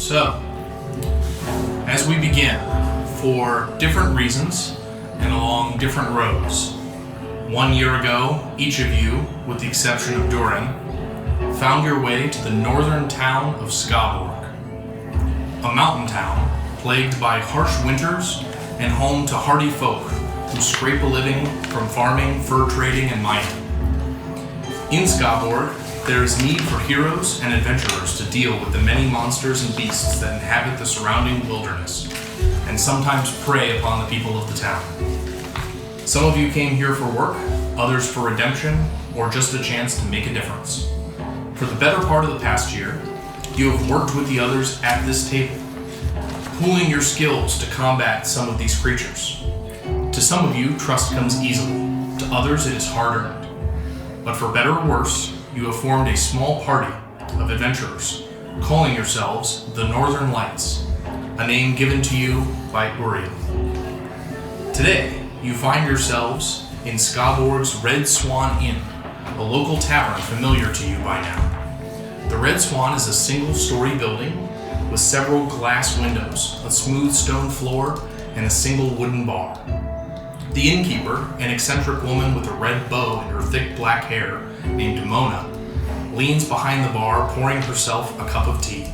So, as we begin, for different reasons and along different roads, 1 year ago, each of you, with the exception of Durin, found your way to the northern town of Skaborg, a mountain town plagued by harsh winters and home to hardy folk who scrape a living from farming, fur trading, and mining. In Skaborg, there is need for heroes and adventurers to deal with the many monsters and beasts that inhabit the surrounding wilderness, and sometimes prey upon the people of the town. Some of you came here for work, others for redemption, or just a chance to make a difference. For the better part of the past year, you have worked with the others at this table, pooling your skills to combat some of these creatures. To some of you, trust comes easily. To others, it is hard-earned. But for better or worse, you have formed a small party of adventurers, calling yourselves the Northern Lights, a name given to you by Uriel. Today, you find yourselves in Skaborg's Red Swan Inn, a local tavern familiar to you by now. The Red Swan is a single-story building with several glass windows, a smooth stone floor, and a single wooden bar. The innkeeper, an eccentric woman with a red bow in her thick black hair, named Mona, leans behind the bar, pouring herself a cup of tea.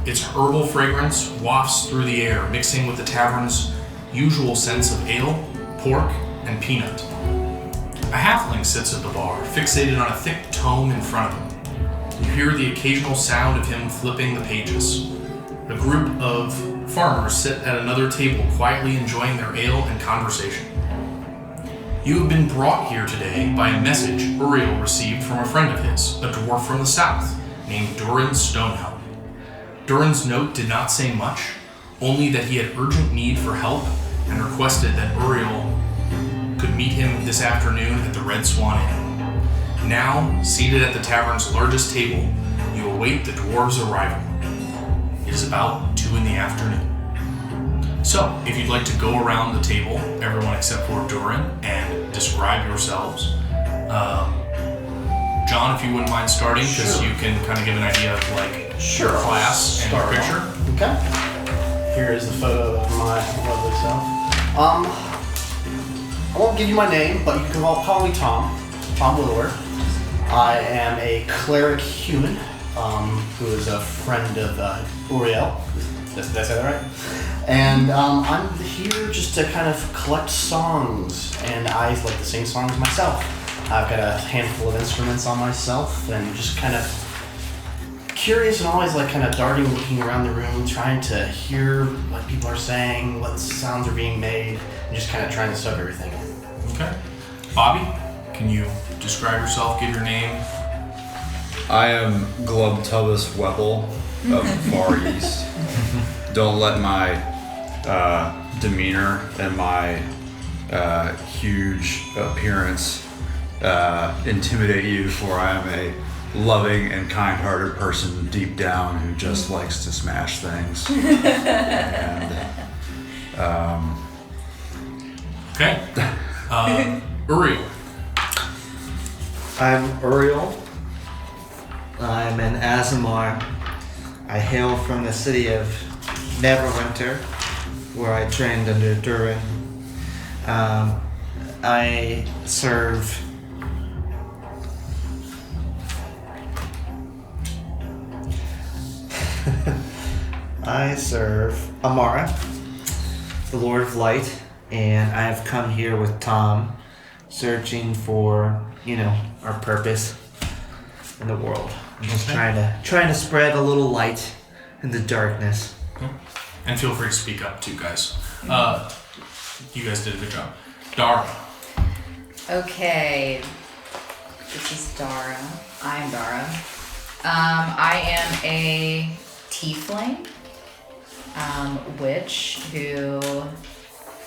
Its herbal fragrance wafts through the air, mixing with the tavern's usual scents of ale, pork, and peanut. A halfling sits at the bar, fixated on a thick tome in front of him. You hear the occasional sound of him flipping the pages. A group of farmers sit at another table, quietly enjoying their ale and conversation. You have been brought here today by a message Uriel received from a friend of his, a dwarf from the south, named Durin Stonehelm. Durin's note did not say much, only that he had urgent need for help and requested that Uriel could meet him this afternoon at the Red Swan Inn. Now, seated at the tavern's largest table, you await the dwarves' arrival. It is about 2 p.m. So, if you'd like to go around the table, everyone except for Durin, and describe yourselves. John, if you wouldn't mind starting, because you can kind of give an idea of your class and your picture. Okay. Here is the photo of my lovely self. I won't give you my name, but you can call me Tom. Tom Willower. I am a cleric human, who is a friend of Uriel. Did I say that right? And I'm here just to kind of collect songs, and I like to sing songs myself. I've got a handful of instruments on myself, and just kind of curious and always kind of darting, looking around the room, trying to hear what people are saying, what sounds are being made, and just kind of trying to soak everything in. Okay. Bobby, can you describe yourself, give your name? I am Glubtubus Webble of Far East. Don't let my demeanor and my huge appearance intimidate you, for I am a loving and kind-hearted person deep down who just likes to smash things. Okay. Uriel. I'm Uriel. I'm an Azamar. I hail from the city of Neverwinter, where I trained under Durin. I serve Amara, the Lord of Light, and I have come here with Tom, searching for, our purpose in the world. I'm just trying to spread a little light in the darkness. And feel free to speak up too, guys. You guys did a good job. Dara. Okay. This is Dara. I'm Dara. I am a tiefling, witch who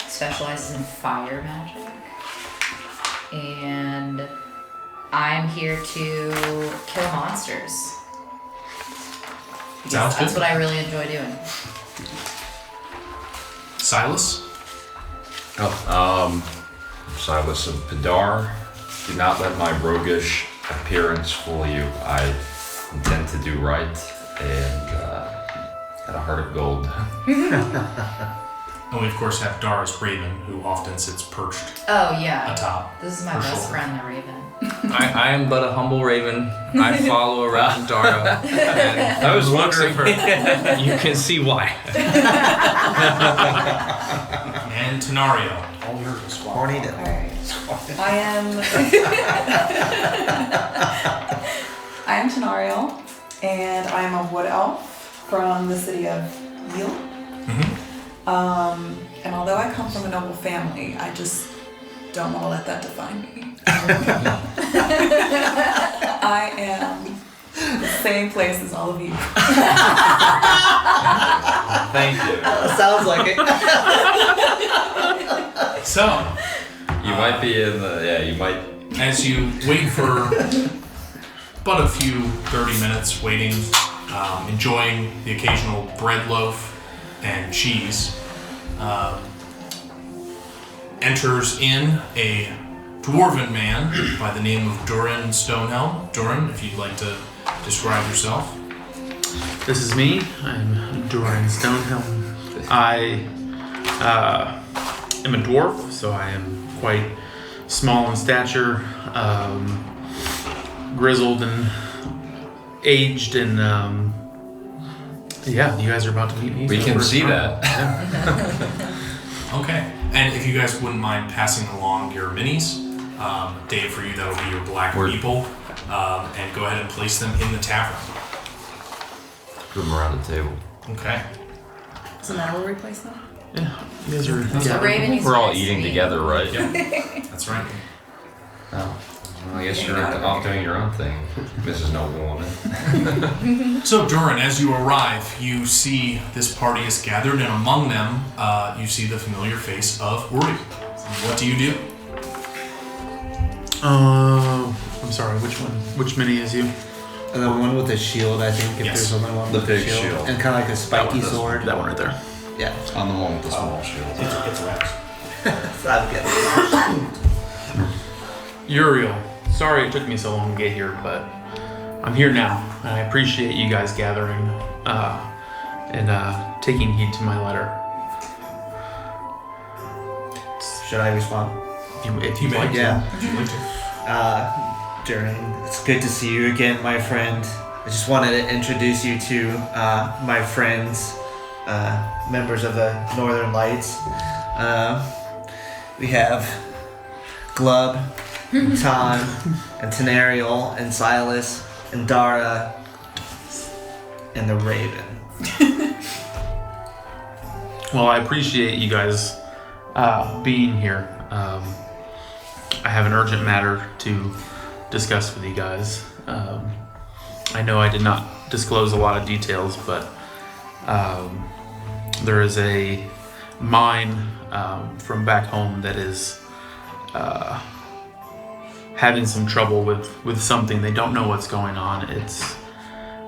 specializes in fire magic. And I'm here to kill monsters. Sounds That's good. what I really enjoy doing. Silas? Silas of Padar. Do not let my roguish appearance fool you. I intend to do right, and Got a heart of gold. And we, of course, have Dara's Raven, who often sits perched Oh yeah. atop. This is my her best shoulder. friend, the Raven. I am but a humble raven. I follow around Dara. And I was wondering. you can see why. And Tenario. All yours is swap. Horny devil. Alright. I am Tenario, and I am a wood elf from the city of Yule. And although I come from a noble family, I just don't want to let that define me. I am the same place as all of you. Thank you. Sounds like it. So, You might be in the. Yeah, you might. as you wait for but a few 30 minutes waiting, enjoying the occasional bread loaf and cheese, enters in a dwarven man by the name of Durin Stonehelm. Durin, if you'd like to describe yourself. This is me. I'm Doran Stonehelm. I am a dwarf, so I am quite small in stature, grizzled and aged, and yeah, you guys are about to meet me. We so can we're see strong. that. Okay. And if you guys wouldn't mind passing along your minis, Dave, for you, that'll be your black people, and go ahead and place them in the tavern. Put them around the table. Okay. So now we'll replace them? Yeah, you guys are. The Yeah. Raven is We're all nice to eating meet. together, right? Yep. That's right. Oh. Well, I guess you're off doing your own thing, Mrs. Noblewoman. So, Durin, as you arrive, you see this party is gathered, and among them, you see the familiar face of Uri. What do you do? I'm sorry. Which one? Which mini is you? The one with the shield, I think. If Yes. there's only one The with big the shield. shield. And kind of like a spiky sword. That one right there. Yeah. On the one with the small shield. It's Rex. I'm getting Uriel. Sorry it took me so long to get here, but I'm here now, and I appreciate you guys gathering and taking heed to my letter. Should I respond? If you may. like, Yeah. If you'd like to. Durin, it's good to see you again, my friend. I just wanted to introduce you to my friends, members of the Northern Lights. We have Glub, and Tom, and Tenariel, and Silas, and Dara, and the Raven. Well, I appreciate you guys being here. I have an urgent matter to discuss with you guys. I know I did not disclose a lot of details, but there is a mine from back home that is having some trouble with something. They don't know what's going on. It's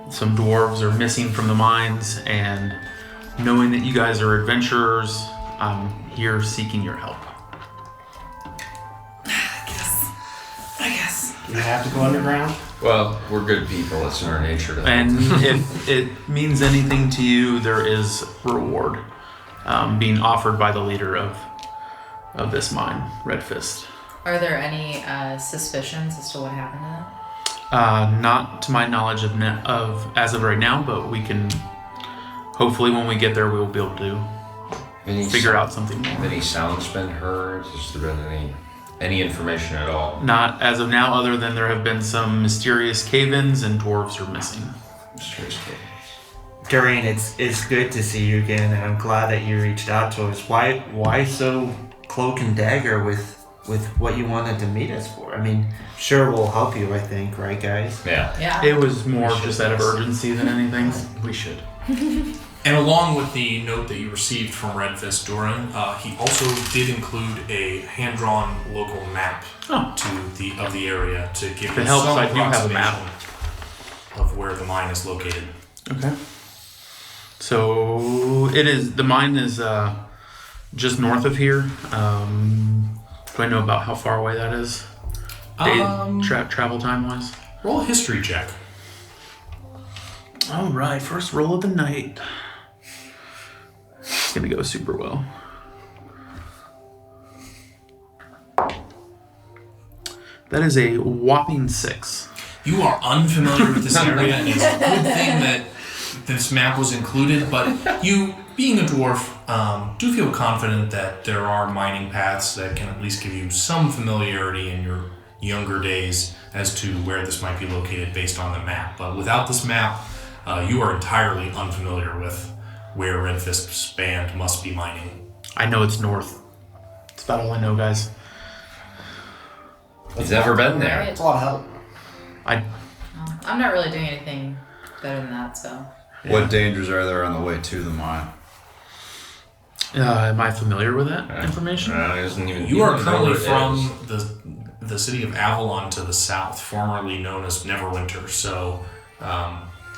some dwarves are missing from the mines, and knowing that you guys are adventurers, I'm here seeking your help. I guess. You have to go underground. Well, we're good people. It's in our nature to. And if it means anything to you, there is reward being offered by the leader of this mine, Red Fist. Are there any suspicions as to what happened to them? Not to my knowledge of as of right now, but we can hopefully when we get there we'll be able to figure out something more. Any sounds been heard? Has there been any information at all? Not as of now, other than there have been some mysterious cave-ins and dwarves are missing. Mysterious case. Durin, it's good to see you again, and I'm glad that you reached out to us. Why so cloak and dagger with what you wanted to meet us for? I mean, sure, we'll help you, I think, right, guys? Yeah. Yeah. It was more just out of urgency than anything. We should. And along with the note that you received from Red Fist Durin, he also did include a hand-drawn local map of the area to give If you it helps, some I do have a approximation map. of where the mine is located. Okay. So the mine is just north of here. Do I know about how far away that is? Travel time wise? Roll a history check. All right, first roll of the night. gonna go super well. That is a whopping 6. You are unfamiliar with this area, and it's a good thing that this map was included, but you, being a dwarf, do feel confident that there are mining paths that can at least give you some familiarity in your younger days as to where this might be located based on the map. But without this map, you are entirely unfamiliar with where Red Fist's band must be mining. I know it's north. That's about all I know, guys. He's never been there. It's a lot of help. I'm not really doing anything better than that, so. What dangers are there on the way to the mine? Am I familiar with that information? You are currently from the city of Avalon to the south, formerly known as Neverwinter. So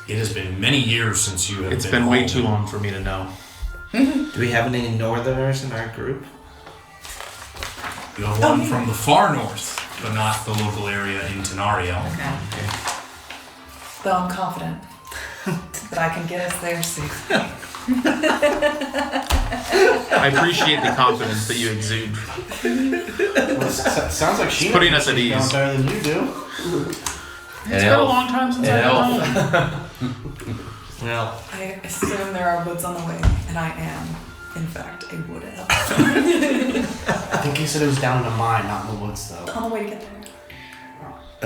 it has been many years since you have It's been been way home. too long for me to know. Do we have any northerners in our group? You have one from the far north, but not the local area in Tenario. Okay. Though I'm confident that I can get us there soon. I appreciate the confidence that you exude. Well, sounds like she's putting us at ease. better than you do. It's been a long time since I've been home. Well, I assume there are woods on the way, and I am, in fact, a wood elf. I think he said it was down in a mine, not in the woods, though. On the way to get there.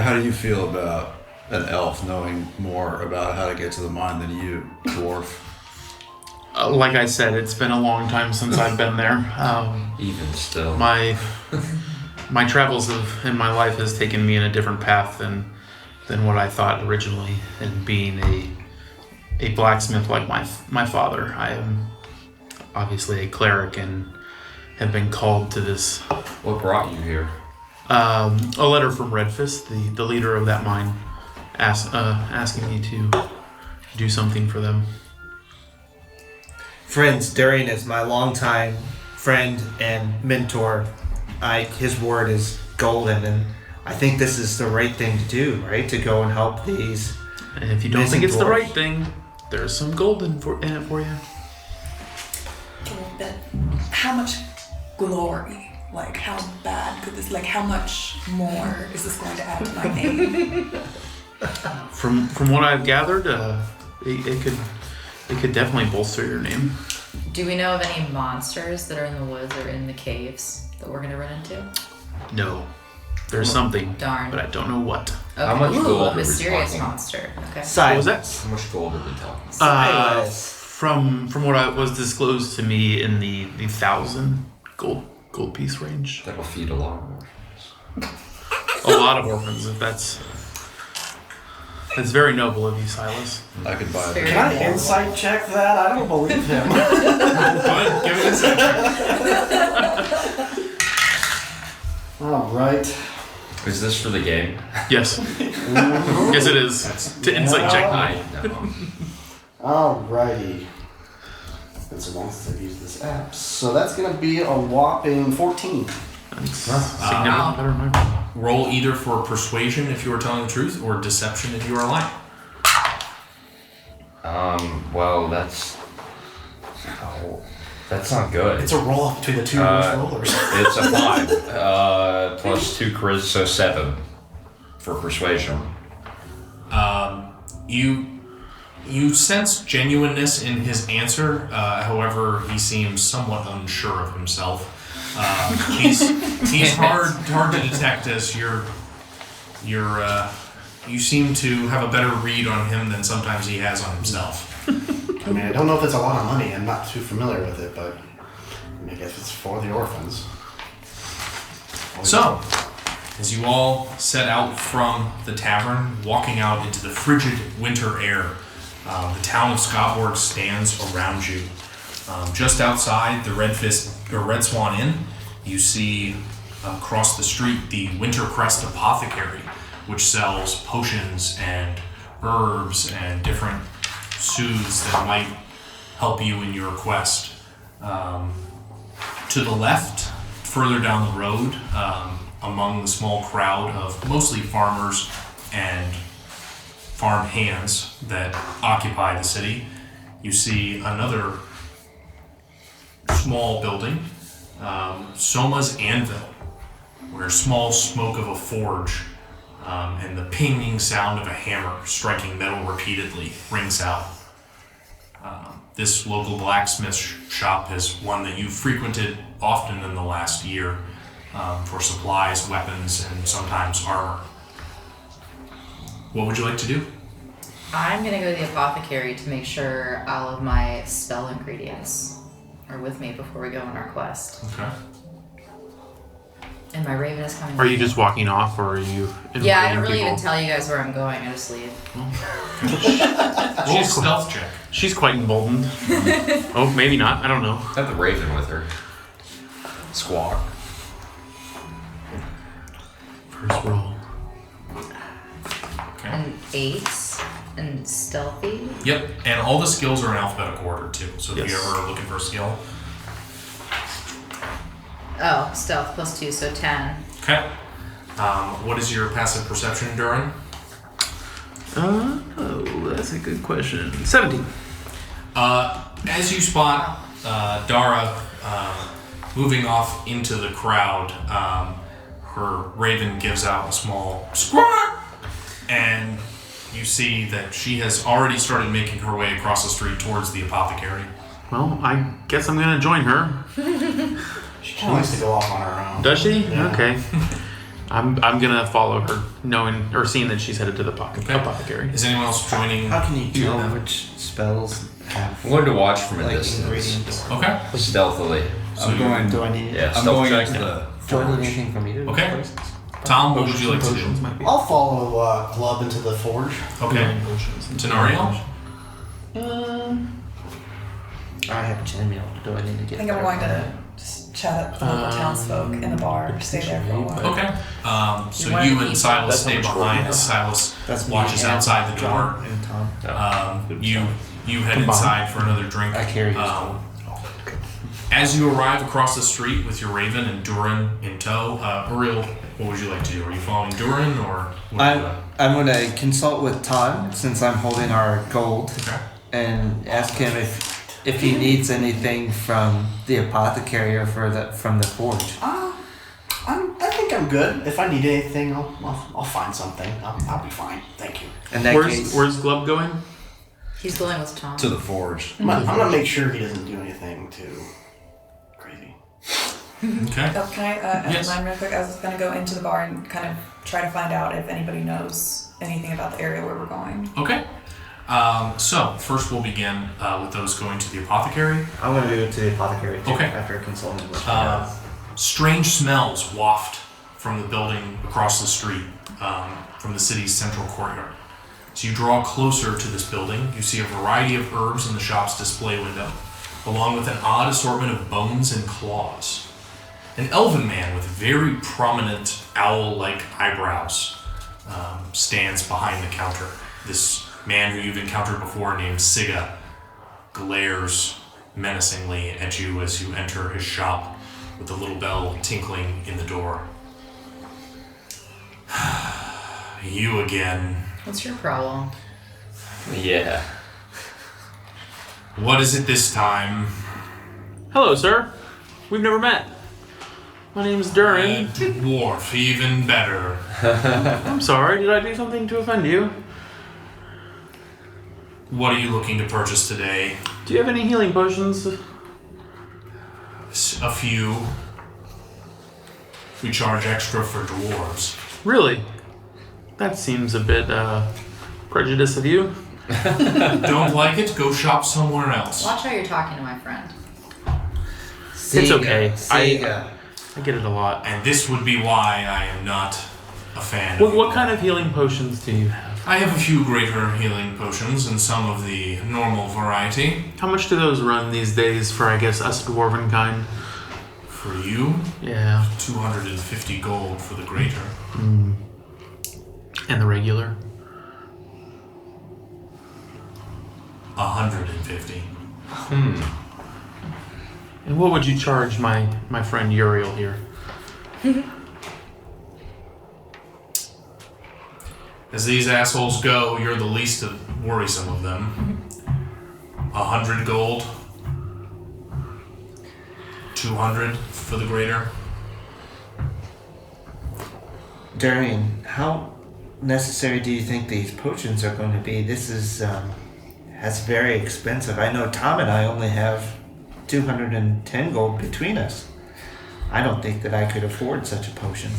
How do you feel about an elf knowing more about how to get to the mine than you, dwarf? Like I said, it's been a long time since I've been there. Even still. My travels in my life has taken me in a different path than what I thought originally. And being a blacksmith like my father, I am obviously a cleric and have been called to this. What brought you here? A letter from Redfist, the leader of that mine, asking me to do something for them. Friends, Durian is my longtime friend and mentor. His word is golden, and I think this is the right thing to do, right? To go and help these. And if you don't Amazing think it's the dwarves. right thing, there's some gold in it for you. But how much glory? Like, how bad could this, like, how much more is this going to add to my name? From what I've gathered, it could definitely bolster your name. Do we know of any monsters that are in the woods or in the caves that we're gonna run into? No, there's something, Darn. but I don't know what. Okay. How much Ooh, gold a are we mysterious talking? monster. Okay. What was that? How much gold are we talking? Silas. From what was disclosed to me in the 1,000 gold piece range. That'll feed a lot more. A lot of orphans, if that's very noble of you, Silas. I could buy Very it. Can I insight check that? I don't believe him. Go ahead, give it a second. All right. Is this for the game? Yes. Yes, it is. To insight check. I know. Alrighty. It's been so long since I've used this app. So that's going to be a whopping 14. That's significantly better than mine. Roll either for persuasion if you are telling the truth, or deception if you are lying. Well, that's not good. It's a roll up between the two rollers. It's a 5. Plus 2 charisma, so 7 for persuasion. You sense genuineness in his answer. However, he seems somewhat unsure of himself. He's hard to detect as you seem to have a better read on him than sometimes he has on himself. I mean, I don't know if it's a lot of money. I'm not too familiar with it, but I guess it's for the orphans. So, as you all set out from the tavern, walking out into the frigid winter air, the town of Scotborg stands around you. Just outside the Red Swan Inn, you see across the street the Wintercrest Apothecary, which sells potions and herbs and different soothes that might help you in your quest. To the left, further down the road, among the small crowd of mostly farmers and farm hands that occupy the city, you see another small building, Soma's Anvil, where small smoke of a forge and the pinging sound of a hammer striking metal repeatedly rings out. This local blacksmith shop is one that you've frequented often in the last year for supplies, weapons, and sometimes armor. What would you like to do? I'm gonna go to the apothecary to make sure all of my spell ingredients are with me before we go on our quest. Okay. And my raven is coming. Are you just walking off, or are you? Yeah, I don't inviting really even people? tell you guys where I'm going. I just leave. Roll a stealth check. She's quite emboldened. Oh, maybe not. I don't know. Have the raven with her. Squawk. First roll. Okay. And 8 and stealthy. Yep, and all the skills are in alphabetical order too. So if you Yes. ever are looking for a skill. Oh, stealth plus 2, so 10. Okay. What is your passive perception, Durin? Oh, that's a good question. 17. As you spot Dara moving off into the crowd, her raven gives out a small squawk, and you see that she has already started making her way across the street towards the apothecary. Well, I guess I'm gonna join her. She kind of likes to go off on her own. Does she? Yeah. Okay. I'm gonna follow her, knowing or seeing that she's headed to the Okay. apothecary. Is anyone else joining? How can you tell them? which spells have I'm going to watch from a like distance. ingredients? Okay. Stealthily. I'm going. Do I need Yeah, I'm stealth going check. into the. Do I need anything from you? Okay. Tom, what would you like to do? Might be. I'll follow Glub into the forge. Okay. Tenario? I have a chain meal. Do I need to get? I think I'm going to just chat at the local townsfolk in the bar, stay there for a while. Okay. So You wanna you and keep- Silas That's stay how much behind gold as you Silas That's me watches and outside the door. John and Tom. You head Combined. inside for another drink. I carry his Um, As you arrive across the street with your raven and Durin in tow, Uriel, what would you like to do? Are you following Durin or? I'm gonna consult with Tom since I'm holding our gold Okay. and ask him if he needs anything from the apothecary or from the forge. I think I'm good. If I need anything, I'll find something. I'll be fine. Thank you. In that case, Where's Glub going? He's going with Tom. To the forge. I'm gonna make sure he doesn't do anything too crazy. Okay. Oh, can I add Yes. mine real quick? I was going to go into the bar and kind of try to find out if anybody knows anything about the area where we're going. Okay. So first we'll begin with those going to the apothecary. I'm gonna go to the apothecary too Okay. after consulting with Strange smells waft from the building across the street, from the city's central courtyard. So you draw closer to this building. You see a variety of herbs in the shop's display window, along with an odd assortment of bones and claws. An elven man with very prominent owl-like eyebrows stands behind the counter. This man who you've encountered before, named Siga, glares menacingly at you as you enter his shop, with the little bell tinkling in the door. You again. What's your problem? Yeah. What is it this time? Hello, sir. We've never met. My name's Durin. Dwarf, even better. I'm sorry. Did I do something to offend you? What are you looking to purchase today? Do you have any healing potions? A few. We charge extra for dwarves. Really? That seems a bit prejudiced of you. Don't like it? Go shop somewhere else. Watch how you're talking to my friend. It's okay. Sega. I get it a lot. And this would be why I am not a fan What, of what kind of healing potions do you have? I have a few greater healing potions and some of the normal variety. How much do those run these days for, I guess, us dwarven kind? For you, Yeah. 250 gold for the greater. And the regular? 150. And what would you charge my friend Uriel here? As these assholes go, you're the least worrisome of them. 100 gold. 200 for the greater. Durian, how necessary do you think these potions are going to be? This is that's very expensive. I know Tom and I only have 210 gold between us. I don't think that I could afford such a potion.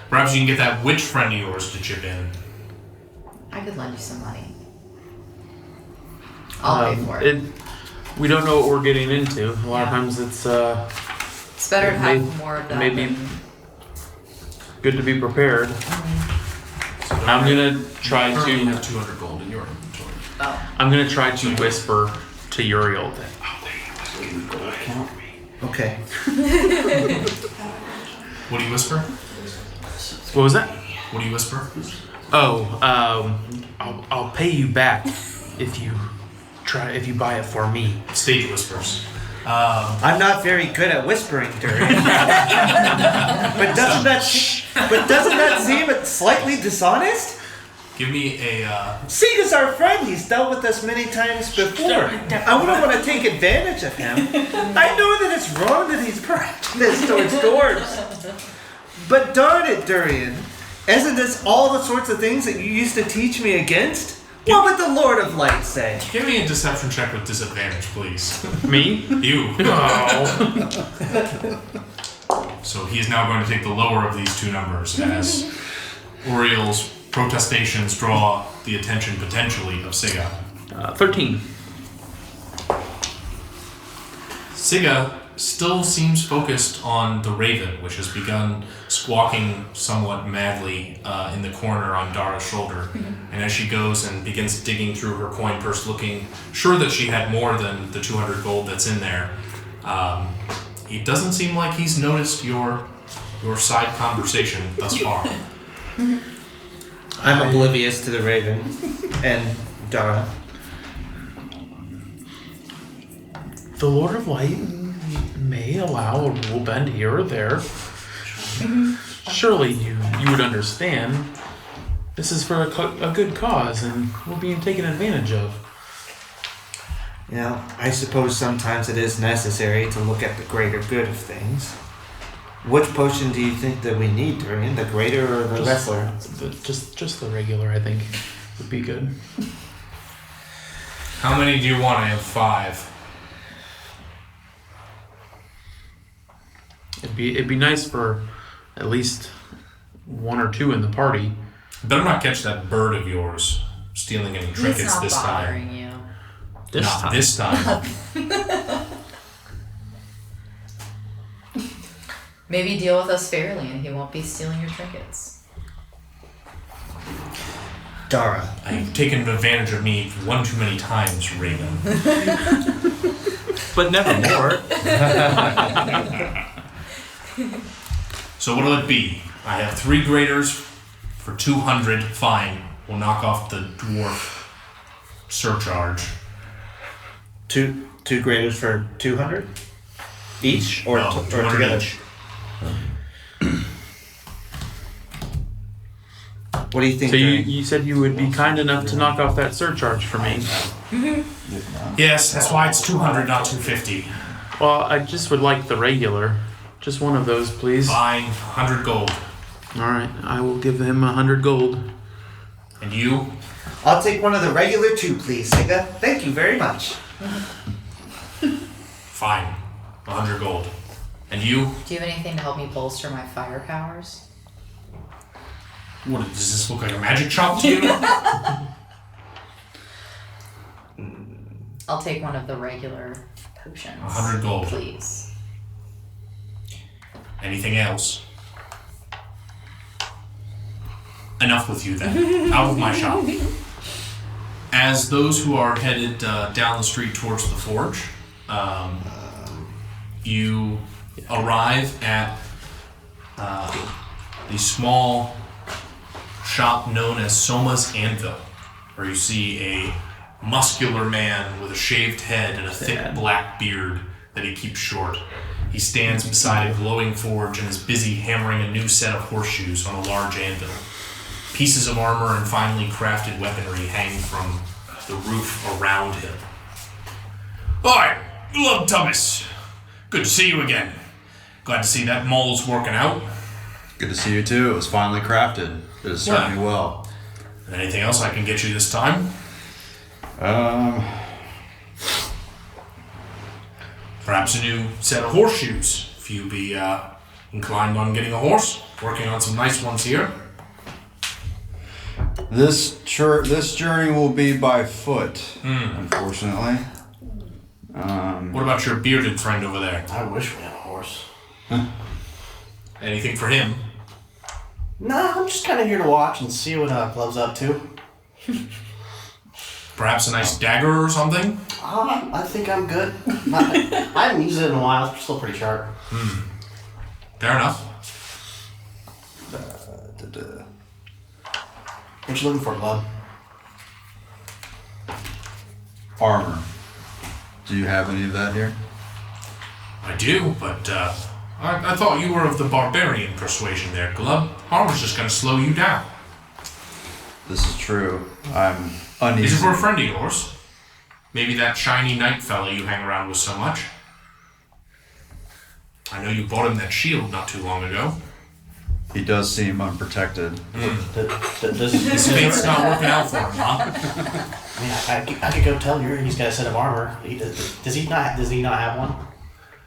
Perhaps you can get that witch friend of yours to chip in. I could lend you some money. I'll pay for it. We don't know what we're getting into. A lot of Yeah. times it's It's better to have more of that. maybe than- good to be prepared. I'm gonna try You currently to. have 200 gold in your inventory. Oh. I'm gonna try to whisper to Uriel that. Okay. What do you whisper? What was that? What do you whisper? Oh, I'll pay you back if you buy it for me. Stage whispers. I'm not very good at whispering, Durian. but doesn't that seem slightly dishonest? Give me a. Sega's our friend. He's dealt with us many times before. I wouldn't want to take advantage of him. I know that it's wrong that he's prejudiced towards dwarves. But darn it, Durian. Isn't this all the sorts of things that you used to teach me against? What would the Lord of Light say? Give me a deception check with disadvantage, please. Me? You. Oh. So he is now going to take the lower of these two numbers as Uriel's protestations draw the attention potentially of Siga. 13. Siga still seems focused on the raven, which has begun squawking somewhat madly in the corner on Dara's shoulder. And as she goes and begins digging through her coin purse, looking sure that she had more than the 200 gold that's in there, it doesn't seem like he's noticed your side conversation thus far. I'm oblivious to the Raven and Dara. The Lord of Light may allow a rule bend here or there. Surely you would understand. This is for a good cause, and we're being taken advantage of. You know, I suppose sometimes it is necessary to look at the greater good of things. Which potion do you think that we need, Durian? The greater or the lesser? Just the regular, I think, would be good. How many do you want? I have 5. It'd be nice for at least 1 or 2 in the party. Better not catch that bird of yours stealing any He's trinkets not this time. bothering you. Not this time. Maybe deal with us fairly and he won't be stealing your trinkets. Dara. You've taken advantage of me one too many times, Raven. But never more. So what'll it be? I have 3 graders for 200. Fine. We'll knock off the dwarf surcharge. Two graders for 200? Each? Or, No, or 200 together? each. What do you think, So Durian? you said you would be kind enough to knock off that surcharge for me. Yes, that's why it's 200, not 250. Well, I just would like the regular. Just one of those, please. All Fine, 100 gold. right, I will give him 100 gold. And you? I'll take one of the regular 2, please, Siga. Thank you very much. Fine, 100 gold. And you? Do you have anything to help me bolster my fire powers? What, does this look like a magic shop to you? I'll take one of the regular potions. 100 gold. Please. Anything else? Enough with you then. Out of my shop. As those who are headed down the street towards the forge, you arrive at the small shop known as Soma's Anvil, where you see a muscular man with a shaved head and a thick black beard that he keeps short. He stands beside a glowing forge and is busy hammering a new set of horseshoes on a large anvil. Pieces of armor and finely crafted weaponry hang from the roof around him. Oi! Glove Thomas, good to see you again. Glad to see that mole's working out. Good to see you too. It was finally crafted. It has served me well. Anything else I can get you this time? Perhaps a new set of horseshoes, if you be inclined on getting a horse. Working on some nice ones here. This journey will be by foot, unfortunately. What about your bearded friend over there? I wish we had a horse. Anything for him? Nah, I'm just kind of here to watch and see what Glove's up to. Perhaps a nice dagger or something? I think I'm good. I haven't used it in a while. It's still pretty sharp. Fair enough. What you looking for, Glove? Armor. Do you have any of that here? I do, but I thought you were of the barbarian persuasion there, Glove. Armor's just gonna slow you down. This is true. I'm uneasy. Is it for a friend of yours? Maybe that shiny knight fella you hang around with so much? I know you bought him that shield not too long ago. He does seem unprotected. His fate's not working out for him, huh? I mean, I could go tell you he's got a set of armor. Does he not have one?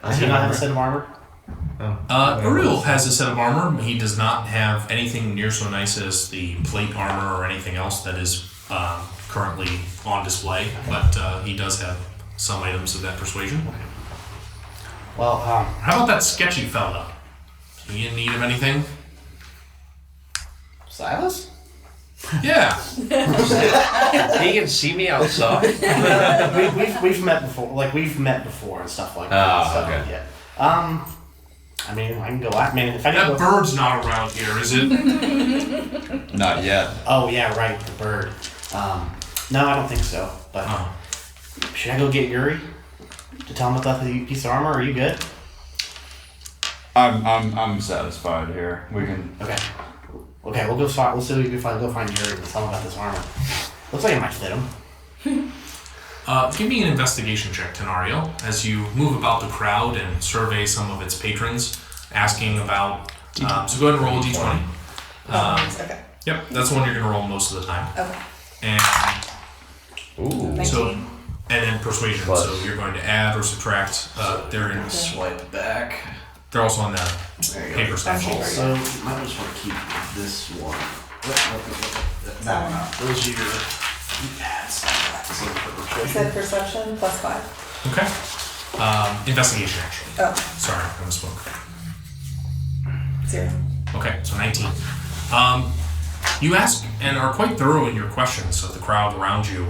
Does he not have a set of armor? Uriel has a set of armor. He does not have anything near so nice as the plate armor or anything else that is currently on display, but he does have some items of that persuasion. Well, How about that sketchy fella? He in need of anything? Silas? Yeah. He can see me outside. we've met before. Like we've met before and stuff like Oh, that. So, okay. Yeah. I mean, I can go. I mean, if I That can go. bird's not around here, is it? Not yet. Oh yeah, right, the bird. No, I don't think so. But Oh. should I go get Yuri to tell him about the piece of armor? Are you good? I'm satisfied here. We can. Okay, we'll go find. We'll see if we can go find Yuri and tell him about this armor. Looks like it might fit him. Give me an investigation check, Tenario, as you move about the crowd and survey some of its patrons, asking about. So go ahead and roll a d20. Okay. Yep, that's the one you're going to roll most of the time. Okay. And Ooh. so, and then persuasion. Plus. So you're going to add or subtract. They're in. Swipe back. They're also on the There you paper go. stuff. Okay. So you might just want to keep this one. Those are your pads. It said perception +5. Okay. Investigation, actually. Oh, Sorry, I misspoke. 0. Okay, so 19. You ask and are quite thorough in your questions of the crowd around you,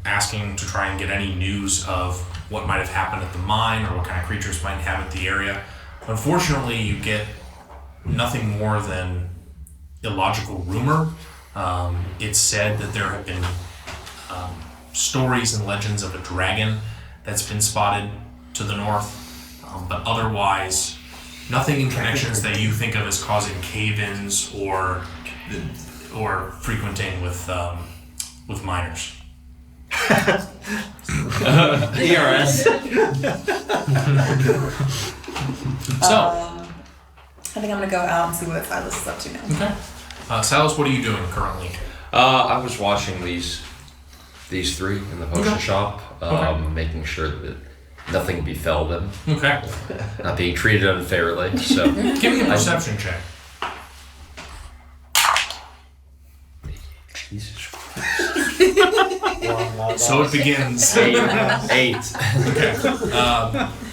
asking to try and get any news of what might have happened at the mine or what kind of creatures might inhabit the area. Unfortunately, you get nothing more than illogical rumor. It's said that there have been stories and legends of a dragon that's been spotted to the north, but otherwise, nothing in connections that you think of as causing cave-ins or frequenting with miners. ERS. So, I think I'm gonna go out and see what Silas is up to now. okay. Silas, what are you doing currently? I was watching these three in the potion Okay. shop, Okay. making sure that nothing befell them, Okay. not being treated unfairly. So Give me a perception check. Jesus. So it begins. 8.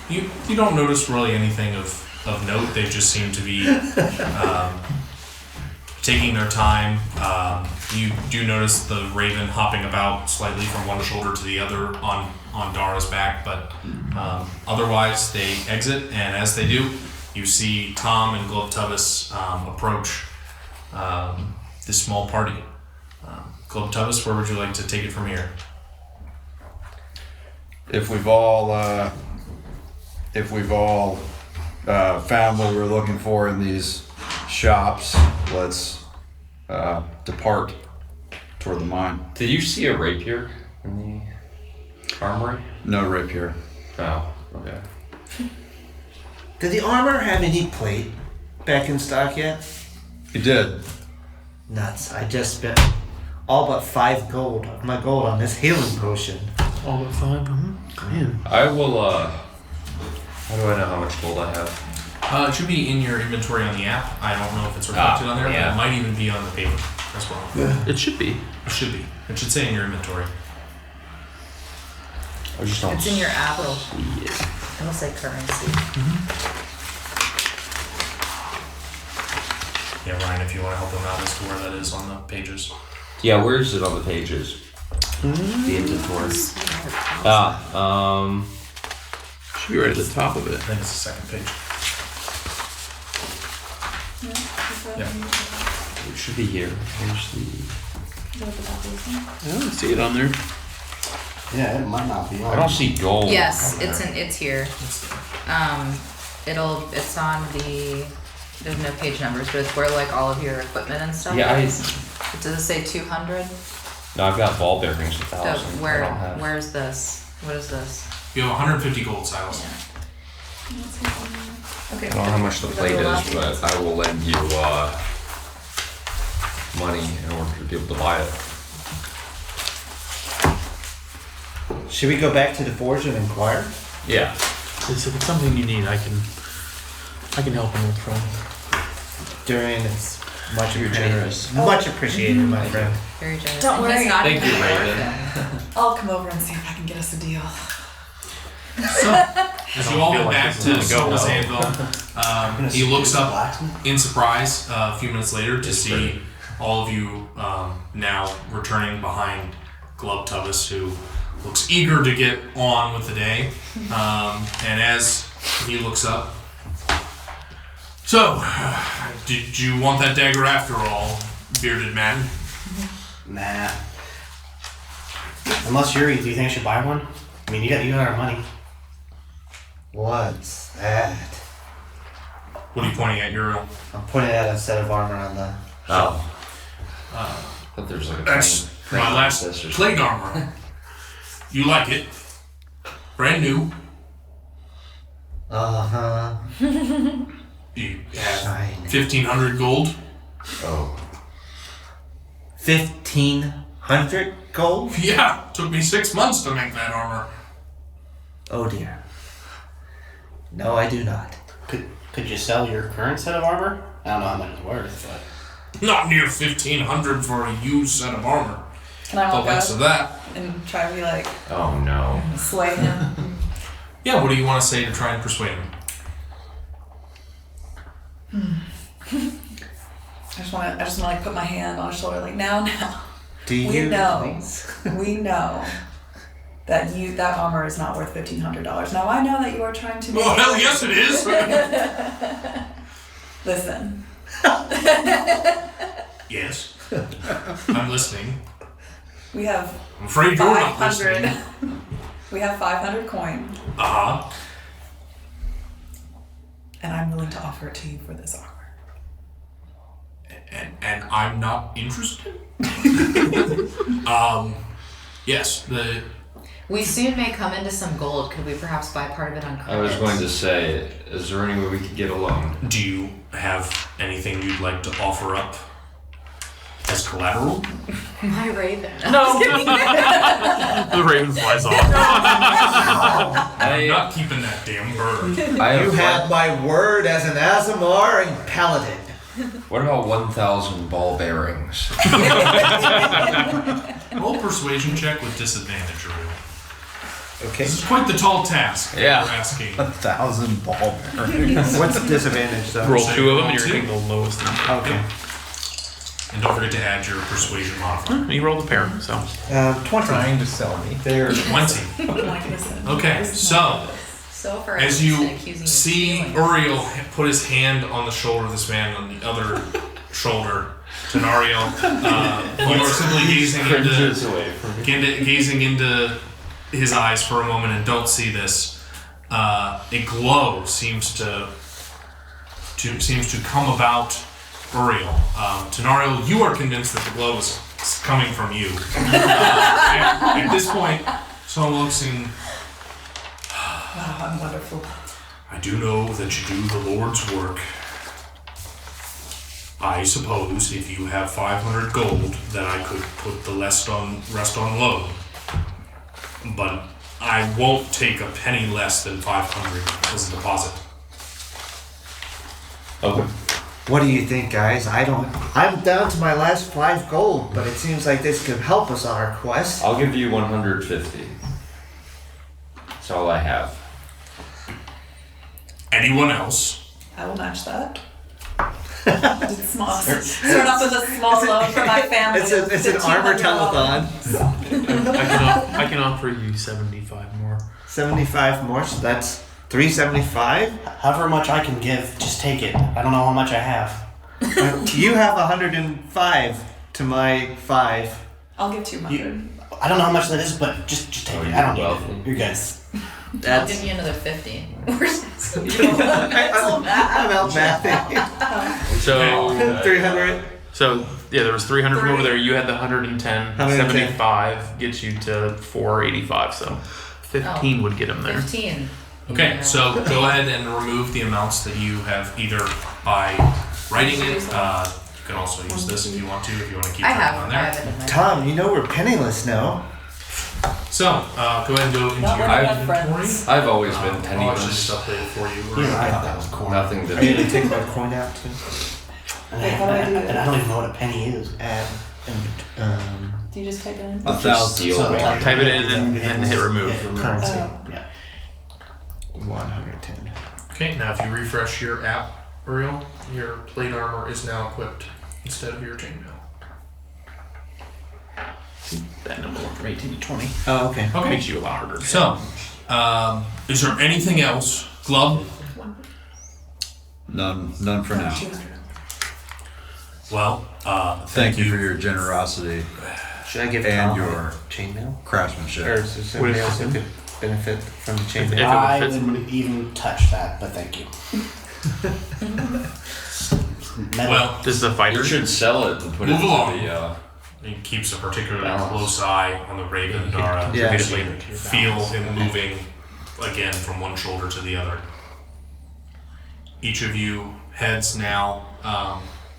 You don't notice really anything of note. They just seem to be taking their time. You do notice the raven hopping about slightly from one shoulder to the other on Dara's back, but otherwise they exit, and as they do, you see Tom and Glove Tubbs approach this small party. Glove Tubbs, where would you like to take it from here? If we've all found what we're looking for in these shops, let's depart toward the mine. Did you see a rapier in the armory? No rapier. Oh. Okay. Did the armor have any plate back in stock yet? You did. Nuts. I just spent all but 5 gold of my gold on this healing potion. All but 5. Man. I will, how do I know how much gold I have? It should be in your inventory on the app. I don't know if it's reflected on there, yeah. but it might even be on the paper as well. It should be. It should be. It should say in your inventory. I just don't It's in your app. see it. It'll say currency. Yeah, Ryan, if you want to help him out as to where that is on the pages. Yeah, where is it on the pages? The inventory. Should be right at the top of it. I think it's the second page. It should be here. Where's the... I don't see it on there. Yeah, it might not be on. I don't see gold. Yes, on there. it's here. It's on the. There's no page numbers, but it's where like all of your equipment and stuff Yeah, is. Does it say 200? No, I've got ball bearings 1,000. So I don't have... where's this? What is this? You have 150 gold, Silas. Okay. I don't know how much the plate is, but I will lend you money in order to be able to buy it. Should we go back to the forge and inquire? Yeah. If it's something you need, I can help him with from. Durian, it's much You're appreciated. generous. Much appreciated, my friend. Very generous. Don't And worry. he's not Thank even you, an Raven. orphan. I'll come over and see if I can get us a deal. As you all head back to Soul's Anvil, he looks up Blacksmith? in surprise a few minutes later to see all of you now returning behind Glub Tubbis, who looks eager to get on with the day. And as he looks up, so, did you want that dagger after all, bearded man? Nah. Unless Yuri, do you think I should buy one? I mean, you got our money. What's that? What are you pointing at, Uriel? I'm pointing at a set of armor on the. Oh. But there's like a That's train my last process or plague armor. You like it? Brand new. Uh-huh. You have Shiny. 1,500 gold. Oh. 1,500 gold? Yeah, took me 6 months to make that armor. Oh dear. No, I do not. Could you sell your current set of armor? I don't know how much it's worth, but Not near 1,500 for a used set of armor. Can I The walk likes up of that. and try to be like, Oh no. sway him? Yeah, what do you want to say to try and persuade him? I just want to like put my hand on his shoulder, like now. Do We you? know. Please? We know that that armor is not worth $1,500. Now I know that you are trying to. Well, hell yes it is. Listen. Yes. I'm listening. We have I'm afraid you're not listening. 500. We have 500 coin, Uh-huh. and I'm willing to offer it to you for this armor. And I'm not interested? Yes, We soon may come into some gold. Could we perhaps buy part of it on credit? I was going to say, is there any way we could get a loan? do you have anything you'd like to offer up as collateral? My raven. No. The raven flies off. I'm not keeping that damn bird. You had my word as an Azamar and Paladin. What about 1,000 ball bearings? Roll persuasion check with disadvantage, Uriel. Okay. This is quite the tall task Yeah. you're asking. 1,000 ball bearings. What's the disadvantage though? Roll So 2 of them and roll you're two. getting the lowest. Okay. And don't forget to add your persuasion modifier. You rolled a pair, so. 20. Trying to sell me. There. 20. Like, listen, Okay, this is so not- So far, as I've you been accusing you of see stealing. Uriel put his hand on the shoulder of this man on the other shoulder, Tenario, you are simply gazing into his eyes for a moment and don't see this. A glow seems to come about Uriel. Tenario, you are convinced that the glow is coming from you. At this point, someone looks and Wow, I'm wonderful. I do know that you do the Lord's work. I suppose if you have 500 gold, that I could put the rest on loan. But I won't take a penny less than 500 as a deposit. Okay. What do you think, guys? I'm down to my last 5 gold, but it seems like this could help us on our quest. I'll give you 150. That's all I have. Anyone else? I will match that. Small. Start off with a small loan for my family. It's an armor telethon. I can offer you 75 more. 75 more, so that's 375. However much I can give, just take it. I don't know how much I have. You have 105 to my 5. I'll give 200. I don't know how much that is, but just take it. I don't need it. You're good. I'll give you another 50. I'm out mathing. So 300. So yeah, there was 300 from over there. You had the 110. 75 gets you to 485. So 15 would get him there. 15. Okay, Yeah. so go ahead and remove the amounts that you have either by writing it. You can also use this if you want to keep I it have on it there. in my Tom, you know we're penniless now. So go ahead and go into Not your when I have inventory. friends. I've always been I'll penniless. just update it for you. Yeah, I thought that was corn. Nothing to Are you gonna take my coin out too? Wait, how do I do And I don't even know what a penny is. Add Do you just type it in? 1,000. steal So, one. Type it in and hit remove. currency. Yeah. 110. Okay, now if you refresh your app, Uriel, your plate armor is now equipped instead of your chainmail. That number went from 18 to 20. Oh, okay. Okay. Makes you a lot harder. So, is there anything else, Glub? None for now. Well, Thank you for your generosity, Should I give And Tom your- chainmail? craftsmanship. Or is there somebody else that could benefit from the If chainmail? it I fits- wouldn't even touch that, but thank you. Metal. well, This is a fighter. You should sell it and put it Move along. into the. he keeps a particularly Balance. close eye on the Raven Dara. Yeah. So you feel him moving again from one shoulder to the other. Each of you heads now,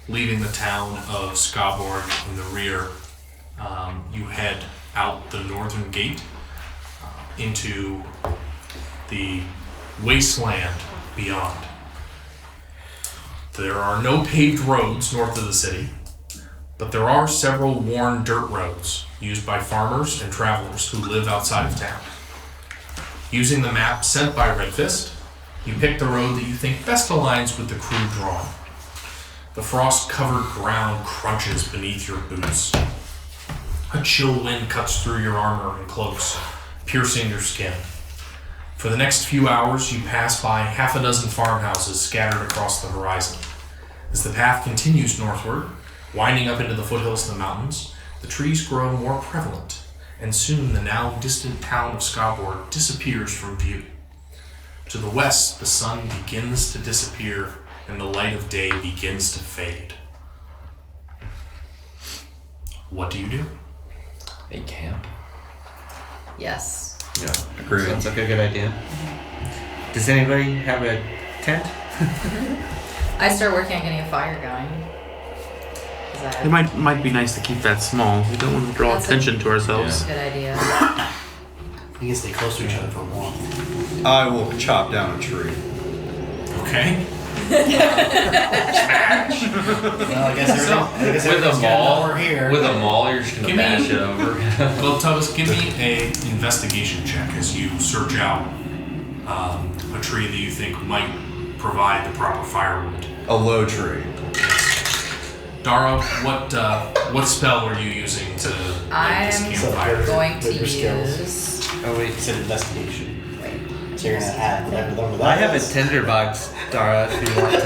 leaving the town of Skaborg in the rear. You head out the northern gate into the wasteland beyond. There are no paved roads north of the city, but there are several worn dirt roads used by farmers and travelers who live outside of town. Using the map sent by Redfist, you pick the road that you think best aligns with the crew drawn. The frost-covered ground crunches beneath your boots. A chill wind cuts through your armor and cloaks, piercing your skin. For the next few hours, you pass by half a dozen farmhouses scattered across the horizon. As the path continues northward, winding up into the foothills of the mountains, the trees grow more prevalent, and soon the now distant town of Skaborg disappears from view. To the west, the sun begins to disappear, and the light of day begins to fade. What do you do? A camp. Yes. Yeah, agreed. Sounds like a good idea. Does anybody have a tent? I start working on getting a fire going. 'Cause It might be nice to keep that small. We don't want to draw That's attention to ourselves. Good idea. You can stay close to each other for warmth. I will chop down a tree. Okay. Well, I guess With a everybody's got maul, over here. with a maul, you're just gonna Give me- bash it over. Well, Thomas, give me a investigation check as you search out a tree that you think might provide the proper firewood. A low tree. Dara, what spell are you using to light this I'm campfire? going to With your skills. use. Oh wait. You said investigation. Wait. So you're gonna add whatever number that I have a is. tinderbox, Dara, if you want to.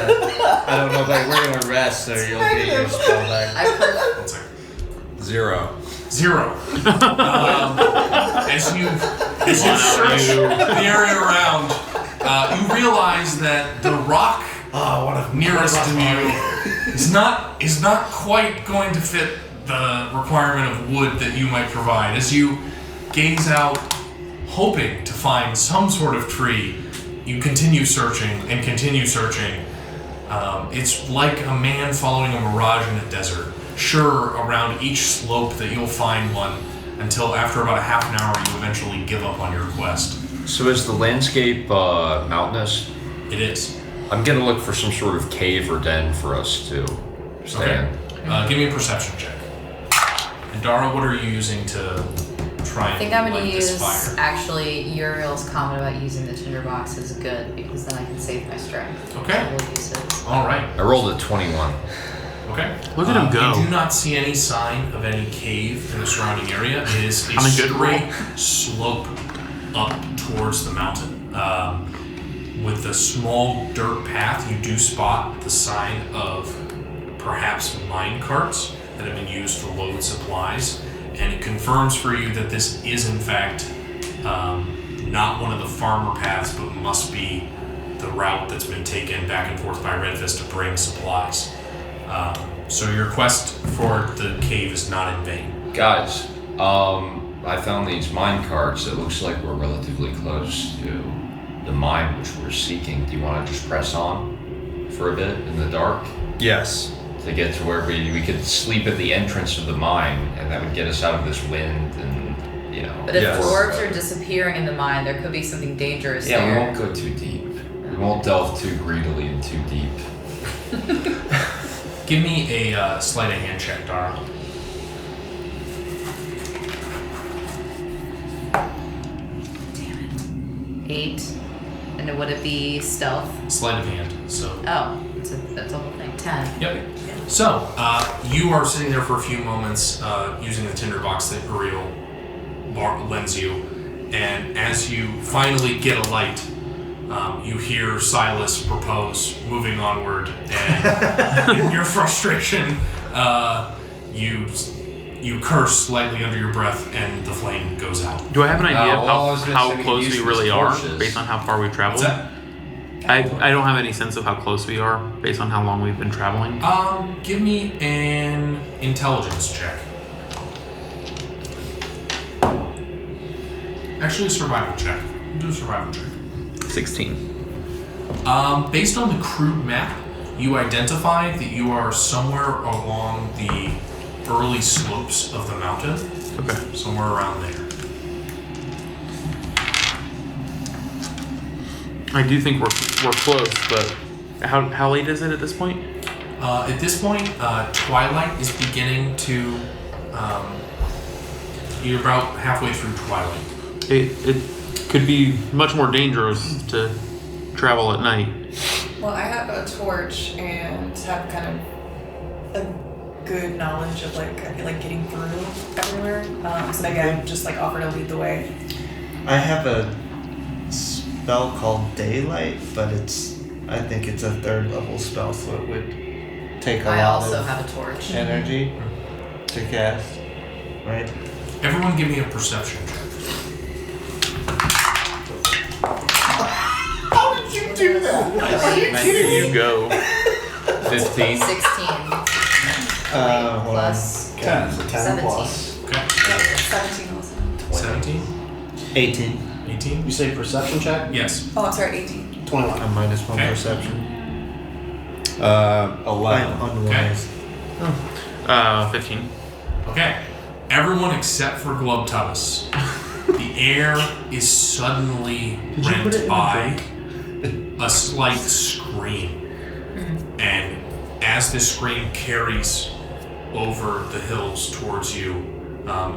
I don't know, but we're gonna rest, so you'll get your spell back. I per- 1 second. 0. 0. As you search the area around, you realize that the rock Oh, what a nearest to what a- you is not quite going to fit the requirement of wood that you might provide. As you gaze out hoping to find some sort of tree, you continue searching and continue searching. It's like a man following a mirage in a desert. Sure, around each slope that you'll find one, until after about a half an hour you eventually give up on your quest. So is the landscape mountainous? It is. I'm gonna look for some sort of cave or den for us to stay in. Give me a perception check. And Dara, what are you using to try and I think I'm going light to this use, fire? actually, Uriel's comment about using the tinderbox is good, because then I can save my strength. Okay. So we'll use it. Alright. I rolled a 21. Okay. Look at him go. You do not see any sign of any cave in the surrounding area. It is a On a good straight slope up towards the mountain. With the small dirt path, you do spot the sign of perhaps mine carts that have been used to load supplies, and it confirms for you that this is in fact not one of the farmer paths, but must be the route that's been taken back and forth by Redfist to bring supplies. So your quest for the cave is not in vain. Guys, I found these mine carts. It looks like we're relatively close to the mine which we're seeking. Do you want to just press on for a bit in the dark Yes. to get to where we could sleep at the entrance of the mine, and that would get us out of this wind and, you know. But if Yes. dwarves are disappearing in the mine, there could be something dangerous Yeah, there. we won't go too deep. We won't delve too greedily and too deep. Give me a sleight of hand check, Dara. Damn it. 8. And would it be stealth? Sleight of hand. So. Oh, that's a whole thing. 10. Yep. So, you are sitting there for a few moments using the tinderbox that Uriel lends you, and as you finally get a light, you hear Silas propose moving onward, and in your frustration, you curse slightly under your breath, and the flame goes out. Do I have an idea well, I was of gonna how say we close could we use really these are torches. based on how far we've traveled? What's that? I don't have any sense of how close we are based on how long we've been traveling. Give me an intelligence check. Actually, a survival check. Do a survival check. 16. Based on the crude map, you identify that you are somewhere along the early slopes of the mountain. Okay. Somewhere around there. I do think we're close, but how late is it at this point? At this point, twilight is beginning to. You're about halfway through twilight. It could be much more dangerous to travel at night. Well, I have a torch and have kind of a good knowledge of like getting through everywhere. So maybe I would just like offer to lead the way. I have a spell called Daylight, but I think it's a 3rd level spell, so it would take a I lot also of have a torch. energy to cast, right? Everyone, give me a perception check. How did you do that? Are you kidding me? You go. 15. 16. Hold on. Plus 10. 10 17. plus. Okay. 17 also. 17? 18. 18? You say perception check? Yes. Oh, I'm sorry, 18. 21. A minus 1 Okay. perception. 11. I'm unwise. 15. Okay. Everyone except for Globtubbis. The air is suddenly rent by a slight scream. And as this scream carries over the hills towards you,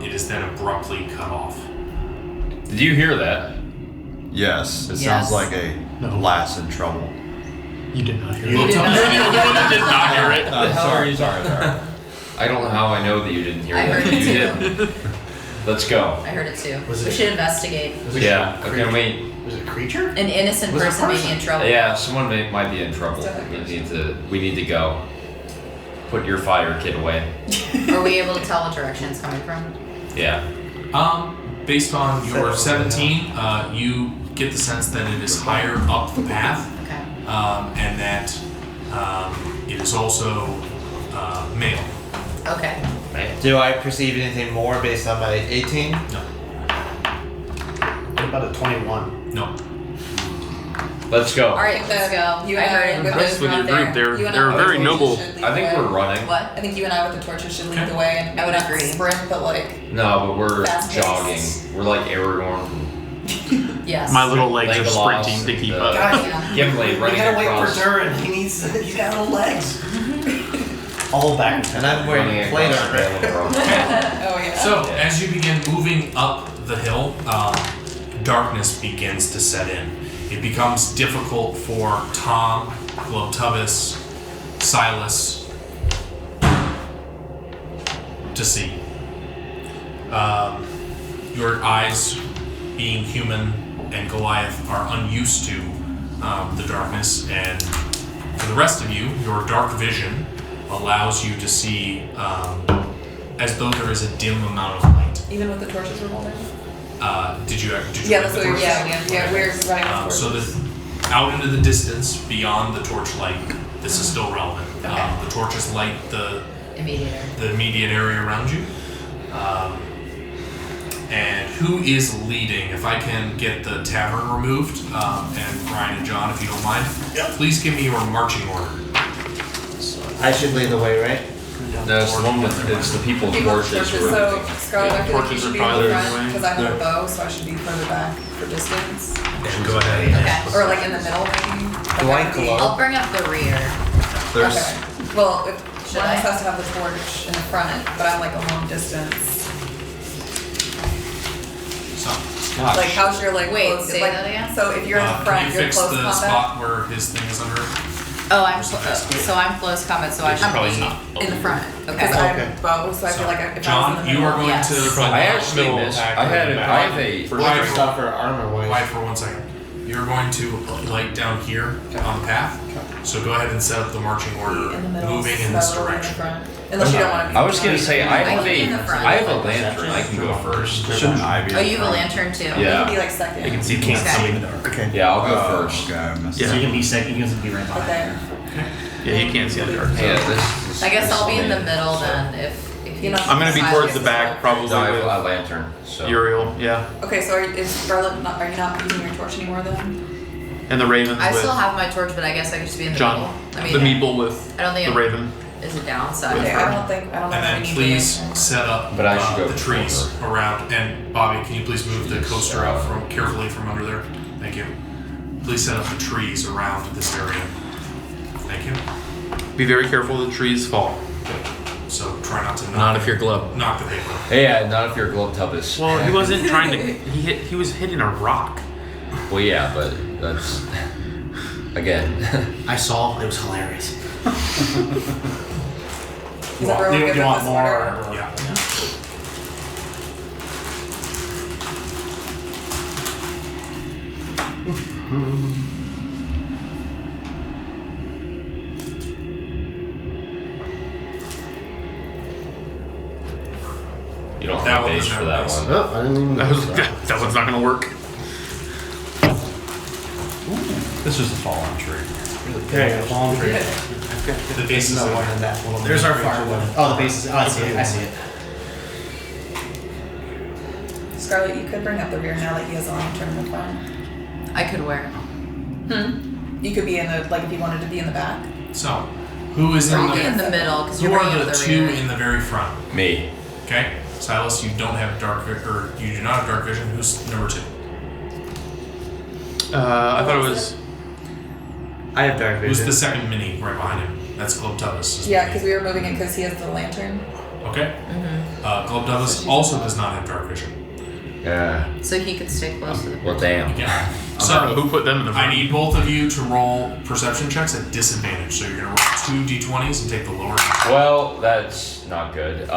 it is then abruptly cut off. Did you hear that? Yes, it Yes. sounds like a lass in trouble. You did not hear You did not You're the one that did not hear it. Sorry. I don't know how I know that you didn't hear I that. heard it You too. did. Let's go. I heard it too. Was We it- should investigate. Was it Yeah. a Okay. creature? Was it a creature? An innocent Was it a person may be person? in trouble. Yeah, someone might be in trouble. We need to go. Put your fire kit away. Are we able to tell what direction it's coming from? Yeah. Based on your 17, you get the sense that it is higher up the path, Okay. and that it is also male. Okay. Do I perceive anything more based on my 18? No. about a 21. No. Let's go. All right, let's go. You I and I heard are it. with Impressed with your group. You and I They're with very the noble. torches should lead I think the way. we're running. What? I think you and I with the torches should lead Okay. the way, and I would not agree. sprint, but like No, but we're Fast-paced. jogging. We're like Aragorn. Yes. My little legs are Legolas sprinting to keep and, up. God, Gimli we running gotta wait across. for Durin. He's got little legs. I'll hold back. And I'm wearing running plate across the armor. Vale of Rose. oh yeah. So, as you begin moving up the hill, darkness begins to set in. It becomes difficult for Tom, Globtubus, Silas to see. Your eyes, being human and Goliath, are unused to the darkness, and for the rest of you, your dark vision allows you to see as though there is a dim amount of light. Even with the torches we're holding. Did you Yeah, light that's the what we were. torches? Yeah, we're running with So torches. that out into the distance, beyond the torchlight, this is still relevant. Okay. The torches light the Immediate. area around you. And who is leading? If I can get the tavern removed, and Ryan and John, if you don't mind, please give me your marching order. I should lead the way, right? No, it's the one with it's the people with People with torches. torches. So Scarlet, I feel like you Torches should are be in probably the the front way. because I have a bow, so I should be further back for distance, And go ahead. Okay. or like in the middle maybe. Do Like, I would be- glow? I'll bring up the rear. There's Okay. Well, if Should one of us I? has to have the torch in the front, but I'm like a long distance. So, Like, how's your like Wait, close? say like, that again? So if you're in the can front, you you're fix close the combat. spot where his thing is under? Oh, so I'm close combat, so I should probably be not. In the front. Okay. Because I'm Okay. bow, so I feel like if I was in John, the you middle. are going Yes. to I actually missed. I have a. For Why? Stuff for armor weight. Quiet for 1 second. You're going to light down here on the path. So go ahead and set up the marching order, in the middle, moving in this so in the direction. front. Unless you don't want to be. I was gonna say I have can be in the front. I have a lantern. I can go first. shouldn't I be? Oh, you have a lantern too? Yeah. You can be like second. You can see You can't Okay. see in the dark. Okay. Yeah, I'll go Oh, first. okay, I missed Yeah. it. So you can be second. You can be right But behind. then Yeah, you can't see in the dark. Yeah, this I guess I'll be in the this- middle then if You know, I'm gonna be decide towards to the back, select. probably No, I have with a lantern. So Uriel. Yeah, okay, so is Scarlet not? Are you not using your torch anymore then? and the ravens I with still have my torch, but I guess I could just be in the John. middle. I mean, the meeple with I don't think the it- raven. is a downside. Okay, her. I don't know And if then we need please to. set up But I should go the trees around. And Bobby, can you please move the coaster out from carefully from under there? Thank you. Please set up the trees around this area. Thank you. Be very careful the trees fall. So try not to knock, Not if you're glove. knock the paper. yeah, not if you're Globtubus. Well, he wasn't trying to. He was hitting a rock. Well, yeah, but that's again. I saw. It was hilarious. Is everyone you good with want this more? order? Or- Yeah. You don't That have one base doesn't for have that base. one. Oh, I didn't even That was notice that one's not gonna work. This is the fallen tree. There you go. Palm tree. The base is No in one there. in that little. There's our firewood. Oh, the base is. Oh, I see it. I see it. Scarlet, you could bring up the rear now that he has a lantern in the front. I could wear. You could be in the like if you wanted to be in the back. So, who is Or in you be in the? the middle because Who you're bringing are up the the two rear. in the very front? Me. Okay, Silas, you don't have or you do not have dark vision. Who's number 2? I thought it was. I have dark Who's vision. the second mini right behind him? That's Globtubus. Yeah, because we were moving it because he has the lantern. Okay. Globtubus also does not have dark vision. Yeah. So he could stay close to the Well, damn. Yeah. So So who put them in the front? I need both of you to roll perception checks at disadvantage. So you're gonna roll 2 d20s and take the lower. Well, that's not good.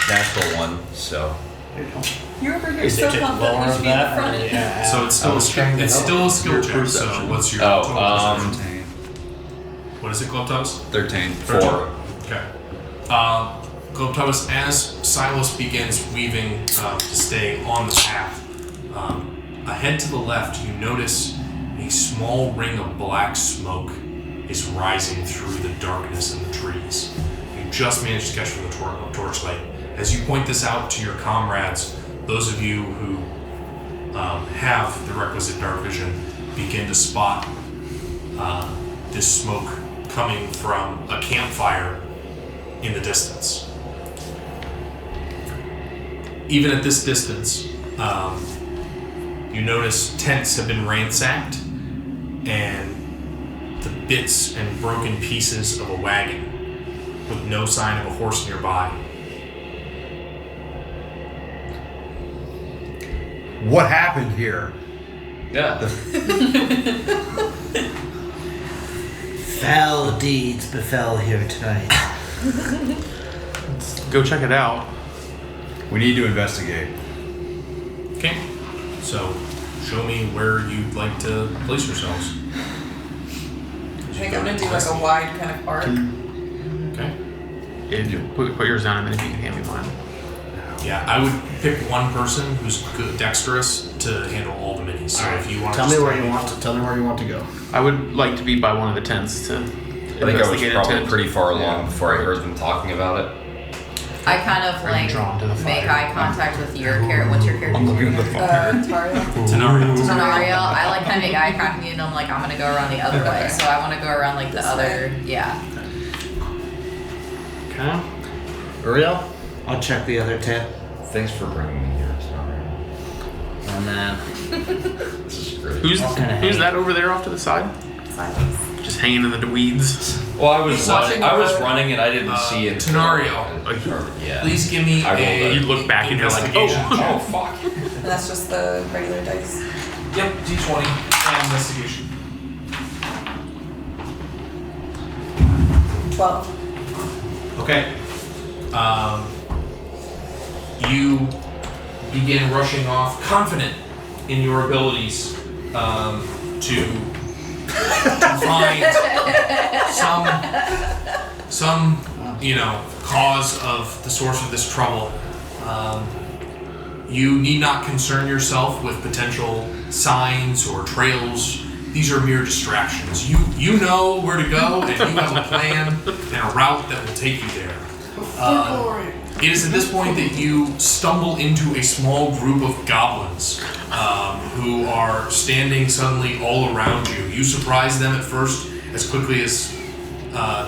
Natural 1. So. You're over here Is so it just confident lower you of should be in the that? front. Yeah. So it's still I was trying to it's still a skill Your check. perception. So what's your Oh, total perception? 13. What is it, Globtubus? 13. 4. Okay. Globtubus, as Silas begins weaving to stay on the path, ahead to the left, you notice a small ring of black smoke is rising through the darkness in the trees. You just managed to catch from the torchlight. As you point this out to your comrades, those of you who have the requisite dark vision, begin to spot this smoke coming from a campfire in the distance. Even at this distance, you notice tents have been ransacked and the bits and broken pieces of a wagon with no sign of a horse nearby. What happened here? Yeah. Foul deeds befell here tonight. Go check it out. We need to investigate. Okay, so show me where you'd like to place yourselves. I think I'm gonna do like a wide kind of arc. Okay. Yeah, put yours down, and then if you can hand me mine. Yeah, I would pick one person who's good, dexterous to handle all the minis. So if you want, Tell me where you want to go. I would like to be by one of the tents to I think I was investigate a probably tent. pretty far along before I heard them talking about it. I kind of like drawn to the make fire. eye contact with your character. What's your character's name? Tario. Tenario. Sonario. I like kind of make eye contact with you, and I'm like, I'm gonna go around the other way. So I want to go around like the This other. way? Yeah. Okay. Uriel? I'll check the other tent. Thanks for bringing me here, Sonari. And then This is great. Who's kinda hang. that over there off to the side? Silence. Just hanging in the weeds. Well, I was He's watching I was the road. running and I didn't see it. Tenario. Yeah. Please give me I rolled a. it. You look back and you're like, investigation. Oh fuck. And that's just the regular dice. Yep, D20 and investigation. 12. Okay. You begin rushing off, confident in your abilities to find some cause of the source of this trouble. You need not concern yourself with potential signs or trails. These are mere distractions. You know where to go, and you have a plan and a route that will take you there. It is at this point that you stumble into a small group of goblins who are standing suddenly all around you. You surprise them at first as quickly as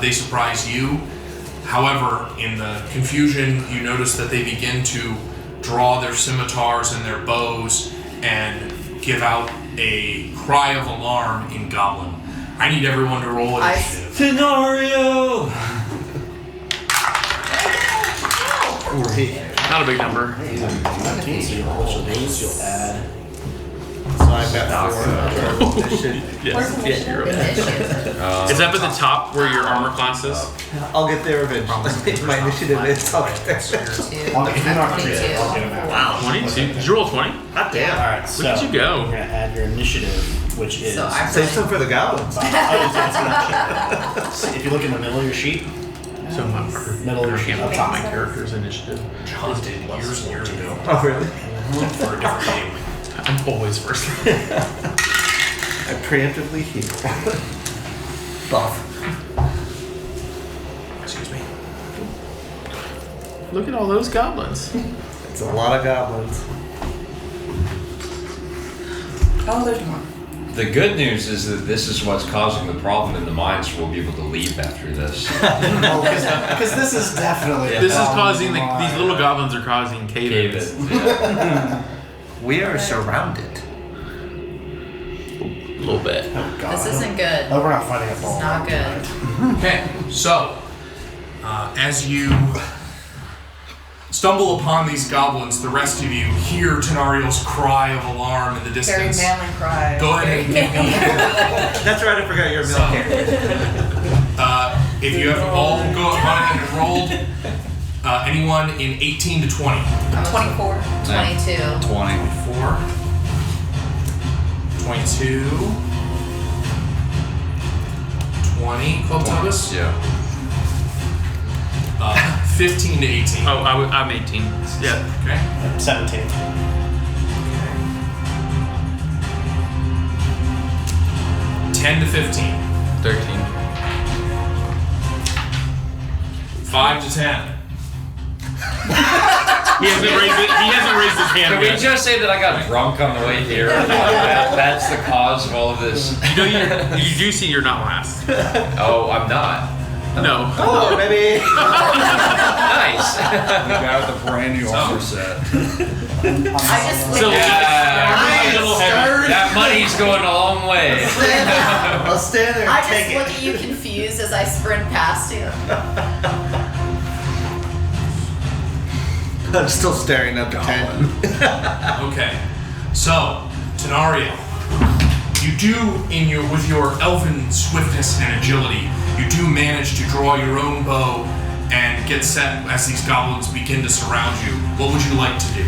they surprise you. However, in the confusion, you notice that they begin to draw their scimitars and their bows and give out a cry of alarm in Goblin. I need everyone to roll initiative. Scenario! Not a big number. 19, so you'll roll these, you'll add. So I've got 4. Where's the Yeah, you're okay. Initiative. Is that at the top where your armor class is? I'll get there eventually. My initiative is up there. 2, I'll get them out. 22. I'll get them out. Wow. 22. Did you roll 20? Hot damn. Alright, so Look at you go. you're gonna add your initiative, which is. So I'm Save some for the goblins. If you look in the middle of your sheet, So my Middle of your sheet, up top. my character's initiative. John did years and years ago Oh, really? for a different game. I'm always first. I preemptively heal. Buff. Excuse me. Look at all those goblins. It's a lot of goblins. Oh, there's more. The good news is that this is what's causing the problem in the mines. So we'll be able to leave after this. Because this is definitely. This is causing these little goblins are causing Cave cave-ins. it. Yeah. We are surrounded. A little bit. Oh, God. This isn't good. Oh, we're not fighting a It's ball. not good. Okay, so as you stumble upon these goblins, the rest of you hear Tenario's cry of alarm in the Very distance. manly cry. Go ahead and give me. That's right, I forgot you're a milk character. If you have all gone ahead and rolled, anyone in 18 to 20. 24. 22. 20. 4, 22, 20. Club Thomas? Yeah. 15 to 18. Oh, I'm 18. Yeah. Okay. 17. 10 to 15. 13. 5 to 10. He hasn't raised his hand Can we yet. just say that I got drunk on the way here? That's the cause of all of this. You do see you're not last. Oh, I'm not. No. Oh, maybe. Nice. You got the brand new armor set. I just So Yeah. a little heavy. That money's going a long way. I'll stand there I and take just look at you confused as I sprint past you. I'm still staring at the tent. Okay, so Tenario, you do with your elven swiftness and agility, you do manage to draw your own bow and get set as these goblins begin to surround you. What would you like to do?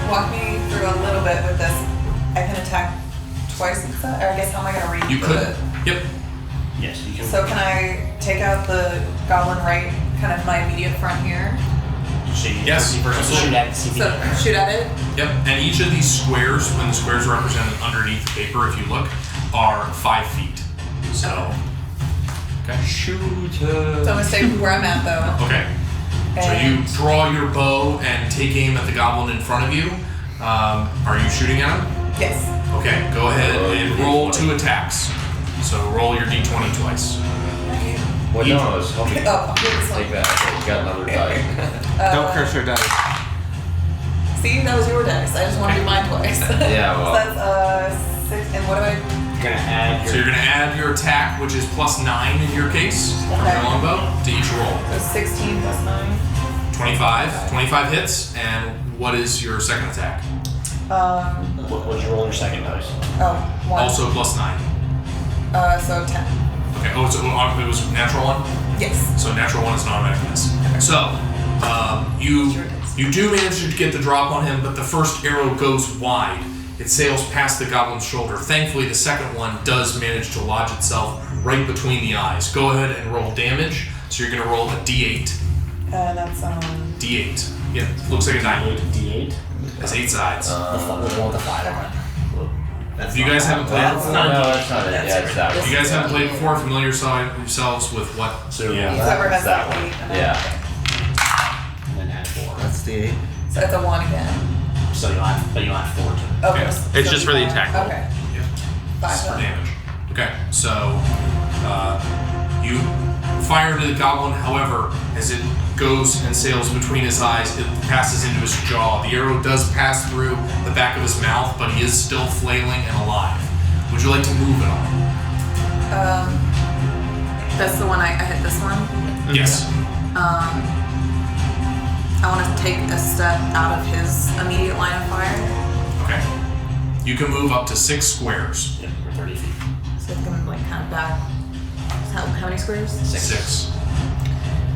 Walk me through a little bit with this. I can attack twice, or I guess how am I gonna read? You could. Yep. Yes, you can. So can I take out the goblin right, kind of my immediate front here? Yes, You first shoot at it, see if you So can- shoot at it. Yep. And each of these squares, when the squares are represented underneath the paper, if you look, are 5 feet. So. Okay. Shoot. So I'm gonna stay where I'm at though. Okay. So you draw your bow and take aim at the goblin in front of you. Are you shooting at him? Yes. Okay, go ahead and roll 2 attacks. So roll your d20 twice. Well, no, it's help me Oh, this one. take that. Okay, you got another die. Don't curse your dice. See, that was your dice. I just want to do mine twice. Yeah, well. So that's 6, and what do I? You're gonna add So your. you're gonna add your attack, which is +9 in your case, from your Okay. longbow, to each roll. So 16 plus 9. 25. 25 hits, and what is your second attack? What was your roll your second dice? Oh, 1. Also +9. So 10. Okay, oh, so it was natural 1? Yes. So natural 1 is an automatic miss. So, you do manage to get the drop on him, but the first arrow goes wide. It sails past the goblin's shoulder. Thankfully, the second one does manage to lodge itself right between the eyes. Go ahead and roll damage. So you're gonna roll a d8. That's D8. Yeah, looks like a diamond. D8. Has 8 sides. We'll roll the 5 on it. If you guys haven't played That's before, not No, D8. that's not it. Yeah, it's that if one. you guys haven't played before, familiar yourselves with what? So Yeah. whoever has that that one. 8. Yeah. and then add 4. That's the 8. So it's a 1 again. So you'll add 4 to it. Okay. Yeah. so It's just for the 5. attack roll. Okay. Yeah. 5 For then. damage. Okay, so you fire into the goblin. However, as it goes and sails between his eyes, it passes into his jaw. The arrow does pass through the back of his mouth, but he is still flailing and alive. Would you like to move it on? That's the one I hit this one. Yes. I want to take a step out of his immediate line of fire. Okay. You can move up to 6 squares. Yep, for 30 feet. So it's going like kind of back. How many squares? 6.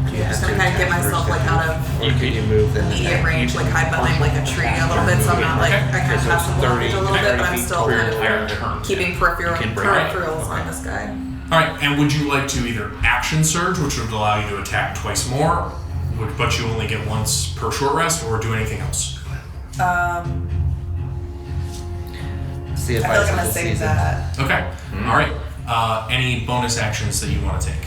I'm just gonna kind of get myself like out of Or can you move then? immediate range, like hide behind like a tree a little bit, so I'm not like I kind of So pass it's the 30 a little bit, but I'm feet still Rear kind of turn. keeping You can bring it. peripherals on this guy. All right, and would you like to either action surge, which would allow you to attack twice more, but you only get once per short rest, or do anything else? It's the I feel advice like I'm of gonna the save season. that. Okay. All right. Any bonus actions that you want to take?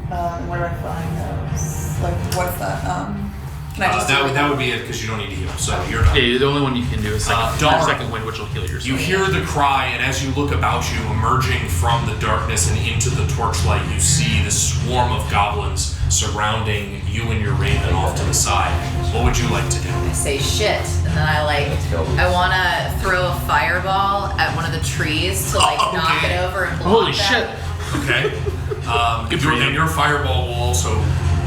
Where do I find those? Like, what's that? Can I just do it? That would be it because you don't need to heal. So you're done. Yeah, the only one you can do is Dara. your second wind, which will heal yourself. You hear the cry, and as you look about you, emerging from the darkness and into the torchlight, you see this swarm of goblins surrounding you and your raven off to the side. What would you like to do? I say shit, and then I want to throw a fireball at one of the trees to like knock Okay. it over and block Holy that. shit! Okay. Good for you. And your fireball will also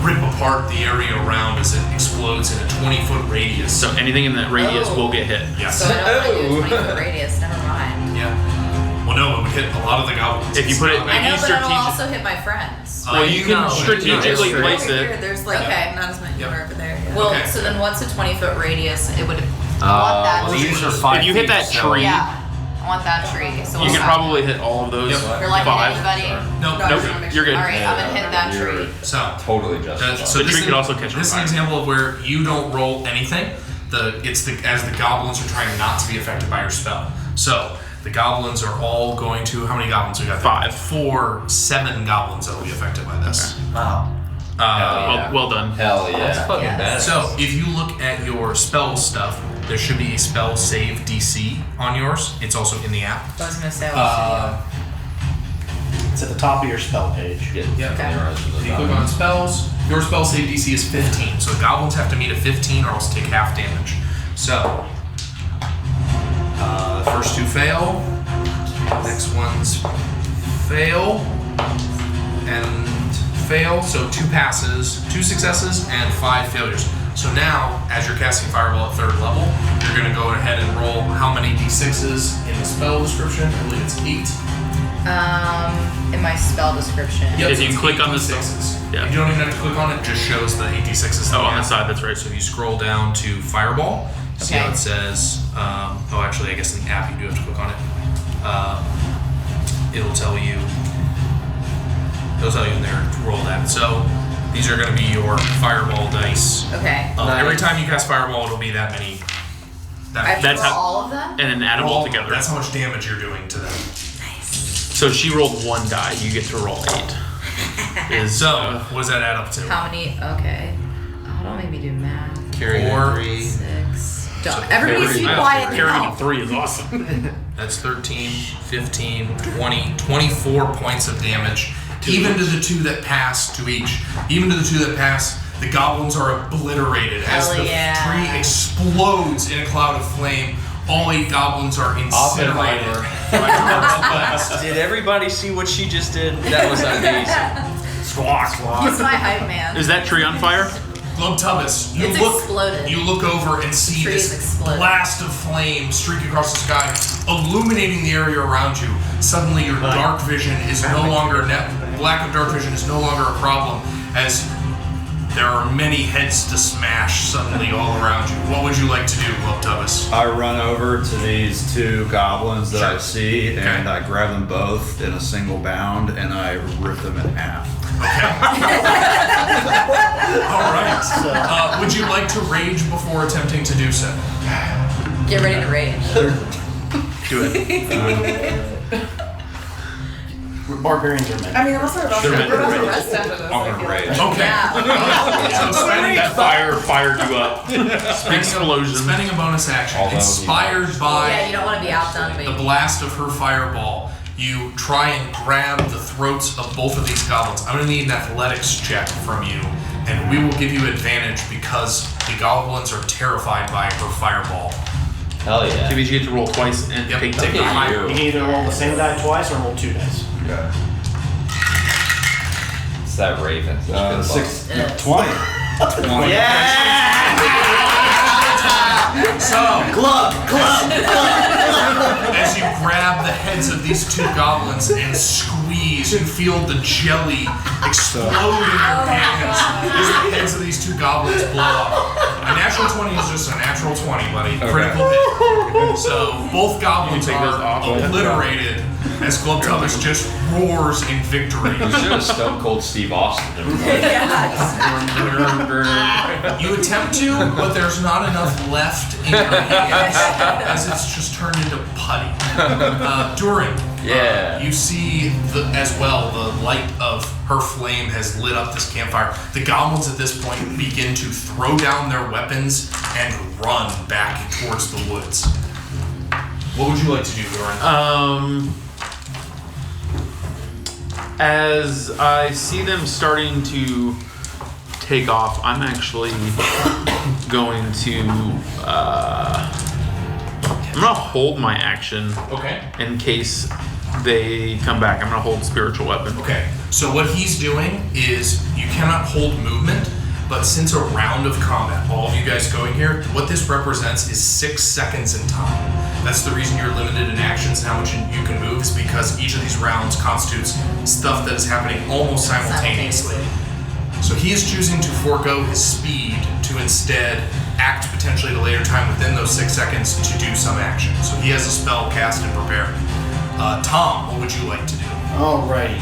rip apart the area around as it explodes in a 20-foot radius. So anything in that radius will get hit. Yes. So I don't want to do a 20-foot radius. Never mind. Yeah. Well, no, it would hit a lot of the goblins. If you put it- It's not I like- know, you but it'll strategic- also hit my friends. Well, you can no, strategically no, place Over it. here, there's like Okay. not as many Yep. over there. Yeah. Well, Okay. so then what's a 20-foot radius? It would want that well, tree. these are 5 If you hit that feet, so- tree, Yeah, I want that tree. So you what's can that? probably hit all of those. Yep. You're like 5. anybody. No, No, nope. no. You're good. All right, I'm gonna hit that You're tree. So, Totally justified. so The this tree is- could also catch on This is an fire. example of where you don't roll anything. As the goblins are trying not to be affected by your spell. So the goblins are all going to. How many goblins we got? There? 5. 4, 7 goblins that will be affected by this. Wow. yeah. Well done. Hell yeah. That's fucking Yes. badass. So, if you look at your spell stuff, there should be a spell save DC on yours. It's also in the app. I was gonna say, I'll It's at the top of your spell page. Get Yep. familiarized with If you the click on spells, your spell save DC is 15. So, goblins have to meet a 15 or else take half damage. So, the first two fail. Next ones fail. And fail. So, 2 passes, 2 successes, and 5 failures. So now, as you're casting Fireball at 3rd level, you're going to go ahead and roll how many d6s in the spell description? I believe it's 8. in my spell description. Yep, If so you it's click on the 8d6s. yeah. You don't even have to click on it, it just shows the 8d6s. Oh, on the app. side, that's right. So you scroll down to Fireball, see how Okay. it says, oh, actually, I guess in the app you do have to click on it. It'll tell you in there to roll that. So these are going to be your Fireball dice. Okay. Every time you cast Fireball, it'll be that many. I have to That's roll how- all of them? And then add them all together. That's how much damage you're doing to them. So she rolled 1 die. You get to roll 8. So, what does that add up to? How many? Okay. Hold on, maybe do math. Carry 4. 3. 6. Don't. Everybody be Carrying quiet now. 3 is awesome. That's 13, 15, 20, 24 points of damage. Even to the 2 that pass to each. Even to the 2 that pass, the goblins are obliterated as Hell the yeah. tree explodes in a cloud of flame. All 8 goblins are incinerated. by your blast. Did everybody see what she just did? That was amazing. He's my hype man. Is that tree on fire? Globtubus, It's exploded. you look over and see Tree is this exploded. blast of flame streak across the sky, illuminating the area around you. Suddenly, your dark vision is no longer lack of dark vision is no longer a problem, as there are many heads to smash suddenly all around you. What would you like to do, Globtubus? I run over to these 2 goblins that I Sure. see, and Okay. I grab them both in a single bound, and I rip them in half. All right. Would you like to rage before attempting to do so? Get ready to rage. Do it. Barbarians are men. I mean, we're also about to They're meant to rage. rest after this. I'm I gonna feel rage. like. Okay. So spending That fire fired you up. Explosion. Spending a bonus action, Although he inspired by Yeah, you don't want to be outdone, the baby. blast of her fireball, you try and grab the throats of both of these goblins. I'm going to need an athletics check from you, and we will give you advantage because the goblins are terrified by her fireball. Hell yeah. That means you get to roll twice and Yep, take take the the high. higher. You can either roll the same die twice or roll 2 dice. It's that raven. It's been 6, Ugh. 20. So, as you grab the heads of these 2 goblins and squeeze, you feel the jelly explode in your hands as the heads of these 2 goblins blow up. A natural 20 is just a natural 20, buddy. Critical hit. So both goblins You take those are off. obliterated as Globtubus just roars in victory. You should have Stone Cold Steve Austin. You attempt to, but there's not enough left in your hands as it's just turned into putty. Durin, Yeah. you see as well the light of her flame has lit up this campfire. The goblins at this point begin to throw down their weapons and run back towards the woods. What would you like to do, Durin? As I see them starting to take off, I'm actually going to. I'm gonna hold my action Okay. in case they come back. I'm gonna hold spiritual weapon. Okay, so what he's doing is you cannot hold movement, but since a round of combat, all of you guys going here, what this represents is 6 seconds in time. That's the reason you're limited in actions and how much you can move, is because each of these rounds constitutes stuff that is happening almost simultaneously. So he is choosing to forego his speed to instead act potentially at a later time within those 6 seconds to do some action. So he has a spell cast and prepared. Tom, what would you like to do? Alrighty.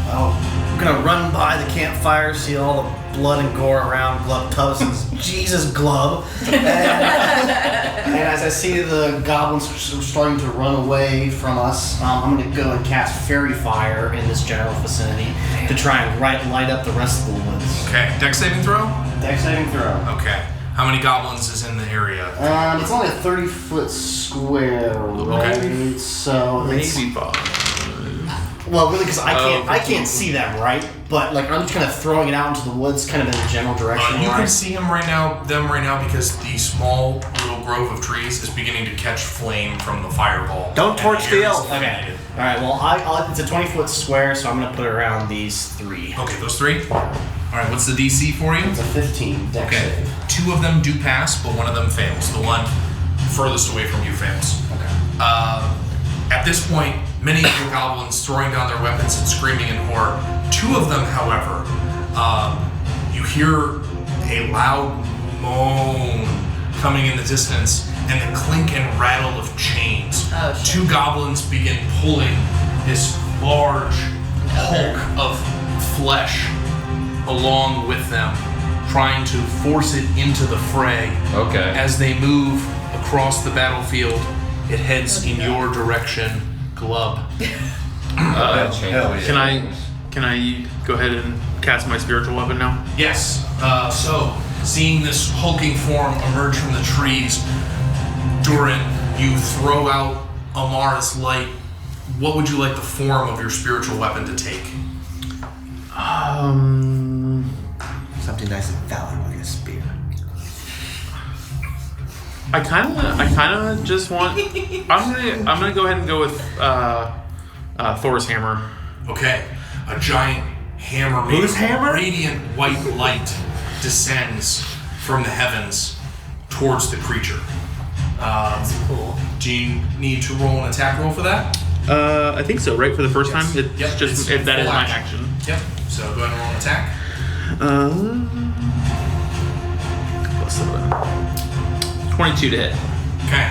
Well, I'm gonna run by the campfire, see all the blood and gore around Globtubus's Jesus glove. And as I see the goblins starting to run away from us, I'm gonna go and cast Fairy Fire in this general vicinity to try and light up the rest of the woods. Okay. Dex saving throw? Dex saving throw. Okay. How many goblins is in the area? It's only a 30-foot square, right? Okay. So it's, Maybe 5. well, really, because I Oh, can't see them, right? But like I'm just kind of throwing it out into the woods, kind of in a general direction. You right? can see them right now, because the small little grove of trees is beginning to catch flame from the fireball. Don't And torch the air the is elf. illuminated. All right. Well, it's a 20-foot square, so I'm gonna put it around these 3. Okay, those 3. All right. What's the DC for you? It's a 15 Dex Okay. save. 2 of them do pass, but one of them fails. The one furthest away from you fails. Okay. At this point, many of the goblins throwing down their weapons and screaming in horror. 2 of them, however, you hear a loud moan coming in the distance and the clink and rattle of chains. Oh, shit. 2 goblins begin pulling this large hulk of flesh along with them, trying to force it into the fray. Okay. As they move across the battlefield, it heads in your direction, Glub. Hell yeah. Can I go ahead and cast my spiritual weapon now? Yes. So, seeing this hulking form emerge from the trees, Durin, you throw out Amara's light. What would you like the form of your spiritual weapon to take? Something nice and valid like a spear. I kind of just want. I'm gonna go ahead and go with Thor's hammer. Okay. A giant hammer made Whose of hammer? radiant white light descends from the heavens towards the creature. Cool. Do you need to roll an attack roll for that? I think so. Right for the first Yes. time. It's Yep, just it's if that is full my action. action. Yep. So go ahead and roll an attack. +7. 22 to hit. Okay.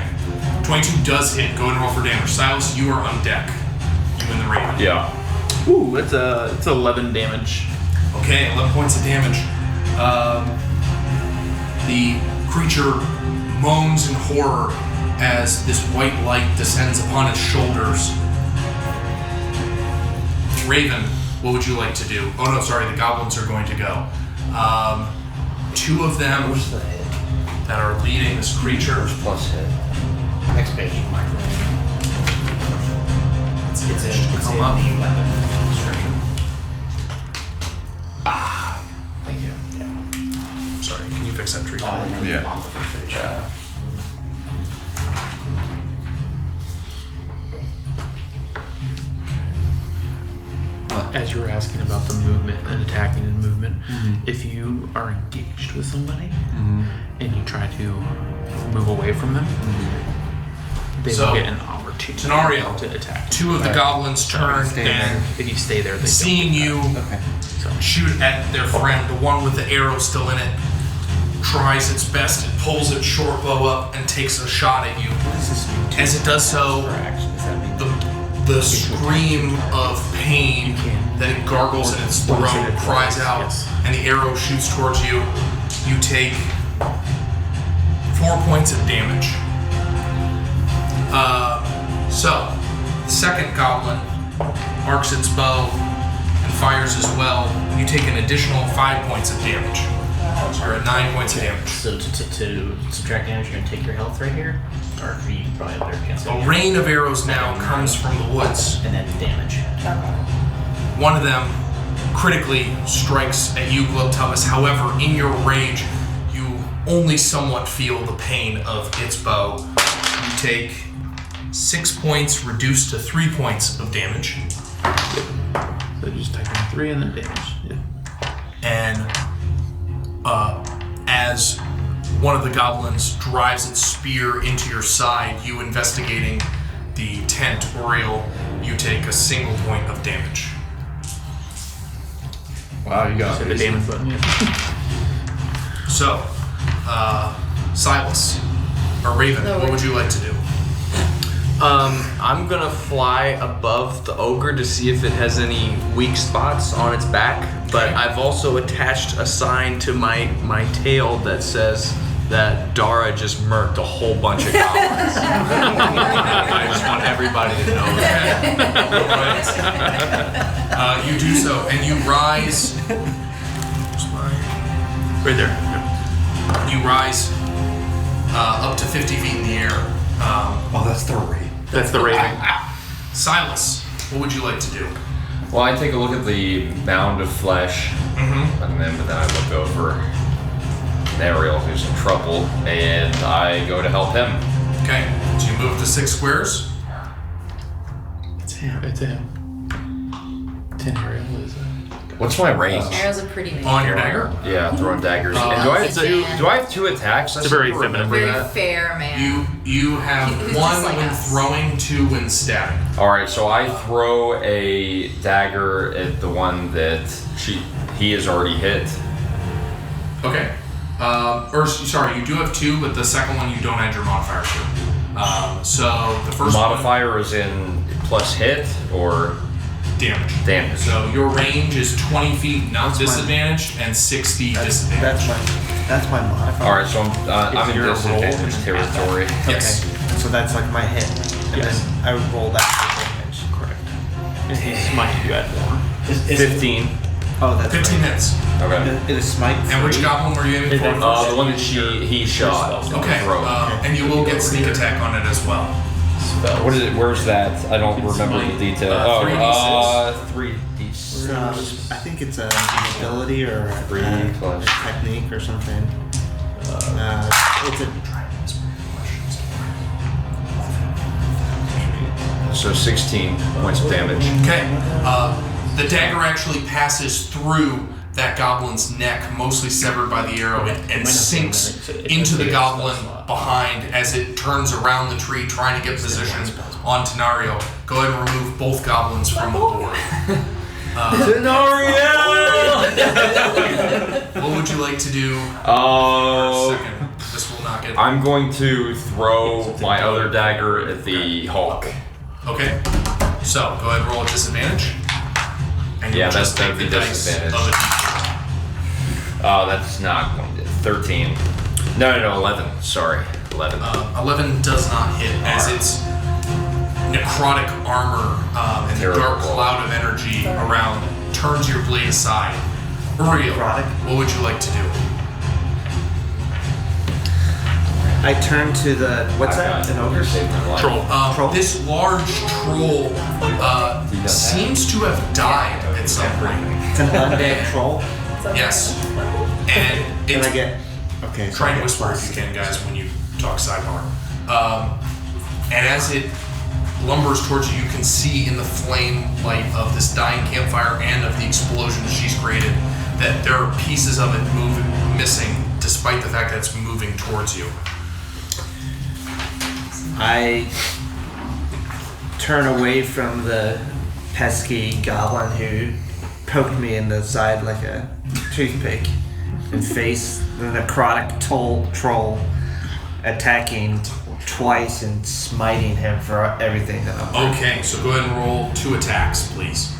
22 does hit. Go ahead and roll for damage. Silas, you are on deck. You and the Raven. Yeah. Ooh, it's 11 damage. Okay, 11 points of damage. The creature moans in horror as this white light descends upon its shoulders. Raven, what would you like to do? Oh no, sorry, the goblins are going to go. 2 of them that are leading this creature. Plus hit. Next page. It's in the Come up. weapon description. Thank you. Sorry, can you fix that tree? Yeah. On the first page. As you were asking about the movement and attacking and movement, if you are engaged with somebody and you try to move away from them, they So, will get an opportunity scenario. to attack. 2 of the goblins turn and If you stay there, they seeing don't. you Okay. shoot at their friend, the one with the arrow still in it, tries its best and pulls its short bow up and takes a shot at you. What does this mean? As it does so, For action, does that mean? the scream of pain that it gargles in its throat cries out, Yes. and the arrow shoots towards you. You take 4 points of damage. So, the second goblin arcs its bow and fires as well. You take an additional 5 points of damage. So you're at 9 points of damage. So to subtract damage, you're gonna take your health right here, or you probably have better chance. A rain of arrows now comes from the woods. And then damage. One of them critically strikes at you, Globtubus. However, in your rage, you only somewhat feel the pain of its bow. You take 6 points reduced to 3 points of damage. So just type in 3 and then damage. Yeah. And as one of the goblins drives its spear into your side, you investigating the tent, Oriel, you take a single point of damage. Wow, you got So the damage button. Yeah. So, Silas, or Raven, what would you like to do? I'm gonna fly above the ogre to see if it has any weak spots on its back, but Okay. I've also attached a sign to my tail that says that Dara just murked a whole bunch of goblins. I just want everybody to know that. You do so, and you rise. Where's my Right there. You rise up to 50 feet in the air. Oh, that's the rate. That's the rating. Silas, what would you like to do? Well, I take a look at the mound of flesh, and then I look over Ariel, who's in trouble, and I go to help him. Okay, so you move to 6 squares. It's him. 10 Ariel is What's my range? Ariel's a pretty man. On your dagger? Yeah, throwing daggers. Oh. And do I It's a man. have 2 attacks? It's a very seem to remember Very that. fair man. You have Who's 1 just like when us. throwing, 2 when stabbing. All right, so I throw a dagger at the one that he has already hit. Okay. Sorry, you do have 2, but the second one you don't add your modifier to. So the first Modifier is in plus hit or one, damage. damage. So your range is 20 feet, not disadvantaged, and 60 disadvantaged. That's my modifier. All right, so I'm in you're a roll, disadvantage then territory. Yes. Okay. So that's like my hit, and Yes. then I would roll that for damage. correct. And he smite you add more. Is 15. Oh, that's 15 right. hits. Okay. It is smite. And which free. goblin were you aiming for? The one that he shot. Okay. Throw. And you will get sneak attack on it as well. What is it? Where's that? I don't remember the detail. 3d6. I think it's a ability or Three a plus. technique or something. It's a So 16 points of damage. Okay. The dagger actually passes through that goblin's neck, mostly severed by the arrow, and sinks into the goblin behind as it turns around the tree, trying to get position on Tenario. Go ahead and remove both goblins from the board. What would you like to do? Second. This will not get. I'm going to throw my other dagger at the Hulk. Okay. So go ahead and roll a disadvantage. And Yeah, you'll just that'd take be the dice disadvantage. of it. That's not going to 13. No, 11. Sorry, 11. 11 does not hit as its necrotic armor and the Terrible. dark cloud of energy around turns your blade aside. Uriel, Necrotic? what would you like to do? I turn to the what's I that? got An ogre? saved my life. Troll. Troll? This large troll seems to have died at some point. It's an undead troll. Yes. And Can it's I get? Okay. So try I and get whisper plus. if you can, guys, when you talk sidebar. And as it lumbers towards you, you can see in the flame light of this dying campfire and of the explosion that she's created that there are pieces of it missing, despite the fact that it's moving towards you. I turn away from the pesky goblin who poked me in the side like a toothpick and face the necrotic troll attacking twice and smiting him for everything that I'm doing. Okay, so go ahead and roll 2 attacks, please.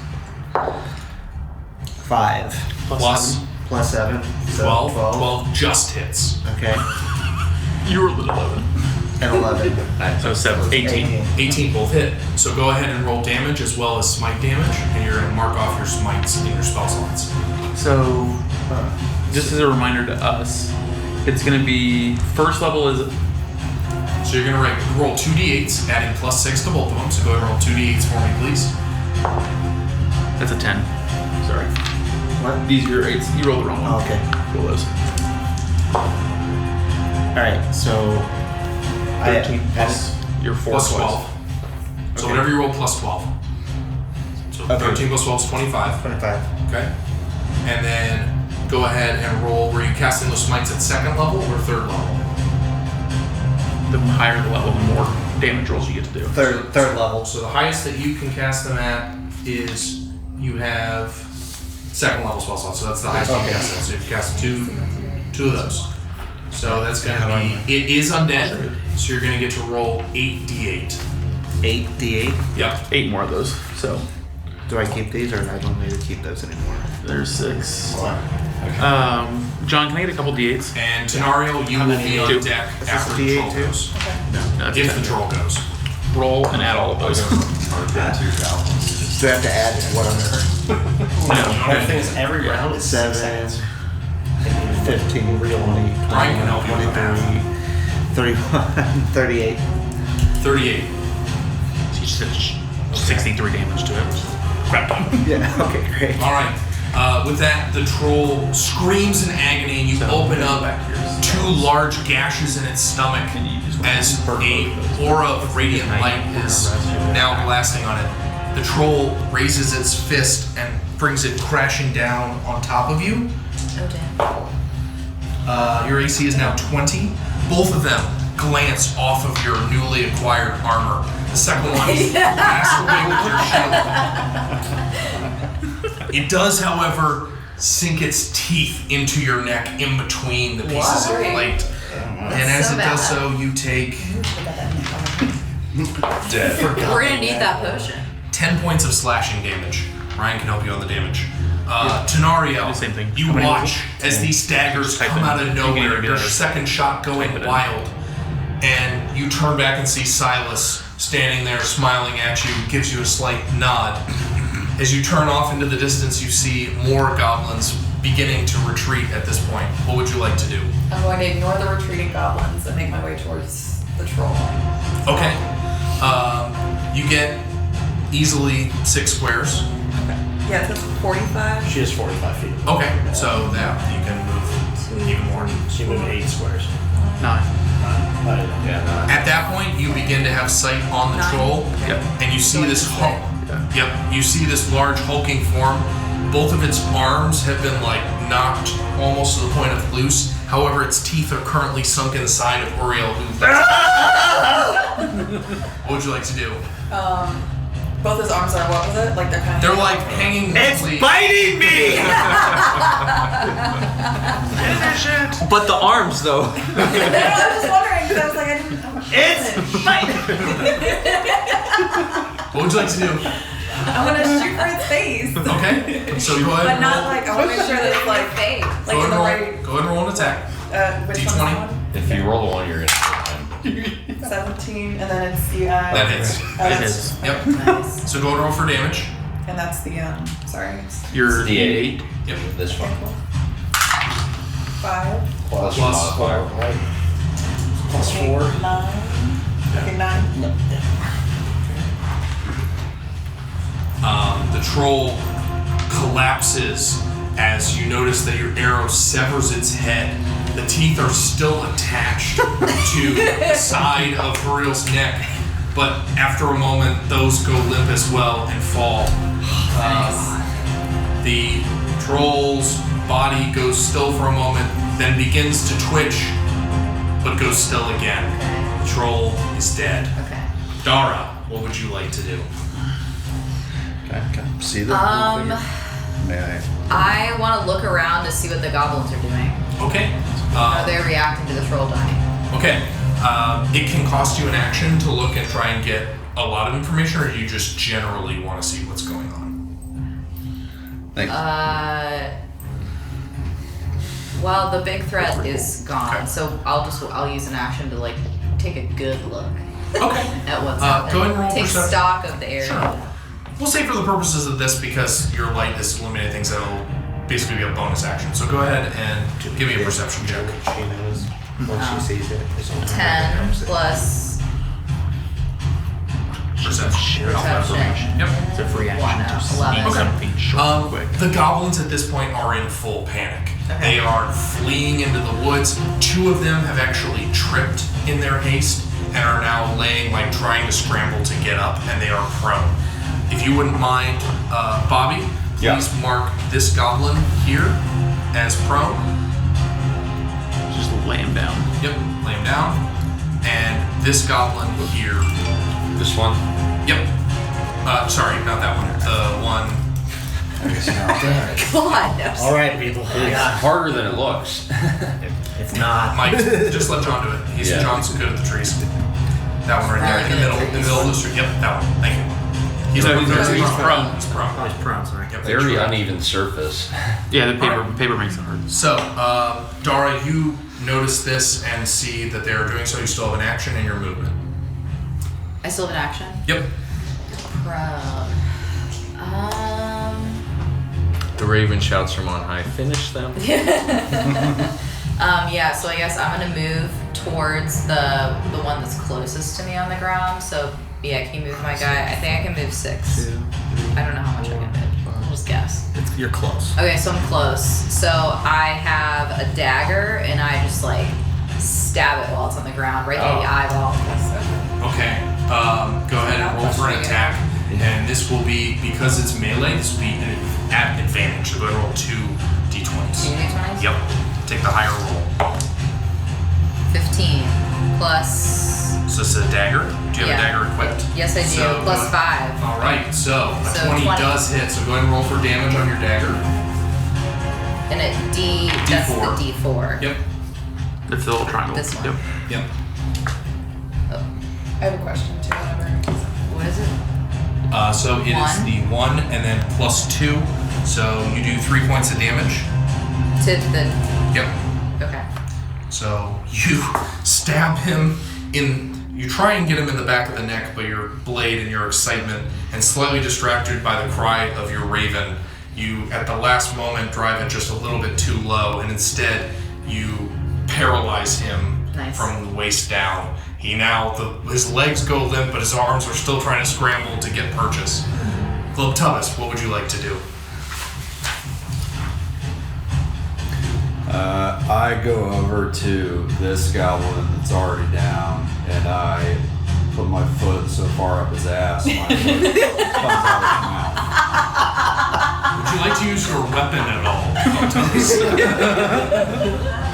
5 Plus plus 7. So 12. 12 just hits. Okay. You rolled an 11. And 11. So 7, 18. 18 both hit. So go ahead and roll damage as well as smite damage, and you're going to mark off your smites in your spell slots. So, just as a reminder to us, it's going to be first level is So you're going to roll 2d8s, adding plus 6 to both of them. So go ahead and roll 2d8s for me, please. that's a 10. Sorry. What? These are your 8s. You rolled the wrong one. Oh, okay. Roll those. Alright, so 13 plus your 4 Plus twice. 12. So Okay. whatever you roll plus 12. So Okay. 13 plus 12 is 25. 25. Okay. And then go ahead and roll. Were you casting those smites at second level or third level? The higher the level, the more damage rolls you get to do. Third level. So the highest that you can cast them at is you have second level spell slot. So that's the highest you can cast them. So you can cast two of those. So that's going to be, it is undead. So you're going to get to roll 8d8. 8d8. Yep. 8 more of those. So Do I keep these or I don't need to keep those anymore? there's 6. John, can I get a couple d8s? And Tenario, you will be on Two. deck Is after this the D8 troll too? goes. No, that's a If 10. the troll goes. Roll and add all of those. Do I have to add what I'm The thing is, every round is 7, 15, Real money. 20, Ryan can help you with 31, 38. 38. So you said 63 damage to it. Crap ton. Yeah, okay, great. All right. With that, the troll screams in agony, and you open up two large gashes in its stomach as a aura of radiant light is now blasting on it. The troll raises its fist and brings it crashing down on top of you. Oh damn. Your AC is now 20. Both of them glance off of your newly acquired armor. The second one blasts away with your shield. It does, however, sink its teeth into your neck in between the pieces of plate. And as so it does bad. so, you take Dead. We're gonna need that potion. 10 points of slashing damage. Ryan can help you on the damage. Tenario, The same thing. you How many watch as these daggers Type come in. out of You can nowhere, either do your that or second shot going type it in. wild, and you turn back and see Silas standing there smiling at you, gives you a slight nod. As you turn off into the distance, you see more goblins beginning to retreat at this point. What would you like to do? I'm going to ignore the retreating goblins and make my way towards the troll. Okay. You get easily 6 squares. Yeah, it says 45. She is 45 feet. Okay, so that you can move even more. She moved 8 squares. 9. At that point, you begin to have sight on the troll, Yep. and you see this you see this large hulking form. Both of its arms have been like knocked almost to the point of loose. However, its teeth are currently sunk inside of Uriel. What would you like to do? Both his arms are, what was it? Like they're kind of. They're like hanging loosely. Biting me! But the arms, though. I was just wondering because I was like, I didn't. It's biting! What would you like to do? I want to shoot for its face. Okay, so go ahead. But and not roll. like, I want to make sure that it's like, Fake. like Go in ahead the and right. roll. Go ahead and roll an attack. Which D20. one's that one? If you roll the one, you're gonna hit 17, and then it's the. That hits. That's, Yep. Nice. So go and roll for damage. and that's the sorry. You're the 8. Yep. This one. Okay, cool. 5 Plus your modifier. Plus 4. 9. Okay, 9. The troll collapses as you notice that your arrow severs its head. The teeth are still attached to the side of Uriel's neck, but after a moment, those go limp as well and fall. The troll's body goes still for a moment, then begins to twitch, but goes still again. The troll is dead. Okay. Dara, what would you like to do? Okay, see the May I? I want to look around to see what the goblins are doing. Okay. Are they reacting to the troll dying? Okay. It can cost you an action to look and try and get a lot of information, or you just generally want to see what's going on? Thanks. Well, the big threat is gone, so I'll use an action to like take a good look Okay. at what's happening. Go ahead and roll Take perception. stock of the area. Sure. We'll say for the purposes of this, because your light is illuminating things, that'll basically be a bonus action. So go ahead and give me a perception check. She knows when she sees it. 10 plus Perception. perception. Yep. It's a free action to sneak 11. something short quick. The goblins at this point are in full panic. Okay. They are fleeing into the woods. 2 of them have actually tripped in their haste and are now laying, like trying to scramble to get up, and they are prone. If you wouldn't mind, Bobby, please mark this goblin here as prone. Just lay him down. Yep, lay him down. And this goblin here. This one. Yep. Sorry, not that one. The one. God, no. All right, people. It's harder than it looks. It's not. Mike, just let John do it. Yeah. John's good at the trees. That one right there, in the middle of the street. Yep, that one. Thank you. He's No, prone. he's prone. He's prone. It's prone, sorry. Yep, Very that's right. uneven surface. Yeah, the paper makes it hard. So, Dara, you notice this and see that they're doing so. You still have an action in your movement. I still have an action. Yep. Prone. The raven shouts from on high, finish them. Yeah, so I guess I'm gonna move towards the one that's closest to me on the ground. So yeah, can you move my guy? I think I can move 6. 2, 3, I don't know how much I can move. I'll just guess. You're close. Okay, so I'm close. So I have a dagger and I just like stab it while it's on the ground, right in the eyeball. Okay. Go ahead and roll for an attack. And this will be, because it's melee, this will be at advantage. So go ahead and roll 2 d20s. 2 d20s? Yep. Take the higher roll. 15 plus. So this is a dagger. Do you have Yeah. a dagger equipped? Yes, I do. So, Plus 5. All right. So a So 20 20. does hit. So go ahead and roll for damage on your dagger. And a D. That's D4. the D4. Yep. It's the little triangle. This one. Yep. Yep. I have a question too. Whenever. What is it? So it is 1. the 1 and then plus 2. So you do 3 points of damage. To the. Yep. Okay. So you stab him in. You try and get him in the back of the neck, but your blade and your excitement, and slightly distracted by the cry of your raven, you at the last moment drive it just a little bit too low, and instead you paralyze him Nice. from the waist down. He now his legs go limp, but his arms are still trying to scramble to get purchase. Globtubus, what would you like to do? I go over to this goblin that's already down, and I put my foot so far up his ass, my foot comes out of Would you like to use your weapon at all, Globtubus?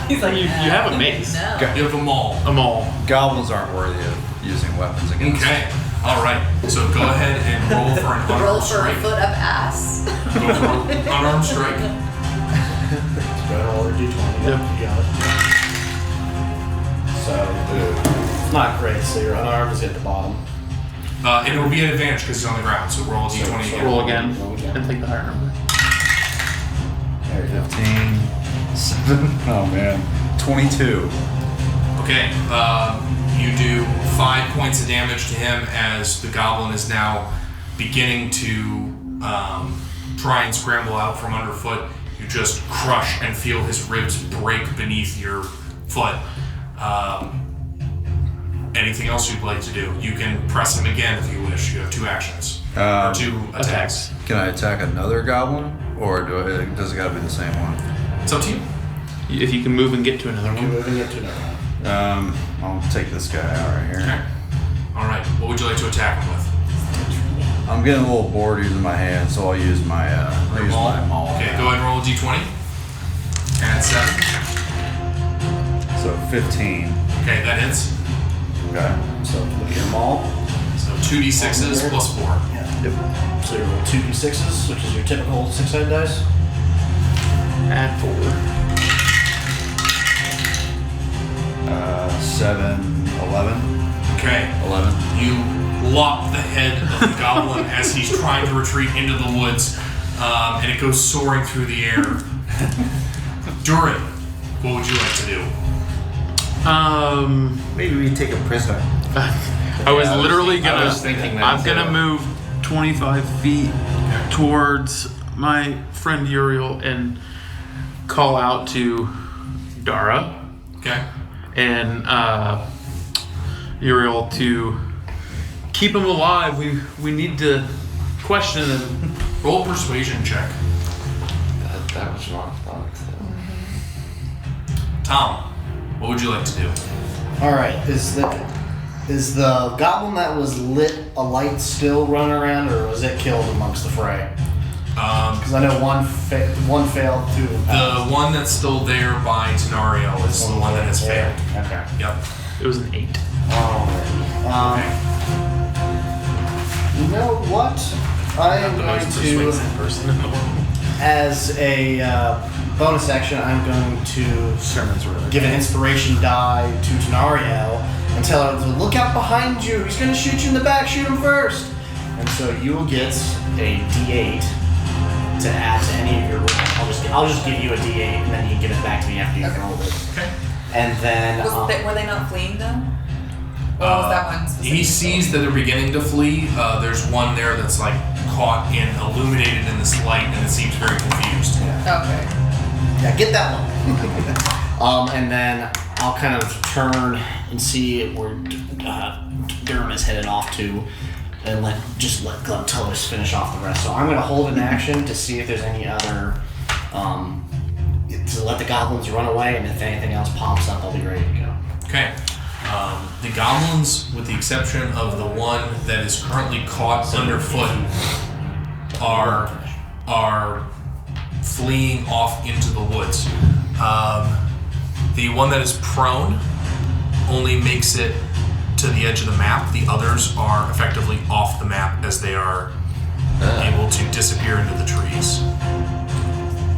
He's like, You have a mace. No. You have a maul. A maul. his mouth. Goblins aren't worthy of using weapons against. Okay. All right. So go ahead and roll for an Roll unarmed for a strike. foot of ass. Go for an unarmed strike. Go ahead and roll your d20. Yep. You got it. So, it's not great. So your unarmed is at the bottom. And it will be an advantage because he's on the ground. So roll a d20 So again. Roll again. Roll again. And take the higher number. There you go. 15, 7, oh man, 22. Okay. You do 5 points of damage to him as the goblin is now beginning to try and scramble out from underfoot. You just crush and feel his ribs break beneath your foot. Anything else you'd like to do? You can press him again if you wish. You have 2 actions. Or 2 attacks. Can I attack another goblin, or does it gotta be the same one? It's up to you. If you can move and get to another You're one. moving it to another one. I'll take this guy out right Okay. here. All right. What would you like to attack him with? I'm getting a little bored using my hand, so I'll use my Your maul? Okay. Go ahead and roll a d20. And 7. So 15. Okay, that hits. Okay. So look at your maul. So 2d6s plus 4. Yeah. Yep. So you roll 2d6s, which is your typical 6-sided dice. Add 4. 7, 11. Okay. 11. You lop the head of the goblin as he's trying to retreat into the woods, and it goes soaring through the air. Durin, what would you like to do? Maybe we take a prisoner. I was literally I gonna. was thinking that I'm too. gonna move 25 feet towards my friend Uriel and call out to Dara Okay. and Uriel to keep him alive. We need to question him. Roll a persuasion check. That was wrong thought. Tom, what would you like to do? All right. Is the goblin that was lit a light still running around, or was it killed amongst the fray? Because I know one failed, 2 The passed. one that's still there by Tenario is the one that has failed. Okay. Yep. It was an 8. Alrighty. You know what? I am The going most to, persuasive person in the world. as a bonus action, I'm going to Sermon's really give an inspiration die to Tenario and tell her to look out behind you. He's going to shoot you in the back. Shoot him first. And so you will get a D8 to add to any of your rolls. I'll just give you a D8 and then you can give it back to me after you've rolled it. Okay. And then Were they not fleeing then? Or was that one specific? He sees that they're beginning to flee. There's one there that's like caught in illuminated in this light, and it seems very confused. Okay. Yeah, get that one. And then I'll kind of turn and see where Durham is headed off to, and let Glumtolis finish off the rest. So I'm going to hold an action to see if there's any other, to let the goblins run away, and if anything else pops up, I'll be ready to go. Okay. The goblins, with the exception of the one that is currently caught underfoot, are fleeing off into the woods. The one that is prone only makes it to the edge of the map. The others are effectively off the map as they are able to disappear into the trees.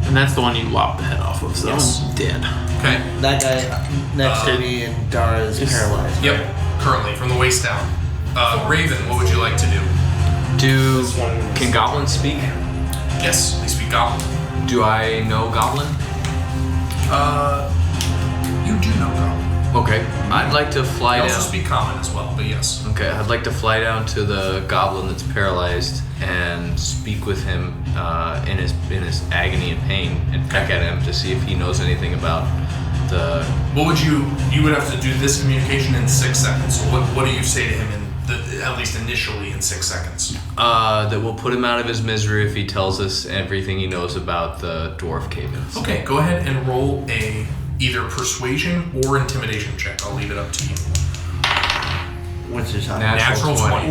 And that's the one you lopped the head off of, so Yes. I'm dead. Okay. That guy next to me and Dara is paralyzed. Yep. Currently, from the waist down. Raven, what would you like to do? Can goblins speak? Yes, they speak goblin. Do I know goblin? You do know goblin. Okay. I'd like to fly They down. also speak common as well, but yes. Okay, I'd like to fly down to the goblin that's paralyzed and speak with him in his agony and pain and peck at him to see if he knows anything about the. What would you would have to do this communication in 6 seconds. So what do you say to him at least initially in 6 seconds? That will put him out of his misery if he tells us everything he knows about the dwarf cave-ins. Okay, go ahead and roll a either persuasion or intimidation check. I'll leave it up to you. What's your time? Natural 20.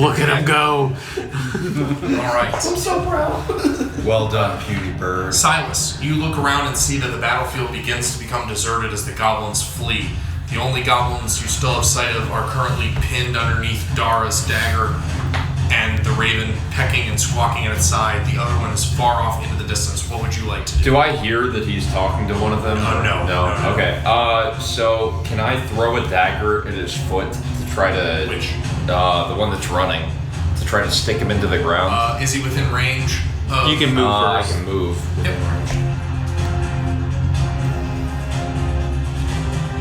Look at him go. All right. I'm so proud. Well done, puny bird. Silas, you look around and see that the battlefield begins to become deserted as the goblins flee. The only goblins you still have sight of are currently pinned underneath Dara's dagger and the raven pecking and squawking at its side. The other one is far off into the distance. What would you like to do? Do I hear that he's talking to one of them? No. Okay. So can I throw a dagger at his foot to try to? Which? The one that's running, to try to stick him into the ground. Is he within range? You can move I first. can move. Yep.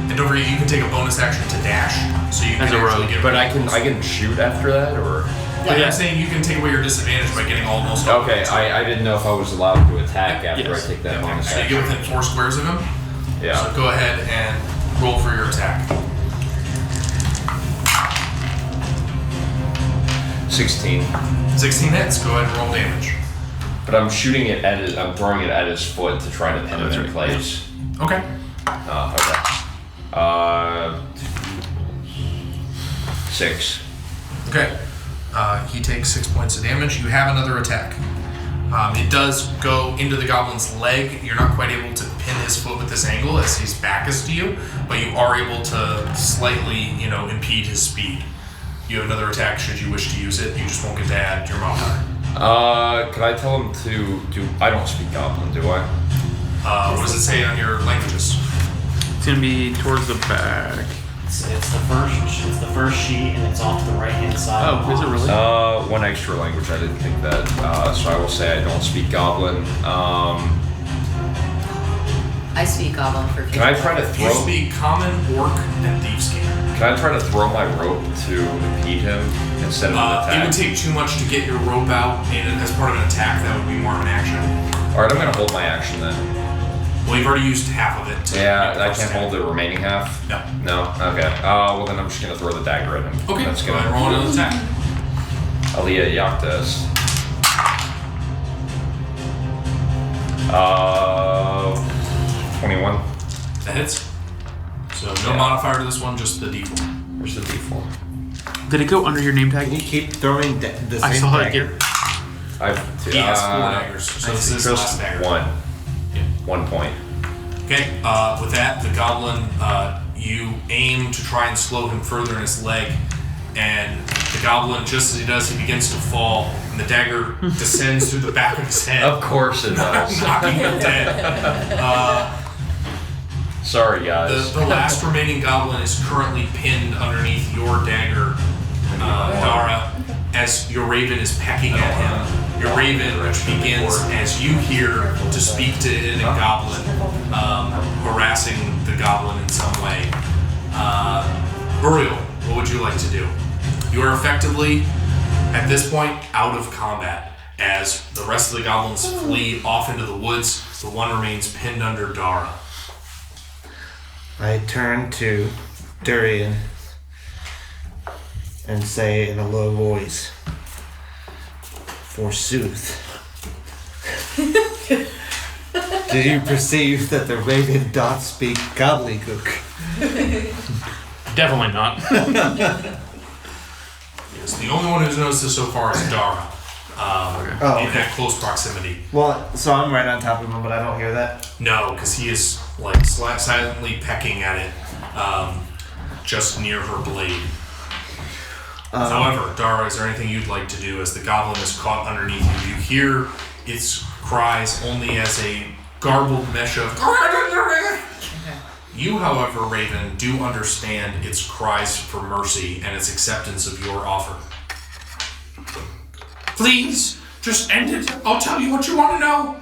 And don't forget, you can take a bonus action to dash, so you can As a actually rogue. get. But I can shoot after that, or? Yeah, I'm saying you can take away your disadvantage by getting almost. all Okay, the way to I didn't know if I was allowed to attack after Yes. I take that it. bonus So you action. get within 4 squares of him. Yeah. So go ahead and roll for your attack. 16. 16 hits. Go ahead and roll damage. But I'm shooting it at it. I'm throwing it at his foot to try to pin him in place. Okay. Okay. 6. Okay. He takes 6 points of damage. You have another attack. It does go into the goblin's leg. You're not quite able to pin his foot with this angle as his back is to you, but you are able to slightly, impede his speed. You have another attack should you wish to use it. You just won't get to add your modifier. Could I tell him to do? I don't speak Goblin, do I? What does it say on your languages? It's gonna be towards the back. It's the first sheet, and it's off to the right hand side. Oh, is it really? One extra language. I didn't think that. So I will say I don't speak Goblin. I speak goblin for Can I try to You throw? speak Common, Orc, and Thieves' Cant. Can I try to throw my rope to impede him instead of an It attack? would take too much to get your rope out, and as part of an attack, that would be more of an action. All right, I'm gonna hold my action then. Well, you've already used half of it. To Yeah, make the I first can't attack. hold the remaining half. No. No. Okay. Well then I'm just gonna throw the dagger at him. Okay, That's go ahead and roll another attack. Aliyah Yaktas. 21. That hits. So no modifier to this one, just the D4. Where's the D4? Did it go under your name tag? Can you keep throwing the I same saw it dagger? here. I've He has 4 daggers, so this is the last dagger. 1. Yeah. 1 point. Okay, with that, the goblin, you aim to try and slow him further in his leg, and the goblin, just as he does, he begins to fall, and the dagger descends through the back of his head, Of course it does. knocking him dead. Sorry, guys. The last remaining goblin is currently pinned underneath your dagger, Dara, as your raven is pecking at him. Your raven, which begins as you hear to speak to it in a goblin, harassing the goblin in some way. Uriel, what would you like to do? You are effectively, at this point, out of combat. As the rest of the goblins flee off into the woods, the one remains pinned under Dara. I turn to Durian and say in a low voice, "Forsooth, did you perceive that the raven doth speak gobbledygook?" Definitely not. Yes, the only one who's noticed this so far is Dara. In that close proximity. Well, so I'm right on top of him, but I don't hear that. No, because he is like silently pecking at it, just near her blade. However, Dara, is there anything you'd like to do as the goblin is caught underneath you? You hear its cries only as a garbled mesh of. You, however, Raven, do understand its cries for mercy and its acceptance of your offer. Please, just end it. I'll tell you what you want to know.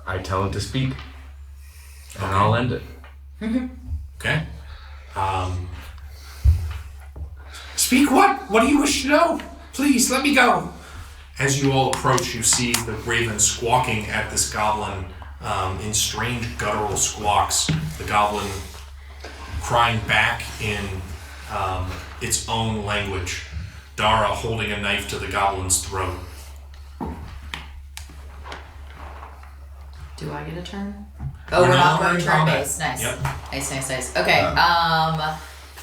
I tell it to speak, and I'll end it. Okay. Speak what? What do you wish to know? Please, let me go. As you all approach, you see the raven squawking at this goblin in strange guttural squawks. The goblin crying back in its own language. Dara holding a knife to the goblin's throat. Do I get a turn? Oh, we're not going turn based. Nice. Yep. Nice. Okay.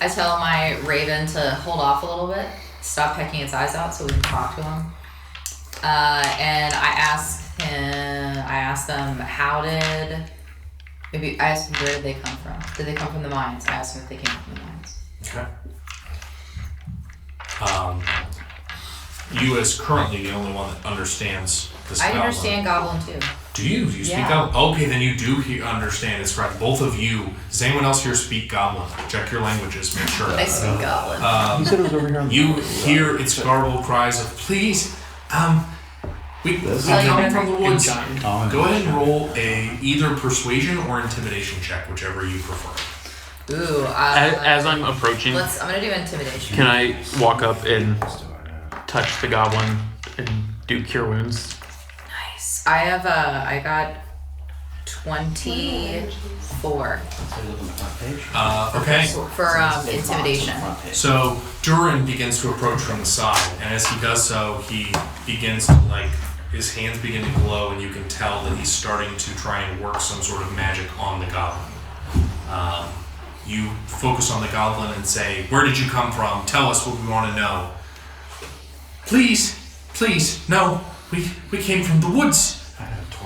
I tell my raven to hold off a little bit, stop pecking its eyes out so we can talk to him. And I ask them, I asked them, where did they come from? Did they come from the mines? I asked them if they came from the mines. Okay. You as currently the only one that understands this I goblin. understand goblin too. Do you? Do you speak Yeah. goblin? Okay, then you do understand. It's correct. Both of you. Does anyone else here speak goblin? Check your languages. Make sure. I speak goblin. You said it was over here on the You hear its garbled cries of, please, we come from the woods. Go ahead and roll either persuasion or intimidation check, whichever you prefer. Ooh. As I'm approaching, I'm gonna do intimidation. can I walk up and touch the goblin and do cure wounds? Nice. I got 24 Okay. for intimidation. So Durin begins to approach from the side, and as he does so, he begins to his hands begin to glow, and you can tell that he's starting to try and work some sort of magic on the goblin. You focus on the goblin and say, "Where did you come from? Tell us what we want to know." Please, no, we came from the woods.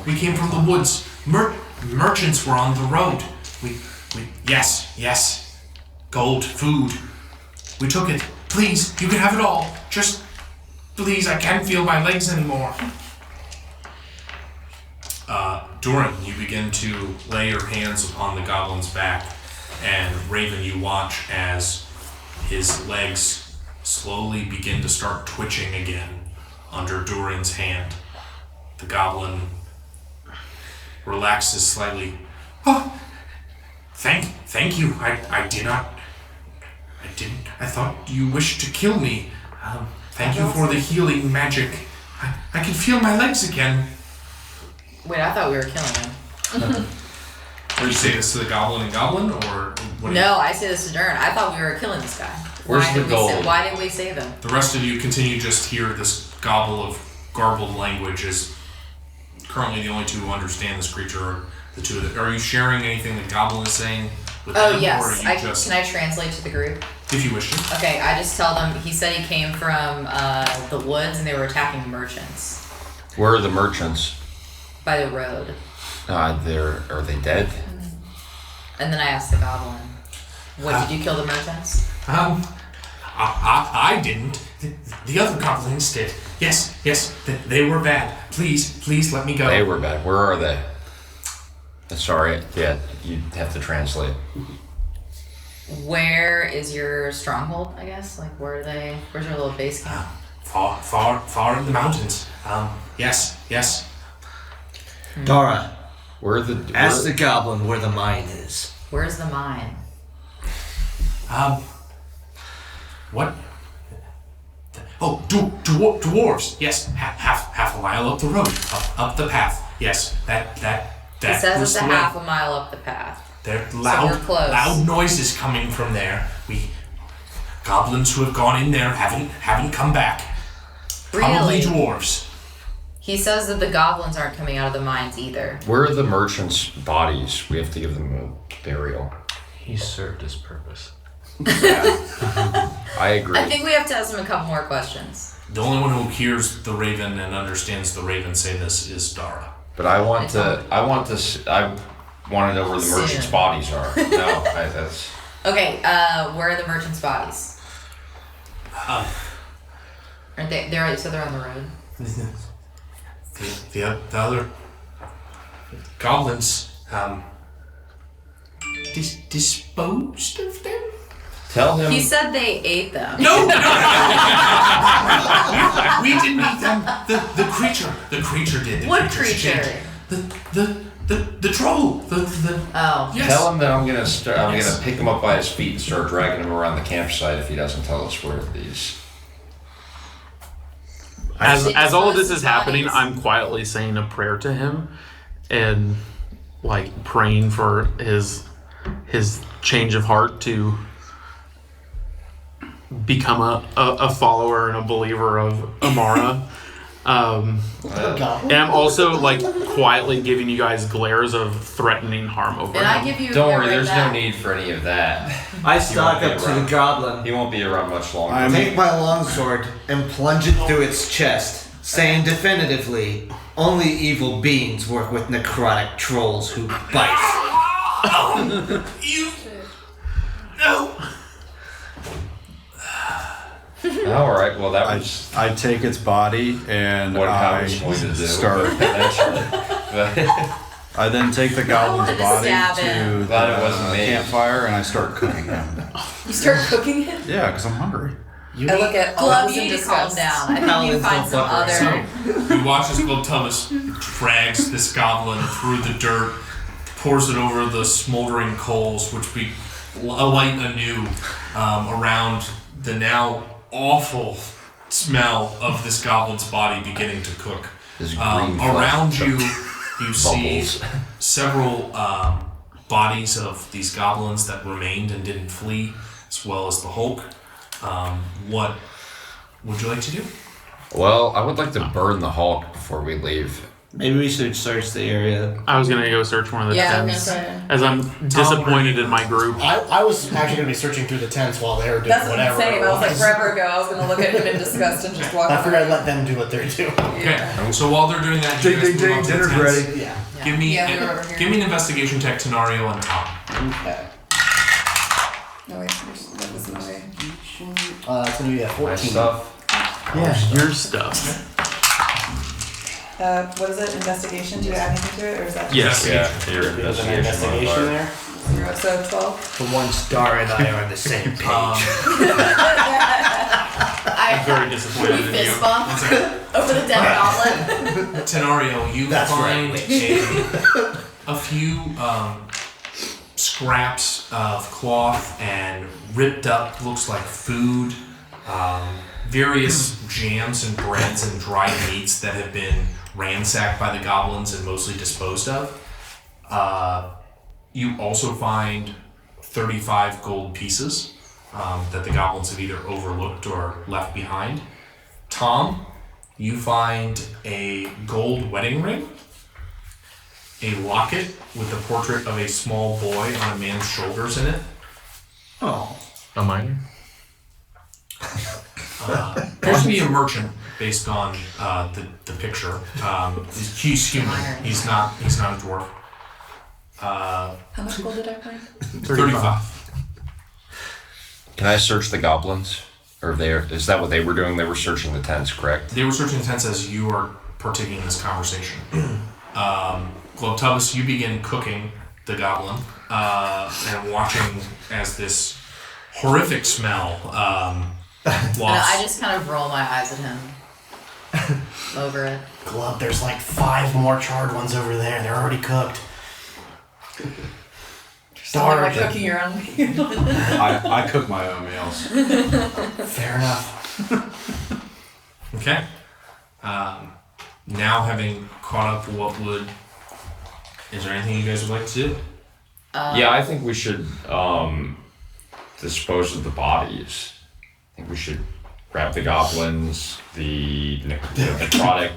We came from the woods. Merchants were on the road. Yes. Gold, food. We took it. Please, you can have it all. Just, please, I can't feel my legs anymore. Durin, you begin to lay your hands upon the goblin's back, and Raven, you watch as his legs slowly begin to start twitching again under Durin's hand. The goblin relaxes slightly. Oh, thank you. I thought you wished to kill me. Thank you for the healing magic. I can feel my legs again. Wait, I thought we were killing him. Did you say this to the goblin, or what? No, I say this to Durin. I thought we were killing this guy. Where's the gold? Why didn't we save him? The rest of you continue to just hear this garbled language. Is currently the only two who understand this creature are the two of them. Are you sharing anything the goblin is saying with them? Or Yes. are you Can I translate to the group? if you wish to. Okay, I just tell them. He said he came from the woods and they were attacking merchants Where are the merchants? by the road. Are they dead? And then I asked the goblin, "What did you kill the merchants?" I didn't. The other goblins did. Yes, they were bad. Please let me go. They were bad. Where are they? Sorry, yeah, you have to translate. Where is your stronghold? I guess. Where's your little base camp? Far in the mountains. Yes. Dara, ask Where, the goblin where the mine is. Where's the mine? What? Oh, dwarves. Yes, half a mile up the road, up the path. Yes, that He says was it's a the way. half a mile up the path. There are we're close. loud noises coming from there. Goblins who have gone in there haven't come back. Probably Really? dwarves. He says that the goblins aren't coming out of the mines either. Where are the merchants' bodies? We have to give them a burial. He served his purpose. I agree. I think we have to ask him a couple more questions. The only one who hears the raven and understands the raven say this is Dara. But I want to know where the merchants' Soon. bodies are. No, that's. Okay, where are the merchants' bodies? Aren't they? They're on the road. The other goblins disposed of them. Tell him. He said they ate them. No. we didn't eat them. The creature did. What creature? The troll. Oh. Yes. Tell him that I'm gonna pick him up by his feet and start dragging him around the campsite if he doesn't tell us where these. As all of this Bodies. is happening, I'm quietly saying a prayer to him and like praying for his change of heart to become a follower and a believer of Amara. And I'm also like quietly giving you guys glares of threatening harm over And I him. give you. Don't a worry, right there's back. no need for any of that. I stalk won't up be to the around. goblin, He won't be around much longer. take my longsword, and plunge it through its chest, saying definitively, only evil beings work with necrotic trolls who bite. You. No. All right. Well, that was I take its body and what I I was going to do. start. I then take the goblin's wanted to body stab to him. the Glad it wasn't me. campfire and I start cooking him. You start cooking it? Yeah, because I'm hungry. I look at all Glove, this you in need to calm disgust. down. I think you Paladins find don't some fuck other. You watch as Glove Thomas drags this goblin through the dirt, pours it over the smoldering coals, which we alight anew around the now awful smell of this goblin's body beginning to cook. His green flesh Around you, you bubbles. see several bodies of these goblins that remained and didn't flee, as well as the Hulk. What would you like to do? Well, I would like to burn the Hulk before we leave. Maybe we should search the area. I was gonna go search one of the Yeah, I'm tents gonna try to. as I'm disappointed in my group. I was actually going to be searching through the tents while they were doing That's whatever. insane. it I was like was. forever ago. I was gonna look at him in disgust and just walk I figured I'd away. let them do what they're doing. Okay, so while they're doing that, you guys move on to the tents. Yeah. Give me Yeah, we're over here. give me an investigation check, Tenario and Tom. Okay. No wait, that was my. It's going to be a 14. My stuff. Yeah, your stuff. What is it? Investigation? Do you add anything to it, or is that? Yes. Yeah, your There's an investigation investigation modifier. there. So 12. For once, Dara and I are on the same page. I'm very disappointed in Fist you. bump over the dead goblin. Tenario, you That's find right. a few scraps of cloth and ripped up, looks like food, various jams and breads and dried meats that have been ransacked by the goblins and mostly disposed of. You also find 35 gold pieces that the goblins have either overlooked or left behind. Tom, you find a gold wedding ring, a locket with the portrait of a small boy on a man's shoulders in it. Oh. A minor? Appears to be a merchant based on the picture. He's human. He's not a dwarf. How much gold did I find? 35. Can I search the goblins? Or is that what they were doing? They were searching the tents, correct? They were searching the tents as you are partaking in this conversation. Globtubus, you begin cooking the goblin and watching as this horrific smell And I just kind of roll my eyes at him. Over it. Glove, there's like 5 more charred ones over there. They're already cooked. Sorry, Dark. by cooking your own. I cook my own meals. Fair enough. Okay. Now having caught up, is there anything you guys would like to do? Yeah, I think we should dispose of the bodies. I think we should grab the goblins, the necrotic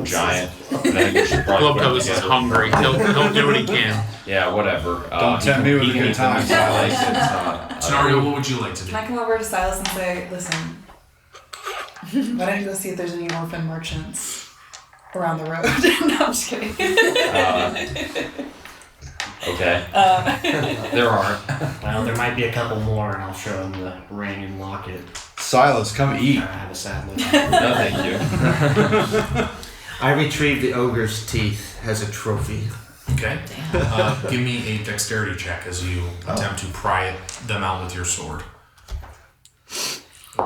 giant. And I think we should probably put them Globos is together. hungry. He'll do what he can. Yeah, whatever. Don't tempt me with a good time, Silas. Scenario, what would you like to do? Can I come over to Silas and say, listen, why don't you go see if there's any orphan merchants around the road? No, I'm just kidding. Okay. There aren't. Well, there might be a couple more, and I'll show him the ring and locket. Silas, come eat. I have a sadly. No, thank you. I retrieved the ogre's teeth as a trophy. Okay. Give me a dexterity check as you attempt to pry them out with your sword.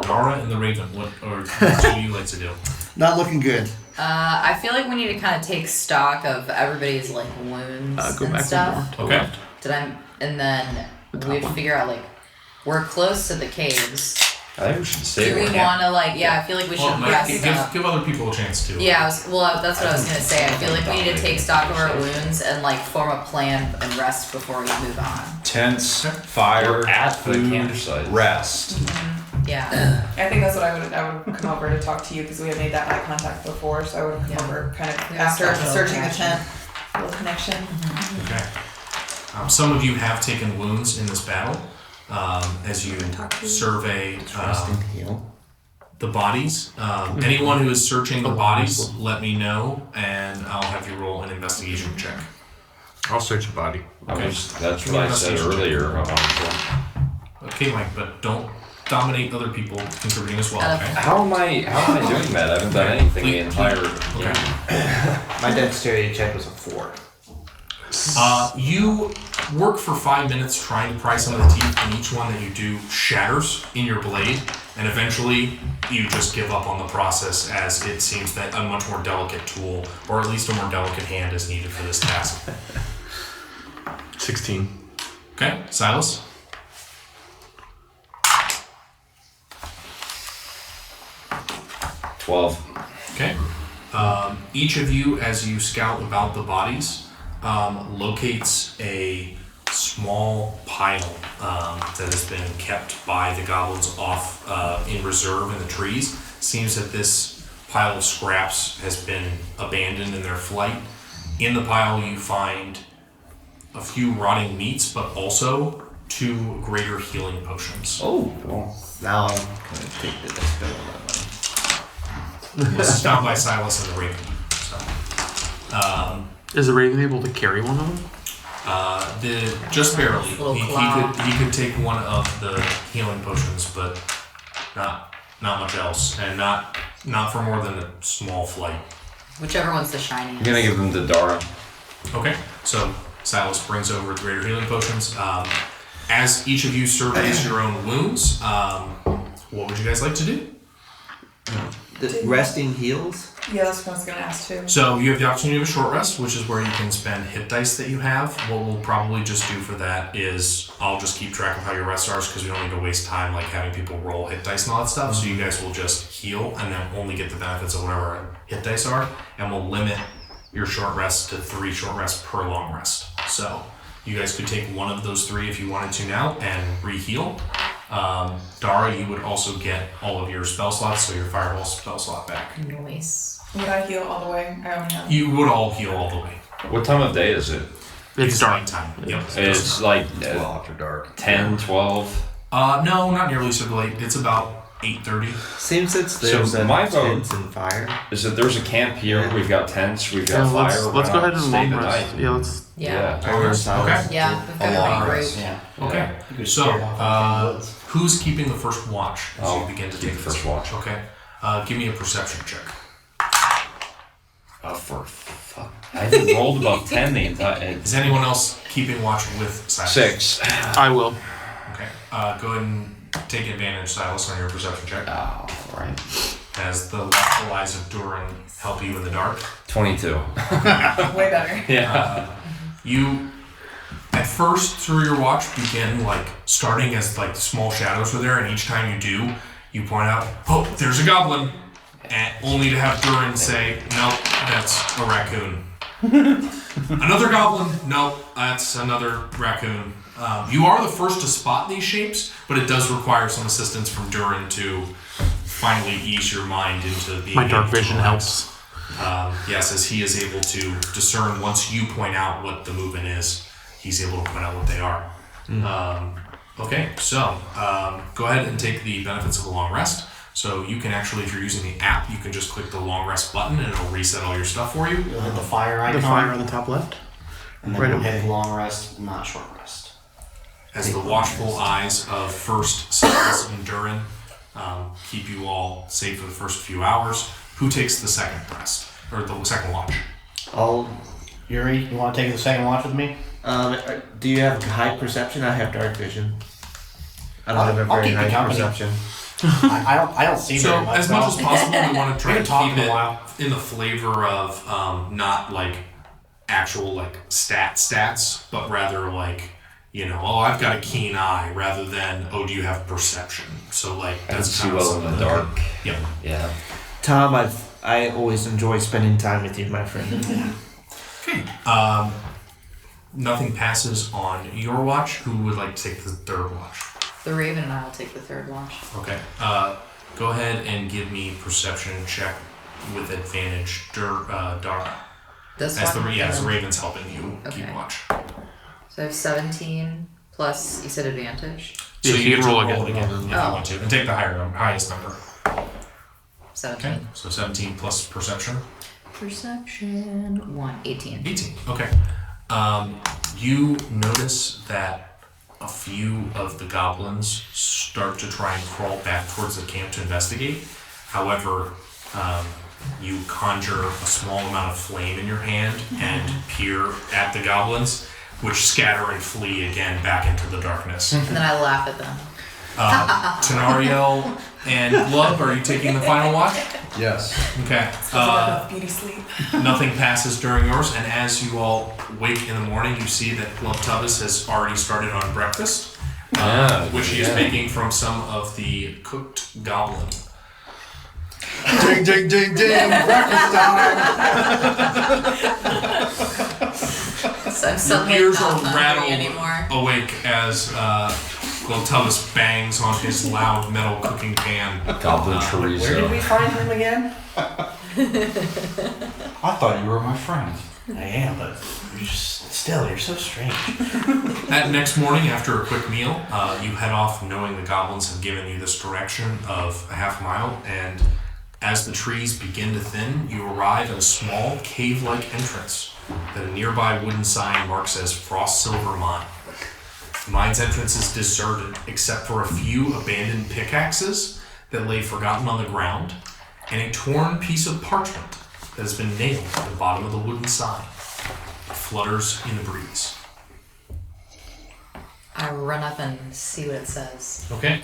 Dara and the Raven, what do you like to do? Not looking good. I feel like we need to kind of take stock of everybody's like wounds Go and back stuff. one more. Okay. And then we'd figure out like we're close to the caves. I think we should stay Do we there. want to like? Yeah, I feel like we should rest up. Give other people a chance too. Yeah, that's what I was gonna say. I feel like we need to take stock of our wounds and like form a plan and rest before we move on. Tents, fire, We're at the food, campsite. rest. Yeah. I think that's what I would come over to talk to you because we had made that eye contact before, so I would come over kind of Yeah, after start searching the connection. tent. A little connection. Okay. Some of you have taken wounds in this battle. As you survey the bodies. Anyone who is searching the bodies, let me know, and I'll have you roll an investigation check. I'll search your body. That's what I said earlier. Okay, Mike, but don't dominate other people contributing as well, okay? How am I doing that? I haven't done anything the entire Okay. My dexterity check was a 4. You work for 5 minutes trying to pry some of the teeth, and each one that you do shatters in your blade, and eventually you just give up on the process as it seems that a much more delicate tool, or at least a more delicate hand, is needed for this task. 16. Okay, Silas? Okay. Each of you, as you scout about the bodies, locates a small pile that has been kept by the goblins off in reserve in the trees. Seems that this pile of scraps has been abandoned in their flight. In the pile you find a few rotting meats, but also 2 greater healing potions. Oh, cool. Now I'm gonna take the dispel of This is found by Silas and the Raven. So, Is the Raven able to carry one of them? just barely. Little He claw. could take one of the healing potions, but not much else, and not for more than a small flight. Whichever one's the shiniest. I'm gonna give them to Dara. Okay, so Silas brings over greater healing potions. As each of you surveys your own wounds, what would you guys like to do? The resting heals? Yeah, that's what I was gonna ask too. So you have the opportunity of a short rest, which is where you can spend hit dice that you have. What we'll probably just do for that is I'll just keep track of how your rest are because we don't need to waste time like having people roll hit dice and all that stuff. So you guys will just heal and then only get the benefits of whatever hit dice are, and we'll limit your short rest to 3 short rests per long rest. So you guys could take one of those 3 if you wanted to now and re-heal. Dara, you would also get all of your spell slots, so your fireball spell slot back. Nice. Would I heal all the way? I only have. You would all heal all the way. What time of day is it? It's dark. Nighttime. Yep. It's like Well, after dark. 10, 12. No, not nearly so late. It's about 8:30. Seems it's So there's my vote- tents and fire. Is that there's a camp here? We've got tents. We've got Let's fire. go ahead and stay long the rest. night. Yeah, let's. Yeah. Okay. Yeah, we've got a regroup. Yeah. Okay. You could So, scare off the woods. who's keeping the first watch as I'll you begin to keep take the first this? watch. Okay. Give me a perception check. Oh, for fuck. I haven't rolled above 10 the entire. Is anyone else keeping watch with Silas? 6. I will. Okay. Go ahead and take advantage, Silas, on your perception check. Oh, right. As the watchful eyes of Durin help you in the dark. 22. Way better. Yeah. You, at first, through your watch, begin like starting as like small shadows were there, and each time you do, you point out, oh, there's a goblin. and only to have Durin say, "Nope, that's a raccoon." Another goblin, "Nope, that's another raccoon." You are the first to spot these shapes, but it does require some assistance from Durin to finally ease your mind into being My dark able to vision relax. helps. Yes, as he is able to discern once you point out what the movement is, he's able to point out what they are. Okay, so go ahead and take the benefits of a long rest. So you can actually, if you're using the app, you can just click the long rest button and it'll reset all your stuff for you. You'll hit the fire icon. The fire on the top left. And then Right you'll away. hit long rest, not short rest. As the watchful eyes of first Silas and Durin keep you all safe for the first few hours. Who takes the second rest? Or the second watch? Yuri, you want to take the second watch with me? Do you have high perception? I have dark vision. I don't have a I'll very keep you high company. perception. I don't see So very much. as much as possible, we want to try We to can talk keep in a it while. in the flavor of not like actual like stats, but rather like, you know, oh, I've got a keen eye, rather than, oh, do you have perception? So like I can that's see kind of well in the dark. Yep. Yeah. Tom, I always enjoy spending time with you, my friend. Okay. Nothing passes on your watch. Who would like to take the third watch? The Raven and I will take the third watch. Okay. Go ahead and give me perception check with advantage, Dara. This As the one? as the Raven's helping you keep Okay. watch. So I have 17 plus, you said advantage? So Yeah, you you get can to roll roll again. again if you Oh. want to, and take the highest number. 17. Okay. So 17 plus perception. Perception 1, 18. 18. Okay. You notice that a few of the goblins start to try and crawl back towards the camp to investigate. However, you conjure a small amount of flame in your hand and peer at the goblins, which scatter and flee again back into the darkness. And then I laugh at them. Tenariel and Glove, are you taking the final watch? Yes. Okay. Enough beauty sleep. Nothing passes during yours, and as you all wake in the morning, you see that Glove Tubbs has already started on breakfast, which he is making from some of the cooked goblin. Ding, ding, ding, ding! Breakfast time! So I'm Your suddenly ears not are hungry rattled anymore. awake as Glove Tubbs bangs on his loud metal cooking pan. Goblin Where did we chorizo. find him again? I thought you were my friend. I am, but you're so strange. That next morning, after a quick meal, you head off knowing the goblins have given you this direction of a half mile, and as the trees begin to thin, you arrive at a small cave-like entrance that a nearby wooden sign marks as Frost Silver Mine. The mine's entrance is deserted except for a few abandoned pickaxes that lay forgotten on the ground, and a torn piece of parchment that has been nailed to the bottom of the wooden sign. It flutters in the breeze. I run up and see what it says. Okay,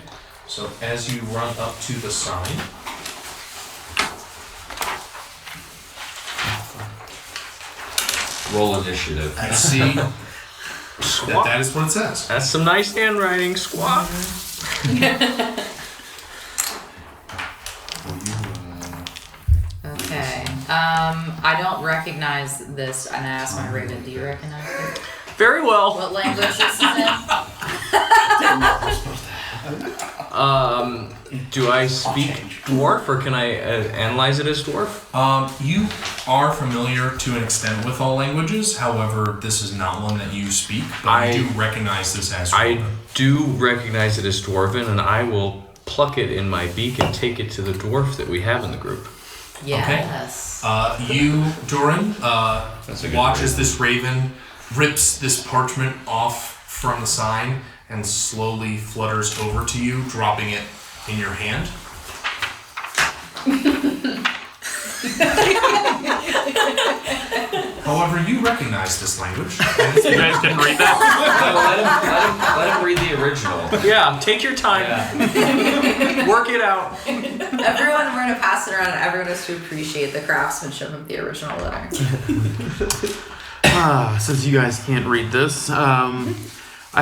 so as you run up to the sign, Roll initiative. you see that is what it says. That's some nice handwriting, Squawk. Okay. I don't recognize this, and I asked my Raven, do you recognize it? Very well. What language this is in? Do I speak dwarf or can I analyze it as dwarf? You are familiar to an extent with all languages, however, this is not one that you speak, but you do recognize this as I Dwarven. do recognize it as dwarven, and I will pluck it in my beak and take it to the dwarf that we have in the group. Yes. You, Doran, That's a good watch raven. as this raven rips this parchment off from the sign and slowly flutters over to you, dropping it in your hand. However, you recognize this language. and it's You guys can read that? Let him read the original. Yeah, take your time. Work it out. Everyone, we're going to pass it around, and everyone has to appreciate the craftsmanship of the original letter. Since you guys can't read this, I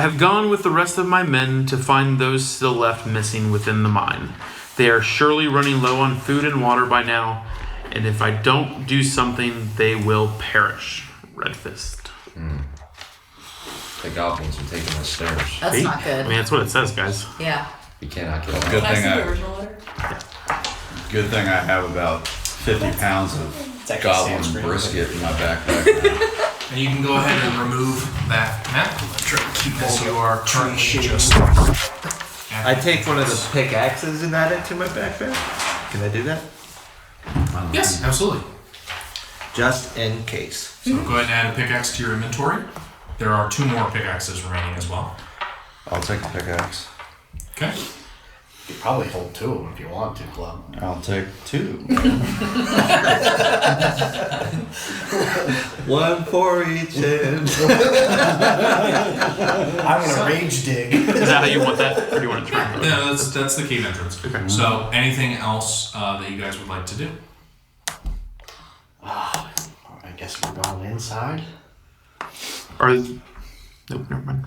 have gone with the rest of my men to find those still left missing within the mine. They are surely running low on food and water by now, and if I don't do something, they will perish. Red Fist. The goblins are taking the stairs. That's See? not good. I mean, that's what it says, guys. Yeah. You cannot get out. Good Can I thing see the I, original letter? good thing I have about 50 pounds of It's actually goblin Sanskrit. brisket in my backpack now. And you can go ahead and remove that map as you are currently just. I take one of the pickaxes and add it to my backpack. Can I do that? Yes, absolutely. Just in case. So go ahead and add a pickaxe to your inventory. There are 2 more pickaxes remaining as well. I'll take the pickaxe. Okay. You could probably hold 2 of them if you want to, Club. I'll take 2. One for each end. I'm gonna rage dig. Is that how you want that? Or do you want to try? No, that's the cave entrance. Okay. So anything else that you guys would like to do? I guess we're going inside. Or, nope, never mind.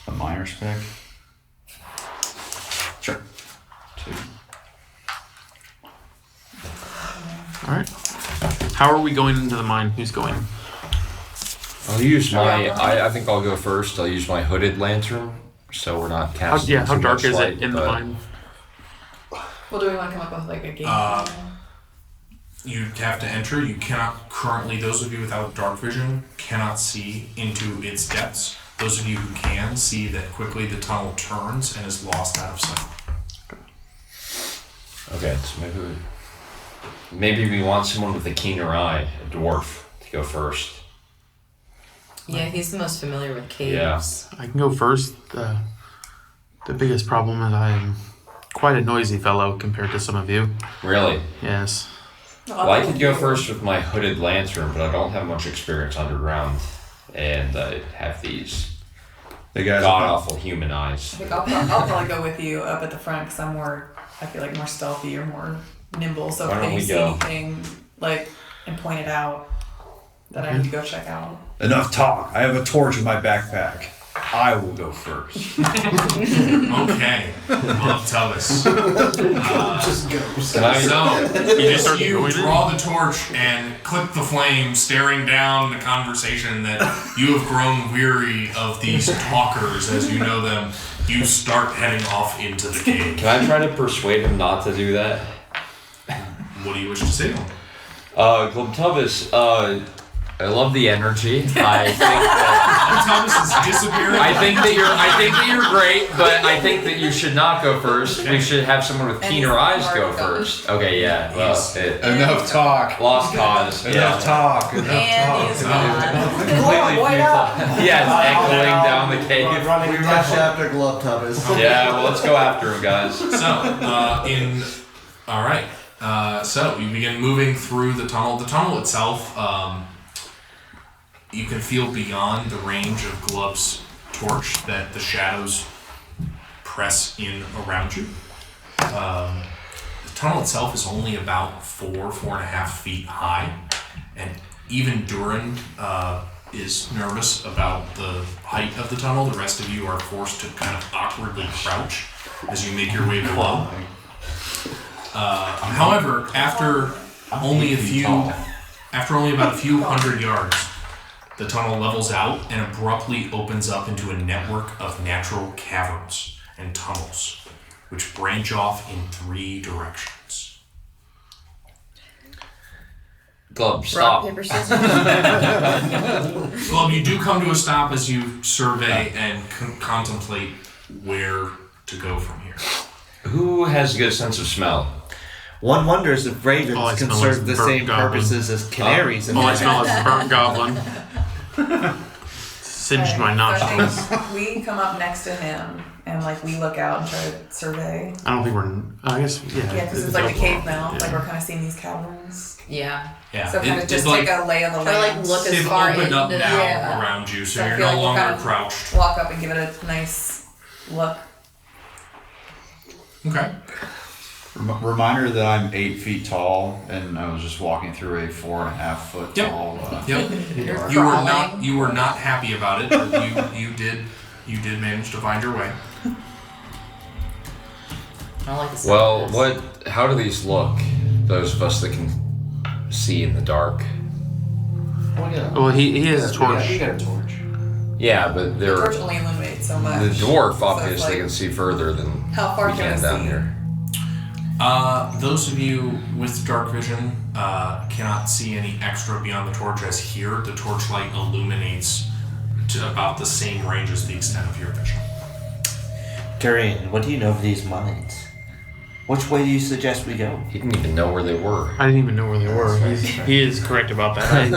A miner's pick. Sure. 2. All right. How are we going into the mine? Who's going? I'll use my. I think I'll go first. I'll use my hooded lantern, so we're not How, casting. how too dark much is light, it in the but- mine? Well, do we want to come up with like a game? You have to enter. You cannot currently, those of you without dark vision, cannot see into its depths. Those of you who can see that quickly the tunnel turns and is lost out of sight. Okay, so maybe we want someone with a keener eye, a dwarf, to go first. Yeah, he's the most familiar with caves. I can go first. The biggest problem is I am quite a noisy fellow compared to some of you. Really? Yes. Well, I could go first with my hooded lantern, but I don't have much experience underground, and I have these The guys god-awful human eyes. I think I'll probably go with you up at the front because I'm more, I feel like more stealthy or more nimble. So Why if don't you we see go? anything like and point it out that I need to go check out. Enough talk. I have a torch in my backpack. I will go first. Okay. Well, tell us. Just goes. Can I? So, You just start you going in? draw the torch and click the flame, staring down the conversation that you have grown weary of these talkers as you know them. You start heading off into the cave. Can I try to persuade him not to do that? What do you wish to say to him? Glumtubus, I love the energy. I think that Thomas is disappearing. I think that you're great, but I think that you should not go first. We should have someone with And keener he's eyes go already gone. first. Okay, yeah. Well, He's- Enough talk. lost cause. Enough Yeah. talk. Enough And he's talk. gone. Completely futile. Yeah, it's echoing down the cave. Running We down. rush after Glove Tubbers. Yeah, well, let's go after him, guys. So, all right. So you begin moving through the tunnel. The tunnel itself, you can feel beyond the range of Glub's torch that the shadows press in around you. The tunnel itself is only about 4.5 feet high, and even Durin is nervous about the height of the tunnel. The rest of you are forced to kind of awkwardly crouch as you make your way below. However, after only about a few hundred yards, the tunnel levels out and abruptly opens up into a network of natural caverns and tunnels, which branch off in 3 directions. Glub, Rock, stop. paper, scissors. Well, you do come to a stop as you survey and contemplate where to go from here. Who has a good sense of smell? One wonders if ravens All I can smell serve is the burnt same goblin. purposes as canaries. in All I the smell is burnt goblin. Singed my So I nostrils. think we come up next to him and like we look out and try to survey. I don't think we're. I guess yeah. Yeah, because it's like the cave mouth. Yeah. Like we're kind of seeing these caverns. Yeah. Yeah, So kind of it's just like take a lay of the Try to like land. look as they've far opened into up the now Yeah. around you, so So I you're feel no like we'll longer kind of crouched. Walk up and give it a nice look. Okay. Reminder that I'm 8 feet tall, and I was just walking through a 4.5 foot Yep. tall. Yep. You're You were not crawling. you were not happy about it, but you did manage to find your way. don't like the sound Well, of this. how do these look? Those of us that can see in the dark. Well, he has a torch. You got a torch. Yeah, but The they're torch only illuminates so much. the dwarf So obviously it's like, can see further than how far we can I can down see? here. Those of you with dark vision cannot see any extra beyond the torch, as here the torchlight illuminates to about the same range as the extent of your vision. Durian, what do you know of these mines? Which way do you suggest we go? He didn't even know where they were. I didn't even know where they were. He is correct about that.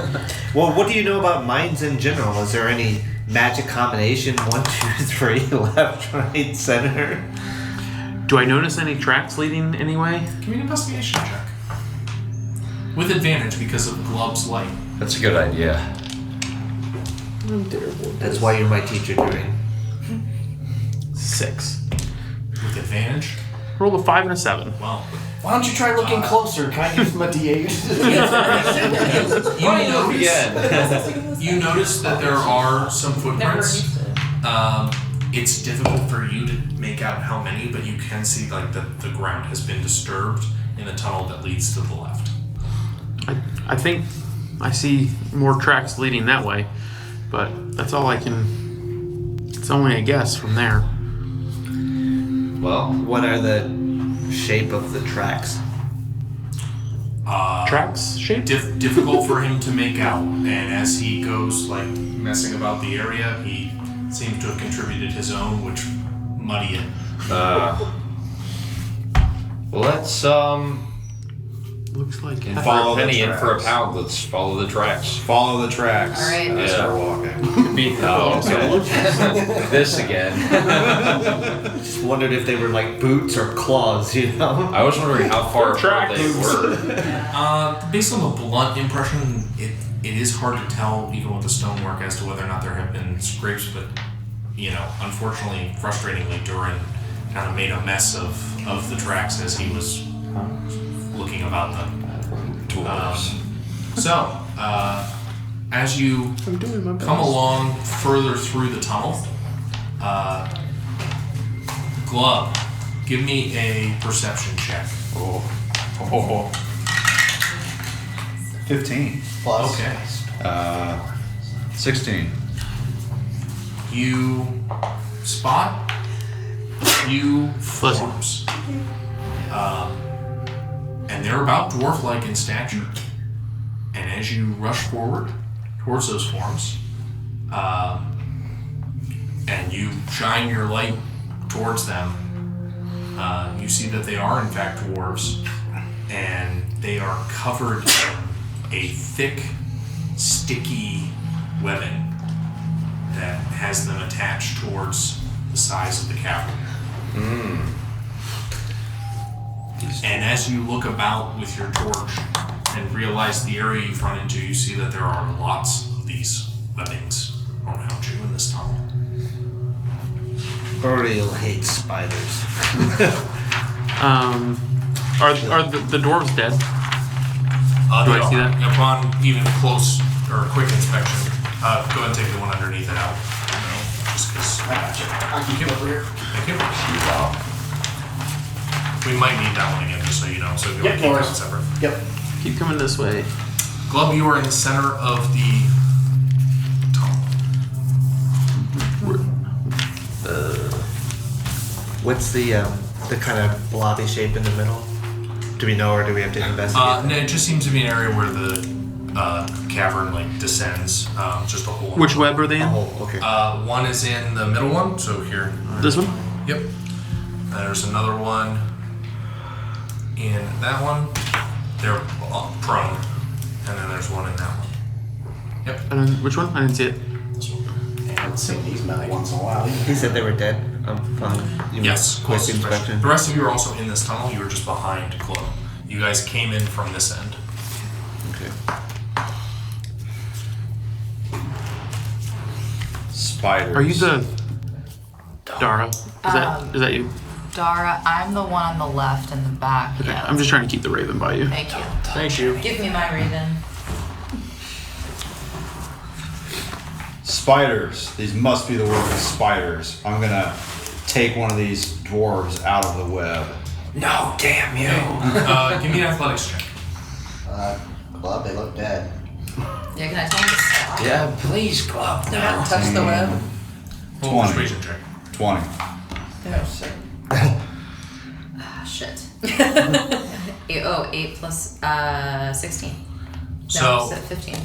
Well, what do you know about mines in general? Is there any magic combination? 1, 2, 3, left, right, center? Do I notice any tracks leading anyway? Give me an investigation check. With advantage because of Glub's light. That's a good idea. That's why you're my teacher, Durian. 6. With advantage? Roll a 5 and a 7. Well, Why don't you try looking closer? Can I give him a D8? you notice that there are some Never footprints. used it. It's difficult for you to make out how many, but you can see like the ground has been disturbed in the tunnel that leads to the left. I think I see more tracks leading that way, but that's all I can. It's only a guess from there. Well, What are the shape of the tracks? Tracks shape? Difficult for him to make out, and as he goes like messing about the area, he seems to have contributed his own, which muddy it. let's Looks like. and for Follow a the penny and for a tracks. pound, let's follow the tracks. Follow the tracks. All right. And I Yeah. start walking. Oh, okay. This again. Just wondered if they were like boots or claws, you know? I was wondering how far Track apart they were. Based on the blunt impression, it is hard to tell, even with the stonework, as to whether or not there have been scrapes. But unfortunately, frustratingly, Durin kind of made a mess of the tracks as he was looking about them. As you I'm doing my best. come along further through the tunnel, Glub, give me a perception check. 15. Plus. Okay. 16. You spot few forms. And they're about dwarf-like in stature. And as you rush forward towards those forms, and you shine your light towards them, you see that they are in fact dwarves, and they are covered in a thick, sticky webbing that has them attached towards the sides of the cavern. And as you look about with your torch and realize the area you've run into, you see that there are lots of these webbings around you in this tunnel. Burial hates spiders. Are the dwarves dead? Do I see that? Upon even close or quick inspection, go ahead and take the one underneath it out. Just because. I got you. I'll keep it over here. Thank you. We might need that one again, just so you know. So if you Yep, want to keep no that worries. separate. Yep. Keep coming this way. Glub, you are in the center of the tunnel. What's the kind of blobby shape in the middle? Do we know, or do we have to investigate? No, it just seems to be an area where the cavern descends. Just a hole. Which web are they in? Oh, okay. One is in the middle one, so here. This one? Yep. There's another one in that one. They're prone. And then there's one in that one. Yep. And then, which one? I didn't see it. This one. I haven't seen these men once in a while. He said they were dead. I'm fine. You mean Yes, quick close inspection. The rest of you are also in this tunnel. You were just behind Chloe. You guys came in from this end. Okay. Spiders. Are you the Dara? Is that you? Dara, I'm the one on the left in the back. Okay. Yeah. I'm just trying to keep the raven by you. Thank you. Thank you. Give me my raven. Spiders. These must be the work of spiders. I'm gonna take one of these dwarves out of the web. No, damn you. Give me an athletics check. Club, they look dead. Yeah, can I tell him to stop? Yeah, please, Club. Do not touch the web. Roll a 20. persuasion check. 20. Yeah. Ah, shit. 8 plus 16. So, No, 15.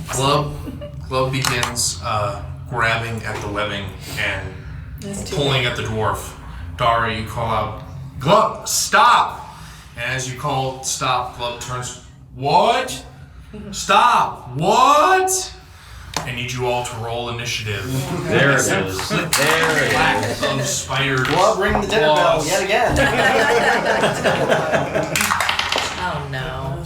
Glub begins grabbing at the webbing and pulling at the dwarf. Dara, you call out, Glub, stop! And as you call stop, Glub turns, what? Stop! What? I need you all to roll initiative. There it is. There it Lack is. of spiders. Glub, ring the dinner bell claws. yet again. Oh no.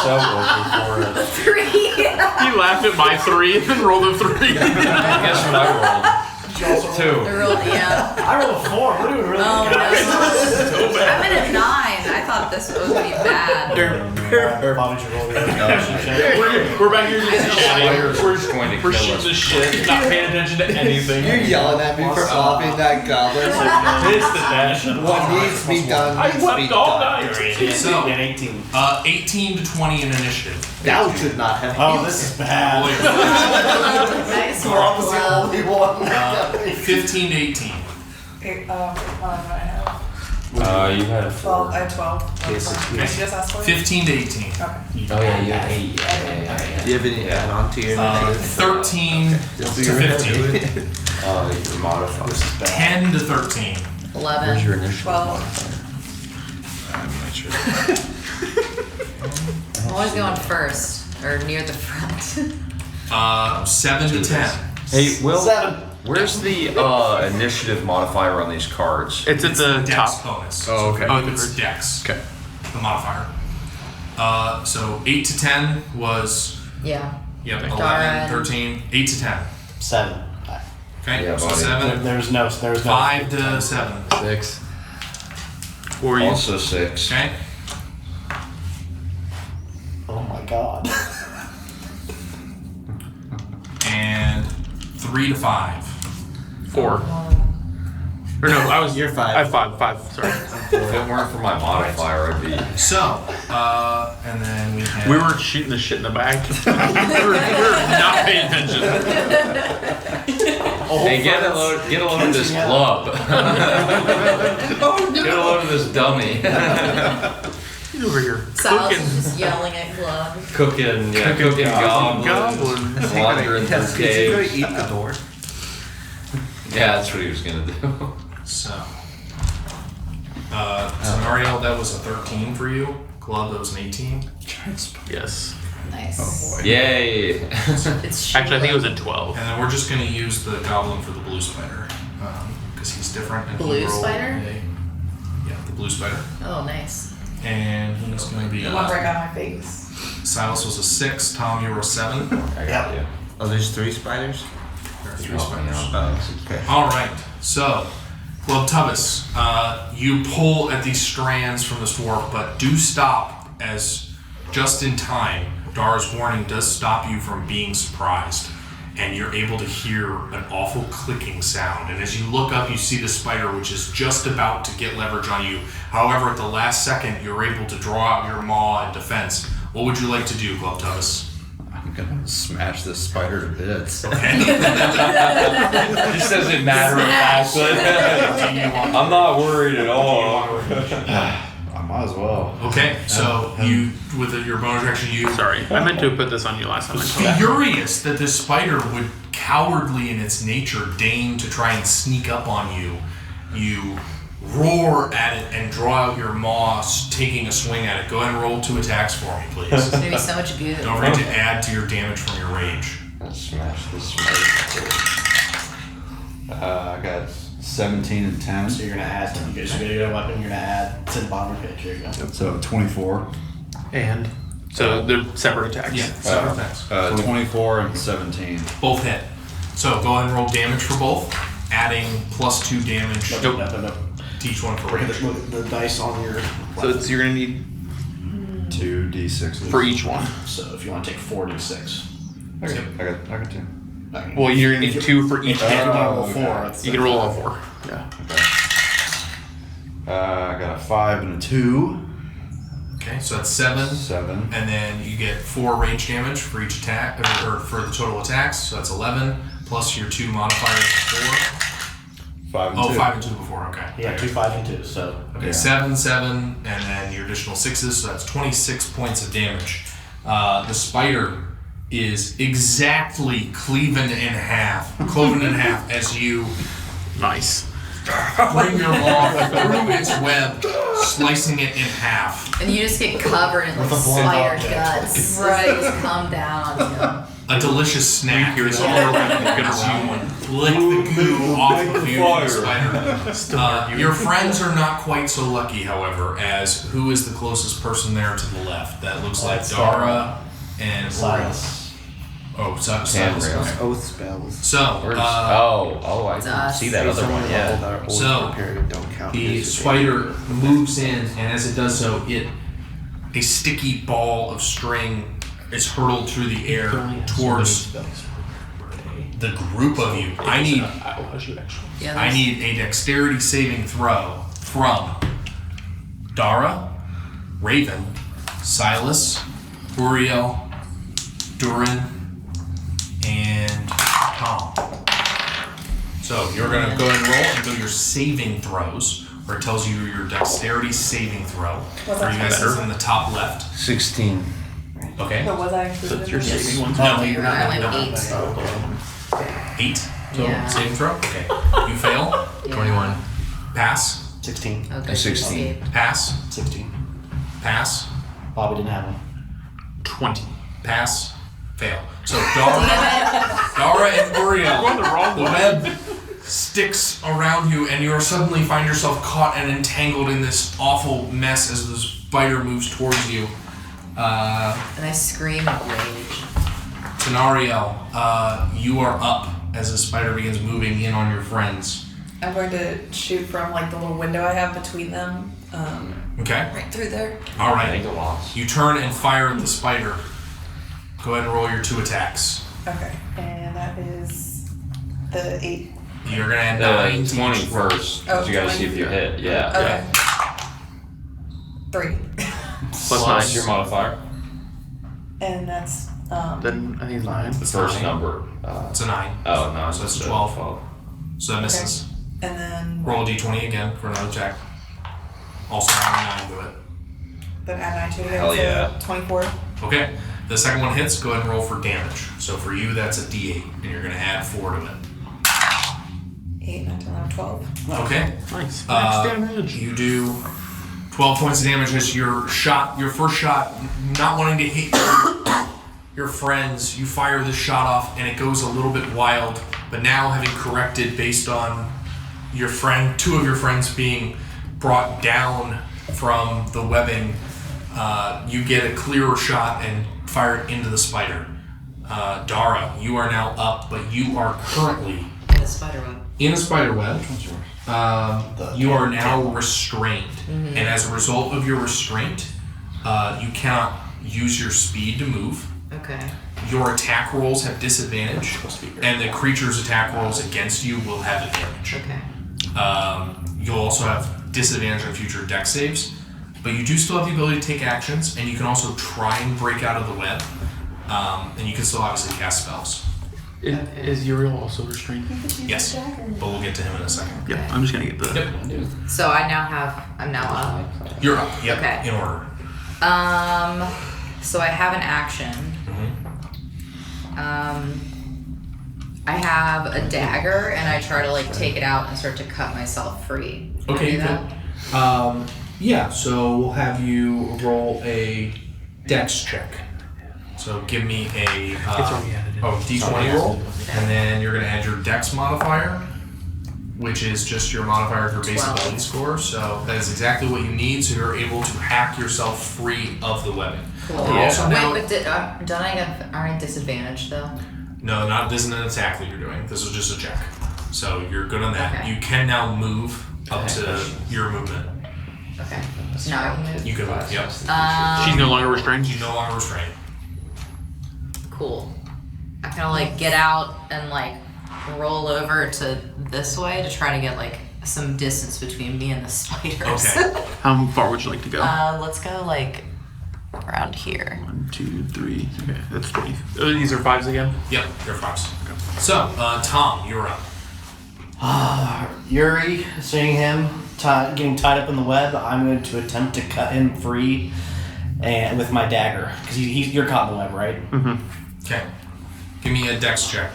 So open for it. 3. He laughed at my 3 and then rolled a 3. Guess what I rolled? 2. I rolled, yeah. I rolled a 4. We're doing really Oh good. no. I'm at a 9. I thought this was gonna be bad. Why would you roll the initiative check? We're back here just chatting. Spider's going to We're kill shooting us. the shit, not paying attention to anything. You're yelling at me for offing that goblin. Pissed at that. What needs to be done I needs to be wept all done. night. So, An 18. 18 to 20 in initiative. Thou should not have. Oh, this is bad. Nice Glub was the work, only one. 15 to 18. What did I have? You had 12. 4. I had 12. Did you just ask for it? 15 to 18. Okay. Oh yeah, you had 8. Yeah. Do you have any add-on to your initiative? 13 to 15. Your modifier. 10 to 13. 11. Where's your initiative 12. modifier? I'm not sure. I'm always going first, or near the front. 7 to 10. Hey, Will. 7. Where's the initiative modifier on these cards? It's at the Dex top. bonus. Oh, okay. So it's Dex. Okay. The modifier. So 8 to 10 was, Yeah. yep, Dara 11, and- 13, 8 to 10. 7. Okay, Yeah, so buddy. 7, There's no. 5 to 7. 6. Or you. Also 6. Okay, Oh my god. and 3 to 5. 4. Or no, I was. You're 5. I have 5. Sorry. If it weren't for my modifier, I'd be. So, and then we have. We were shooting the shit in the back. we were not paying attention. Hey, get a load of this club. Get a load of this dummy. He's over here Silas cooking. is just yelling at Glub. Cooking goblins. Goblins. Wandering through He's gonna caves. eat the door. Yeah, that's what he was gonna do. So, Mario, that was a 13 for you. Glove, that was an 18. Yes. Nice. Yay! It's Actually, I think it was a 12. And then we're just going to use the goblin for the blue spider. Because he's different. And he Blue rolled spider? Yeah, the blue spider. Oh, nice. And he's going to be. The one right on my face. Silas was a 6. Tom, you were a 7. I got you. Oh, there's 3 spiders? There are 3 Help me spiders. out. Okay. All right. So, well, Tubbis, you pull at these strands from this dwarf, but do stop as just in time. Dara's warning does stop you from being surprised, and you're able to hear an awful clicking sound. And as you look up, you see the spider, which is just about to get leverage on you. However, at the last second, you're able to draw out your maw in defense. What would you like to do, Glove Tubbis? I'm gonna smash this spider to bits. Okay. Just doesn't matter of fact. I'm not worried at all. I might as well. Okay. So you, with your bonus action, you. Sorry, I meant to put this on you last time I told you. Furious that this spider would cowardly in its nature deign to try and sneak up on you, you roar at it and draw out your maw, taking a swing at it. Go ahead and roll 2 attacks for me, please. It's gonna be so much good. Don't forget to add to your damage from your rage. Smash this spider. I got 17 and 10. So you're gonna add. You guys are gonna get a weapon. You're gonna add. It's in the bottom of your page. Here you go. So 24. And so they're separate attacks. Yeah, separate attacks. 24 and 17. Both hit. So go ahead and roll damage for both, adding +2 damage No. to each one for Look at rage. the dice on your. So you're gonna need 2d6s. for each one. So if you want to take 4d6. Okay, I got 2. Well, you're gonna need 2 for each If you hit. want to roll okay. 4, it's You can roll all 4. Yeah. I got a 5 and a 2. Okay, so that's 7. 7. And then you get 4 range damage for each attack, or for the total attacks. So that's 11 plus your 2 modifiers before. 5 and 2. 5 and 2 before. Okay. Yeah, 2, 5, and 2. So Okay, Yeah. 7, 7, and then your additional 6s. So that's 26 points of damage. The spider is exactly cloven in half as you Nice. bring your maw through its web, slicing it in half. And you just get covered in like With a blunt spider object. guts. Right. They just come down on you. A delicious snack. You're as so you lick the goo off of you, the spider. Your friends are not quite so lucky, however, as who is the closest person there to the left? That looks like Dara and Silas. Oh, Silas. Handrail. Okay. Oath spells. So, Where's, uh, I It's can us. see that other one, yeah. So, don't count. the spider moves in, and as it does so, a sticky ball of string is hurled through the air towards the group of you. I need a dexterity saving throw from Dara, Raven, Silas, Uriel, Durin, and Tom. So you're gonna go ahead and roll and do your saving throws, where it tells you your dexterity saving throw. Was For that you guys better? that's in the top left. 16. Okay. But was I included That's in your this? saving one. No, You're no, only no. 8. 8 total Yeah. saving throw. Okay. You fail. Yeah. 21. Pass. 16. Okay. 16. escape. Pass. 16. Pass. Bobby didn't have one. 20. Pass. Fail. So Dara and Uriel, the web sticks around you, and you suddenly find yourself caught and entangled in this awful mess as the spider moves towards you. And I scream in rage. Tenariel, you are up as the spider begins moving in on your friends. I'm going to shoot from like the little window I have between them. Okay. Right through there. All I right. think a loss. You turn and fire at the spider. Go ahead and roll your 2 attacks. Okay. And that is the 8. You're gonna add 9 to 20 each roll. first. Oh, 'cause you gotta see if you 20. hit. Yeah. Okay. 3. Plus Plus 9. your modifier. And that's Then I think it's 9. The first number. It's a 9. Oh, no. So that's a 12. So that misses. and then Roll a d20 again for another check. Also add 9 to it. then add 9 to it. Hell so yeah. 24. Okay. The second one hits. Go ahead and roll for damage. So for you, that's a d8, and you're gonna add 4 to it. 8, 9, 10, 11, 12. Okay. Nice. Damage. You do 12 points of damage as your first shot, not wanting to hit your friends, you fire this shot off and it goes a little bit wild, but now having corrected based on your friend, 2 of your friends being brought down from the webbing, you get a clearer shot and fire it into the spider. Dara, you are now up, but you are currently In the spider web. in a spider web. You are now restrained, and as a result of your restraint, you cannot use your speed to move. Okay. Your attack rolls have disadvantage, and the creature's attack rolls against you will have advantage. Okay. You'll also have disadvantage on future dex saves, but you do still have the ability to take actions, and you can also try and break out of the web, and you can still obviously cast spells. Is Uriel also restrained? Yes, but we'll get to him in a second. Yeah, I'm just gonna get the. Yep. So I'm now up. You're up. Yep. Okay. In order. So I have an action. I have a dagger, and I try to like take it out and start to cut myself free. Can I Okay, do you that? can. Yeah, so we'll have you roll a dex check. So give me a already added in. d20 roll, and then you're gonna add your dex modifier, which is just your modifier of your base 12. ability score. So that is exactly what you need. So you're able to hack yourself free of the webbing. Cool. You're also now, Wait, but don't I get aren't I disadvantaged though? no, not this isn't an attack that you're doing. This is just a check. So you're good on that. Okay. You can now move up to your movement. Okay. So now I can move. You can move. Yep. She's no longer restrained. You no longer restrained. Cool. I kind of like get out and like roll over to this way to try to get like some distance between me and the spiders. Okay. How far would you like to go? Let's go like around here. 1, 2, 3. Okay, that's 20. These are 5s again? Yep, you're 5s. So, Tom, you're up. Yuri, seeing him getting tied up in the web, I'm going to attempt to cut him free, and with my dagger, because you're caught in the web, right? Mm-hmm. Okay. Give me a dex check.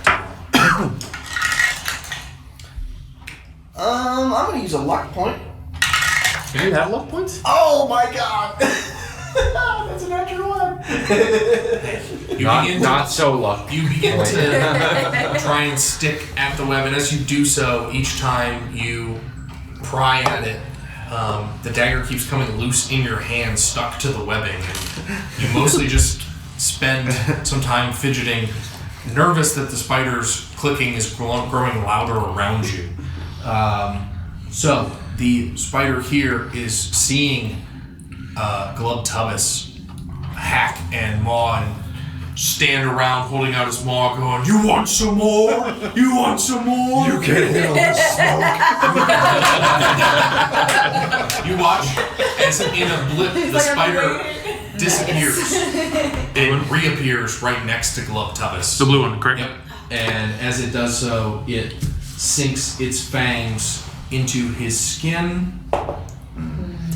I'm going to use a luck point. Do you have luck points? Oh my god! That's a natural one. Not so lucky. You begin to try and stick at the web, and as you do so, each time you pry at it, the dagger keeps coming loose in your hand, stuck to the webbing, and you mostly just spend some time fidgeting, nervous that the spider's clicking is growing louder around you. So the spider here is seeing Glubtubus hack and maw and stand around holding out his maw going, "You want some more? You want some more?" You can't handle the smoke. You watch as in a blip the spider disappears and reappears right next to Glubtubus. The blue one, correct? Yep. And as it does so, it sinks its fangs into his skin,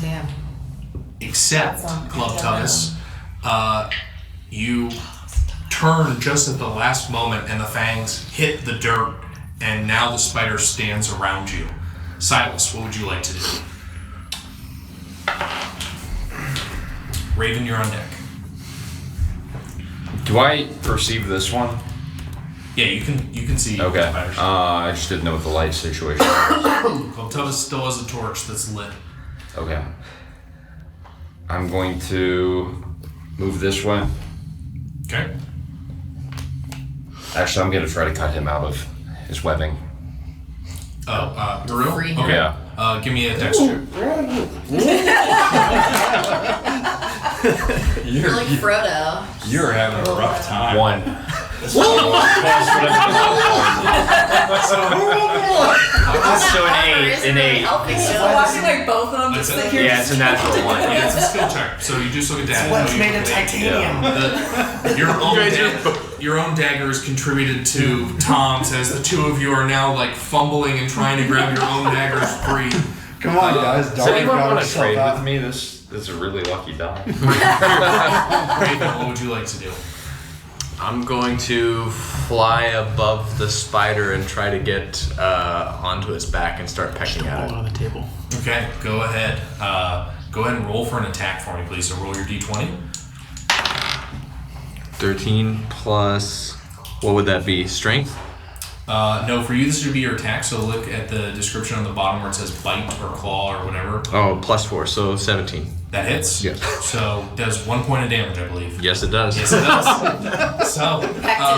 Damn. except Glubtubus. You turn just at the last moment and the fangs hit the dirt, and now the spider stands around you. Silas, what would you like to do? Raven, you're on deck. Do I perceive this one? Yeah, you can see Okay. the spiders. I just didn't know what the light situation was. Glubtubus still has a torch that's lit. Okay. I'm going to move this way. Okay. Actually, I'm going to try to cut him out of his webbing. Oh, Guru? Free Okay. Yeah. Give me a dex check. You're like Frodo. You're having a rough time. 1. So an 8. Watching like both of them just That's sit it. here. Yeah, it's a natural one. Yeah, it's a skill check. So you do still get that. What's No, you made of complete. titanium? Your own dagger is contributed to Tom's, as the two of you are now like fumbling and trying to grab your own daggers free. Come on, guys. Does Darwin anyone got want to himself trade out. with me? This is a really lucky die. Raven, what would you like to do? I'm going to fly above the spider and try to get onto its back and start pecking at All it. on the table. Okay, go ahead. Go ahead and roll for an attack for me, please. So roll your d20. 13 plus, what would that be? Strength? No, for you this should be your attack. So look at the description on the bottom where it says bite or claw or whatever. Oh, plus 4, so 17. That hits. Yes. So does 1 point of damage, I believe. Yes, it does. Yes, it does. So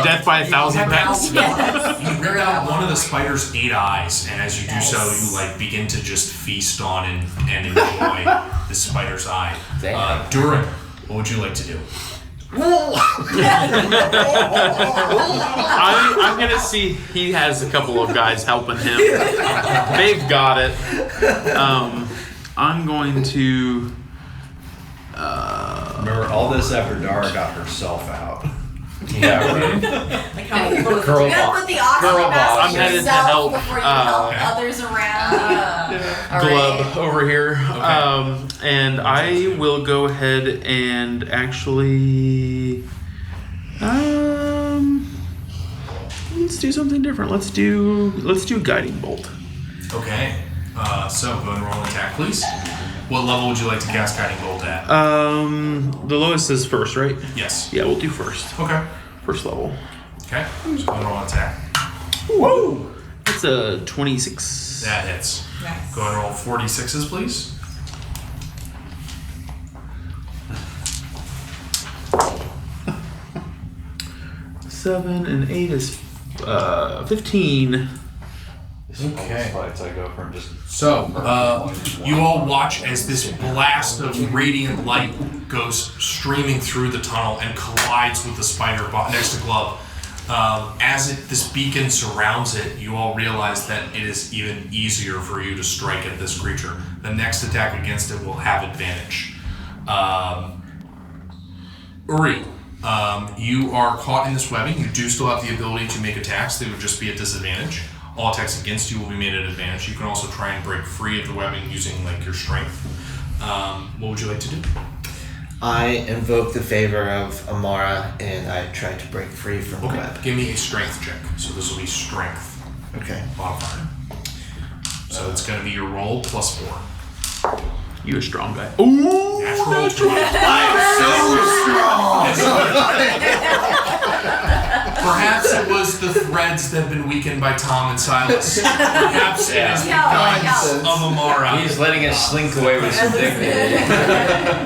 Death by 1,000 pecks. you rip out one of the spider's 8 eyes, and as you do so, you like begin to just feast on and enjoy the spider's eye. Durin, what would you like to do? I'm gonna see. He has a couple of guys helping him. They've got it. I'm going to. Remember, all this after Dara got herself out. Yeah, right. Like how many people Girl you gotta boss. put the oxygen Girl mask boss. on I'm headed to yourself help, before you help okay. others around. Glub over here. And I will go ahead and actually. Let's do something different. Let's do guiding bolt. Okay. So go and roll an attack, please. What level would you like to cast guiding bolt at? The lowest is first, right? Yes. Yeah, we'll do first. Okay. First level. Okay. So go and roll an attack. Whoa! That's a 26. That hits. Nice. Go and roll 46s, please. Seven and 8 is 15. Okay. Fights, I go from just. So, you all watch as this blast of radiant light goes streaming through the tunnel and collides with the spider next to Glove. This beacon surrounds it, you all realize that it is even easier for you to strike at this creature. The next attack against it will have advantage. Uri, you are caught in this webbing. You do still have the ability to make attacks. They would just be at disadvantage. All attacks against you will be made at advantage. You can also try and break free of the webbing using your strength. What would you like to do? I invoke the favor of Amara and I try to break free from the web. Give me a strength check. So this will be strength Okay. modifier. So it's going to be your roll plus 4. You a strong guy. Ooh! Natural 20. Perhaps it was the threads that have been weakened by Tom and Silas. Perhaps it is the guidance of Amara. He's letting us slink away with some dignity.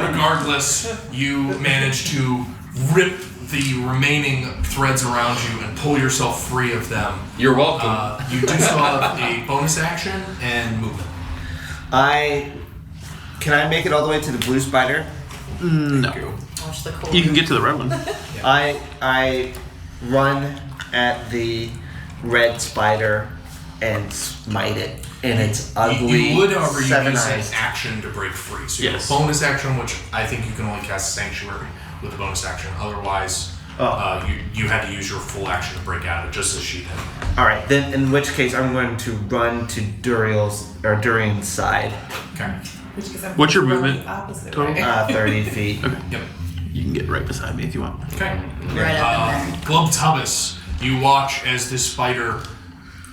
Regardless, you manage to rip the remaining threads around you and pull yourself free of them. You're welcome. You do still have a bonus action and movement. Can I make it all the way to the blue spider? No. Watch the cool. You can get to the red one. I run at the red spider and smite it, and it's ugly. You would, however, use seven an eyes. action to break free. So you have Yes. a bonus action, which I think you can only cast Sanctuary with a bonus action. Otherwise, you had to use your full action to break out of it, just as she did. All right, then in which case I'm going to run to Durian's side, Okay. What's your Going movement the opposite total? way. 30 feet. Yep. You can get right beside me if you want. Okay. Right up in there. Glubtubus, you watch as this spider,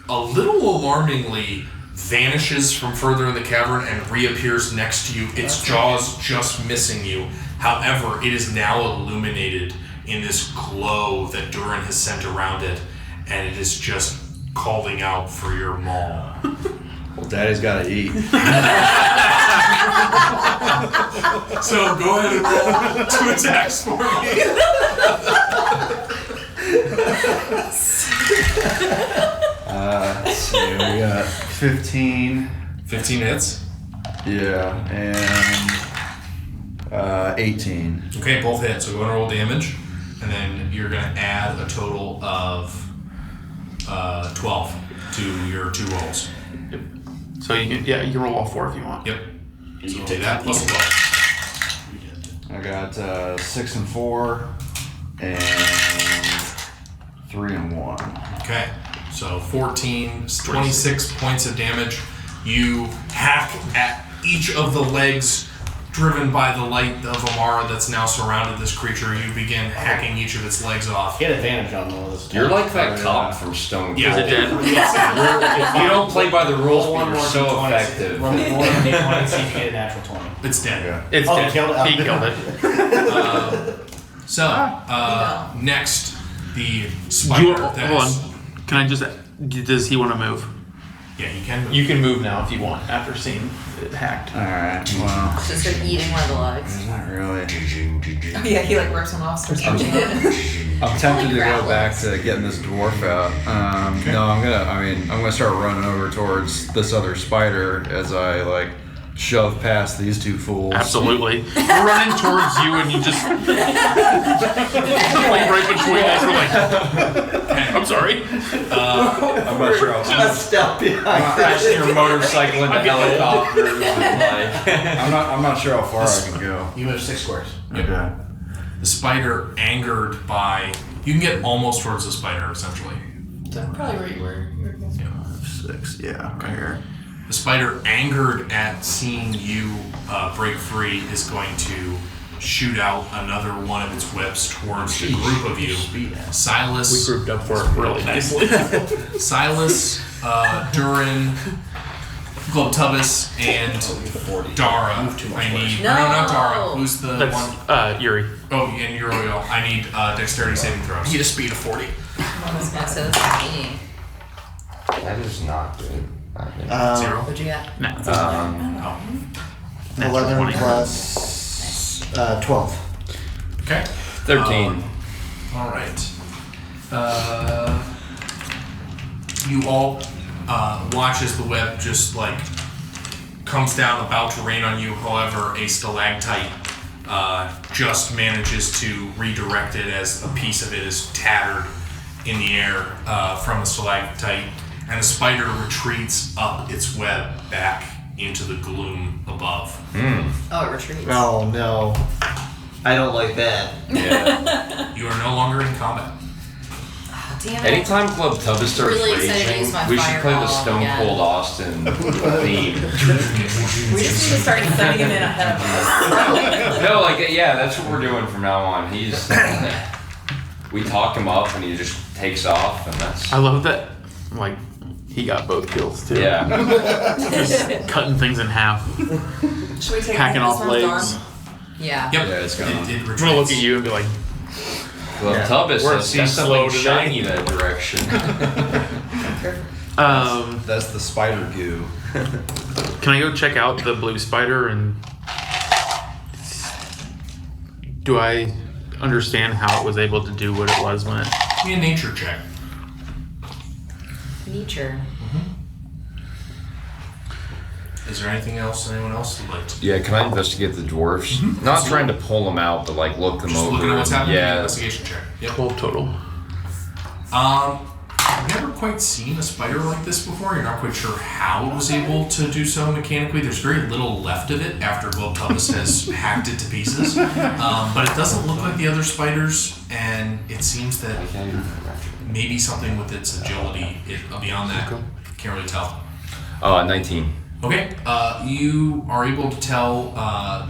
a little alarmingly, vanishes from further in the cavern and reappears next to you. Its jaws just missing you. However, it is now illuminated in this glow that Durin has sent around it, and it is just calling out for your maul. Well, Daddy's got to eat. So go ahead and roll 2 attacks for me. Let's see, we got 15. 15 hits. Yeah, and 18. Okay, both hit. So go ahead and roll damage, and then you're going to add a total of 12 to your 2 rolls. So you can roll all 4 if you want. Yep. So we'll take that plus 12. I got 6 and 4, and 3 and 1. Okay. So 14, 26 points of damage. You hack at each of the legs driven by the light of Amara that's now surrounded this creature. You begin hacking each of its legs off. Get advantage on all this. You're like that cop from Stone Yeah. Cold. Is it dead? You don't play by the rules, Roll but one you're more so D20. effective. Roll one more D20 and see if you get a natural 20. It's dead. Yeah. It's Oh, dead. killed it. He killed it. So, next, the spider. You, that hold is- on. Can I just... Does he want to move? Yeah, you can. You can move now if you want after seeing it hacked. Alright, well, Just start eating one of the legs. not really. Yeah, he like rips one off, starts punching it. I'm tempted to Grapple. go back to getting this dwarf out. No, I'm gonna start running over towards this other spider as I shove past these 2 fools. Absolutely. We're running towards you and you just... right between us. We're like... I'm sorry. I'm not sure A how. step behind. Crashing your motorcycle into helicopters and I'm not sure how far I can go. You move 6 squares. Okay. The spider, angered by. You can get almost towards the spider, essentially. Probably where you were. 6. Yeah. Okay. Here. The spider, angered at seeing you break free, is going to shoot out another one of its webs towards the group of you. Silas. We grouped up for it really nicely. Silas, Durin, Glubtubus, and Dara. I need. No, not Dara. Who's the one? That's Yuri. Oh, and Uriel. I need dexterity saving throws. Need a speed of 40. I was gonna say this is me. That is not good. 0. What'd you get? No. Oh. 11 20. plus 12. Okay. 13. All right. You all watch as the web just comes down, about to rain on you. However, a stalactite just manages to redirect it as a piece of it is tattered in the air from the stalactite, and the spider retreats up its web back into the gloom above. Oh, it retreats. Oh no. I don't like that. Yeah. You are no longer in combat. Oh, damn it. Anytime Club Tubbs starts Really excited to raging, use my we should play the fireball Stone again. Cold Austin theme. We just need to start sending him in ahead of us. No, like, yeah, that's what we're doing from now on. He's. We talk him up and he just takes off, and that's. I love that. Like, he got both kills too. Yeah. Just cutting things in half, Should we take hacking this off one's legs. arm? Yeah. Yep. Yeah, it's gone. It I'm retreats. gonna look at you and be like, Club Yeah. Tubbs We're has C got slow something today. shiny that direction. That's the spider goo. can I go check out the blue spider and do I understand how it was able to do what it was when it? Give me a nature check. Nature. Is there anything else anyone else would like to do? Yeah, can I investigate the dwarfs? Not trying to pull them out, but like look them Just over. looking at what's happening. Yeah. Investigation check. Yep. 12 total. I've never quite seen a spider like this before. You're not quite sure how it was able to do so mechanically. There's very little left of it after Globtubbus has hacked it to pieces. But it doesn't look like the other spiders, and it seems that maybe something with its agility. Beyond that, can't really tell. 19. Okay, you are able to tell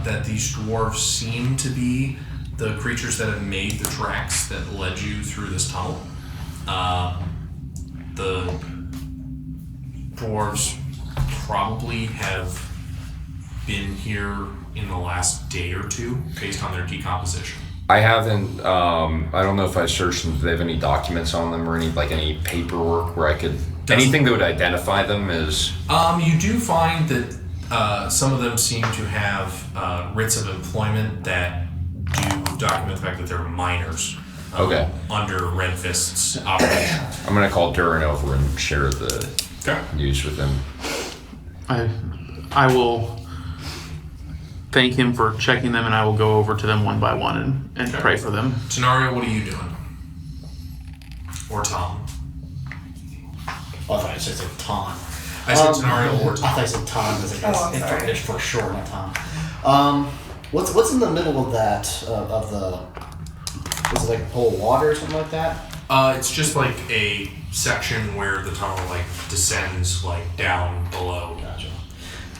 that these dwarves seem to be the creatures that have made the tracks that led you through this tunnel. The dwarves probably have been here in the last day or two based on their decomposition. I haven't. I don't know if I searched them. Do they have any documents on them or any paperwork where I could anything that would identify them as? You do find that some of them seem to have writs of employment that do document the fact that they're miners. Okay. Under Red Fist's operation. I'm gonna call Durin over and share the news with him. I will thank him for checking them, and I will go over to them one by one and pray for them. Tenario, what are you doing? Or Tom? Oh, I thought you said Tom. I said Tenario or I Tom. thought you said Tom because I'm sorry. it's for sure, not Tom. What's in the middle of that of the? Is it like a pool of water or something like that? It's just like a section where the tunnel descends down below. Gotcha.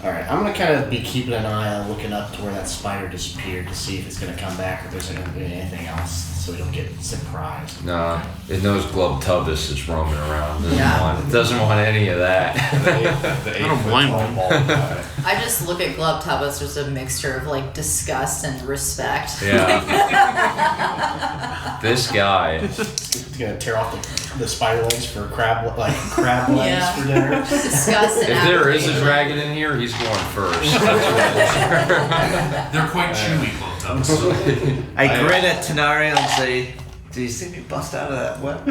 All right, I'm gonna kind of be keeping an eye on looking up to where that spider disappeared to see if it's gonna come back or if there's gonna be anything else, so we don't get surprised. Nah, it knows Globtubbus is roaming around. Yeah. Doesn't want any of that. The I don't blame him. I just look at Globtubbus as a mixture of disgust and respect. Yeah. This guy. It's gonna tear off the spider legs for crab legs Yeah. for dinner. Disgust and If there is a application. dragon in here, he's going first. They're quite chewy, Globtubbus. I grin at Tenario and say, "Do you see me bust out of that web?"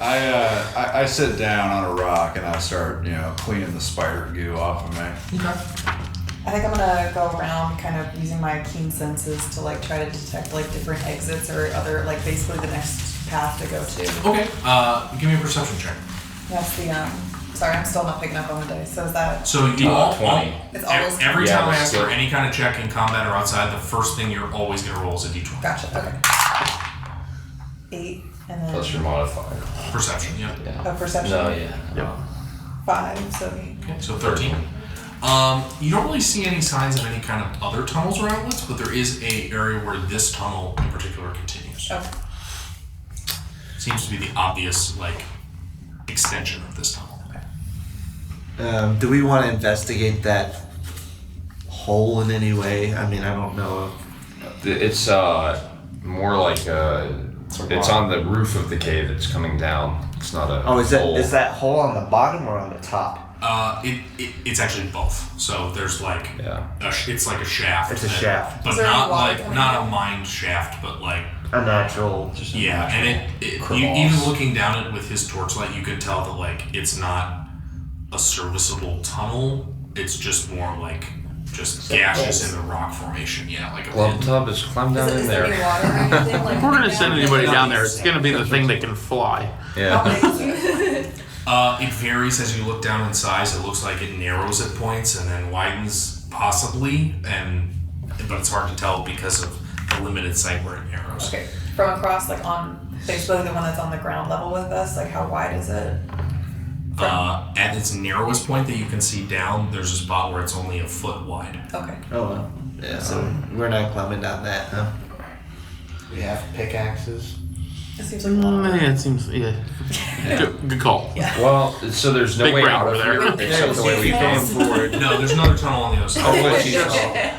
I sit down on a rock and I start, cleaning the spider goo off of me. I think I'm gonna go around kind of using my keen senses to try to detect different exits or other basically the next path to go to. Okay, give me a perception check. That's the sorry, I'm still not picking up on the dice. So is that So you all 20. it's always every Yeah, time I that's ask for good. any kind of check in combat or outside, the first thing you're always going to roll is a d20. gotcha, okay. 8 and then Plus your modifier. Perception, yep. Yeah. perception. No, yeah. Yep. 5, so 8. Okay, so 13. You don't really see any signs of any kind of other tunnels or outlets, but there is a area where this tunnel in particular continues. Okay. Seems to be the obvious extension of this tunnel. Do we want to investigate that hole in any way? I mean, I don't know. It's more like it's on the roof of the cave. It's coming down. It's not a. Oh, is hole. that hole on the bottom or on the top? It's actually both. So there's Yeah. it's like a shaft. It's a shaft. But Is there not water coming not out? a mined shaft, but A natural. yeah, and even looking down it with his torchlight, you could tell that it's not a serviceable tunnel. It's just more just gashes in the rock formation. Yeah, like a Club pit. tub is climb down in Is there any there. water or anything? Like, If we're gonna send anybody down down there, it's gonna be the thing that can fly. Yeah. It varies as you look down in size. It looks like it narrows at points and then widens possibly, but it's hard to tell because of the limited sight where it narrows. Okay, from across, like on basically the one that's on the ground level with us, like how wide is it? At its narrowest point that you can see down, there's a spot where it's only a foot wide. Okay. Oh, well. Yeah, so we're not climbing down that, huh? We have pickaxes. It seems like a lot of work. Yeah, it seems, yeah. Good call. Well, so there's no Big way brain out over of there. here except the way we came. No, there's another tunnel on the other side. Oh, wait, Jesus.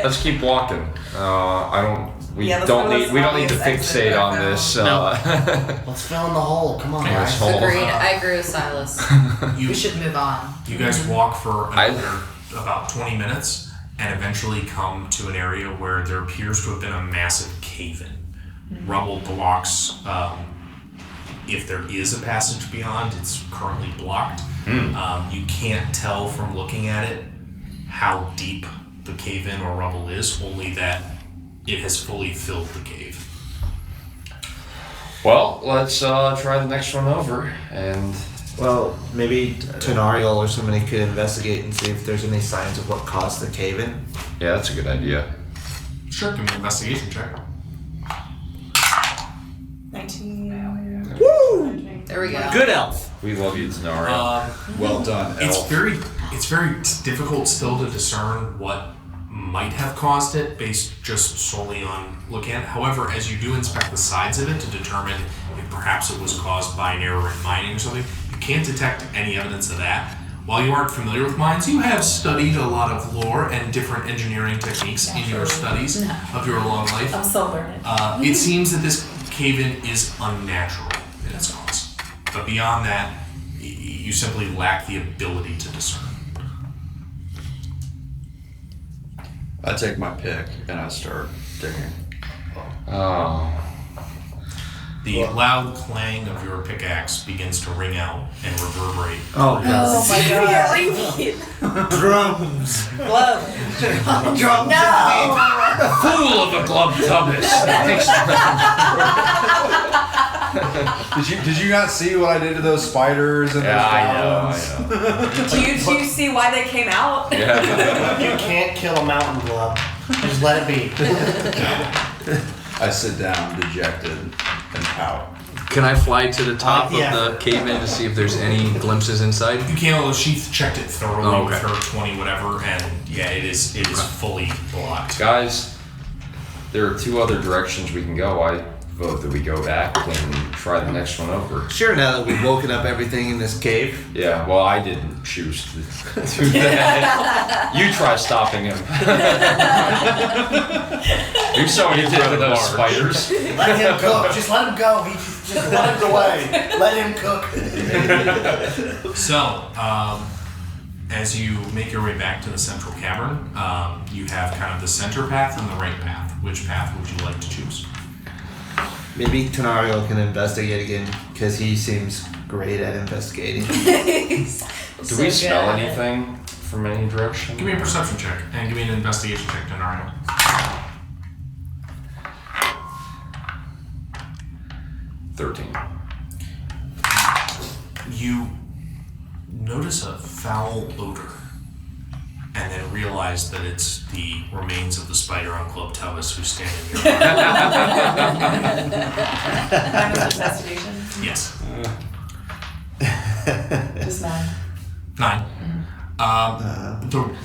Let's keep walking. We Yeah, let's don't go to need the we don't need to obvious exit fixate right on now. this. Let's fill in the hole. Come on, Yeah, guys. this hole. Agreed. I agree with Silas. You, We should move on. you guys walk for another about 20 minutes and eventually come to an area where there appears to have been a massive cave-in. Rubble blocks, if there is a passage beyond, it's currently blocked. You can't tell from looking at it how deep the cave-in or rubble is, only that it has fully filled the cave. Well, let's try the next one over and Well, maybe Tenariel or somebody could investigate and see if there's any signs of what caused the cave-in. yeah, that's a good idea. Sure, give me an investigation check. 19. There we go. Good elf. We love you, Tenara. Well done, It's elf. very difficult still to discern what might have caused it based just solely on looking at it. However, as you do inspect the sides of it to determine if perhaps it was caused by an error in mining or something, you can't detect any evidence of that. While you aren't familiar with mines, you have studied a lot of lore and different engineering techniques in your studies of your long life. I'm still learning. It seems that this cave-in is unnatural in its cause. But beyond that, you simply lack the ability to discern. I take my pick and I start digging. Oh. The loud clang of your pickaxe begins to ring out and reverberate. Oh, God. Oh my god. Drums. Glove. Fool of a glove tubbis! Did you not see what I did to those spiders and Yeah, those I know. Do you see why they came out? Yeah. You can't kill a mountain glove. Just let it be. I sit down dejected and pout. Can I fly to the top yeah. of the cave-in to see if there's any glimpses inside? You can't, although Sheath checked it thoroughly Oh, with okay. her 20 whatever, and yeah, it is fully blocked. Guys, there are two other directions we can go. I vote that we go back and try the next one over. Sure, now that we've woken up everything in this cave. Yeah, well, I didn't choose to do that. You try stopping him. You saw what he did to those spiders. Let him cook. Just let him go. Just let him away. Let him cook. So, as you make your way back to the central cavern, you have kind of the center path and the right path. Which path would you like to choose? Maybe Tenariel can investigate again, because he seems great at investigating. Do we smell anything from any direction? Give me a perception check and give me an investigation check, Denario. 13. You notice a foul odor and then realize that it's the remains of the spider on Club Tubbis who's standing nearby. Time of investigation. Yes. Just 9. 9.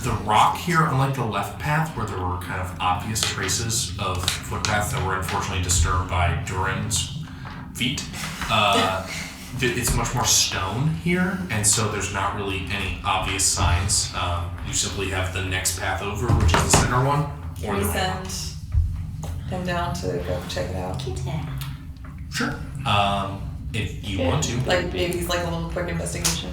The rock here, unlike the left path where there were kind of obvious traces of footpaths that were unfortunately disturbed by Durin's feet, it's much more stone here, and so there's not really any obvious signs. You simply have the next path over, which is the center one, or Can we the right one. send him down to go check it out? Sure. If you want to. Like maybe he's like a little quick investigation.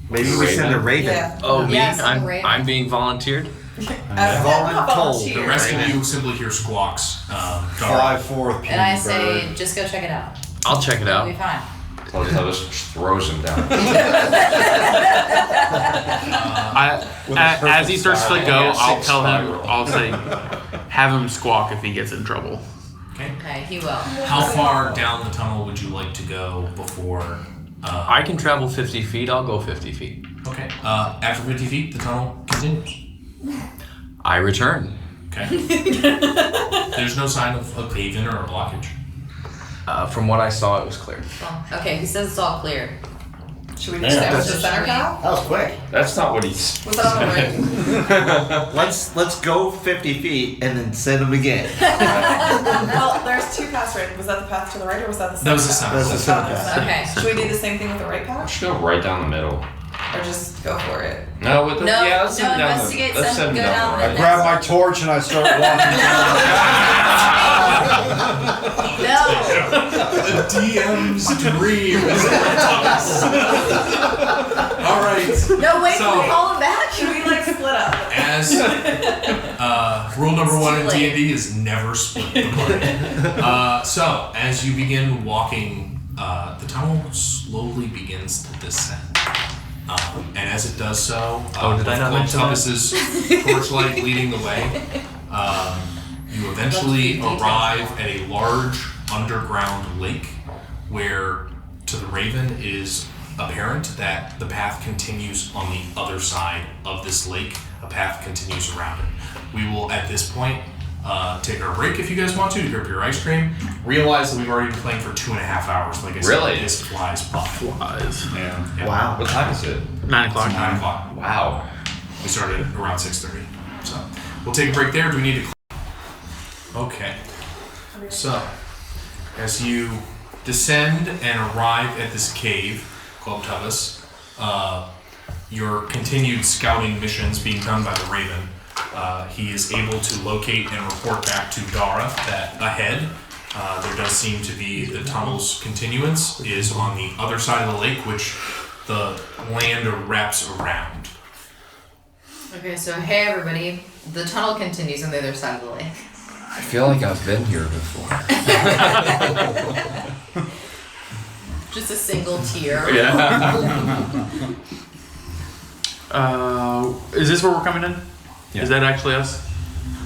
Maybe we send a raven. Yeah. Oh, me? Yes, I'm I'm, Raven. I'm being volunteered? Voluntold. The rest of you simply hear squawks. Fly forth, And I puny say, bird. just go check it out. I'll check it It'll be out. fine. Clubtubus throws him down. As he starts to go, Yeah, I'll six tell him. spiral. I'll say, have him squawk if he gets in trouble. Okay. Okay, he will. How far down the tunnel would you like to go before? I can travel 50 feet. I'll go 50 feet. Okay. After 50 feet, the tunnel continues. I return. Okay. There's no sign of a cave-in or a blockage. From what I saw, it was clear. Well, okay, he says it's all clear. Should we just establish the center path? That was quick. That's not what he's. Was that on the right? Let's go 50 feet and then send him again. Well, there's two paths, right? Was that the path to the right or was that the center That was the path? center. That was the center path. Okay. Should we do the same thing with the right path? Just go right down the middle. Or just go for it? No, with the No, yeah, let's no, send him down investigate, the. Let's send send him him down down the the right. Grab my torch and I start walking No! The DM's dream is All right. No, wait, So- can we call him back? Should we like split up? As rule number It's one too in late. D&D is never split the party. So as you begin walking, the tunnel slowly begins to descend. And as it does so, did I not mention that? Clubtubus's torchlight leading the way, you eventually arrive at a large underground lake where, to the Raven, it is apparent that the path continues on the other side of this lake. A path continues around it. We will, at this point, take our break if you guys want to grab your ice cream. Realize that we've already been playing for 2.5 hours. Like I said, Really? this flies by. Flies. Yeah. Wow. What time is it? 9 o'clock. 9 o'clock. Wow. We started around 6:30. So we'll take a break there. Do we need to? Okay. So as you descend and arrive at this cave, Clubtubus, your continued scouting missions being done by the Raven, he is able to locate and report back to Dara that ahead there does seem to be the tunnel's continuance is on the other side of the lake, which the land wraps around. Okay, so hey everybody, the tunnel continues on the other side of the lake. I feel like I've been here before. Just a single tear. Is this where we're coming in? Yeah. Is that actually us?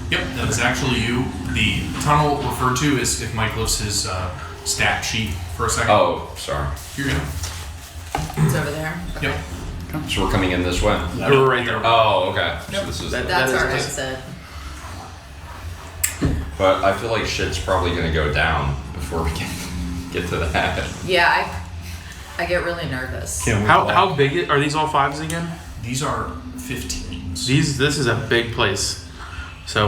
Yep, that is actually you. The tunnel referred to is, if Mike lifts his stat sheet for a second. Oh, sorry. You're good. It's over there. Yep. So we're coming in this way. We're right there. Oh, okay. So this is. That- That's is our us. exit. But I feel like shit's probably gonna go down before we can get to that. Yeah, I get really nervous. Can we How big are these all 5s again? These are 15s. This is a big place. So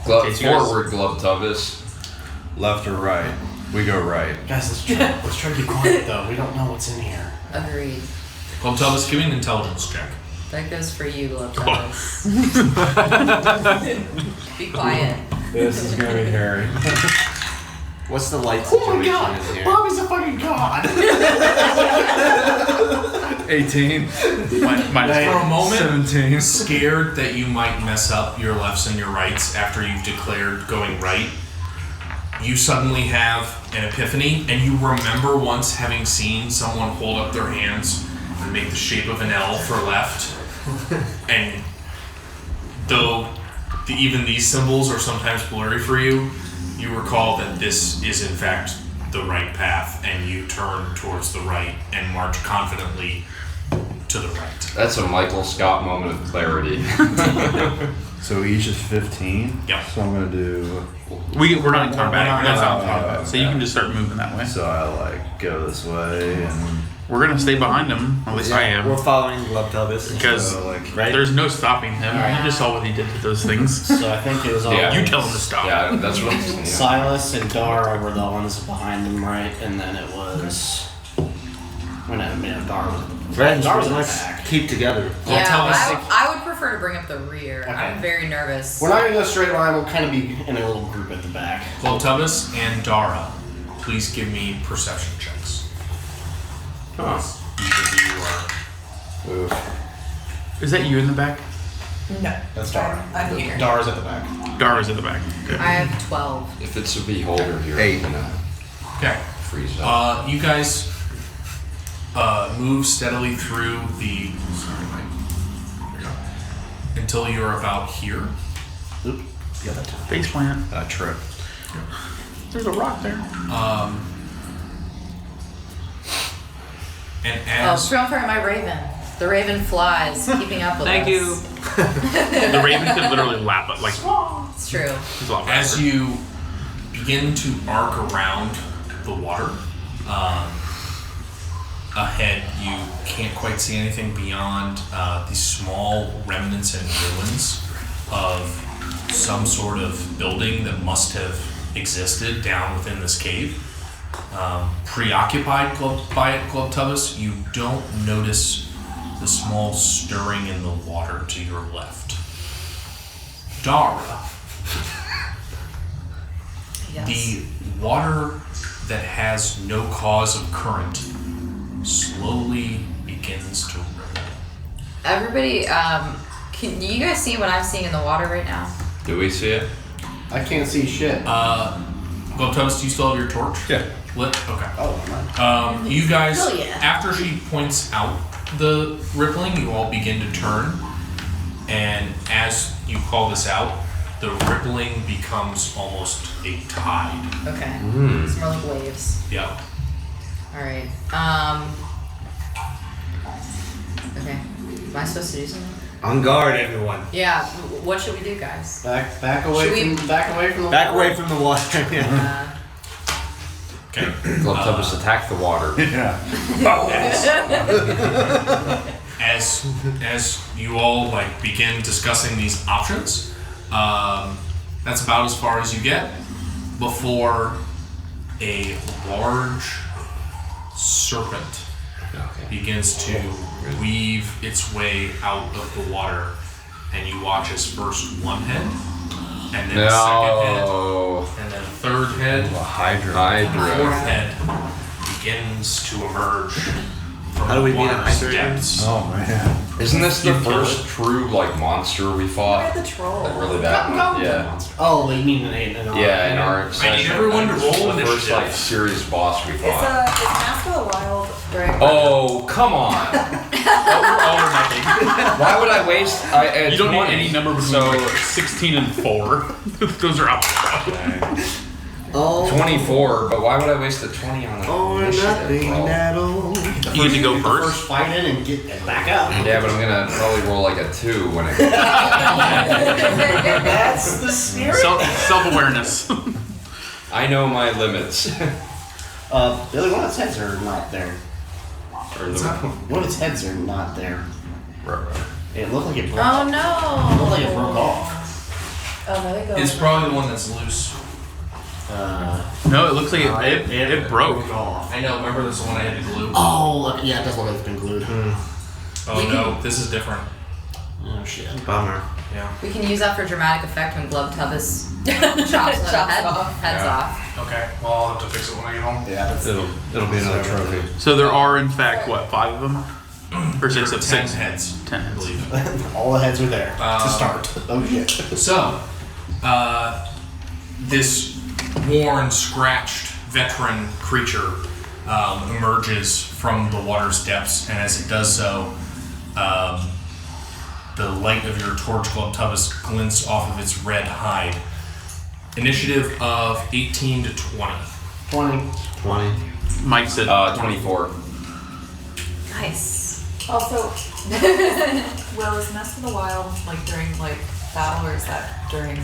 Glove Okay, so you guys- forward, Clubtubus. left or right? We go right. Guys, let's try to be quiet though. We don't know what's in here. Agreed. Clubtubus, give me an intelligence check. That goes for you, Globus. Be quiet. This is gonna be hairy. What's the light situation in here? Bob is a fucking god. 18. minus For a moment, 17. scared that you might mess up your lefts and your rights after you've declared going right, you suddenly have an epiphany, and you remember once having seen someone hold up their hands and make the shape of an L for left. And though even these symbols are sometimes blurry for you, you recall that this is in fact the right path, and you turn towards the right and march confidently to the right. That's a Michael Scott moment of clarity. So each is 15. Yep. So I'm gonna do. we're not in combat. not- That's not no, combat. no, So you can just start moving that way. So I like go this way and We're gonna stay behind him. At least I am. We're following Glubtubus. Because so like Right? there's no stopping him. You just saw what he did to those things. So I think it was all Yeah. You tell him to stop. Yeah, that's what. Yeah. Silas and Dara were the ones behind him, right? And then it was. When I mean, Dara was. Friends, Dara was in the let's back. keep together. Yeah, tell us- I would prefer to bring up the rear. Okay. I'm very nervous. We're not gonna go straight line. We'll kind of be in a little group at the back. Clubtubus and Dara, please give me perception checks. Huh. Either of you are. oof. Is that you in the back? No. That's Dara. I'm here. Dara's at the back. Dara's in the back. Good. I have 12. If it's a beholder here, 8. I'm gonna Okay. freeze up. You guys move steadily through the. Sorry, Mike. There we go. Until you're about here. Oop. Yeah, that time. Face plant. Trip. There's a rock there. And Oh, as don't forget my raven. The raven flies, keeping up with Thank us. you. The raven could literally lap it like It's true. he's a lot as faster. you begin to arc around the water, ahead you can't quite see anything beyond these small remnants and ruins of some sort of building that must have existed down within this cave. Preoccupied by it, Glubtubus, you don't notice the small stirring in the water to your left. Dara, Yes. the water that has no cause of current slowly begins to ripple. Everybody, can you guys see what I'm seeing in the water right now? Do we see it? I can't see shit. Glubtubus, do you still have your torch? Yeah. Lit? Okay. Oh, man. You guys, Oh, yeah. after she points out the rippling, you all begin to turn, and as you call this out, the rippling becomes almost a tide. Okay. It's more like waves. Yeah. Alright. Okay. Am I supposed to do something? On guard, everyone. Yeah. What should we do, guys? Back away Should we- from back away from the Back water. away from the water. Okay. Glubtubus attack the water. As you all like begin discussing these options, that's about as far as you get before a large serpent begins to weave its way out of the water, and you watch as first one head, and then a second head, No. and then a third head, Hydra. and a fourth Hydra. head begins to emerge from How do we the beat a water's Hydra? depths. Oh man. Isn't this the You kill first true like monster we I fought? had the troll. Like really bad one? Yeah. Oh, you mean in Yeah, in our I need session. everyone to roll the first initiative. like serious boss we It's fought. it's Mask of the Wild during. Oh, come on. All or nothing. Why would I waste You don't need any number between So like 16 and 4. Those are out. Oh. 24, but why would I waste a 20 on that? Or nothing at all. You get to go The first. first fight in and get back up. Yeah, but I'm gonna probably roll like a 2 when it goes. That's the spirit. Self-awareness. I know my limits. The other one of its heads are not there. One of its heads are not there. It looked like it broke. Oh It no! looked like it broke off. Oh, no, they go. It's probably the one that's loose. No, it looks like it broke. off. I know, remember this one I had to glue? Oh, look, yeah, it does look like it's been glued. Oh no, this is different. Oh shit. Bummer. Yeah. We can use that for dramatic effect when Glubtubus chops the heads off. Okay, well I'll have to fix it when I get home. Yeah, that's It'll be another trophy. So there are, in fact, what, 5 of them? Or 6 of 10 6? heads, 10 I heads. believe. all the heads are there to start. Oh shit. So, this worn, scratched veteran creature emerges from the water's depths, and as it does so, the light of your torch, Glubtubus, glints off of its red hide. Initiative of 18 to 20. 20. 20. Mike said 24. Nice. Also, Will, is Mask of the Wild like during like battle, or is that during?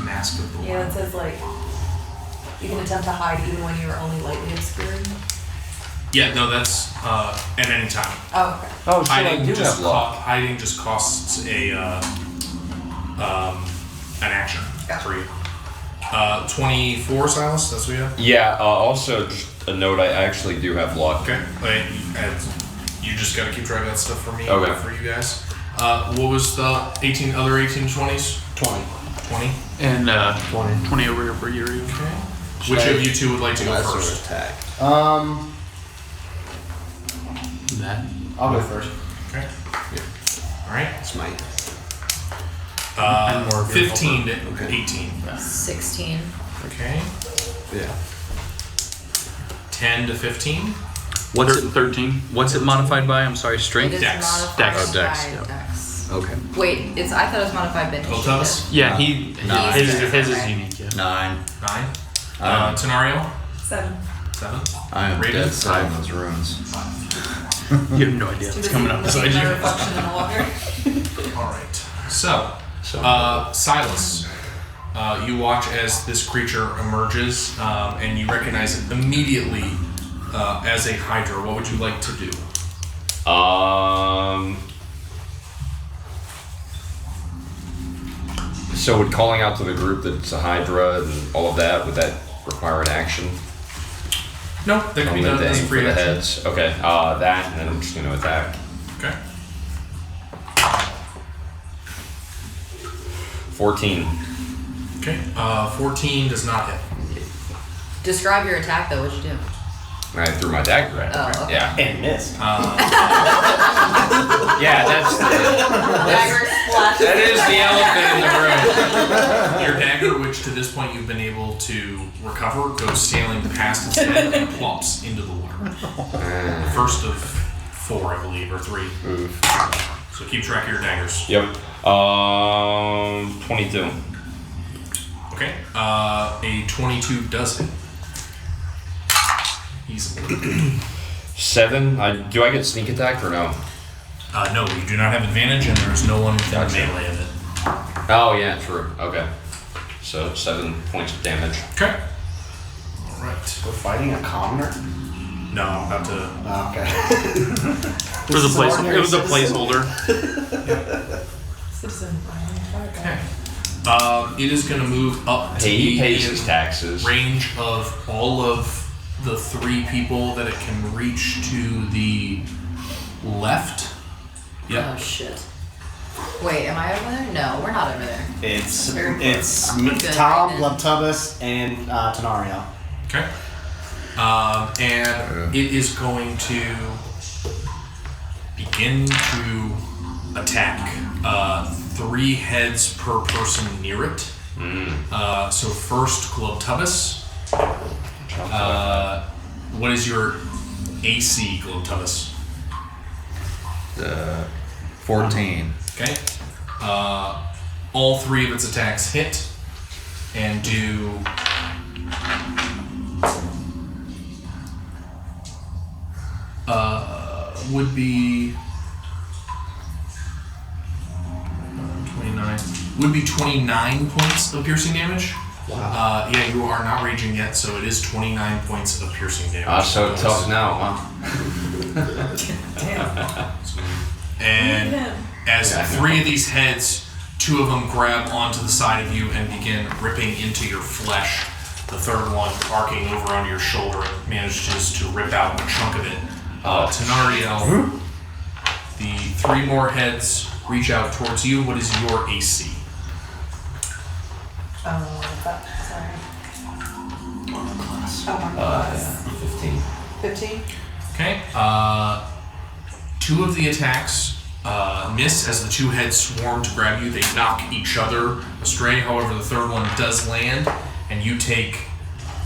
Mask of the Yeah, it Wild. says like you can attempt to hide even when you are only lightly obscured. Yeah, no, that's at any time. Oh, okay. Oh, shit, I Hiding do just have luck. hiding just costs a an action for you. 24, Silas. That's what you have. Yeah, also just a note, I actually do have luck. Okay, wait, you just gotta keep track of that stuff for me, Okay. for you guys. What was the other 18 20s? 20. 20? and 20. 20 over here for Yuri. Okay. Which of you two would like to go Lesser first? attack. That. I'll go first. Okay. Alright. Smite. And more of your 15 to 18. 16. Okay. Yeah. 10 to 15. What's it? 13. What's it modified by? I'm sorry, It strength. is Dex. modified Dex. Oh, Dex, by yeah. Dex. Okay. Wait, I thought it was modified by Both initiative. of us? Yeah, his is Okay. unique. Yeah. 9. 9. Um, Tenario? 7. 7. I am Raven? dead set on those runes. You have no idea what's coming up beside My you. reflection in the water. All right. So, Silas, you watch as this creature emerges, and you recognize it immediately as a Hydra. What would you like to do? So would calling out to the group that it's a Hydra and all of that, would that require an action? No, that can be done as a for free the action. heads. Okay, that, and then I'm just gonna attack. Okay. 14. Okay. 14 does not hit. Describe your attack though. What'd you do? And I threw my dagger at it. Oh, okay. Yeah. And missed. Yeah, that's Dagger splashes. that is the elephant in the room. Your dagger, which to this point you've been able to recover, goes sailing past its head and plops into the water. First of 4, I believe, or 3. Oof. So keep track of your daggers. Yep. 22. Okay. A 22 does hit. Easily. 7. Do I get sneak attack or no? No, you do not have advantage, and there is no one within Gotcha. melee of it. Oh yeah, true. Okay. So 7 points of damage. Okay. All right. We're fighting a commoner? No, I'm about to. Oh, okay. It was a placeholder. Citizen. Okay. It is going to move up to He the pays his taxes. range of all of the 3 people that it can reach to the left. Yep. Oh shit. Wait, am I over there? No, we're not over there. It's Very close. Good, Tom, Raven. Glubtubus, and Tenario. Okay. And it is going to begin to attack. 3 heads per person near it. So first, Glubtubus. What is your AC, Glubtubus? 14. Okay. All 3 of its attacks hit and do would be 29. Would be 29 points of piercing damage. Wow. Yeah, you are not raging yet, so it is 29 points of piercing damage. So tough now, huh? And as 3 of these heads, 2 of them grab onto the side of you and begin ripping into your flesh. The third one, arcing over onto your shoulder, manages to rip out a chunk of it. Tenariel, the 3 more heads reach out towards you. What is your AC? Sorry. Oh, 15. 15? Okay. 2 of the attacks miss as the 2 heads swarm to grab you. They knock each other astray. However, the third one does land, and you take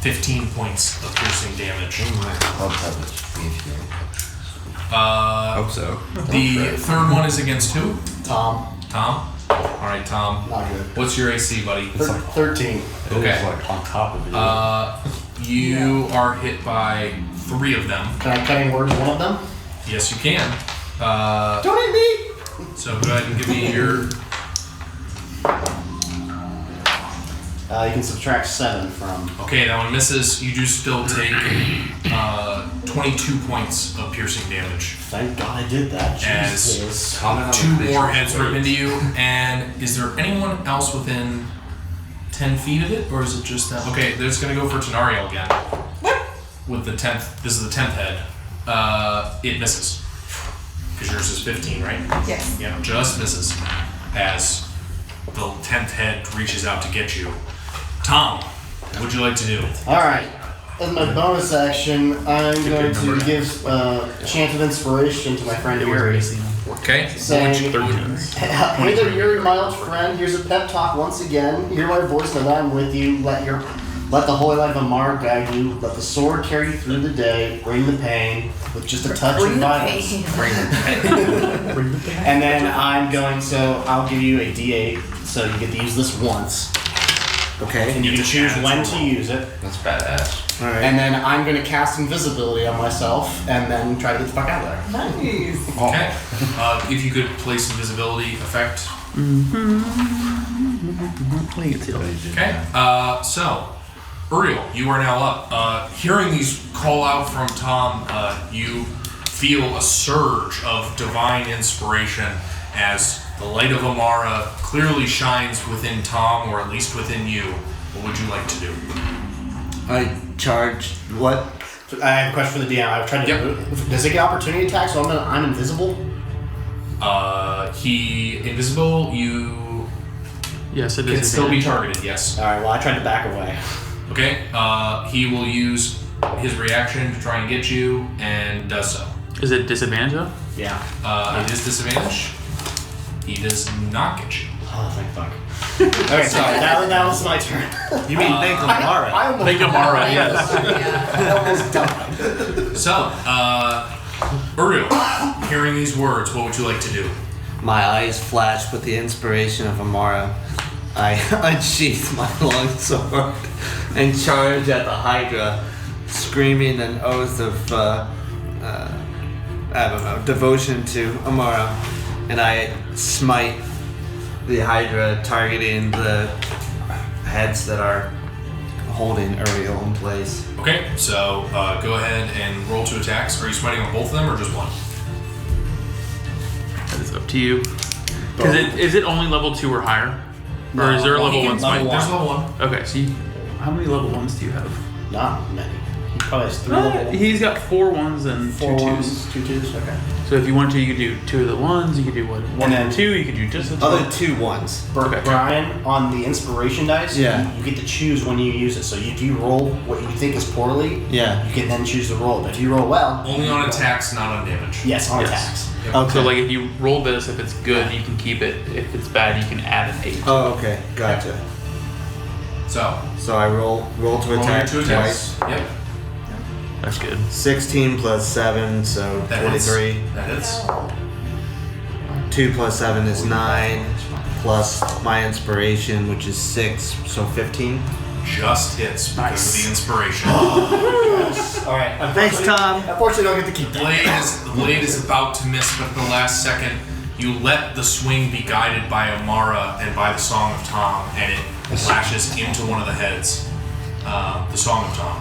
15 points of piercing damage. Hope so. The third one is against who? Tom. Tom? Alright, Tom. Not good. What's your AC, buddy? 13. It Okay. is like on top of you. You are hit by 3 of them. Can I cutting words one of them? Yes, you can. Don't hit me! So go ahead and give me your... You can subtract 7 from. Okay, that one misses. You do still take 22 points of piercing damage. Thank God I did that. As Jesus. 2 more heads rip into you. And is there anyone else within 10 feet of it? Or is it just that? Okay, there's going to go for Tenario again. With the 10th. This is the 10th head. It misses. Because yours is 15, right? Yes. Yeah, just misses. As the 10th head reaches out to get you. Tom, what would you like to do? Alright. As my bonus action, I'm going to give Chant of Inspiration to my friend Yuri. Okay. Saying, hey there, Yuri, my old friend. Here's a pep talk once again. Hear my voice, know that I'm with you. Let your Let the holy light of Amara guide you. Let the sword carry you through the day. Bring the pain with just a touch of violence. And then I'll give you a D8, so you get to use this once. Okay. And you can choose when to use it. That's badass. All right. And then I'm going to cast invisibility on myself and then try to get the fuck out of there. Nice. Okay. If you could place invisibility effect. Okay. So, Uriel, you are now up. Hearing these call out from Tom, you feel a surge of divine inspiration as the light of Amara clearly shines within Tom, or at least within you. What would you like to do? I charge what? I have a question for the DM. I've tried to. Yep. Does it get opportunity attack? So I'm invisible. He invisible. You Yes, it can is. still be targeted. Yes. All right. Well, I tried to back away. Okay. He will use his reaction to try and get you, and does so. Is it disadvantage though? Yeah. It is disadvantage. He does not get you. Oh, thank fuck. Okay, sorry. That was my turn. You mean thank Amara? I almost Think Amara, yes. I almost died. So, Uriel, hearing these words, what would you like to do? My eyes flash with the inspiration of Amara. I unsheath my long sword and charge at the Hydra, screaming an oath of, devotion to Amara. And I smite the Hydra, targeting the heads that are holding Uriel in place. Okay, so go ahead and roll 2 attacks. Are you smiting on both of them or just one? That is up to you. Is it only level 2 or higher? Or is there a level 1 smite? There's level 1. Okay, so how many level 1s do you have? Not many. He probably has 3 level. He's got 4 1s and 2 4 2s. ones, 2 2s. Okay. So if you want to, you could do 2 of the 1s, you could do 1 And then- and 2, you could do just the 2. Other 2 1s. Okay. Brian, on the inspiration dice, Yeah. you get to choose when you use it. So if you roll what you think is poorly, Yeah. you can then choose to roll. But if you roll well, Only on attacks, not on damage. yes, on Yes. attacks. Okay. So like if you roll this, if it's good, you can keep it. If it's bad, you can add an 8. Oh, okay. Gotcha. So, So I roll to roll your attack 2 attacks. twice. Yep. That's good. 16 plus 7, so That hits. 23. That hits. 2 plus 7 is 9. Plus my inspiration, which is 6, so 15. Just hits because of the inspiration. All right. Thanks, Tom. Unfortunately, I don't get to keep that. The blade is about to miss, but at the last second, you let the swing be guided by Amara and by the Song of Tom, and it flashes into one of the heads. The Song of Tom.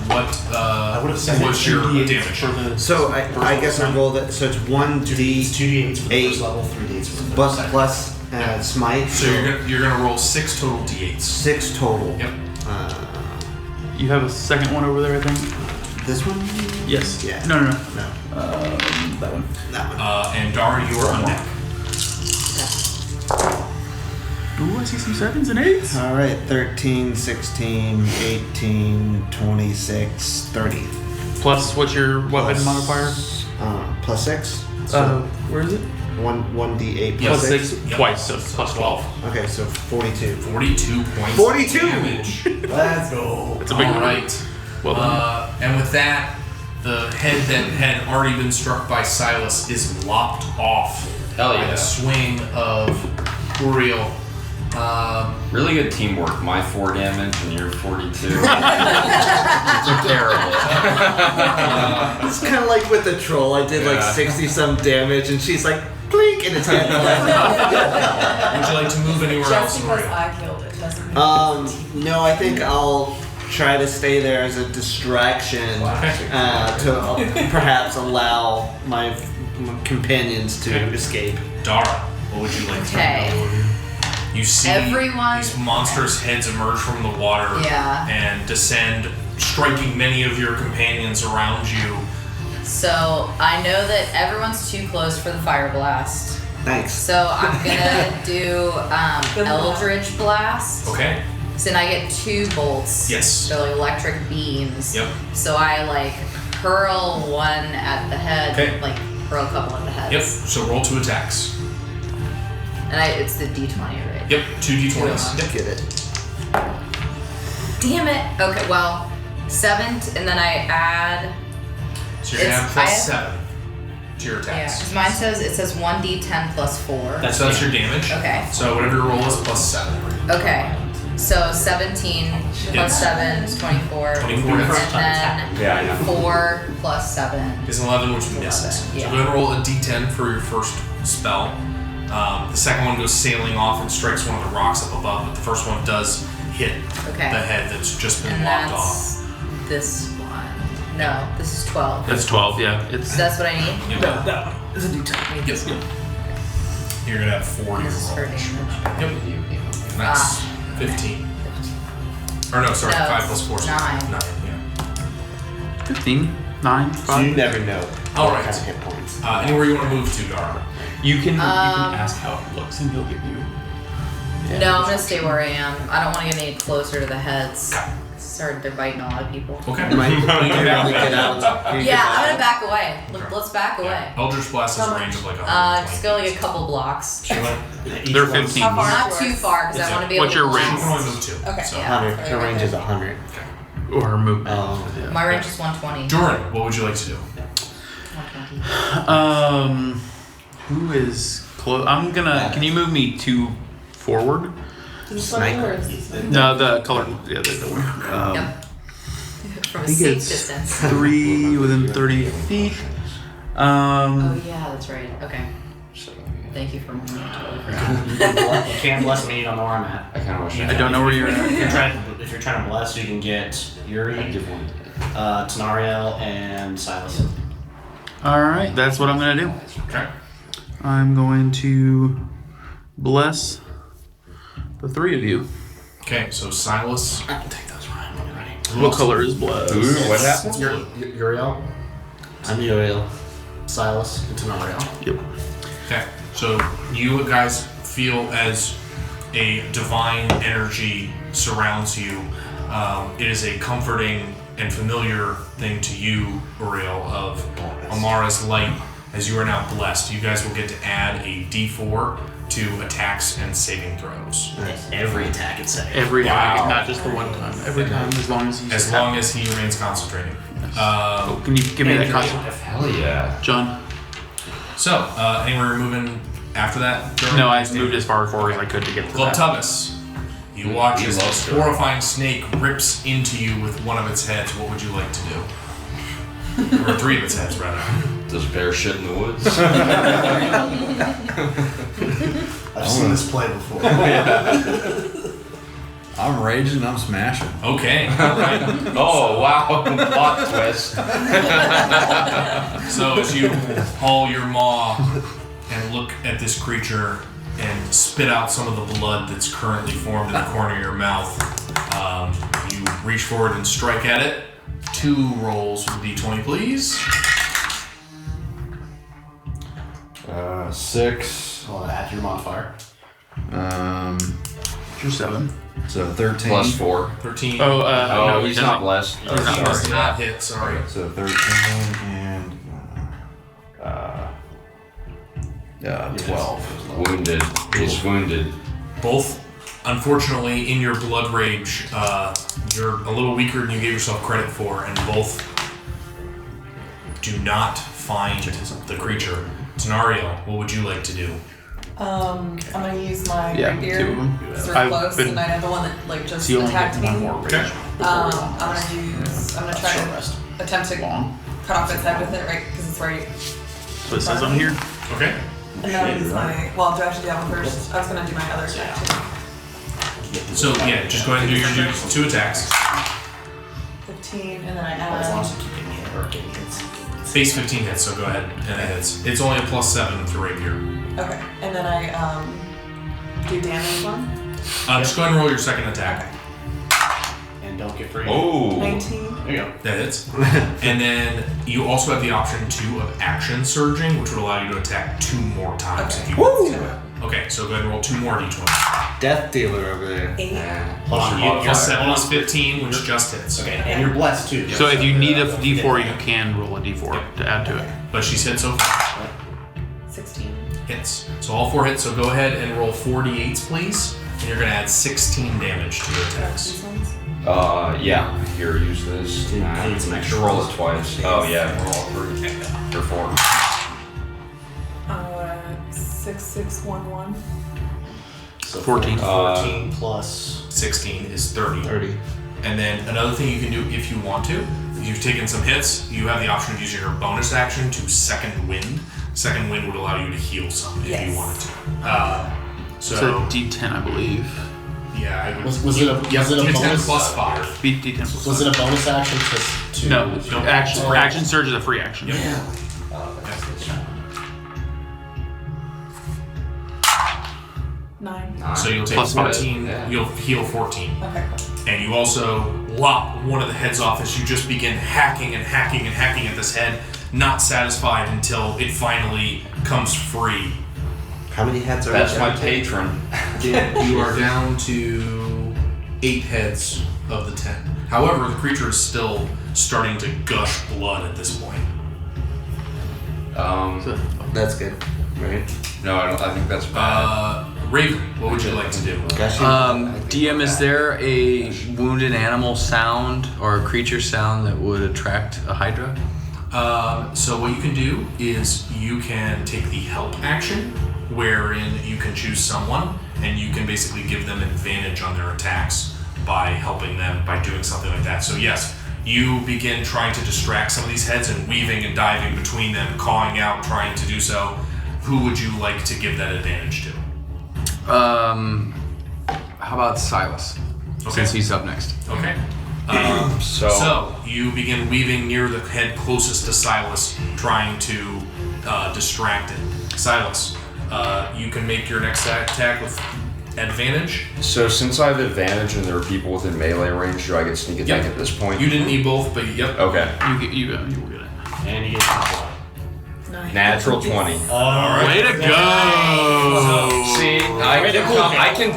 What's your damage? So I guess I roll that. So it's 1d It's 2d8s for the 8 first level, 3d8s for the plus second. plus smite. So you're gonna roll 6 total d8s. 6 total. Yep. You have a second one over there, I think. This one? Yes. Yeah. No. No. That one. That one. And Dara, you are on deck. Ooh, I see some 7s and 8s. All right. 13, 16, 18, 26, 30. Plus, what's your weapon modifier? Plus 6. So Where is it? 1d8 Yeah, plus Plus 6. 6 Yep. twice, so it's plus 12. Okay, so 42. 42 points 42! of damage. Let's go. It's a big All one. right. Well done. And with that, the head that had already been struck by Silas is lopped off Hell by yeah. the swing of Uriel. Really good teamwork. My 4 damage and your 42. Terrible. It's kind of like with the troll. I did like Yeah. 60 some damage, and she's like, blink, and it's head left. Would you like to move anywhere Just else, because Uriel? I killed it doesn't mean No, I think I'll try to stay there as a distraction to perhaps allow my companions to Okay. escape. Dara, what would you like to Okay. do? You see Everyone- these monstrous heads emerge from the water Yeah. and descend, striking many of your companions around you. So I know that everyone's too close for the fire blast. Thanks. So I'm gonna do Good luck. Eldritch Blast. Okay? So then I get 2 bolts. Yes. They're like electric beams. Yep. So I like hurl one at the head, Okay. like hurl a couple at the heads. Yep. So roll 2 attacks. And it's the D20, right? Yep. 2 d20s. Yep. Get it. Damn it. Okay, well, 7, and then I add. So you're gonna have plus 7 to your Yeah, attacks. 'cause mine says it says 1d10 plus 4. That's your damage. Okay. So whatever your roll is plus 7. Okay. So 17 plus Yes. 7 is 24. 24 hits. And then Yeah, I know. 4 plus 7. Is an 11, which misses. Yeah. So go ahead and roll a d10 for your first spell. The second one goes sailing off and strikes one of the rocks up above, but the first one does hit Okay. the head that's just been And lopped off. that's this one. No, this is 12. That's 12. Yeah, it's. So that's what I need? Yep. That one is a D10. Yes. You're gonna have 4 to your This is for roll. damage. Yep. And that's 15. Or no, sorry, No, 5 plus 4 is 9. 9, yeah. 15, 9, So 5. you never know. All what right. kind of hit points. Anywhere you want to move to, Dara. You can ask how it looks, and he'll give you. No, I'm gonna stay where I am. I don't want to get any closer to the heads. They're biting a lot of people. Okay. You might You can probably back get away. out. Yeah, I'm gonna back away. Let's back away. Eldritch Blast has a range of like 120. Just go like a couple blocks. Each They're one's 15. How far? Not too far because I want to be able What's to your blast. range? You can only move 2. Okay. So. Yeah. 100. Her range is 100. Or movement. My range is 120. Jordan, what would you like to do? 120. Who is close? I'm gonna. Can you move me 2 forward? Sniper. No, the color. Yeah, the one. Yep. From a think safe it's distance. 3 within 30 feet. Oh yeah, that's right. Okay. Thank you for reminding me. I totally forgot. You can't bless me on where I'm at. I kind of wish I don't know where you're at. If you're trying to bless, you can get Yuri, Tenariel, and Silas. All right, that's what I'm gonna do. Okay. I'm going to bless the 3 of you. Okay, so Silas. I can take those, Ryan, when you're ready. What color is bless? Ooh, what happened? Uriel. I'm Uriel. Silas and Tenariel. Yep. Okay, so you guys feel as a divine energy surrounds you. It is a comforting and familiar thing to you, Uriel, of Amara's light. As you are now blessed, you guys will get to add a d4 to attacks and saving throws. Every attack it's saying. Every Wow. time, not just the one time. Every time, as long as he's. As long as he remains concentrating. Oh, can you give me that costume, Hell yeah. John? So, anywhere moving after that? Jordan? No, I moved as far forward as I could to get to that. Glubtubus, you watch He as loves this Jordan. horrifying snake rips into you with one of its heads. What would you like to do? Or 3 of its heads, rather. Does bear shit in the woods? I've seen this play before. I'm raging, I'm smashing. Okay, alright. Oh, wow. Plot twist. So as you haul your maw and look at this creature and spit out some of the blood that's currently formed in the corner of your mouth, you reach forward and strike at it. 2 rolls with d20, please. 6. Well, add your modifier. You're 7. So 13. Plus 4. 13. Oh, Oh, no, he's he not doesn't. blessed. Thirteen Sorry. does not hit, sorry. So 13 and 12. Wounded. He's wounded. Both, unfortunately, in your blood rage, you're a little weaker than you gave yourself credit for, and both do not find the creature. Tenario, what would you like to do? I'm gonna use my Yeah, rapier. 2 of them. Because we're I've close, been- and I know the one that like just So you only attacked get me. one more rage. Okay. I'm gonna try to attempt to Long. cut off its head with it, right? Because it's right. So it says on here. Okay. And then I'll use my. Well, do I have to do that one first? I was gonna do my other attack too. So, yeah, just go ahead and do your 2 attacks. 15, and then I As long as add. you keep getting hit or getting hits. Base 15 hits, so go ahead and it hits. It's only a +7 with your rapier. Okay, and then I do damage one. Just go ahead and roll your second attack. And don't get free. Oh. 19. There you go. That hits. And then you also have the option 2 of action surging, which would allow you to attack 2 more times if you want to. Okay, so go ahead and roll 2 more d20. Death dealer over there. 8. Hold on, you- Plus 7 is 15, which just hits. Okay, and you're blessed too. So if you need a d4, you can roll a d4 to add to it. But she's hit so far. 16. Hits. So all 4 hits, so go ahead and roll 4 d8s, please. And you're going to add 16 damage to your attacks. These ones? Yeah. Here, use this. Do you need some extra roll rolls? it twice. Oh yeah, roll all 3. Or 4. 6611. So 14. 14 plus 16 is 30. 30. And then another thing you can do if you want to, if you've taken some hits, you have the option of using your bonus action to second wind. Second wind would allow you to heal some if you Yes. wanted to. It's a So D10, I believe. yeah, I would. Was it a D10 bonus? plus 5. D10 plus Was it a bonus action to No, No. action. Free Action surge is a free action. Yep. That's 9. So you'll take Plus 5. 14. Yeah. You'll heal 14. Okay, cool. And you also lop one of the heads off as you just begin hacking and hacking and hacking at this head, not satisfied until it finally comes free. How many heads are That's there? my patron. You are down to 8 heads of the 10. However, the creature is still starting to gush blood at this point. That's good, right? No, I think that's bad. Raven, what would you like to do? DM, is there a wounded animal sound or a creature sound that would attract a Hydra? So what you can do is you can take the help action, wherein you can choose someone and you can basically give them advantage on their attacks by helping them by doing something like that. So yes, you begin trying to distract some of these heads and weaving and diving between them, cawing out, trying to do so. Who would you like to give that advantage to? How about Silas? Since he's up next. Okay. So You begin weaving near the head closest to Silas, trying to distract it. Silas, you can make your next attack with advantage. So since I have advantage and there are people within melee range, do I get sneak attack at this point? You didn't need both, but yep. Okay. You were good. And you get top Natural 20. Way to go! See, I can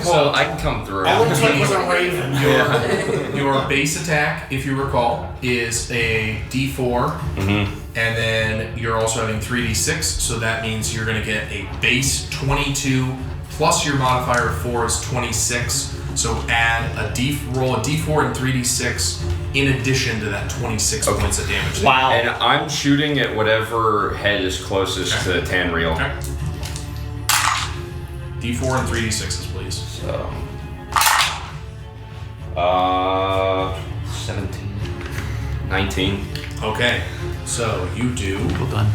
come through. That looks like it was a raven. Your base attack, if you recall, is a D4, and then you're also having 3D6, so that means you're going to get a base 22 plus your modifier of 4 is 26. So add roll a D4 and 3D6 in addition to that 26 points of damage. Wow. And I'm shooting at whatever head is closest to Tanreal. Okay. D4 and 3D6s, please. So, 17, 19. Okay, so you do Well done.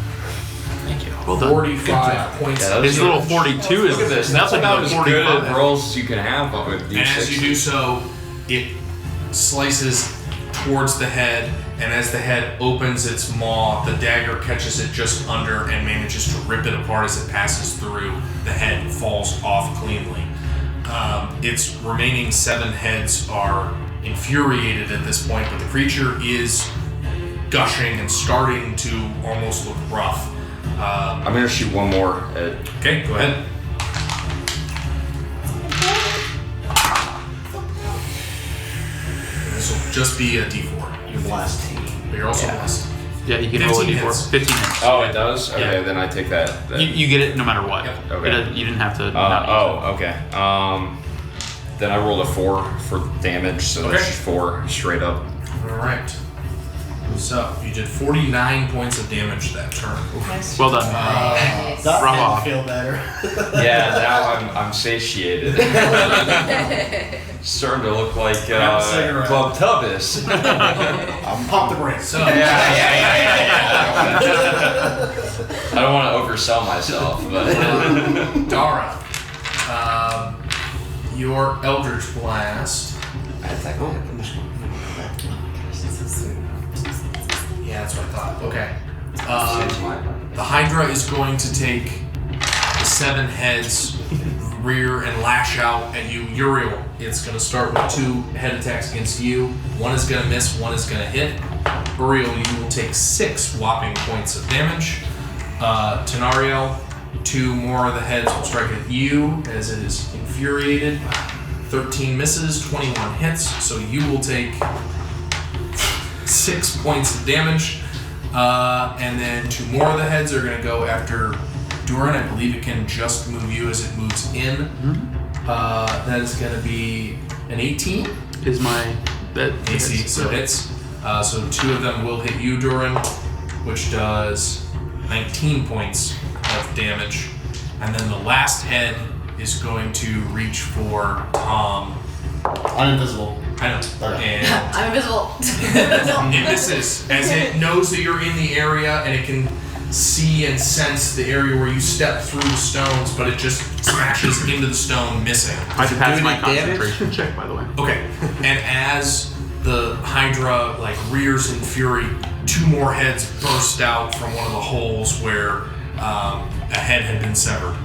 Thank you. Well done. 45 points of His damage. little 42 is Look at this. That's That's about as like good 45. rolls as you can have with these. And as you do so, it slices towards the head, and as the head opens its maw, the dagger catches it just under and manages to rip it apart as it passes through. The head falls off cleanly. Its remaining 7 heads are infuriated at this point, but the creature is gushing and starting to almost look rough. I'm gonna shoot one more at. Okay, go ahead. This will just be a D4. You're blessed. But you're also blessed. Yeah, you can roll a 15 d4. hits. 15 hits. Oh, it does. Okay, Yeah. then I take that. You get it no matter what. Yep. Okay. You didn't have to. not use Okay. Then I rolled a 4 for damage, so that's Okay. just 4 straight up. Alright. So, you did 49 points of damage that turn. Nice. it. Well done. Nice. That Rub made me off. feel better. Yeah, now I'm satiated. Starting to look like Grab a cigarette. Club Tubbis. Pump the brakes. So, Yeah. I don't want to oversell myself, but Dara, your Eldritch Blast. Yeah, that's what I thought. Okay. The Hydra is going to take the 7 heads, rear and lash out at you. Uriel, it's going to start with 2 head attacks against you. One is going to miss, one is going to hit. Uriel, you will take 6 whopping points of damage. Tenariel, 2 more of the heads will strike at you as it is infuriated. 13 misses, 21 hits, so you will take 6 points of damage. And then 2 more of the heads are going to go after Durin. I believe it can just move you as it moves in. That is going to be an 18. Is my That AC, so hits. So 2 of them will hit you, Durin, which does 19 points of damage. And then the last head is going to reach for Tom. I'm invisible. I know. Okay. And I'm invisible. it misses as it knows that you're in the area and it can see and sense the area where you step through the stones, but it just smashes into the stone, missing. I passed my doing damage? concentration check, by the way. Okay, and as the Hydra like rears in fury, 2 more heads burst out from one of the holes where a head had been severed.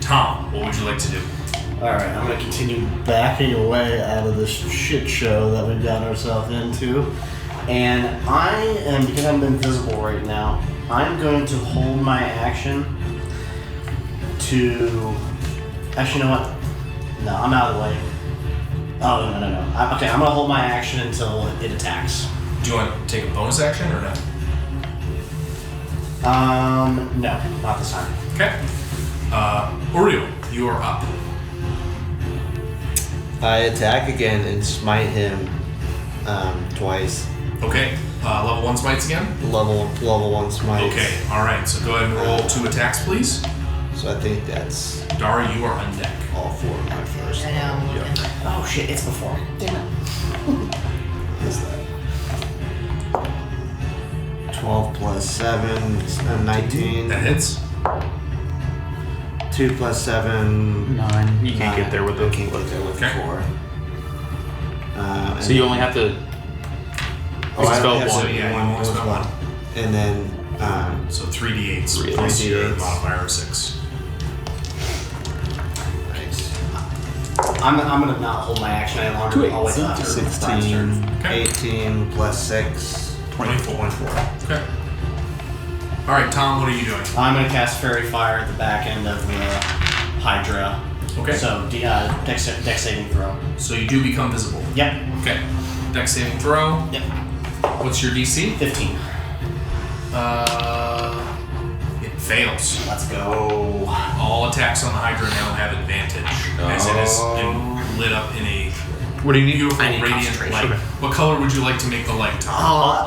Tom, what would you like to do? Alright, I'm gonna continue backing away out of this shit show that we've gotten ourselves into. And I am, because I'm invisible right now, I'm going to hold my action to... Actually, you know what? No, I'm out of the way. Oh, no. Okay, I'm gonna hold my action until it attacks. Do you want to take a bonus action or no? No, not this time. Okay. Uriel, you are up. I attack again and smite him twice. Okay. Level 1 smites again? Level 1 smite. Okay, alright, so go ahead and roll 2 attacks, please. So I think that's Dara, you are on deck. all 4 of my first. I know. I'm looking. Oh shit, it's before. Damn it. Is that 12 plus 7, 19. That hits. 2 plus 7. 9. You can't get there with I the. can't get there with Okay. 4. So you only have to. Oh, I spell have one. So yeah, you one, only spell one. And then So 3d8s 3d8s. plus your modifier of 6. I'm gonna not hold my action any longer. I'll wait till after Brian's 16, turn. Okay. 18 plus 6. 24. Okay. Alright, Tom, what are you doing? I'm gonna cast Fairy Fire at the back end of the Hydra. Okay. So, dex saving throw. So you do become visible. Yep. Okay. Dex saving throw. Yep. What's your DC? 15. It fails. Let's go. All attacks on the Hydra now have advantage, as it is lit up in a What do you need? beautiful I need radiant concentration. light. Okay. What color would you like to make the light, Tom?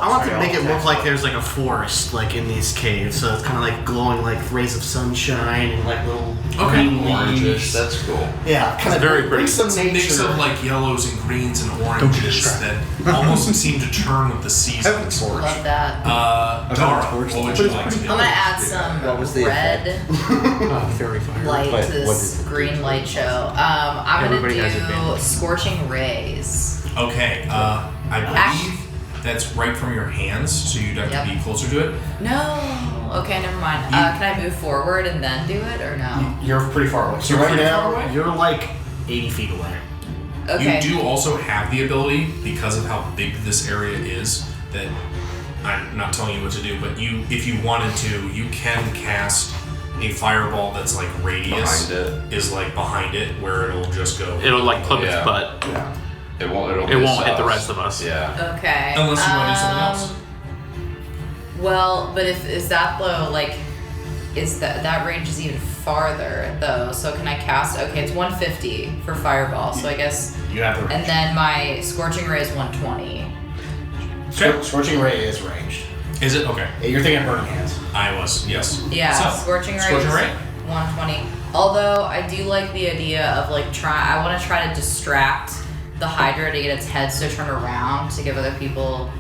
I want to Sorry, make it I'll look attack. like there's like a forest like in these caves. So it's kind of like glowing like rays of sunshine and like little Okay. green Oranges. leaves. That's cool. Yeah, kind of very pretty. Some It's a mix nature. of like yellows and greens and oranges that almost seem to turn with the seasons. Love that. Dara, what would you like to do? I'm gonna add some What was the red Fairy fire. light What- to what this is it? green light show. I'm Everybody has gonna do advantage. scorching rays. Okay, I believe that's right from your hands, so you'd have Yep. to be closer to it. No. Okay, never mind. Can I move forward and then do it or no? You're pretty far away. So You're right pretty now, far away? you're like 80 feet away. Okay. You do also have the ability, because of how big this area is, that I'm not telling you what to do, but you, if you wanted to, you can cast a fireball that's like radius Behind it. is like behind it, where it'll just go. It'll like clip Yeah. its butt. Yeah. It won't It won't hit the rest of us. Yeah. Okay. Unless you want to do something else. Well, but if is that though like is that range is even farther though? So can I cast? Okay, it's 150 for fireball. So I guess, You have the range. and then my scorching ray is 120. Scorching Ray is ranged. Is it? Okay. You're thinking of Burning Hands. I was, yes. Yeah, So, scorching ray. Scorching is ray? 120. Although I do like the idea of like I want to try to distract the Hydra to get its head to turn around to give other people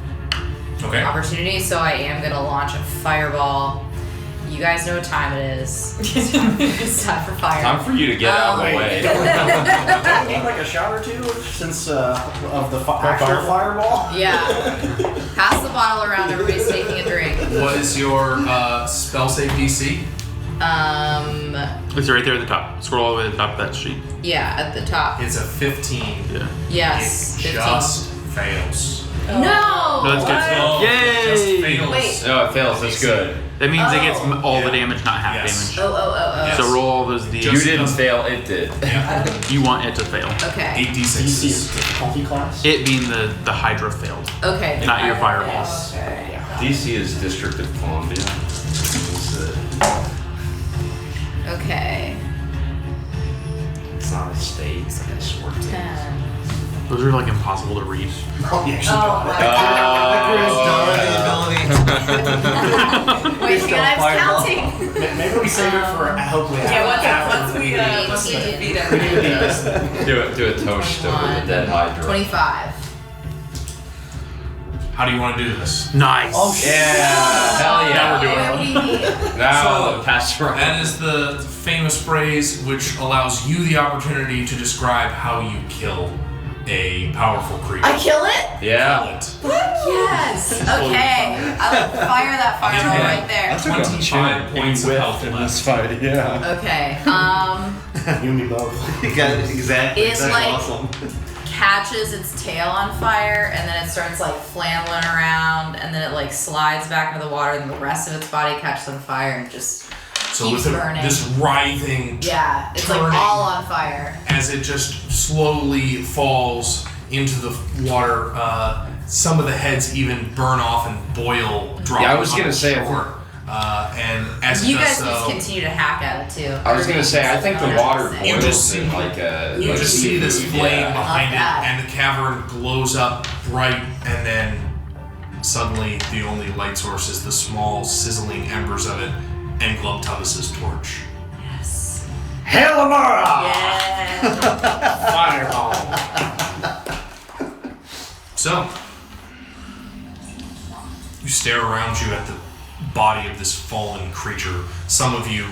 Okay. opportunity. So I am gonna launch a fireball. You guys know what time it is. It's time for fire. Time for you to get out of the way. Don't need like a shot or two since of the actual fireball. Yeah. Pass the bottle around. Everybody's taking a drink. What is your spell save DC? It's right there at the top. Scroll all the way to the top of that sheet. Yeah, at the top. It's a 15. Yeah. Yes. It 15. just fails. No. No, that's good. Oh, it just Yay! fails. Wait. No, it fails. That's good. That means it gets Oh. all the Yeah. damage, not half Yes. damage. Oh. Yes. So roll all those Ds. You didn't fail. It did. Yeah. You want it to fail. Okay. 8d6s. DC is difficulty class. It being the Hydra failed. Okay. Not your Fire fireball. fail, Okay. DC is District of Columbia. Okay. It's not a state. It's a 10. Those are like impossible to read. Oh, yeah, she Oh got my it. Wait, hang on, I'm counting. Maybe we save it for hopefully Once we defeat it. Do a toast over the dead Hydra. 25. How do you want to do this? Nice. Oh, shit. Yeah, hell yeah. Now we're doing Wait, what do you need? Now pass around. That is the famous phrase which allows you the opportunity to describe how you kill a powerful creature. I kill it? Yeah. Yes. Okay. I'll fire that fireball Yeah. right there. 25 points of health in left. this fight, yeah. Okay. You and me both. You got it exactly. It's That's like- awesome. Catches its tail on fire and then it starts like flailing around and then it like slides back into the water and the rest of its body catches on fire and just So keeps with burning. this writhing, Yeah, it's like turning. all on fire. as it just slowly falls into the water, some of the heads even burn off and boil, dropping Yeah, I was on gonna the say, shore. And as You it guys does just so, continue to hack at it too. I was gonna say, I think the water You boils just in see- like a. you like just see this seafood, flame yeah. behind it, Not bad. and the cavern glows up bright, and then suddenly the only light source is the small sizzling embers of it and Glubtubus's torch. Yes. Hail-Amara! Yeah. Fireball. So, you stare around you at the body of this fallen creature. Some of you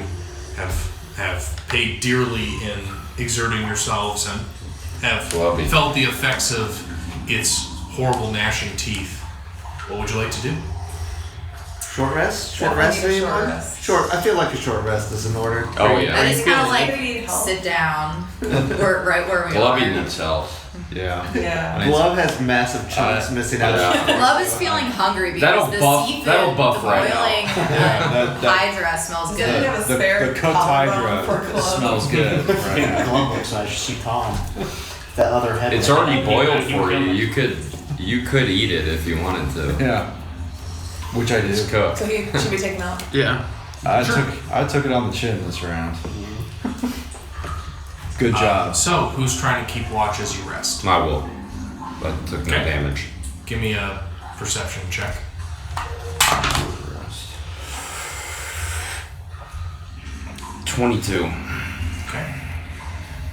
have paid dearly in exerting yourselves and have Lovely. felt the effects of its horrible gnashing teeth. What would you like to do? Short rest? Short Yeah, I rest need a short anymore? rest. Short. I feel like a short rest is in order. Oh yeah. I just kind of Maybe like need help. sit down, right where we Glubby are. needs help. Yeah. Yeah. Glove has massive chunks missing out. yeah. Love is feeling hungry because That'll the buff- seafood, that'll buff the right now. boiling that- hydra smells Does we good. have a spare The cooked collarbone for hydra Glove? smells good. Right. Glove looks like she Tom. That other head. It's already boiled you for can- you. You could eat it if you wanted to. Yeah. Which I It's did. cooked. So he should be taken out. Yeah. I took it on the chin this round. Good job. So, who's trying to keep watch as you rest? I will. But took no Okay. damage. Give me a perception check. 22. Okay.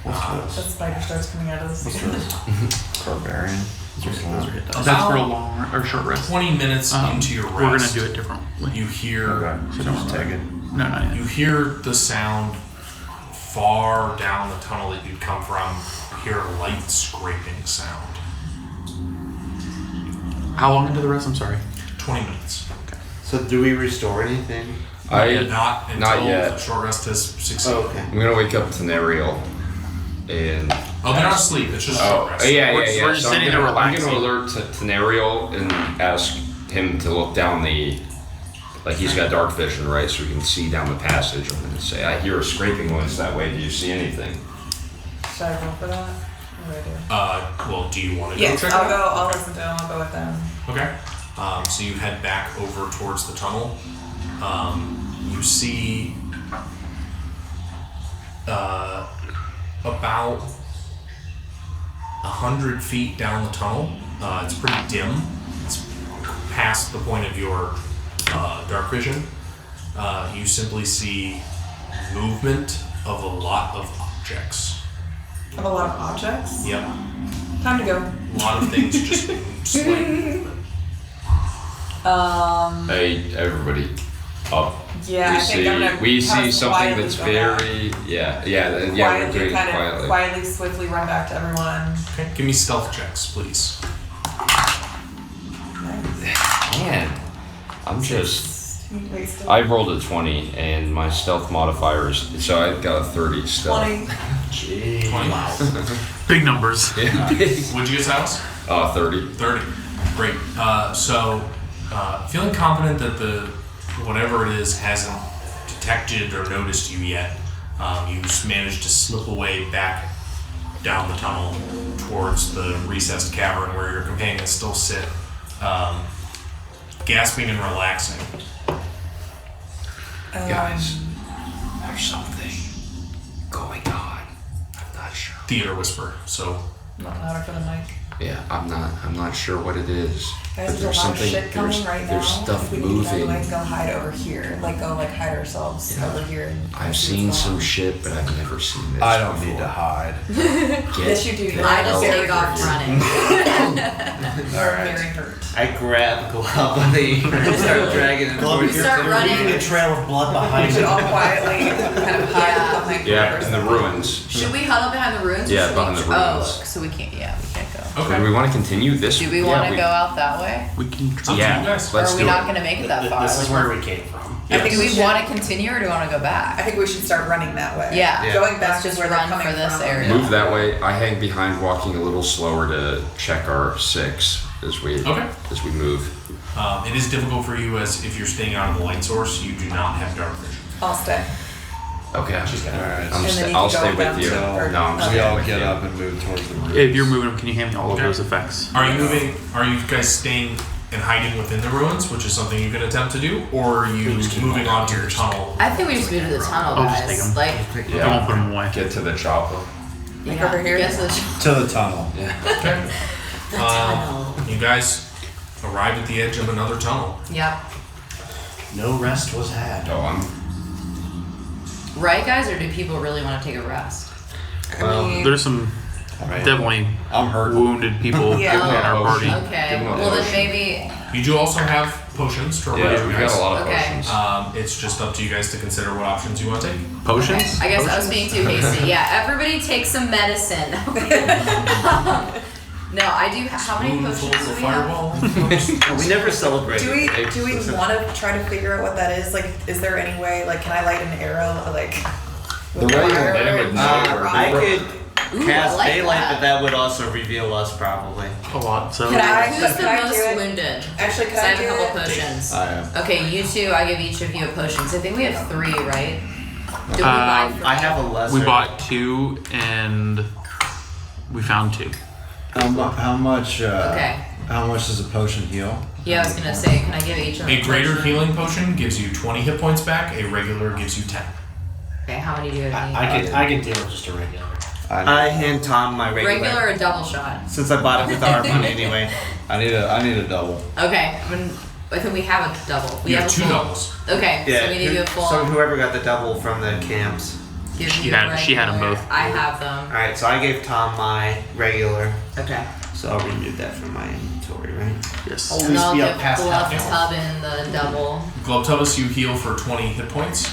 That spider starts coming out of the Barbarian. That's for a long or short rest. 20 minutes into your rest, We're gonna do it differently. you hear Okay. So don't Just worry. take it. No, not yet. you hear the sound far down the tunnel that you'd come from. You hear a light scraping sound. How long into the rest? I'm sorry. 20 minutes. So do we restore anything? Not until Not yet. the short rest has succeeded. Oh, okay. I'm gonna wake up Tenariel and. Oh, they're not asleep. It's just a short Oh, rest. yeah. We're just So sitting there I'm relaxing. gonna alert Tenariel and ask him to look down the. Like he's got dark vision, right? So he can see down the passage. I'm gonna say, I hear a scraping noise that way. Do you see anything? Should I roll for that? What do I do? Well, do you want to Yes, go check I'll it out? go. I'll listen to him. I'll go with them. Okay. So you head back over towards the tunnel. You see about 100 feet down the tunnel. It's pretty dim. It's past the point of your dark vision. You simply see movement of a lot of objects. I have a lot of objects. Yep. Time to go. A lot of things just slight movement. Hey, everybody, up. Yeah, I think I'm gonna we kind see of something quietly that's go back. very we're Quietly, doing kind of quietly. quietly, swiftly run back to everyone. Okay. Give me stealth checks, please. Man, I'm just. Wait, still I rolled a 20 and my stealth modifier is so I got a 30 stealth. 20. 20. Big numbers. Yeah. What'd you get, Silas? 30. 30. Great. Feeling confident that the whatever it is hasn't detected or noticed you yet, you managed to slip away back down the tunnel towards the recessed cavern where your companions still sit, gasping and relaxing. Guys, there's something going on. I'm not sure. Theater whisper. So Not louder for the mic. Yeah, I'm not sure what it is. Guys, But there's a there's lot of something. shit coming right now. There's stuff If we need to get out of the way moving. and go hide over here. Like go like hide ourselves Yeah. over here. And I've see seen what's some going on. shit, but I've never seen this. I don't before. need to hide. Yes, you do. You're I just very take off hurt. running. You're very hurt. I grab Glove by the ear and start dragging him Glove, towards you're start running. leaving a trail of blood behind We should you. all quietly kind of hide Yeah. behind Yeah, covers. in the ruins. Should we huddle behind the ruins? or Yeah, should behind we, the ruins. Oh, so we can't. Yeah, we can't go. Do we want to continue this? Do we yeah, want to go out that way, We can It's up try. to you guys. or Let's are we do not it. going to make it that far? This is Like, where we came from. I think do we should- want to continue or do we want to go I back? think we should start running that way. Yeah. Going back Let's is just where they're run coming for this from. area. Move that way. I hang behind, walking a little slower to check our 6 as we move. It is difficult for you as if you're staying out of the light source, you do not have dark vision. I'll stay. Okay. She's gonna. Alright. And then you I'll can stay go with down you. to- or- No, I'm okay. We staying all with get you. up and move towards the room. If you're moving them, can you hand me all of Okay. those effects? Are you moving? Are you guys staying and hiding within the ruins, which is something you can attempt to do, or are you moving on to your tunnel? I think we just move to the tunnel, I'll just take guys. 'em. Like, I won't put them away. Get to the chopper. Like over here? Guess the To the tunnel. Yeah. Okay. tunnel. You guys arrive at the edge of another tunnel. Yep. No rest was had. No, I'm. Right, guys, or do people really want to take a rest? Well, There's some Right. definitely I'm hurt. wounded people Yeah. in our Oh, party. Okay. Give 'em a Well, then potion. maybe. You do also have potions to remind Yeah, you we guys. got a lot of Okay. potions. It's just up to you guys to consider what options you want to take. Potions? I guess I was being too hasty. Yeah, everybody take some medicine. No, I do. How many potions Spoonfuls do of we have? fireball. we never celebrated. Do we want to try to figure out what that is? Like, is there any way? Like, can I light an arrow? Like, The with way fire they would and know shoot a where rock? I could Ooh, cast I like daylight, that. but that would also reveal us probably. A lot. So Can I? Who's the Can I most do it? wounded? Actually, So can I I have a do couple it? potions. I am. Okay, you two. I give each of you a potion. So I think we have 3, right? Did we buy 3? I have a lesser. we bought 2 and we found 2. How much? Okay. How much does a potion heal? Yeah, I was gonna say, can I give each of them A greater potion? healing potion gives you 20 hit points back. A regular gives you 10. Okay, how many do you need? I can deal with just a regular. I hand Tom my Regular or double shot? since I bought it with our money anyway. I need a double. Okay, I think we have a double. We You have have a 2 full. doubles. Okay, so we need to do a full. So whoever got the double from the camps. give She you had- she had 'em regular. both. I have them. All right, so I gave Tom my regular, Okay. so I'll remove that from my inventory, right? Yes. Always And I'll be give up past Glove half Tub in the double. Globtubus, you heal for 20 hit points.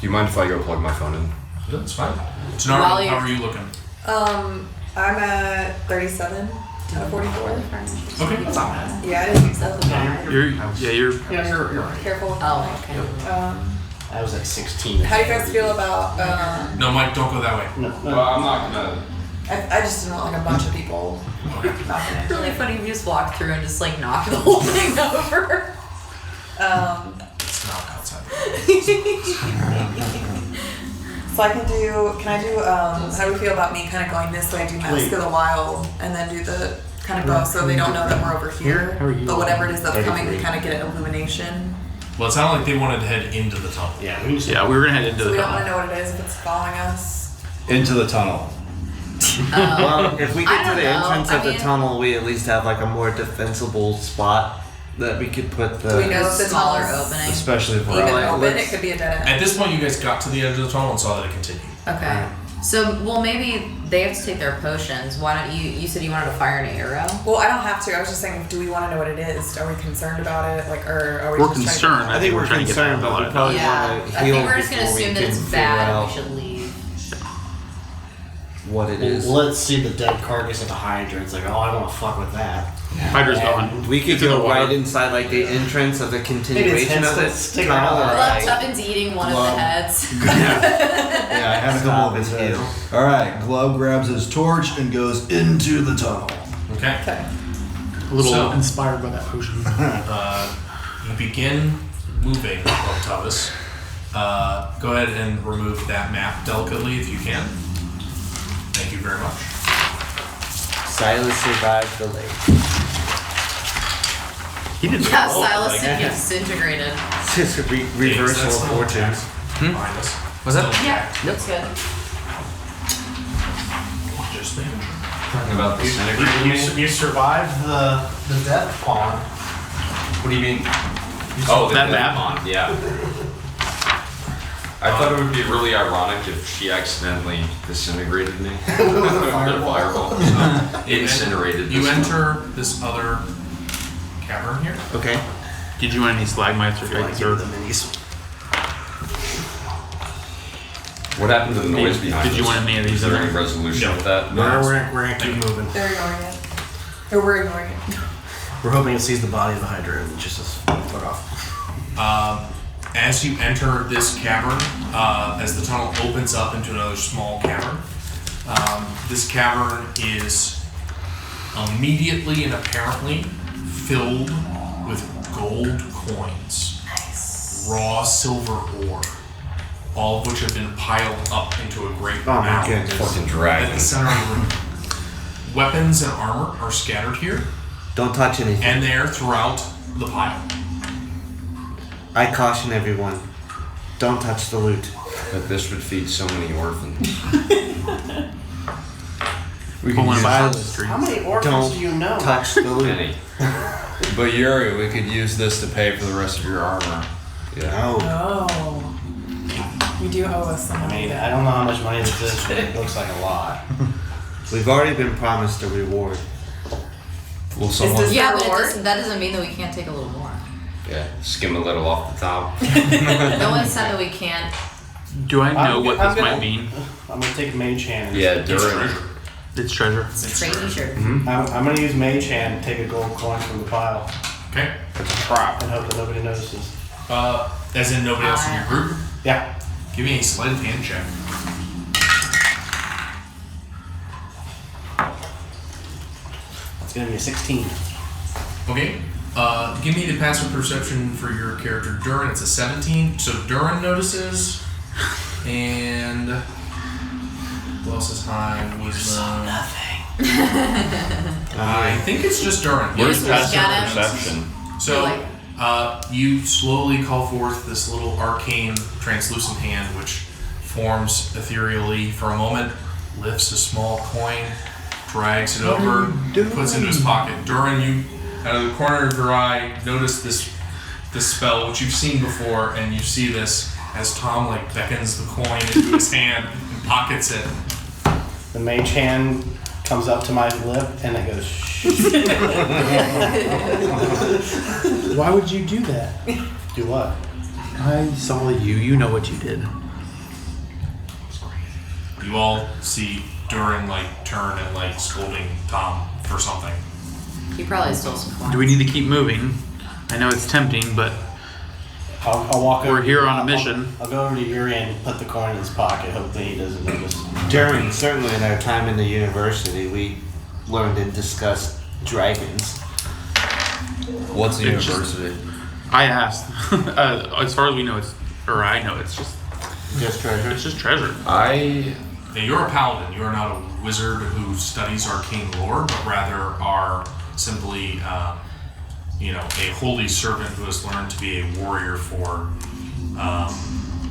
Do you mind if I go plug my phone in? That's fine. While Janara, you- how are you looking? I'm at 37 out of 44. Okay. Yeah, I didn't. You're You're Careful. With Oh, the mic. okay. I was at 16. How do you guys feel about? No, Mike, don't go that way. No, Well, no. I'm not gonna. I just didn't want like a bunch of people knocking It's really into funny if you just walk through and just like knock the whole thing over. it. It's not outside. So I can do. Can I do? How do we feel about me kind of going this way, do Mask of the Wild, and then do the kind of bow so they don't know that we're over here. How are you? But whatever it is that's coming, we 33. kind of get an illumination. Well, it sounded like they wanted to head into the tunnel. Yeah, we just Yeah, we were gonna head into So we the don't want to tunnel. know what it is if it's following us. Into the tunnel. Well, if we I get to don't the know. entrance I of the mean- tunnel, we at least have like a more defensible spot that we could put the. Do we know if the Smaller tunnel's opening. Especially if we're even out. open? let's- It could be a dead end. At this point, you guys got to the edge of the tunnel and saw that it continued. Okay. So, well, maybe they have to take their potions. Why don't you? You said you wanted to fire an arrow. Well, I don't have to. I was just saying, do we want to know what it is? Are we concerned about it? Like, or are we We're just trying to- concerned. I think we're trying to get concerned, the hell but out we of probably Yeah. want I to heal think we're just gonna before we assume that can it's figure bad and out we should leave. what it is. Let's see the dead carcass of the Hydra. It's like, oh, I don't want to fuck with that. Hydra's gone. We could It's in go the water. right inside like the entrance of the continuation head's of still it. sticking tunnel, out. or, Glove like, Tubbin's eating one of Glove. the heads. Yeah, I have a couple Stop of his and heads. heal. All right, Glove grabs his torch and goes into the tunnel. Okay. Okay. A little So- inspired by that potion. You begin moving, Globtubus. Go ahead and remove that map delicately if you can. Thank you very much. Silas survived the lake. He did Yeah, roll, Silas like- did get disintegrated. It's just a reversal of fortunes. Behind us. Was that- Still Yeah, intact. looks good. Just making sure. Talking about the disintegrating. You survived the death pond. What do you mean? Oh, that that one. Yeah. I thought it would be really ironic if she accidentally disintegrated me. With a fireball. So, incinerated. You this one. enter this other cavern here. Okay. Did you want any stalagmites or Like, things? give Or the minis. What happened to the noise behind Did you us? want any of these Is there other- any resolution No. with that? No, we're gonna keep moving. They're ignoring it. Or we're ignoring it. We're hoping it sees the body of the Hydra and just says, fuck off. As you enter this cavern, as the tunnel opens up into another small cavern, this cavern is immediately and apparently filled with gold coins, raw silver ore, all of which have been piled up into a great Oh my mound goodness. Fucking at the dragon. center of the room. Weapons and armor are scattered here, Don't touch anything. and they're throughout the pile. I caution everyone. Don't touch the loot. But this would feed so many orphans. We pull could one use behind the this. street? How many orphans Don't do you know? touch the loot. Many. But Yuri, we could use this to pay for the rest of your armor. Yeah. No. Oh. You do owe us some I money. mean, I don't know how much money this is, but it looks like a lot. We've already been promised a reward. Will someone? this- Yeah, but reward? that doesn't mean that we can't take a little more. Yeah. Skim a little off the top. No one said that we can't. Do I know what I'm this gonna- might mean? I'm gonna take Mage Hand. and- Yeah, during. It's treasure. It's treasure. I'm gonna use Mage Hand and take a gold coin from the pile Okay? and hope that nobody notices. As in nobody else in your group. Yeah. Give me a sleight of hand check. It's gonna be a 16. Okay. Give me the passive perception for your character Durin. It's a 17. So Durin notices, and who else is high? Wisdom. I think it's just Durin. Where's Yes, passive got him. perception? So you slowly call forth this little arcane translucent hand which forms ethereally for a moment, lifts a small coin, drags it over, puts it into his pocket. Durin, you, out of the corner of your eye, notice this spell which you've seen before, and you see this as Tom like beckons the coin into his hand and pockets it. The Mage Hand comes up to my lip and it goes shh. Why would you do that? Do what? I saw you. You know what you did. You all see Durin like turn and like scolding Tom for something. He probably stole some coins. Do we need to keep moving? I know it's tempting, but I'll walk over. We're here on a mission. I'll go over to Yuri and put the coin in his pocket. Hopefully he doesn't notice. During certainly in our time in the university, we learned and discussed dragons. What's the It's just- university? I asked. As far as we know, I know it's just Treasure. it's just treasure. Now, you're a paladin. You're not a wizard who studies arcane lore, but rather are simply, a holy servant who has learned to be a warrior for.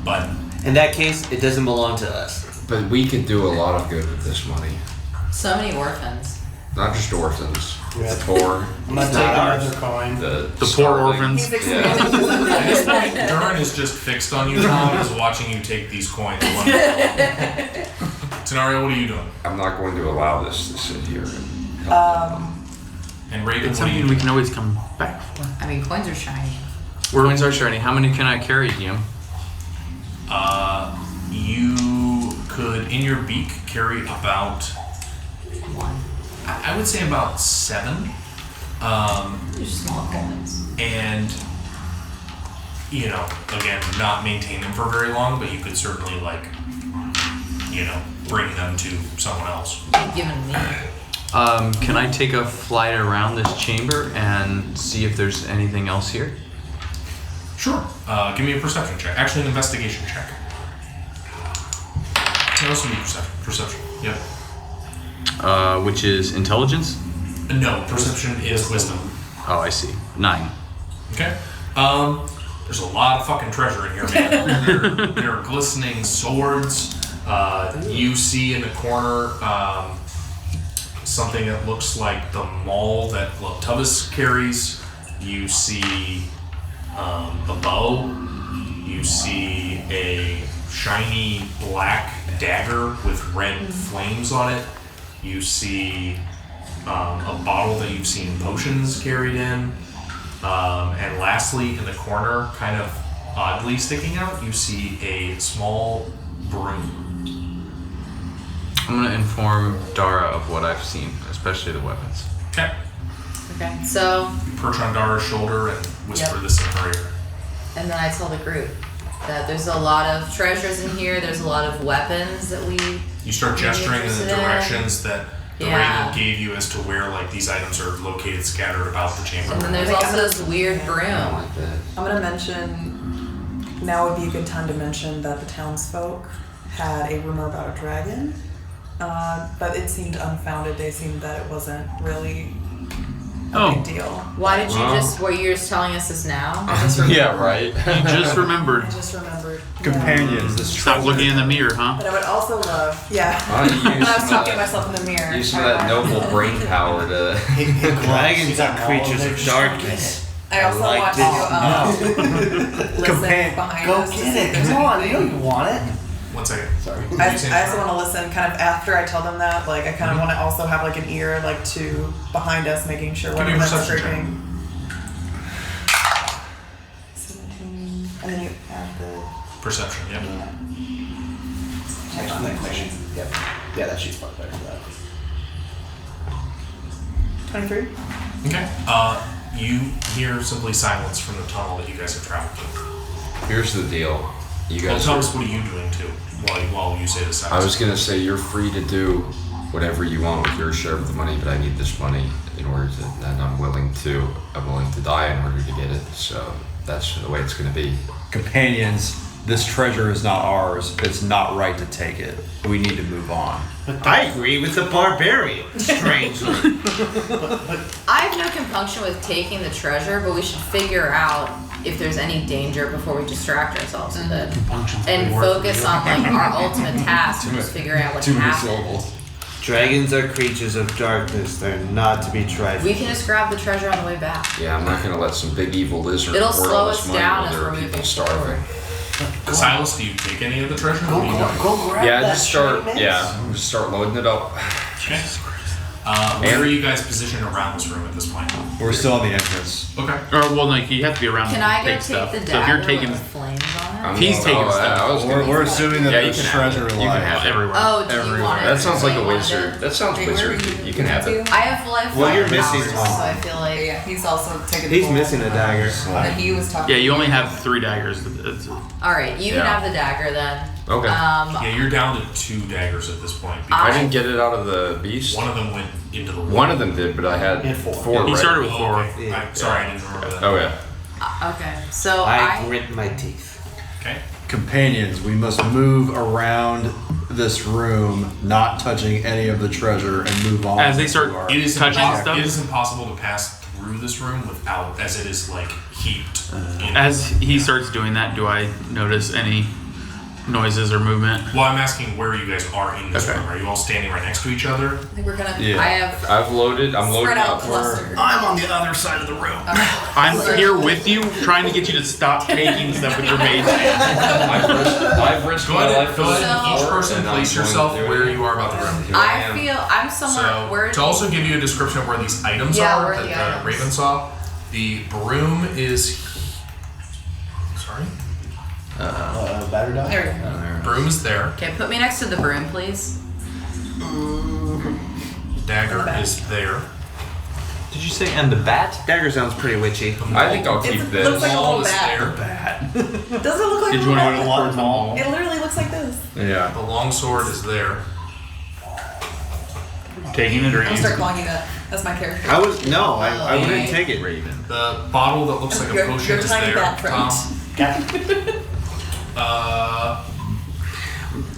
But In that case, it doesn't belong to us. But we could do a lot of good with this money. So many orphans. Not just orphans. Yeah. The poor. I'm gonna take another coin. The poor starving. orphans. He's expanding. at this point, Durin is just fixed on you, Tom, and is watching you take these coins. One by one. Scenario, what are you doing? I'm not going to allow this to sit here and help them. And Raven, It's what are you something we doing? can always come back for. I mean, coins are shiny. Coins are shiny. How many can I carry, DM? You could, in your beak, carry about, One. I would say about 7. They're small coins. And again, not maintain them for very long, but you could certainly bring them to someone else. You've given me. Can I take a flight around this chamber and see if there's anything else here? Sure. Give me a perception check. Actually, an investigation check. No, this would be perception. Yep. Which is intelligence? No, perception is wisdom. Oh, I see. 9. Okay. There's a lot of fucking treasure in here, man. there are glistening swords. You see in the corner something that looks like the maul that Globtubus carries. You see a bow. You see a shiny black dagger with red flames on it. You see a bottle that you've seen potions carried in. And lastly, in the corner, kind of oddly sticking out, you see a small broom. I'm gonna inform Dara of what I've seen, especially the weapons. Okay. Okay, so, You perch on Dara's shoulder and whisper Yep. this in her ear. and then I tell the group that there's a lot of treasures in here, there's a lot of weapons that we... You start gesturing in the interested in. directions that the Yeah. raven gave you as to where like these items are located scattered about the chamber. And then there's Like, also this weird I broom. like that. I'm gonna mention, now would be a good time to mention that the townsfolk had a rumor about a dragon, but it seemed unfounded. They seemed that it wasn't really a big deal. Why did you Wow. what you're just telling us is now? I just remembered. Yeah, right. You just remembered. I just remembered. Companions, this Stop looking in the mirror, huh? But I would also love, yeah. Why don't you When use I was some talking of to myself in the mirror. Use some of that noble brain power to. Dragons are creatures of darkness. I also like want to listen behind Go us. to see get if it. there's Come on, anything. you know you want it. 1 second. Sorry. I also want to listen kind of after I tell them that. Like, I kind of want to also have like an ear like to behind us, making sure Give me a whatever that's perception check. scraping. 17. And then you add the. Perception, yeah. Hang on, Yep. Yeah, that sheet's far better for that. 23. Okay. You hear simply silence from the tunnel that you guys have traveled to. Here's the deal. You Well, guys. tell Are, us what are you doing too while you say this I silence. was gonna say you're free to do whatever you want with your share of the money, but I need this money in order to, and I'm willing to die in order to get it. So that's the way it's gonna be. companions, this treasure is not ours. It's not right to take it. We need to move on. I agree with the barbarian, strangely. I have no compunction with taking the treasure, but we should figure out if there's any danger before we distract ourselves with it. And focus on like our ultimate task, which is figuring out what Too many happened. syllables. Dragons are creatures of darkness. They're not to be trifled. We can just grab the treasure on the way back. Yeah, I'm not gonna let some big evil lizard It'll hoard slow all this us money down while as there we're are people moving starving. Silas, do you take any of the treasure? Go, What are you doing? go grab Yeah, that just start. shiny Yeah, just start loading it up. Okay. Where are you guys positioned around this room at this point? We're still in the entrance. Okay. Or well, like you have to be around Can to I go take take stuff. the So if dagger you're taking, with the flames on it? I'm He's going- taking oh, stuff. I was gonna- We're assuming that yeah, you there's can treasure have it. You can alive. have it everywhere. Oh, do you Everywhere. want it? That sounds like a You wanted wizard. it? That sounds Wait, where wizard. are You can have it. I have life Well, you're powers, missing so one. I feel like Yeah, he's also taking. He's the missing a dagger. And he was talking. Yeah, you only have 3 daggers. It's- all right. You can Yeah. have the dagger then. Okay. Yeah, you're down to 2 daggers at this point. I Because didn't get it out of the beast. one of them went into the One of them did, but I had You had 4. 4. He right? started with 4. Okay. I'm sorry, I didn't remember that. Oh yeah. Okay. So I grit my teeth. Okay. Companions, we must move around this room, not touching any of the treasure, and move on. As they start to our- It is touching impossible. stuff? It is impossible to pass through this room without, as it is like heaped. In. As he starts doing that, do I notice any noises or movement? Well, I'm asking where you guys are in this Okay. room. Are you all standing right next to each other? I think we're gonna. Yeah. I have. I'm loaded Spread out up. cluster. I'm on the other side of the room. I'm here with you, trying to get you to stop taking stuff with your mage. I've risked Go my ahead, life go for ahead. this Each before, person and I'm place going yourself to do it. where you are about the room. Here I I am. feel. I'm somewhere. So, where to also give you a description of where these items Yeah, are where that the the items. Raven saw, the broom is. Sorry? Battery dog? There we go. Broom is there. Okay, put me next to the broom, please. Dagger is there. Did you say and the bat? Dagger sounds pretty witchy. I think I'll keep It this. looks like a Maul little is bat. there. Does it look like Did a you want to bat? go towards the mall? It literally looks like this. Yeah. The longsword is there. Taking it or I'm gonna using start it? calling you that. That's my character. I wouldn't Okay. take it. The bottle that looks like a Your- potion your is tiny there. bat friend. Tom.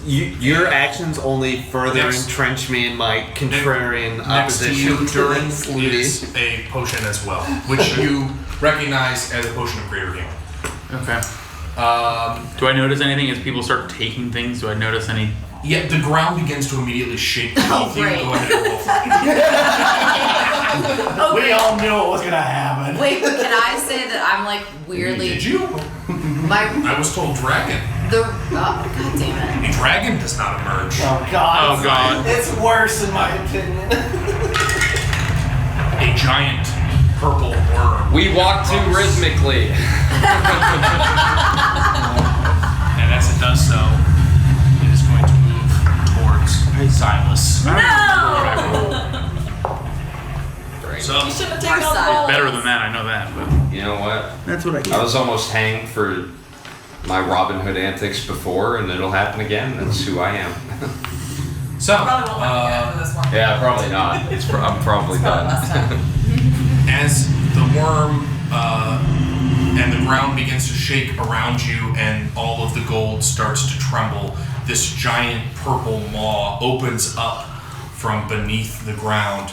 Your actions only further Next. entrench me in my contrarian Next to you, opposition to Durin, this lady. is a potion as well, which you recognize as a potion of greater healing. Okay. Do I notice anything as people start taking things? Do I notice any Yeah, the ground begins to immediately shake beneath you. great. Go ahead and roll for it. We all knew it was gonna happen. Wait, can I say that I'm like weirdly? Did you? I was told dragon. God damn it! A dragon does not emerge. Oh god. Oh, God. It's worse in my opinion. A giant purple worm. We walk too rhythmically. And as it does so, it is going to move towards Silas. No! Great. So, You should have Poor taken out the Silas. ball. Better than that, I know that. But You know what? That's what I I get. was almost hanged for my Robin Hood antics before, and it'll happen again. That's who I am. so Probably won't let me get into this one. Yeah, probably not. I'm probably done. Last time. as the worm and the ground begins to shake around you and all of the gold starts to tremble, this giant purple maw opens up from beneath the ground.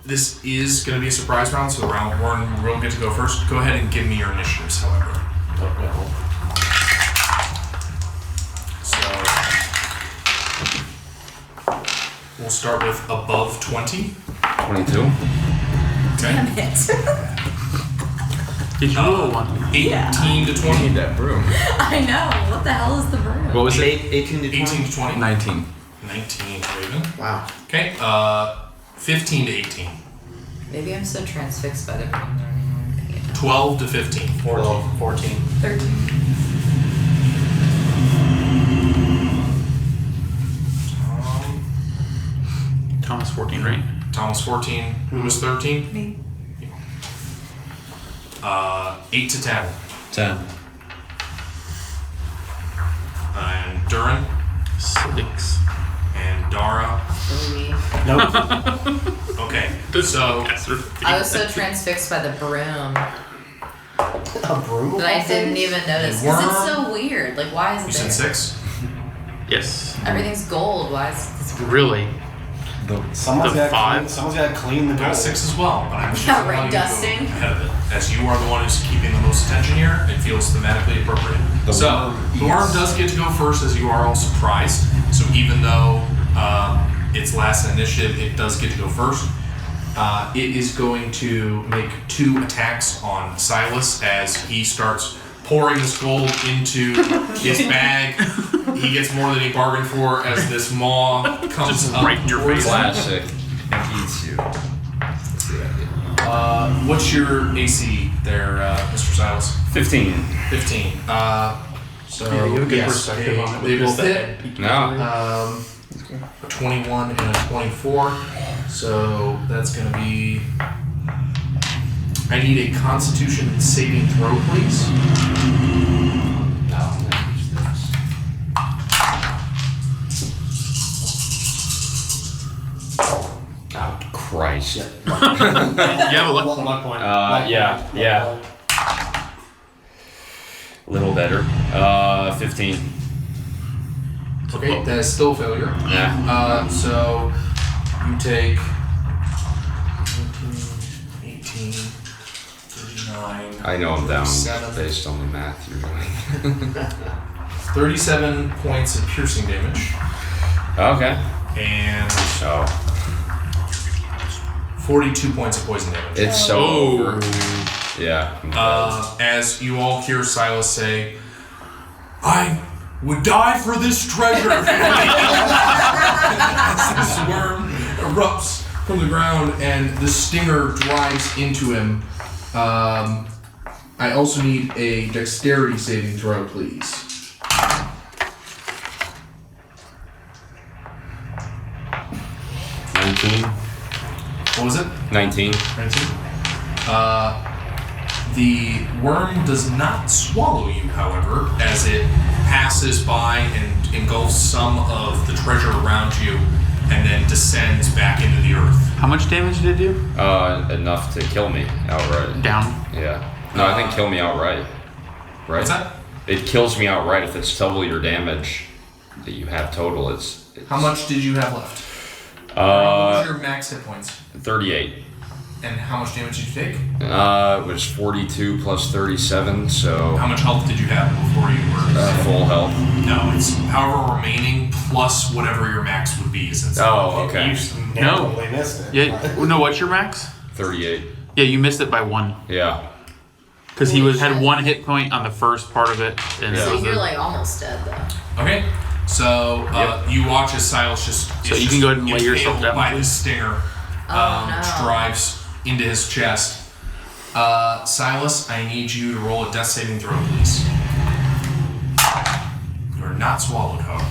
This is going to be a surprise round, so the round worm will get to go first. Go ahead and give me your initiatives, however. So we'll start with above 20. 22. Okay. Damn it! did you roll one? 18 to 20. that broom. I know. What the hell is the room? What was it? 18 to 20. 18 to 20. 19. 19, Raven. Wow. Okay, 15 to 18. Maybe I'm so transfixed by the room. 12 to 15. 14. 13. Thomas 14, right? Thomas 14. Who was 13? Me. 8 to 10. 10. And Durin 6. and Dara. 3. Nope. Okay, so I was so transfixed by the broom A broom? that I didn't even notice. Because it's Worm. so weird. Like, why is it you there? said 6. Yes. Everything's gold. Why is this weird? Really? Someone's The got five? someone's got to clean the Got gold. a 6 as well, but I'm just Yeah, allowing you to go dusting. ahead of it. As you are the one who's keeping the most attention here, it feels thematically appropriate. The So, worm, the worm yes. does get to go first, as you are all surprised. So even though it's last in initiative, it does get to go first. It is going to make 2 attacks on Silas as he starts pouring this gold into his bag. He gets more than he bargained for as this maw comes Just up right in your towards face. him. Classic. And eats you. That's the idea. What's your AC there, Mr. Silas? 15. 15. So Yeah, you have a good yes, perspective on it. they with will just that hit. head peeking No. through it. A 21 and a 24. So that's going to be. I need a Constitution saving throw, please. Christ. You have a luck. Luck point. Yeah. A little better. 15. Okay, that is still a failure. Yeah. So you take 18, 39. I know I'm down 37. based on the math you're doing. 37 points of piercing damage Okay. and So 42 points of poison damage. it's so Oh. over. Yeah. I'm dead. As you all hear Silas say, I would die for this treasure. As this worm erupts from the ground and the stinger drives into him. I also need a dexterity saving throw, please. What was it? 19. 19. The worm does not swallow you, however, as it passes by and engulfs some of the treasure around you and then descends back into the earth. How much damage did it do? Enough to kill me outright. Down. Yeah. No, I think kill me outright. Right? What's that? It kills me outright if it's double your damage that you have total. It's How much did you have left? What was Uh, your max hit points? 38. And how much damage did you take? It was 42 plus 37, so How much health did you have before you were? full health. No, it's however remaining plus whatever your max would be. Since Oh, okay. You narrowly missed it. Yeah. No, what's your max? 38. Yeah, you missed it by 1. Yeah. Because he Holy had shit. 1 hit point on the first part of it. And So it was you're a- like almost dead though. Okay. So you watch as Silas just So you can go ahead and lay yourself impaled down, by please. the stinger, no. drives into his chest. Silas, I need you to roll a death saving throw, please. You are not swallowed, however.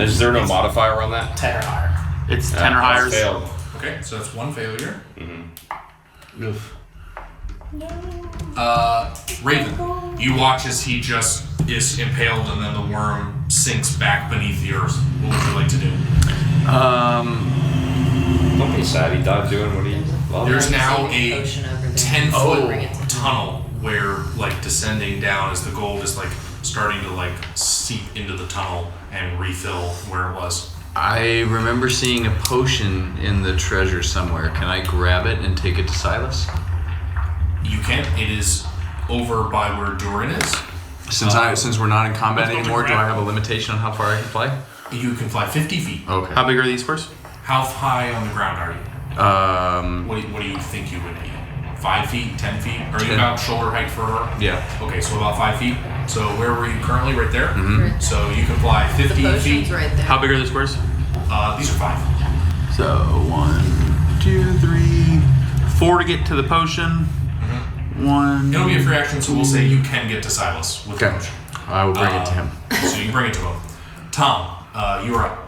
Is there no modifier on that? 10 or higher. It's 10 or higher. Failed. Okay, so that's 1 failure. Oof. Raven, you watch as he just is impaled and then the worm sinks back beneath the earth. What would you like to do? Don't be sad. He died doing what he loved. There's now Saving a potion over there. 10-foot Bring it to him. tunnel where, like, descending down as the gold is, like, starting to, like, seep into the tunnel and refill where it was. I remember seeing a potion in the treasure somewhere. Can I grab it and take it to Silas? You can't. It is over by where Durin is. Since we're not in combat Let's go to anymore, do grab I have a it. limitation on how far I can fly? You can fly 50 feet. Okay. How big are these first? How high on the ground are you? What do you think you would be? 5 feet? 10 feet? Are you 10. about shoulder height for her? Yeah. Okay, so about 5 feet. So where were you currently? Right there? Mm-hmm. So you can fly The 50 potion's feet. right there. How big are the squares? These are 5. So 1, 2, 3, 4 to get to the potion. 1. It'll be a free action, so we'll say you can get to Silas with the Okay. motion. I will bring it to him. So you can bring it to him. Tom, you are up.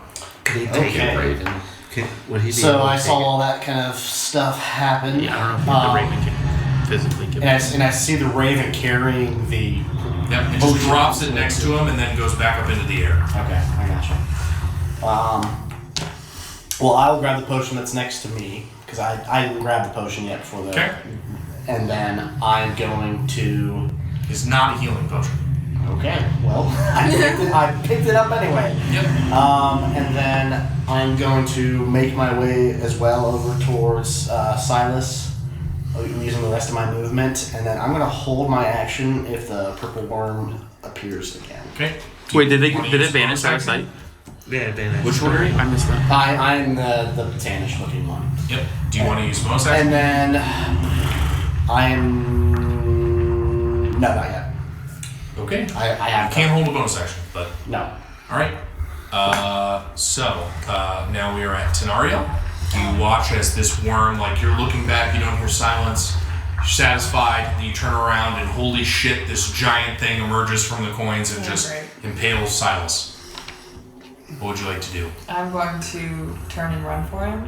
Could he take Okay. it? Raven. Would he be So able to I take saw it? all that kind of stuff happen. Yeah, I don't know if the Raven can physically give And I see the Raven carrying the. Yep, it just drops it next to him and then goes back up into the air. Okay, I gotcha. Well, I'll grab the potion that's next to me because I didn't grab the potion yet before the. Okay. And then I'm going to. It's not a healing potion. Okay, well, I picked it up anyway. Yep. And then I'm going to make my way as well over towards Silas, using the rest of my movement, and then I'm going to hold my action if the purple worm appears again. Okay. Wait, did You wanna it use vanish bonus out of action? sight? Yeah, advantage. Which one are you? I missed that. I'm the tannish looking one. Yep. Do you want to use bonus action? And then I'm. No, not yet. Okay. I have. You can't hold a bonus action, but No. all right. So now we are at Tenario. You watch as this worm, like you're looking back, you don't hear silence. You're satisfied, and you turn around, and holy shit, this giant thing emerges from the coins and Yeah, just great. impales Silas. What would you like to do? I'm going to turn and run for him.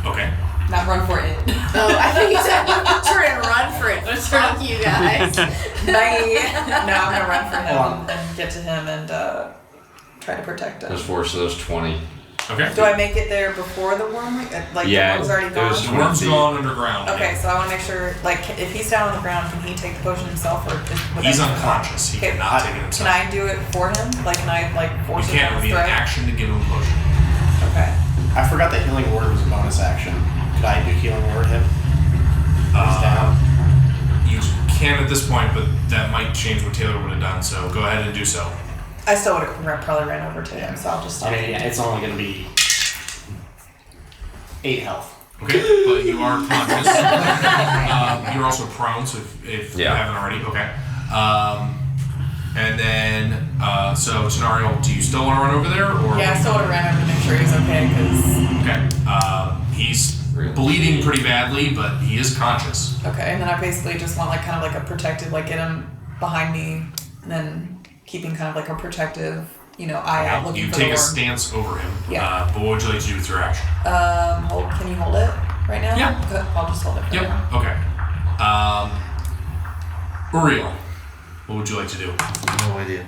Okay. Not run for it. Oh, I think you said turn and run for it. Fuck you guys. Bye. No, I'm gonna run for Hold on. him and get to him and try to protect him. There's 4, so there's 20. Okay. Do I make it there before the worm? Like Yeah, the worm's already it gone? was- The worm's gone underground. Okay, so I want to make sure, like, if he's down on the ground, can he take the potion himself, or would He's that- unconscious. He Okay, cannot take it Can himself. I do it for him? Like, can I force You it can't. down It would his be an throat? action to give him a potion. Okay. I forgot that healing word was a bonus action. Could I do healing word him? He's down. You can at this point, but that might change what Taylor would have done. So go ahead and do so. I still would have probably ran over to him, so I'll just stop. I mean, yeah, it's only going to be 8 health. Okay, but you are conscious. You're also prone, so if you Yeah. haven't already, okay. And then, so Tenario, do you still want to run over there, or Yeah, I still would have ran over to make sure he's okay, because. okay? He's bleeding pretty badly, but he is conscious. Okay, and then I basically just want, like, kind of like a protective, like, get him behind me, and then keeping kind of like a protective, eye out looking You for the take a worm. stance over him. Yeah. But what would you like to do with your action? Can you hold it right now? Yeah. Good, I'll just hold it for Yep. now. Okay. Uriel, what would you like to do? No idea.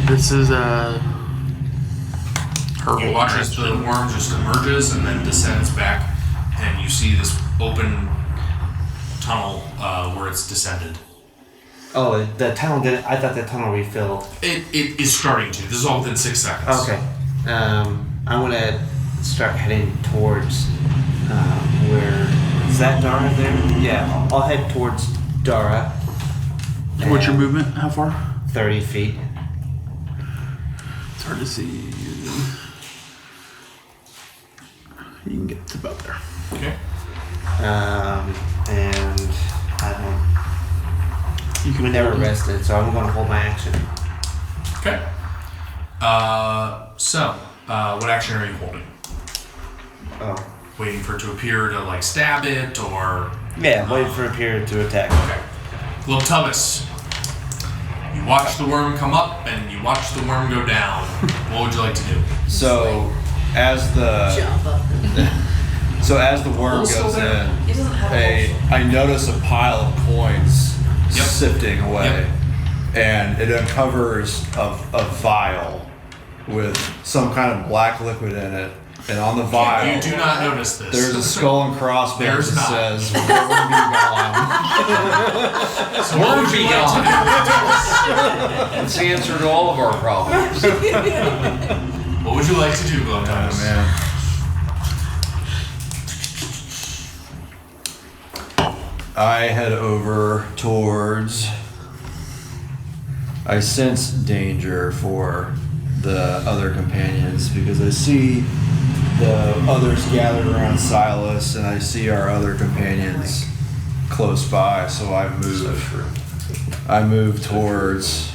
This is her You whole watch as the worm just emerges and then descends back, and you see this open tunnel where it's descended. Oh, the tunnel didn't. I thought the tunnel refilled. It is starting to. This is all within 6 seconds. Okay. I'm gonna start heading towards where is that Dara there? Yeah, I'll head towards Dara. What's your And movement? How far? 30 feet. It's hard to see. You can get to about there. Okay. And I don't. You can We never rested, so I'm going to hold my action. Okay. What action are you holding? Oh. Waiting for it to appear to like stab it, or Yeah, waiting for a period to attack. okay. Globtubus, you watch the worm come up and you watch the worm go down. What would you like to do? So as the Jump up. worm goes in, He doesn't have I notice a pile of coins Yep. sifting away, and it uncovers a vial with some kind of black liquid in it, and on the vial You do not notice this. there's a skull and crossbones There's that not. says "Worm be gone." So what would you like to That's the answer to all of our problems. do? What would you like to do, Globtubus? Oh man. I head over towards. I sense danger for the other companions because I see the others gathered around Silas and I see our other companions close by, so I move towards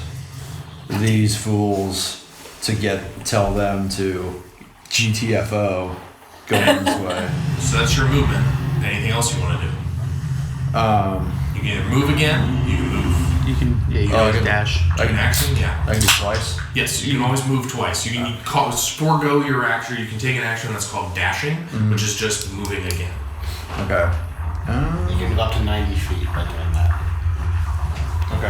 these fools to tell them to GTFO, go this way. So that's your movement. Anything else you want to do? You can either move again, you can move. You can, yeah, you can Oh, always I can- dash. Take an action, yeah. I can do twice. Yes, you can always move twice. You can forego your action. You can take an action that's called dashing, which is just moving again. Okay. You can move up to 90 feet by doing that, Okay.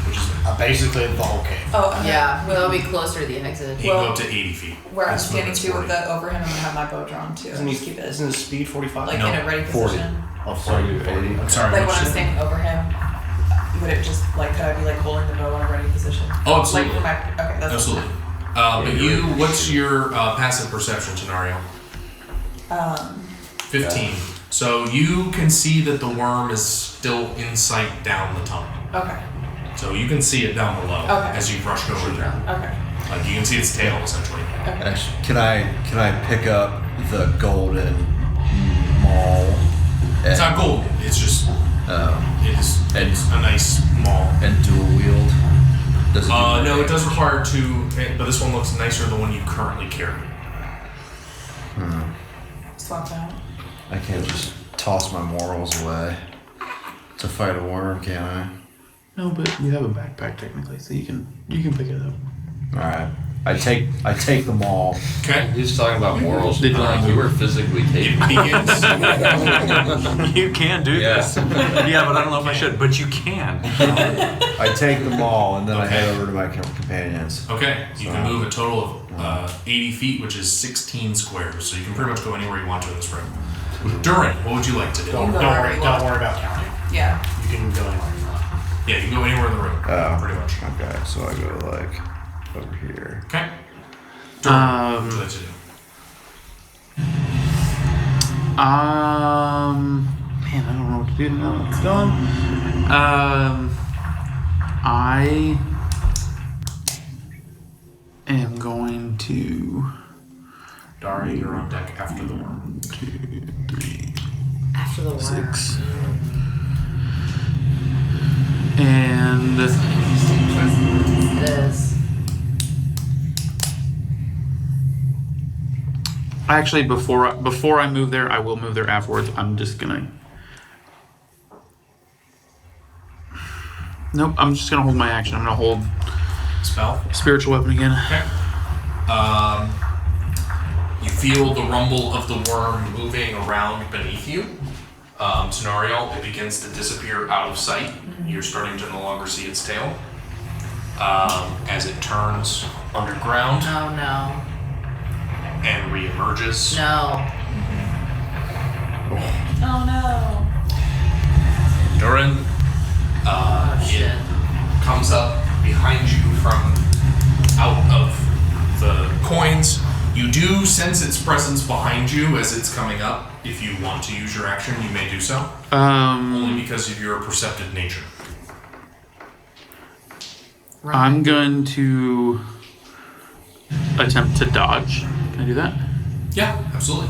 which is basically the whole cave. Oh, and Yeah, we'll be closer to the exit. You can go Well, up to 80 feet. where I'm That's standing movement too with 40. the over him, I'm gonna have my bow drawn too. Isn't Just keep it his speed 45? like No, in a ready 40. position. Oh, So I do 80. I'm sorry. Like what when I'm you said? standing over him, would it just like could I be like holding the bow in a ready position? Oh, absolutely. Like for my okay, that's Absolutely. But what's your passive perception scenario? 15. So you can see that the worm is still in sight down the tunnel. Okay. So you can see it down below Okay. as you rushed over there. Okay. Like you can see its tail essentially. Actually, can I pick up the golden maul? It's not gold. It's just it's a nice maul. And dual wield. Does it do No, it range? does require two, but this one looks nicer than the one you currently carry. Swap out. I can't just toss my morals away to fight a worm, can I? No, but you have a backpack technically, so you can pick it up. All right. I take the maul. Okay. He's talking about morals. Did you wanna You were physically It capable. begins. You can do Yeah. this. Yeah, but I don't know if I should. But you can. I take the maul and then I Okay. head over to my companions. Okay, you can move a total of 80 feet, which is 16 squares. So you can pretty much go anywhere you want to in this room. Durin, what would you like to do? Don't go wherever worry, you don't want. worry about counting. Yeah. You can go anywhere you want. Yeah, you can go anywhere in the room. Pretty much. Okay, so I go like over here. Okay. Durin, what would you like to do? Man, I don't know what to do now. It's gone. I am going to Dari, you're on deck after the worm. 2, 3, After the worm. 6, and Interesting choice of words. It is. actually before I move there, I will move there afterwards. I'm just gonna. Nope, I'm just gonna hold my action. I'm gonna hold Spell. spiritual weapon again. Okay. You feel the rumble of the worm moving around beneath you. Scenario, it begins to disappear out of sight. You're starting to no longer see its tail. As it turns underground Oh no. and reemerges. No. Oh no. Durin, Shit. it comes up behind you from out of the coins. You do sense its presence behind you as it's coming up. If you want to use your action, you may do so. Only because of your perceptive nature. I'm going to attempt to dodge. Can I do that? Yeah, absolutely.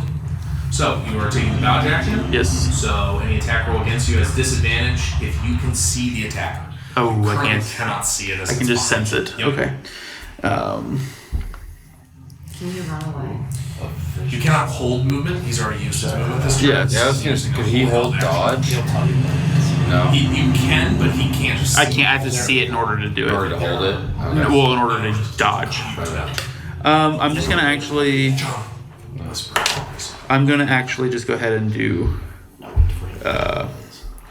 So, you are taking the dodge action? Yes. So, any attack roll against you has disadvantage if you can see the attacker. Oh, You I currently can't. cannot see it as I can it's just behind sense you. it. Yep. Okay. Can you run away? You cannot hold movement. He's already used his movement this turn. Yes. Yeah, I was gonna say, could he hold dodge? He'll tell you that. No. You can, but he can't just I can't. I have to see it in order to do In it. order to hold it? Okay. Well, in order to dodge. I'm just gonna actually. John, whisper. I'm gonna actually just go ahead and do.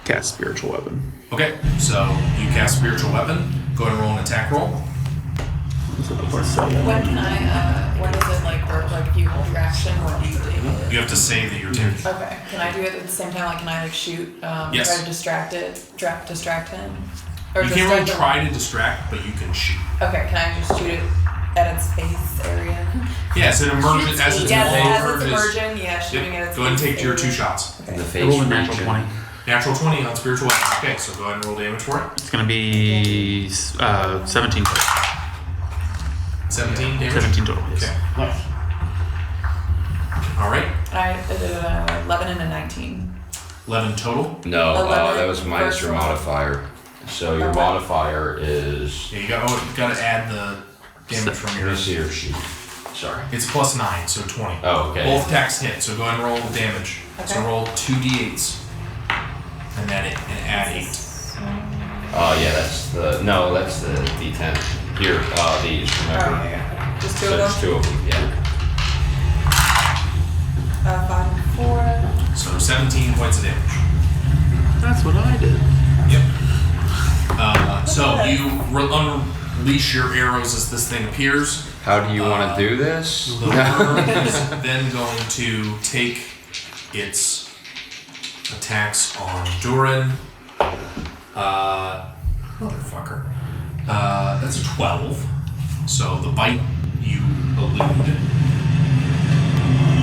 Cast spiritual weapon. Okay, so you cast spiritual weapon. Go ahead and roll an attack roll. When can I, when does it like work? Like if you hold your action, when do you take it? You have to say that you're taking. Okay, can I do it at the same time? Like can I like shoot, Yes. try to distract him? Or You can't really distract him? try to distract, but you can shoot. Okay, can I just shoot it at its face area? Yes, it emerges as it's Yes, as it's emerges. emerging, yeah, shooting Yep. at its Go ahead and face take your area. 2 shots. In the I face rolled a natural region. 20. Natural 20 on spiritual weapon. Okay, so go ahead and roll damage for it. It's gonna be 17 total. 17 damage. 17 total. Yes. Okay. All right. I did 11 and a 19. 11 total. No, 11 that was minus your versus- modifier. So your Okay. modifier is. Yeah, you got to add the damage from Let your. me see your sheet. Sorry. It's plus 9, so 20. Oh, okay. Both attacks hit, so go ahead and roll the damage. So Okay. roll 2d8s. And then add 8. Oh yeah, that's the D10. Here, these. Oh, Remember? yeah. Just 2 So of there's them? 2 of them. Yeah. 5 and 4. So 17 points of damage. That's what I did. Yep. So you unleash your arrows as this thing appears. How do you want to do this? The worm is then going to take its attacks on Durin. Motherfucker. That's a 12. So the bite you elude.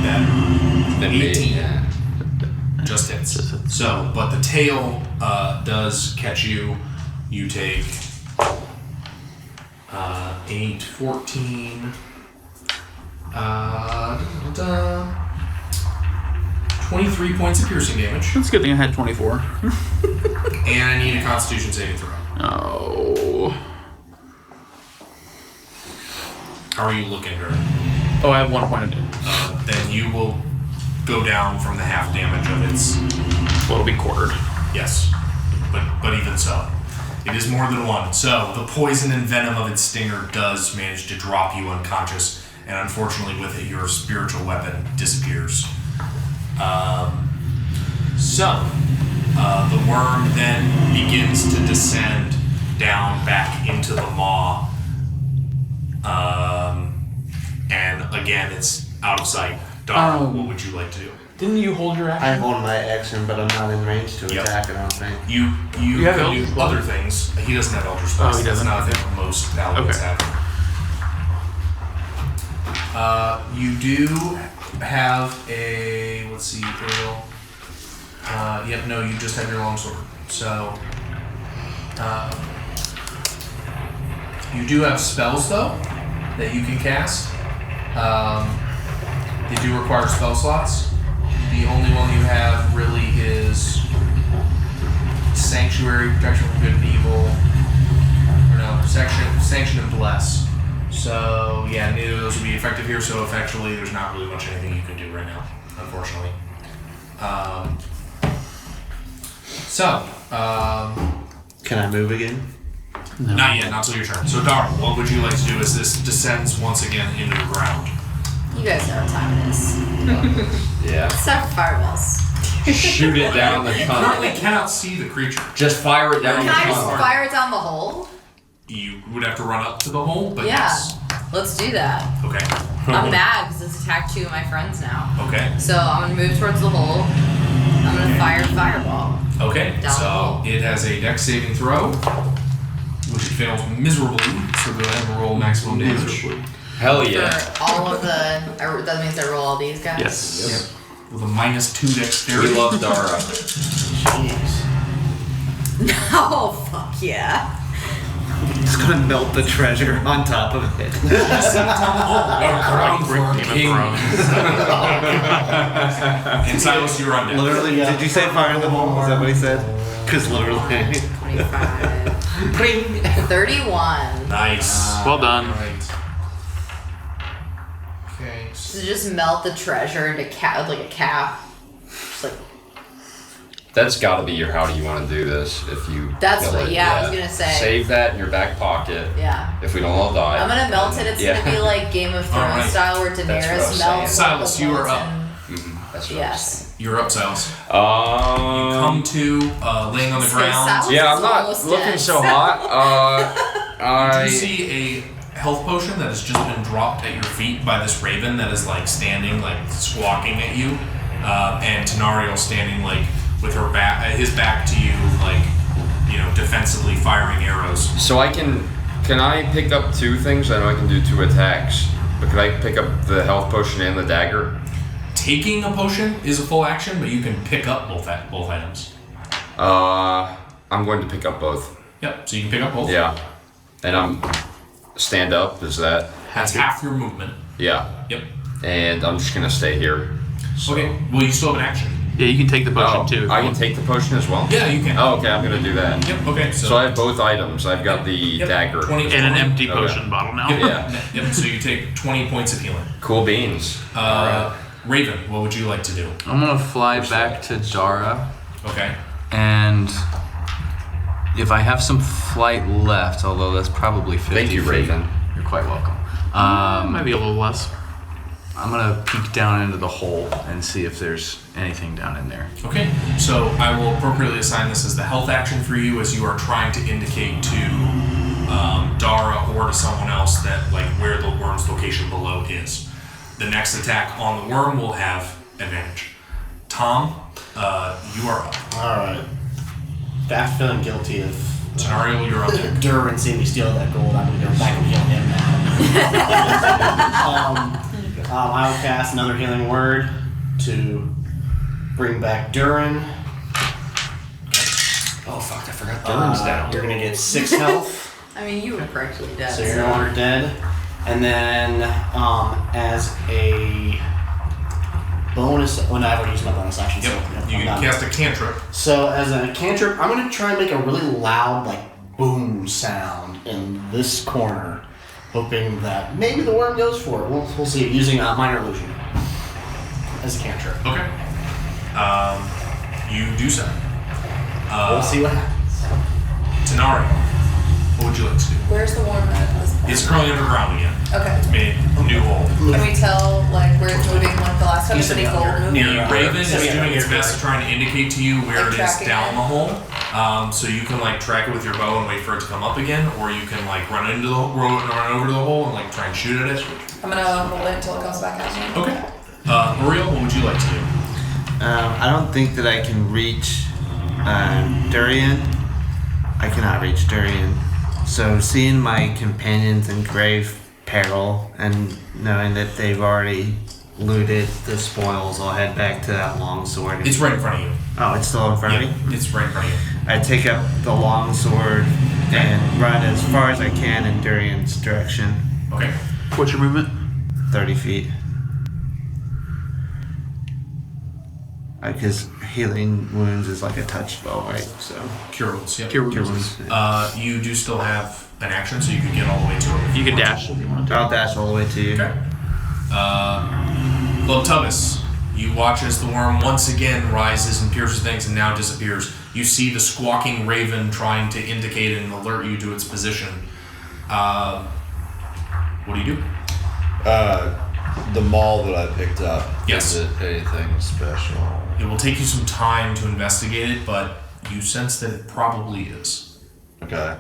Better. Then me, 18. yeah. Just hits. Just hits. So, but the tail does catch you. You take 8, 14, 23 points of piercing damage. It's a good thing I had 24. And I need a Constitution saving throw. Oh. How are you looking, Gert? Oh, I have 1 point of damage. Then you will go down from the half damage of its. Well, it'll be quartered. Yes, but even so, it is more than 1. So the poison and venom of its stinger does manage to drop you unconscious, and unfortunately, with it, your spiritual weapon disappears. The worm then begins to descend down back into the maw, and again, it's out of sight. Dara, what would you like to do? Didn't you hold your I action? hold my action, but I'm not in range to Yep. attack, I don't think. You have can Eldritch do Blast? other things. He doesn't have Eldritch Blast. Oh, he doesn't? That's not a thing most paladins Okay. have. You do have a, let's see, Ariel. Yep, no, you just have your longsword. So, you do have spells though that you can cast. They do require spell slots. The only one you have really is Sanctuary, Protection from Good and Evil. Or no, Sanction and Bless. So, yeah, neither of those would be effective here, so effectively there's not really much anything you can do right now, unfortunately. Can I move again? Not yet, not till your turn. So, Dara, what would you like to do as this descends once again into the ground? You guys know what time it is. Yeah. Start fireballs. Shoot it down the Currently tunnel. cannot see the creature. Just fire it down Can the I just tunnel. fire it down the hole? You would have to run up to the hole, but Yeah. yes. Let's do that. Okay. I'm mad because it's attacked 2 of my friends now. Okay. So I'm gonna move towards the hole. I'm gonna fire a fireball. Okay. Down the So hole. it has a dex saving throw, which it fails miserably. So go ahead and roll maximum damage. Miserably. Hell yeah. For all of the, that means I roll all these guys? Yes. With a -2 dexterity. We love Dara. Jeez. Oh, fuck yeah. Just gonna melt the treasure on top of it. And Silas, you're on deck. Literally, did you say fire in the hole? Is that what he said? Because literally. 25. 31. Nice. Well done. Right. Okay. So just melt the treasure into like a cap. Just like, That's got to be your how do you want to do this if you. That's feel what- it. yeah, I was gonna say. Save that in your back pocket. yeah. If we don't all die. I'm gonna melt it. It's Yeah. gonna be like Game of Thrones Alright. style where That's what I was Daenerys saying. melts. Silas, the you are up. molten- That's what Yes. You're up, Silas. I was saying. You come to laying on the So ground. Silas Yeah, is I'm not almost looking dead. so hot. You see a health potion that has just been dropped at your feet by this raven that is like standing, like squawking at you, and Tenario standing like with her back, his back to you, like defensively firing arrows. So can I pick up 2 things? I know I can do 2 attacks, but can I pick up the health potion and the dagger? Taking a potion is a full action, but you can pick up both items. I'm going to pick up both. Yep. So you can pick up both. Yeah, and I'm stand up. Is that? That's half your movement. Yeah, Yep. and I'm just gonna stay here. So. Okay. Well, you still have an action. Yeah, you can take the potion Oh, too. if I you can want. take the potion as well. Yeah, you can. Oh, okay. I'm gonna do that. Yep. Okay. So I have both items. I've got the Yep, dagger. 20 And an empty Okay. potion bottle now. Yep. Yeah. Yep. So you take 20 points of healing. Cool beans. Raven, what would you like to do? I'm gonna fly back to Dara, Okay. and if I have some flight left, although that's probably 50 Thank you, feet. Raven. You're quite welcome. Maybe a little less. I'm gonna peek down into the hole and see if there's anything down in there. Okay, so I will appropriately assign this as the health action for you as you are trying to indicate to Dara or to someone else that like where the worm's location below is. The next attack on the worm will have advantage. Tom, you are up. Alright. After feeling guilty of Scenario, you're up there. Durin seeing me steal that gold, I'm gonna go back and heal him now. I will cast another healing word to bring back Durin. Oh fuck! I forgot Durin's down. You're gonna get 6 health. I mean, you were practically dead. So you're no longer dead. And then, as a bonus, oh no, I've already used my bonus action. Yep. So You I'm can done. cast a cantrip. So as a cantrip, I'm gonna try and make a really loud, like boom sound in this corner, hoping that maybe the worm goes for it. We'll see. Using minor illusion as a cantrip. Okay. You do so. We'll see what happens. Tenari, what would you like to do? Where's the worm at this point? It's currently underground again. Okay. It's made a new hole. Can we tell like where it's moving like the last time? Is any gold moving? Raven is Yeah. doing its best to try and indicate to you where Like it is tracking down it. the hole. So you can like track it with your bow and wait for it to come up again, or you can like run over to the hole and like try and shoot at it. I'm gonna hold it until it comes back at me. Okay. Uriel, what would you like to do? I don't think that I can reach Durian. I cannot reach Durian. So seeing my companions in grave peril and knowing that they've already looted the spoils, I'll head back to that longsword. It's right in front of you. Oh, it's still in front of me? It's right in front of you. I take up the longsword and run as far as I can in Durian's direction. Okay. What's your movement? 30 feet. Because healing wounds is like a touch spell, right? So Cure wounds. Yep. Cure cure wounds. wounds. You do still have an action, so you could get all the way to it. You can dash if you want to. I'll dash all the way to you. Okay. Lotubus, you watch as the worm once again rises and pierces things and now disappears. You see the squawking raven trying to indicate and alert you to its position. What do you do? The maul that I picked up. Yes. Is it anything special? It will take you some time to investigate it, but you sense that it probably is. Okay.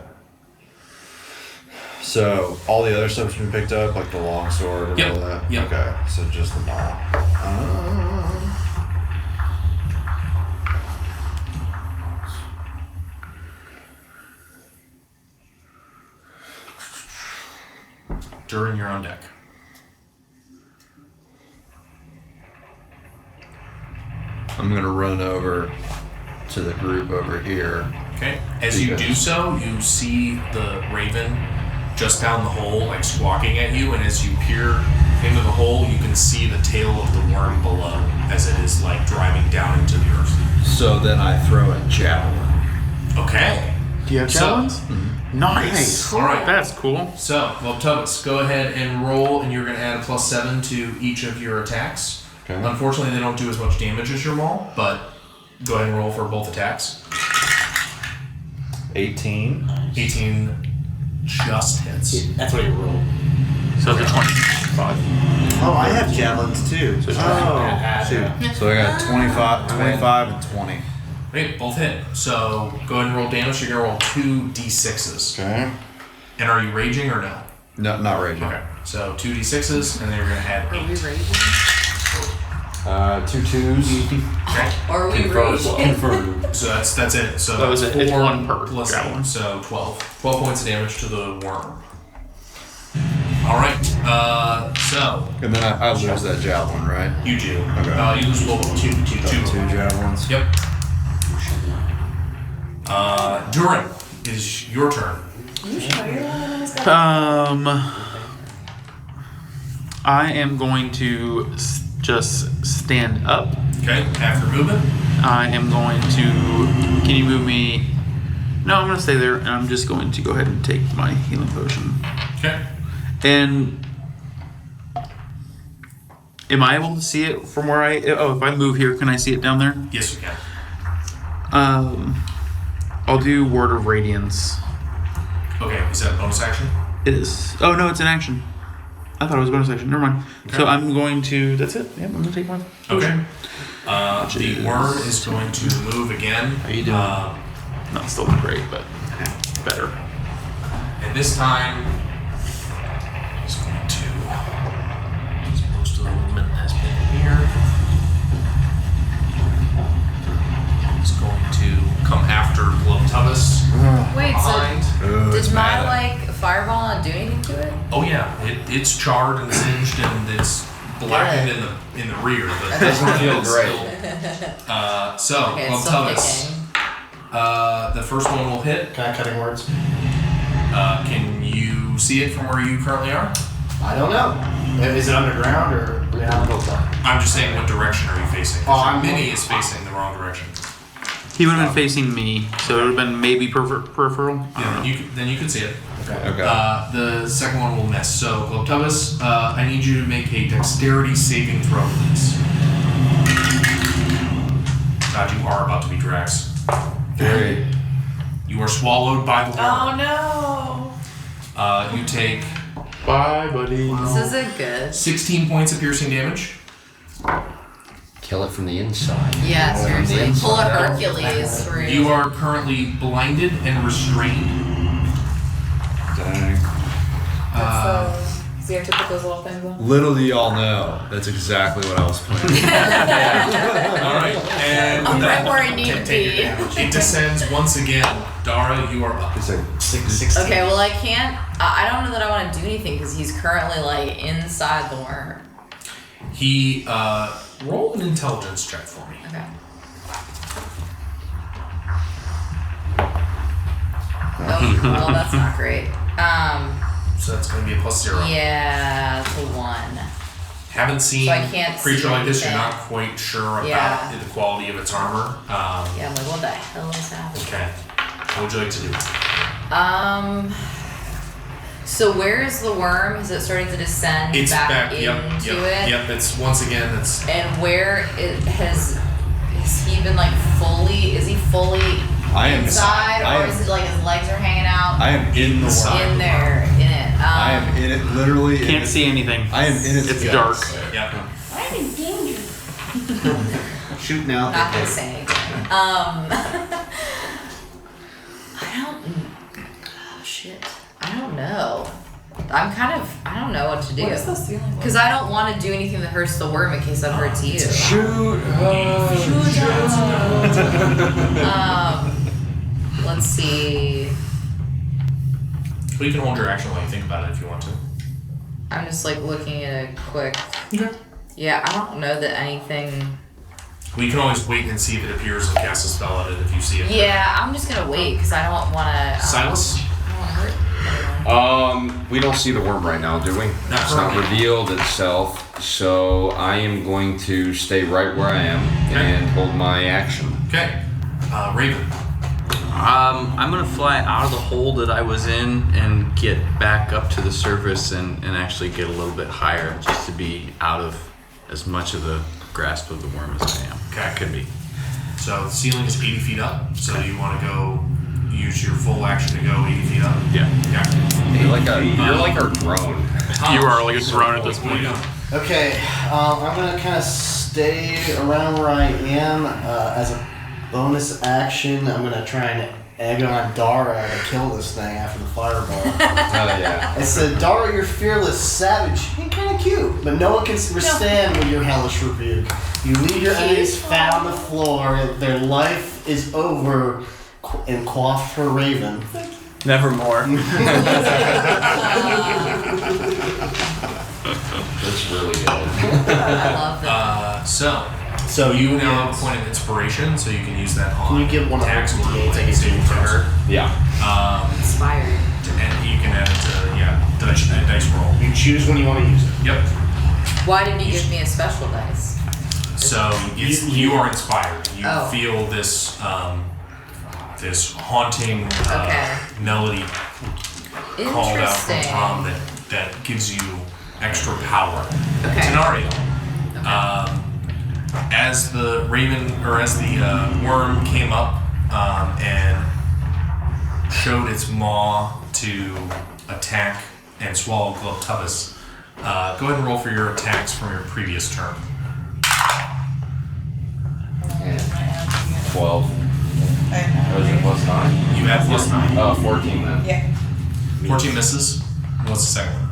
So all the other stuff's been picked up, like the longsword and Yep, all that. yep. Okay. So just the maul. During you're on deck. I'm gonna run over to the group over here. Okay. As you do so, you see the raven just down the hole, like squawking at you, and as you peer into the hole, you can see the tail of the worm below as it is like driving down into the earth. So then I throw a javelin. Okay. Do you have javelins? Nice. All right. That's cool. So, Globtubus, go ahead and roll, and you're going to add a +7 to each of your attacks. Okay. Unfortunately, they don't do as much damage as your maul, but go ahead and roll for both attacks. 18. 18 just hits. That's what you rolled. So the 25. Oh, I have javelins too. So shoot. So I got 25 and 20. Okay, both hit. So go ahead and roll damage. You're going to roll 2 d6s. Okay. And are you raging or no? No, not raging. Okay. So 2 d6s, and then you're going to add 8. Are we raging? 2 twos. Okay. Are we raging? Confirmed. So that's it. So That was it. It's 4 one per plus javelin. 8, so 12. 12 points of damage to the worm. All right. So And then I lose that javelin, right? you do. Okay. You lose both 2 javelins. Yep. Durin, it is your turn. I am going to just stand up. Okay. After movement. I am going to. Can you move me? No, I'm going to stay there, and I'm just going to go ahead and take my healing potion. Okay. And am I able to see it from where I? Oh, if I move here, can I see it down there? Yes, you can. I'll do Word of Radiance. Okay. Is that a bonus action? It is. Oh no, it's an action. I thought it was a bonus action. Never mind. Okay. So I'm going to. That's it. Yep, I'm going to take my potion. Okay. The worm is going to move again. How you doing? Not still not great, but better. And this time, he's going to. Most of the movement has been here. He's going to come after Globtubus. Wait, behind. so It's did my mad. fireball not do anything to it? Oh yeah, it's charred and singed and it's blackened in the rear. But doesn't feel great. So Okay, it's still Globtubus. kicking. The first one will hit. Can I cutting words? Can you see it from where you currently are? I don't know. Is it underground or? I'm just saying, what direction are you facing? Oh, I'm- Minnie is facing the wrong direction. He would have been facing me, so it would have been maybe peripheral. I don't know. Then you could see it. Okay. The second one will miss. So Globtubus, I need you to make a dexterity saving throw, please. God, you are about to be Drax. Very. You are swallowed by the worm. Oh You take Bye, buddy. no. This isn't good. 16 points of piercing damage. Kill it from the inside. Yeah, From the seriously. Pull a inside out. Hercules for you. You are currently blinded and restrained. Dang. So you have to put those little things on? Little do y'all know, that's exactly what I was planning. All right, and I'm that- right where I need to take your be. damage. It descends once again. Dara, you are up. 16. Okay, well I can't. I don't know that I want to do anything because he's currently like inside the worm. He roll an intelligence check for me. Okay. Oh, well that's not great. So that's going to be a +0. Yeah, it's a 1. Haven't seen So I can't a creature see like this. You're anything. not quite sure about Yeah. the quality of its armor. Yeah, I'm like, what the hell is happening? Okay. What would you like to do? So where is the worm? Is it starting to descend It's back. into Yep. it? Yep. It's once again. It's And where it has he been like fully? Is he fully I am inside, I or am- is it like his legs are hanging out? I am in the Inside. worm. in there, in it. I am in it, literally. in Can't it. see anything. I am in its It's guts. dark. yep. I'm in danger. Shooting out. Not gonna say anything. I don't. Oh shit. I don't know. I don't know what to do. What is the ceiling like? Because I don't want to do anything that hurts the worm in case that hurts you. Shoot! Let's see. Well, you can hold your action while you think about it if you want to. I'm just like looking at a quick. Okay. Yeah, I don't know that anything. We can always wait and see if it appears and cast a spell at it if you see it. Yeah, I'm just gonna wait because I don't want to. Silas? I don't want to hurt anyone. We don't see the worm right now, do we? Not It's not currently. revealed itself, so I am going to stay right where I am and hold my action. Okay. Raven. I'm gonna fly out of the hole that I was in and get back up to the surface and actually get a little bit higher just to be out of as much of the grasp of the worm as I am. Okay. Could be. So the ceiling is 80 feet up. So you want to go use your full action to go 80 feet up? Yeah. Okay. You're like our drone. You are like a drone at this What are you point. doing? Okay, I'm gonna kind of stay around where I am as a bonus action. I'm gonna try and egg on Dara to kill this thing after the fireball. Oh yeah. I said, Dara, you're fearless, savage, and kind of cute, but no one can withstand with your hellish rebuke. You leave your enemies fat on the floor, their life is over, and quaffed her raven. Nevermore. That's really good. I love that. So you now have a point of inspiration, so you can use that on Can you give one of attacks her or D8s I like can saving do for throws. her? Yeah. Inspired. And you can add it to dice roll. You choose when you want to use it. Yep. Why didn't you give me a special dice? So you are inspired. You Oh. feel this this haunting Okay. melody called out from Interesting. Tom that gives you extra power. Okay. Tenario. As the raven or as the worm came up and showed its maw to attack and swallow Globtubus, go ahead and roll for your attacks from your previous turn. 12. Or is it plus 9? You add plus 9. 14 then. Yeah. 14 misses. What's the second one?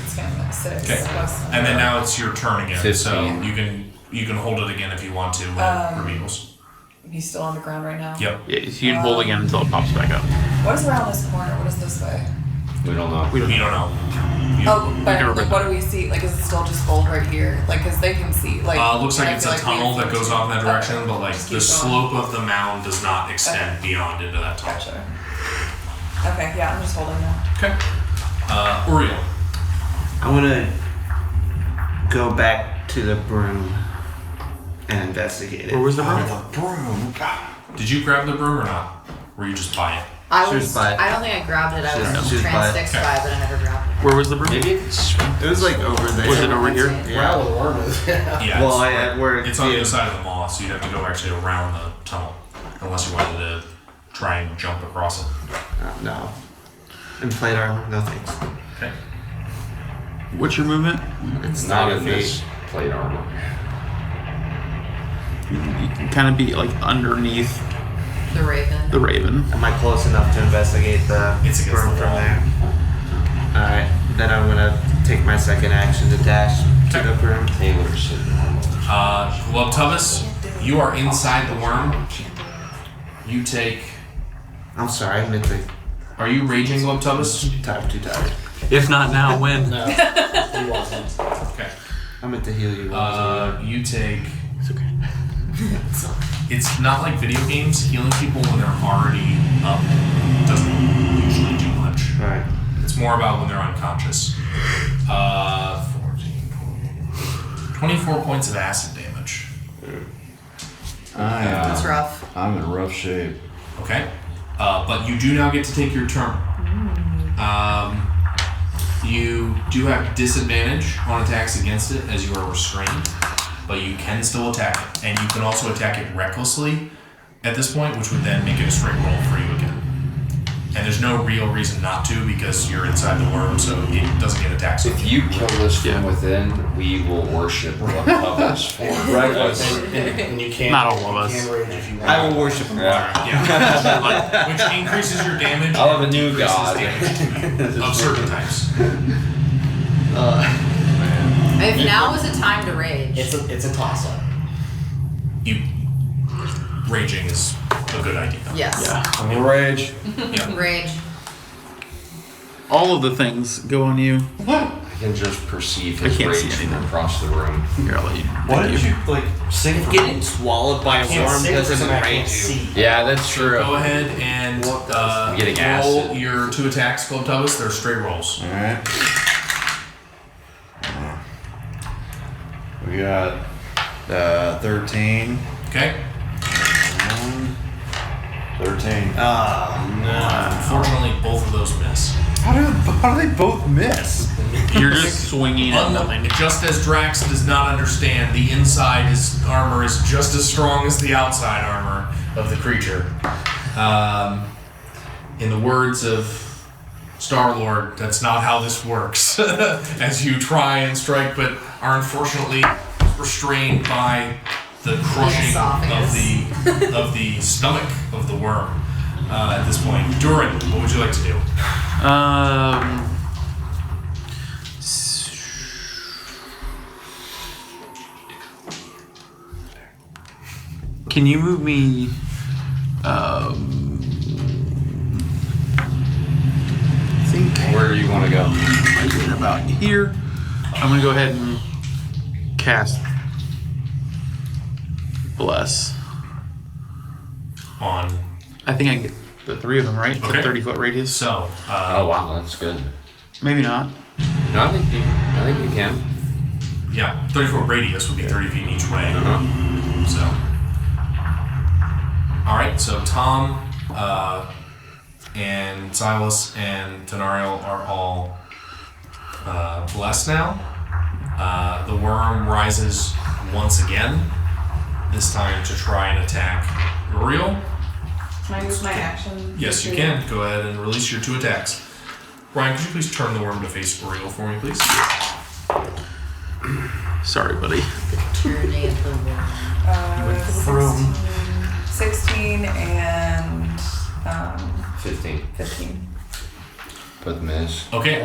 It's gonna be 6 Okay. plus. And then now it's your turn again. 15. So you can hold it again if you want to when it reveals. He's still on the ground right now. Yep. Yeah, so you can hold again until it pops back up. What is around this corner? What is this way? We don't know. We don't You don't know. You, Oh, but can like, what do we see? Like, is it still just gold right here? Like, cause they can see. Like, looks like I it's feel a tunnel we- that goes off in that direction, but like Just the keep going. slope of the mound does not extend beyond into that tunnel. Gotcha. Okay, yeah, I'm just holding that. Okay. Uriel. I'm gonna go back to the broom and investigate it. Where was the room? Broom. Did you grab the broom or not? Were you just by it? I She was was. by it. I don't think I grabbed it. I was She was by it. transfixed by it, but I never grabbed it. Where was the room? Maybe it's It was like over there. Was it over here? Yeah, where the worm is. Yeah. Well, it's, where it's on the other side of the mall, so you'd have to go actually around the tunnel, unless you wanted to try and jump across it. No. In plate armor, no thanks. Okay. What's your movement? It's not 30 in feet. this plate armor. You can kind of be like underneath The Raven. the raven. Am I close enough to investigate the It's against broom the from wall. there? Alright, then I'm gonna take my second action to dash to the broom. Taylor said normal. Globtubus, you are inside the worm. You take. I'm sorry, I meant to Are you raging, Globtubus? type too tired. If not now, when? No, he wasn't. Okay. I meant to heal you. You take. It's okay. It's not like video games. Healing people when they're already up doesn't usually do much. Alright. It's more about when they're unconscious. 24 points of acid damage. That's rough. I'm in rough shape. Okay. But you do now get to take your turn. You do have disadvantage on attacks against it as you are restrained, but you can still attack it. And you can also attack it recklessly at this point, which would then make it a straight roll for you again. And there's no real reason not to because you're inside the worm, so it doesn't get attacked. If you kill this from within, we will worship Globtubus for reckless. And you can't. Not all of us. You can rage if you want. I will worship him. Yeah. Which increases your damage. I'll have a and new decreases god. damage to you of certain types. If now was a time to rage. It's a toss up. Raging is a good idea. Yes. Yeah. I'm in rage. Yeah. Rage. All of the things go on you. I can just perceive I his can't see rage from anything. across the room. Here, I'll let you. Why thank didn't you like sing If for getting swallowed by a Can't worm say doesn't because I can't enrage you. see. Yeah, that's true. Go ahead and I'm getting roll acid. your 2 attacks, Club Tubbs. They're straight rolls. All right. We got 13. Okay. 13. Unfortunately, both of those miss. How do they both miss? You're just swinging at nothing. Just as Drax does not understand, the inside armor is just as strong as the outside armor of the creature. In the words of Star-Lord, that's not how this works. As you try and strike, but are unfortunately restrained by the crushing of the stomach of the worm. At this point, Durin, what would you like to do? Can you move me? Where do you want to go? Right about here. I'm gonna go ahead and cast Bless. On. I think I can get the 3 of them, right? Okay. The 30-foot radius. So, Oh wow, that's good. Maybe not. No, I think you can. yeah, 30-foot radius would be 30 feet each way. Uh-huh. So, all right. So Tom, and Silas and Tenariel are all blessed now. The worm rises once again. This time to try and attack Uriel. Can I use my action? Yes, you can. Go ahead and release your 2 attacks. Brian, could you please turn the worm to face Uriel for me, please? Sorry, buddy. Tyranny of the world. 16 and 15. 15. Both miss. Okay.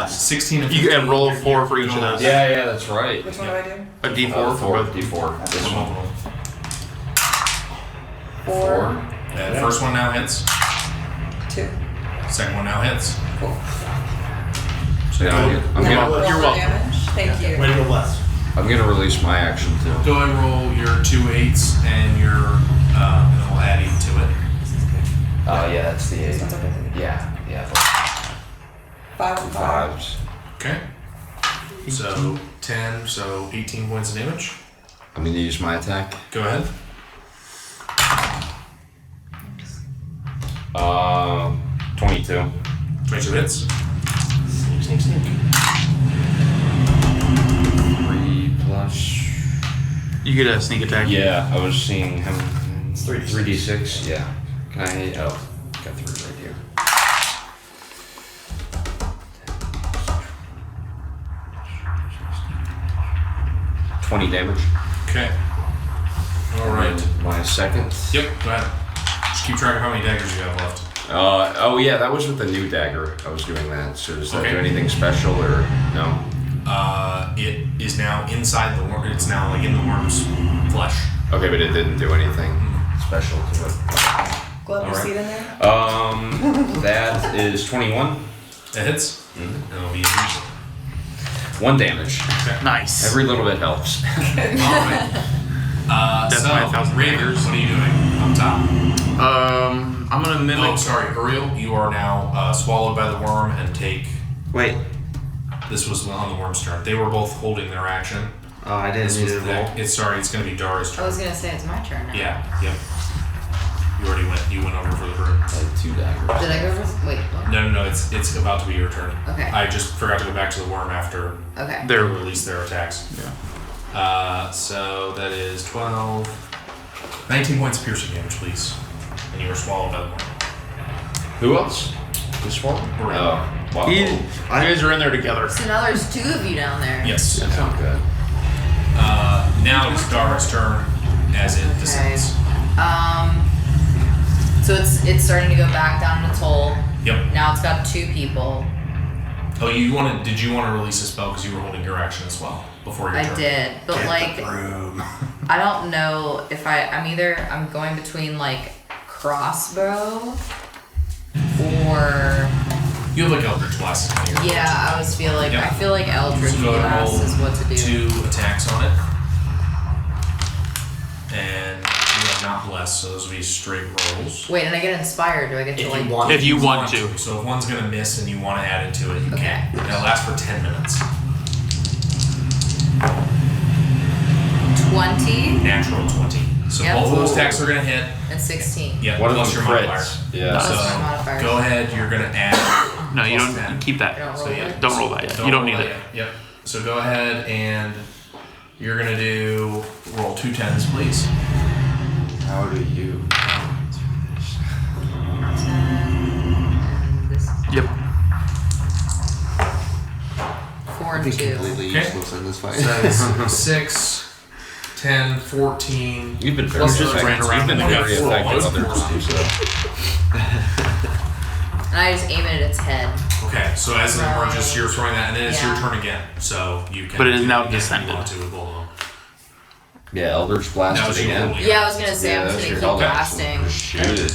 16 and 15. You can roll a 4 for each of those. Yeah, that's right. Which one do I do? A D4 for both. D4. This one. 4. And first one now hits. 2. Second one now hits. Cool. So I'm Now gonna roll You're for welcome. damage. Thank you. Way to go, Wes. I'm gonna release my action too. go ahead and roll your 2 8s and your and we'll add 8 to it. Oh yeah, that's the This one's okay. Yeah. 5 and 5. Fives. Okay. So 10, so 18 points of damage. I'm gonna use my attack. Go ahead. 22. 22 hits. Sneak. 3 plus. You get a sneak attack. Yeah, I was seeing him. It's 3d6. 3d6. Yeah. Can I? Oh, got 3 right here. $20 damage. Okay. All right. And my second. Yep. Go ahead. Just keep track of how many daggers you have left. Oh yeah, that was with the new dagger. I was doing that. So does that Okay. do anything special or no? It is now inside the worm. It's now like in the worm's flesh. Okay, but it didn't do anything special to it. Glove your Alright. seat in there. That is 21. That hits. And it'll be a 1 damage. Nice. Every little bit helps. All right. Death by 1,000 Raven, daggers. what are you doing up top? I'm gonna mimic. Oh, sorry, Uriel. You are now swallowed by the worm and take. Wait. This was on the worm's turn. They were both holding their action. Oh, I didn't This need was to roll. it's going to be Dara's I turn. was gonna say it's my turn now. Yeah. Yep. You already went. You went over for the bird. I had 2 daggers. Did I go first? Wait. What? No. It's about to be your turn. Okay. I just forgot to go back to the worm after Okay. they There. release their attacks. Yeah. So that is 12, 19 points of piercing damage, please. And you were swallowed by the worm. Who else? This one? Right. Oh, wow. You guys are in there together. So now there's 2 of you down there. Yes. That's not good. Now it's Dara's turn as it descends. So it's starting to go back down its hole. Yep. Now it's got 2 people. Oh, did you want to release a spell because you were holding your action as well before your I turn? did, but like Room. I don't know if I'm going between like crossbow or You have like Eldritch Blast. Yeah, I feel like Eldritch So go ahead and Blast roll is what to do. 2 attacks on it. And you are not blessed, so those will be straight rolls. Wait, and I get inspired. Do I get to like? If you want to. So if one's gonna miss and you want to add into it, you Okay. can. It'll last for 10 minutes. 20 Natural 20. So Yep. both of those attacks are gonna hit. and 16. Yeah, One of plus them your modifier. crits. Yeah. Plus my So modifier. go ahead, you're gonna add. No, you plus don't 10. keep that. Don't So roll yeah, it. Don't roll that yet. You don't need roll it. that yet. Yep. So go ahead and you're gonna roll 2 10s, please. How do you? 10, and this is Yep. 4 and Be 2. completely Okay. useless in this fight. So that's 6, 10, 14. You've been very Plus just those- ran around You've been you have very 4 effective. rolls. Others do so. And I just aim it at its head. Okay, so as it emerges, you're throwing that, and then it's your Yeah. turn again. So you can. But it is do now it again if descended. You want to with both of them. Yeah, Eldritch Blast That was it your again. roll, Yeah, I was gonna say I'm that's just your gonna keep held action. blasting. Just shoot it.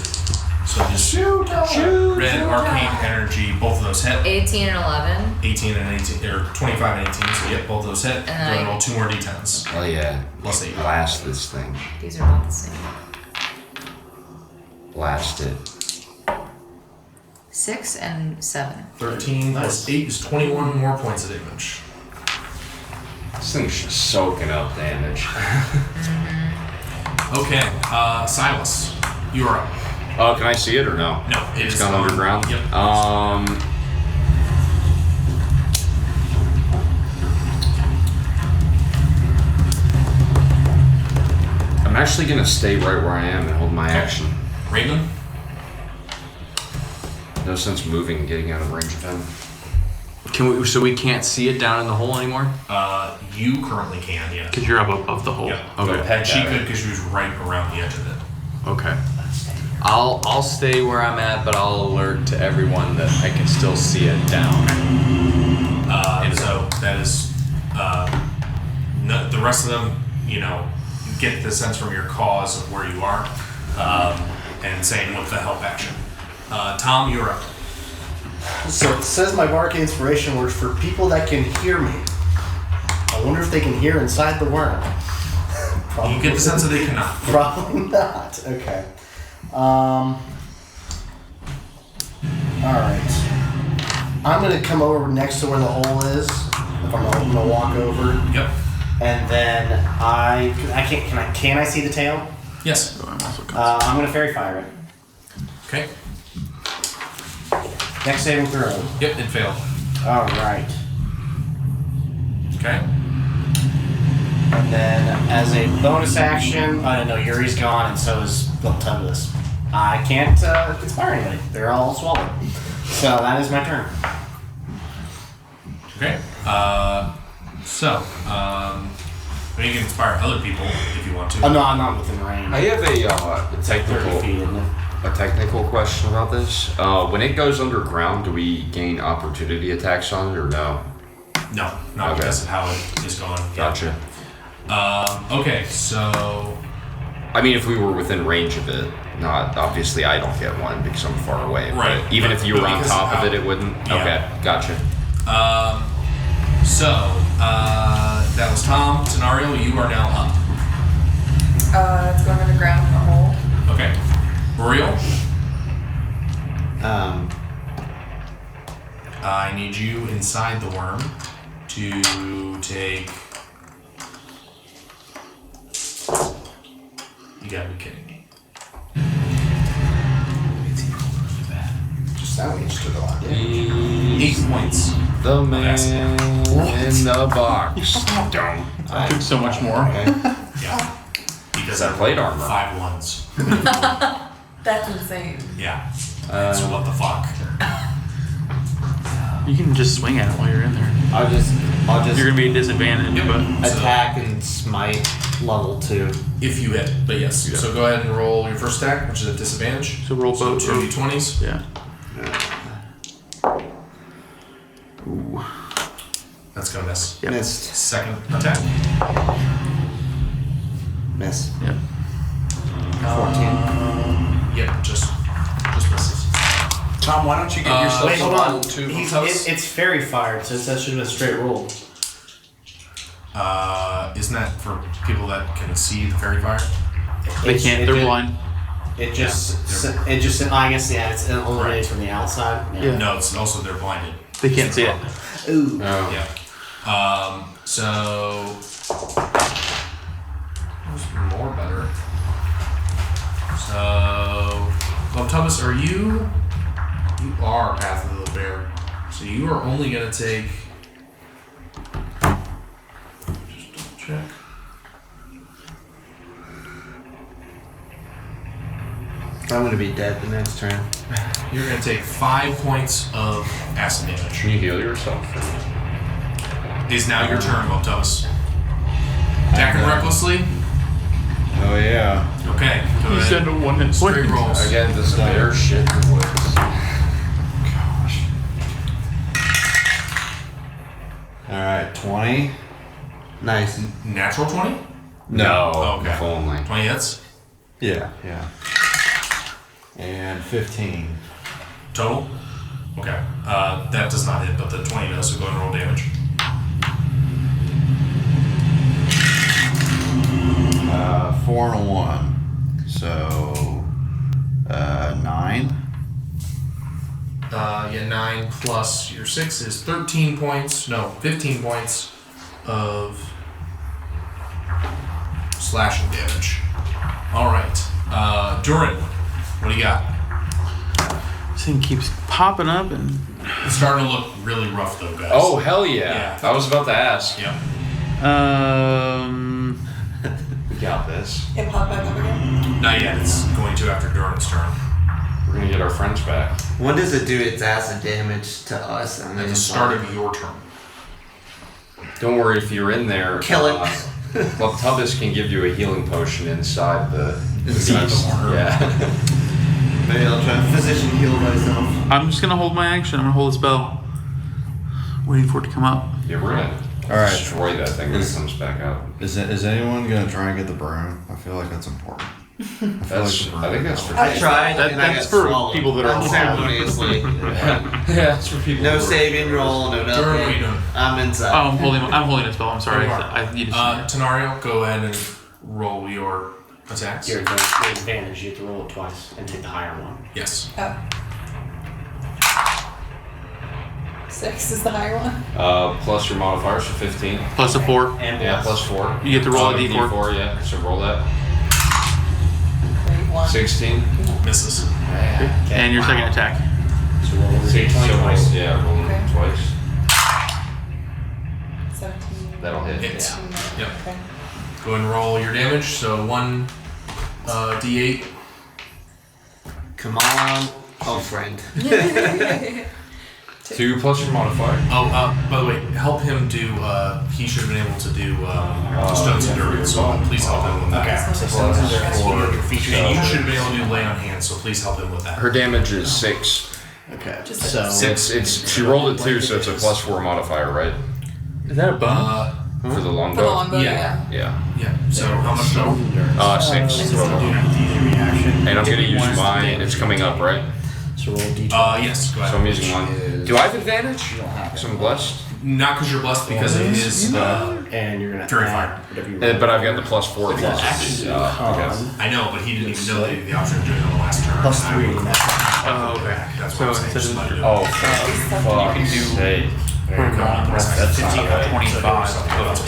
So just shoot. Red arcane energy. Both of those hit. 18 and 11. 18 and 18, or 25 and 18. So yep, both of those hit. Go then ahead and I- roll 2 more d10s. Oh yeah. Plus 8. Blast this thing. These are not the same. Blast it. 6 and 7. 13 plus 8 is 21 more points of damage. This thing's just soaking up damage. Okay, Silas, you are up. Oh, can I see it or no? No, it It's is gone gone. underground. Yep. I'm actually gonna stay right where I am and hold my action. Raven? No sense moving and getting out of range of him. Can we? So we can't see it down in the hole anymore? You currently can, yes. Because you're up above the hole. Yep. Okay. And she could because she was right around the edge of it. Okay. I'll stay where I'm at, but I'll alert to everyone that I can still see it down. So that is, the rest of them, you get the sense from your cause of where you are, and same with the help action. Tom, you're up. So it says my bark inspiration works for people that can hear me. I wonder if they can hear inside the worm. You get the sense that they cannot. Probably not. Okay. All right. I'm gonna come over next to where the hole is. If I'm gonna walk over, Yep. and then I can I see the tail? Yes. I'm gonna fairy fire it. Okay. Next saving throw. Yep, it failed. All right. Okay. And then, as a bonus action, I don't know, Yuri's gone, and so is Tubeless. I can't inspire anybody. They're all swallowed. So that is my turn. Okay. I mean, you can inspire other people if you want to. Oh no, I'm not within range. I have a 30 technical feet, isn't it? a technical question about this. When it goes underground, do we gain opportunity attacks on it or no? No, not Okay. because of how it is going. Gotcha. Okay, so I mean, if we were within range of it, not obviously I don't get one because I'm far away. Right, But even but- if you were but on because top of of it, how- it wouldn't. Yeah. Okay, gotcha. That was Tom. Scenario, you are now up. It's going underground in the hole. Okay. Royal, I need you inside the worm to take. You gotta be kidding me. Just that way, just took a lot. Yeah. 8 points. The man That's- in the box. Don't. I took so much more. Yeah. Because That plate armor. 5 ones. That's insane. Yeah. So what the fuck? You can just swing at it while you're in there. I'll just You're gonna be at disadvantage, but attack and smite level 2. If you hit, but yes. So go ahead and roll your first attack, which is a disadvantage. so roll So both. 2 d20s. Yeah. Ooh. That's gonna miss. Yep. Missed. Second attack. Miss. Yep. 14. Yep, just misses. Tom, why don't you get yourself Wait, hold on. to It's fairy fired, so that should have been a straight roll. Isn't that for people that can see the fairy fire? They can't. They're blind. It just, I guess, yeah, it's illuminated from the outside. Yeah. No, it's also they're blinded. They can't see it. Ooh. Oh. Yeah. So there's more better. So, Thomas, you are Path of the Bear. So you are only gonna take. Just double check. I'm gonna be dead the next turn. You're gonna take 5 points of acid damage. Can you heal yourself? Is now your turn, Thomas. Attacking recklessly. Oh yeah. Okay. Go He's ahead. down to 1 hit Straight point. rolls. Again, this bear shit in the woods. Gosh. All right, 20. Nice. Natural 20? No. Okay. If only. 20 hits? Yeah. And 15. Total? Okay. That does not hit, but the 20 does, so go ahead and roll damage. 4 and a 1. So 9. 9 plus your 6 is 15 points of slashing damage. Alright. Durin, what do you got? This thing keeps popping up and. It's starting to look really rough though, guys. Oh, hell yeah. Yeah. I was about to ask. Yeah. We got this. It popped back up again. Not yet. It's going to after Durin's turn. We're gonna get our friends back. When does it do its acid damage to us? At the start of your turn. Don't worry if you're in there. Kill it. Well, Tubbis can give you a healing potion inside the Inside the beast. water. Yeah. Maybe I'll try to physician heal myself. I'm just gonna hold my action. I'm gonna hold a spell. Waiting for it to come up. Yeah, we're gonna All right. destroy that thing when it comes back out. Is anyone gonna try and get the broom? I feel like that's important. I think I think that's for I tried. and I That's got for swallowed people that are unceremoniously. Yeah, it's for people. No saving roll, no Durin, what are you nothing. doing? I'm inside. Oh, I'm holding a spell. I'm sorry. You are. I needed to. Tenario, go ahead and roll your attacks. Your advantage, you have to roll it twice and take the higher one. Yes. Oh. 6 is the higher one. Plus your modifiers, so 15. Plus a 4. And Yeah, plus 4. You get to roll a d4. D4, yeah. So roll that. 1. 16. Misses. And your second attack. So roll the So d20 roll, twice. yeah, roll Okay. twice. 17. That'll hit. Hits. Yep. Okay. Go ahead and roll your damage. So 1 d8. Come on. Oh, friend. 2 plus your modifier. Oh, by the way, help him do. He should have been able to do Stone's Endurance, so please help him with that. Okay. So Plus your features. And you should have been able to do Lay on Hands, so please help him with that. Her damage is 6. Okay. Just So 6. She rolled it 2, so it's a plus 4 modifier, right? Is that a bone? For the For the longbow. longbow, yeah. Yeah. Yeah. So how much total? 6. So roll d3 reaction. And I'm gonna use mine. It's coming up, right? So roll d20. Yes. Go ahead. So I'm using one. Do I have advantage? Because I'm blessed. Not because you're blessed, because it is. And you're gonna Fairy add fire. whatever you But I've got the plus 4 It's because actually I know, but he didn't even know the option of doing it on the last turn. plus I 3. would- That's Oh, okay. That's So what I'm saying. instead Just of- let it do it. Oh, You can do sake. That's not 25.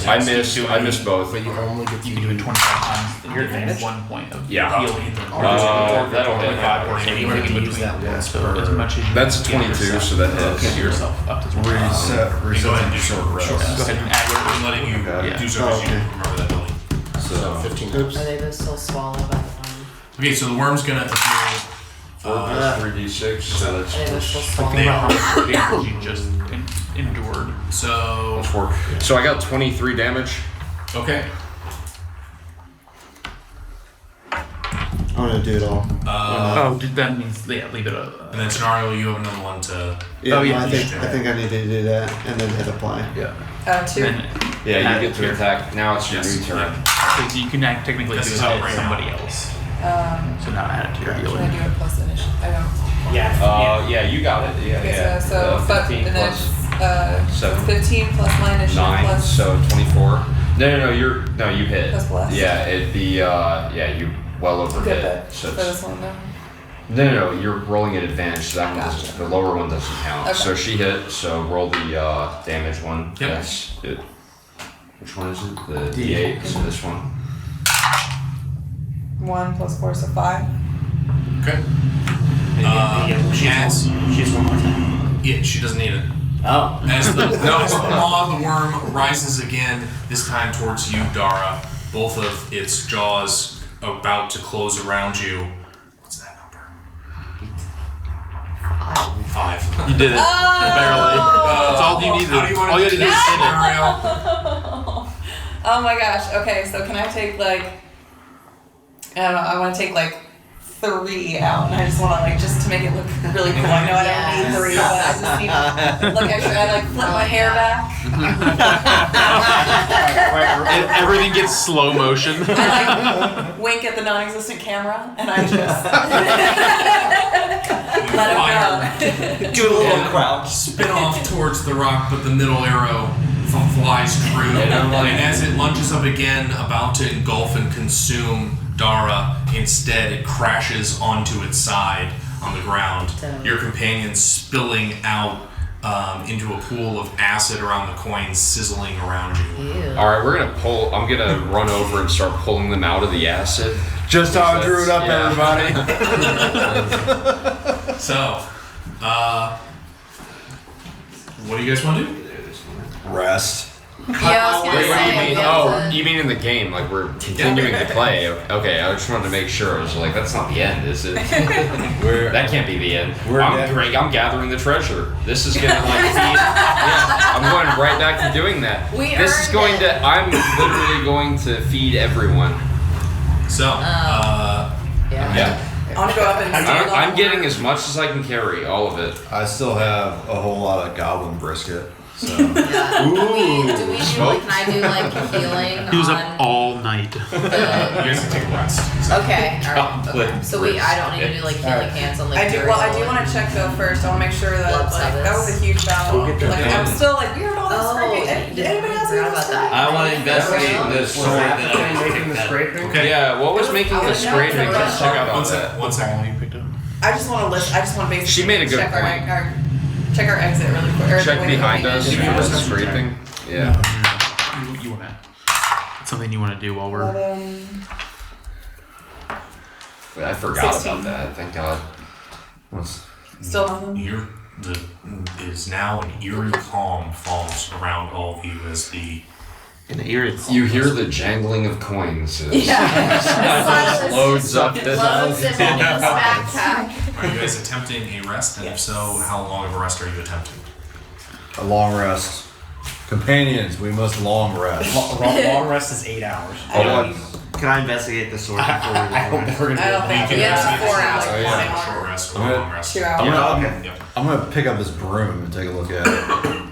I missed both. But you only get You can do it 25 times. You're advantage? 1 point of Yeah. healing. That'll hit. 25 or anything in use between. that once So per. as much as you That's a can 22, so that hits. get yourself up to 25. Reset. You go ahead and do short short rest. rest. Go ahead and add I'm letting you Okay. do so Oh, because you okay. remember that building. So 15 times. Are they both still swallowed by the time? Okay, so the worm's gonna appear. 4 plus 3d6, so that's Are they both still swallowed? They How are. much damage you just endured. So plus 4. So I got 23 damage. okay. I'm gonna do it all. Oh, that means leave it up. And then Tenario, you have another one to. Oh, yeah, I think I need to do that and then hit apply. Yeah. 2. Then Yeah, add you get to your- attack. Now it's your Yes. new turn. So you can technically This do is it how as right somebody now. else. So now add it to your Can I healing. do it plus initiative? I don't. Yeah, you got it. Yeah, Okay, yeah. so but 15 and then plus it's 7. 15 plus my initiative 9, plus so 24. No, you hit. Plus bless. Yeah, it'd be you well over good hit. bit So for this one though. no, you're rolling at advantage, so that one doesn't, the lower one doesn't count. Okay. So she hit, so roll the damage one. Yep. That's it. Which one is it? The D8, so this one. 1 plus 4, so 5. Okay. As She's one more time. yeah, she doesn't need it. Oh. As the maw of the worm rises again, this time towards you, Dara, both of its jaws about to close around you. What's that number? 5. You did it. Barely. That's all you needed. How do you want All to you do had to do this is hit it. scenario? Oh my gosh. Okay, so can I take like I don't know, I want to take like 3 out and I just want to like just to make it look really cool. I know I don't need 3, but I just need to look extra. I like flip my hair back. And everything gets slow motion. I like wink at the non-existent camera and I just let him go. Do a little crouch. Spin off towards the rock, but the middle arrow flies true. And as it lunges up again, about to engulf and consume Dara, instead it crashes onto its side on the ground. Your companion spilling out into a pool of acid around the coins, sizzling around you. Ew. All right, we're gonna pull. I'm gonna run over and start pulling them out of the acid. Just how I drew it up, Yeah. everybody. So, what do you guys want to do? Rest. Yeah, I was gonna Wait, what do say. you mean? we have Oh, to- you mean in the game? Like we're continuing to play? Okay, I just wanted to make sure. I was like, that's not the end, is it? That can't be the end. I'm gathering the treasure. This is gonna like be. Yeah, I'm going right back to doing that. We This is earned going it. to. I'm literally going to feed everyone. So, Yeah. I want to go up and stand on I'm the getting horn. as much as I can carry, all of it. I still have a whole lot of goblin brisket. So Do we do Smoke? can I do like healing He was on up all night. you guys can take a rest. Okay, alright. Okay. Chocolate So I don't need to do like healing hands on like I do want to check though first. I want to make sure that Blood like, that was a subbers. huge battle. We'll get Like that. I'm still like we heard all this Oh, scraping. yeah, Did anybody else hear forgot this about that. I want to investigate the sword that I making the scraping? Okay. Yeah, what was making the scraping? Let's check out One on that. second. One second. You picked up. I just want to list. I just want to basically She made a good check point. check our exit really quick. Or Check the way behind that we us did. for the scraping. Yeah. You want to. It's something you want to do while we're. 11. Wait, I forgot 16. about that. Thank God. Still nothing. It is now an eerie calm falls around all of you as the In the ear. You hear the jangling of coins. As Yeah. Silas loads up this. Loads it in his backpack. Are you guys attempting a rest? And if so, how long of a rest are you attempting? a long rest. Companions, we must long rest. Long rest is 8 hours. Can I investigate the sword before we I hope that we're gonna I don't be able think You to can Yeah, rest it's 4 either. hours. Oh, yeah. You can have a short rest or a long rest. 2 hours. I'm gonna, Yep. I'm gonna pick up this broom and take a look at it.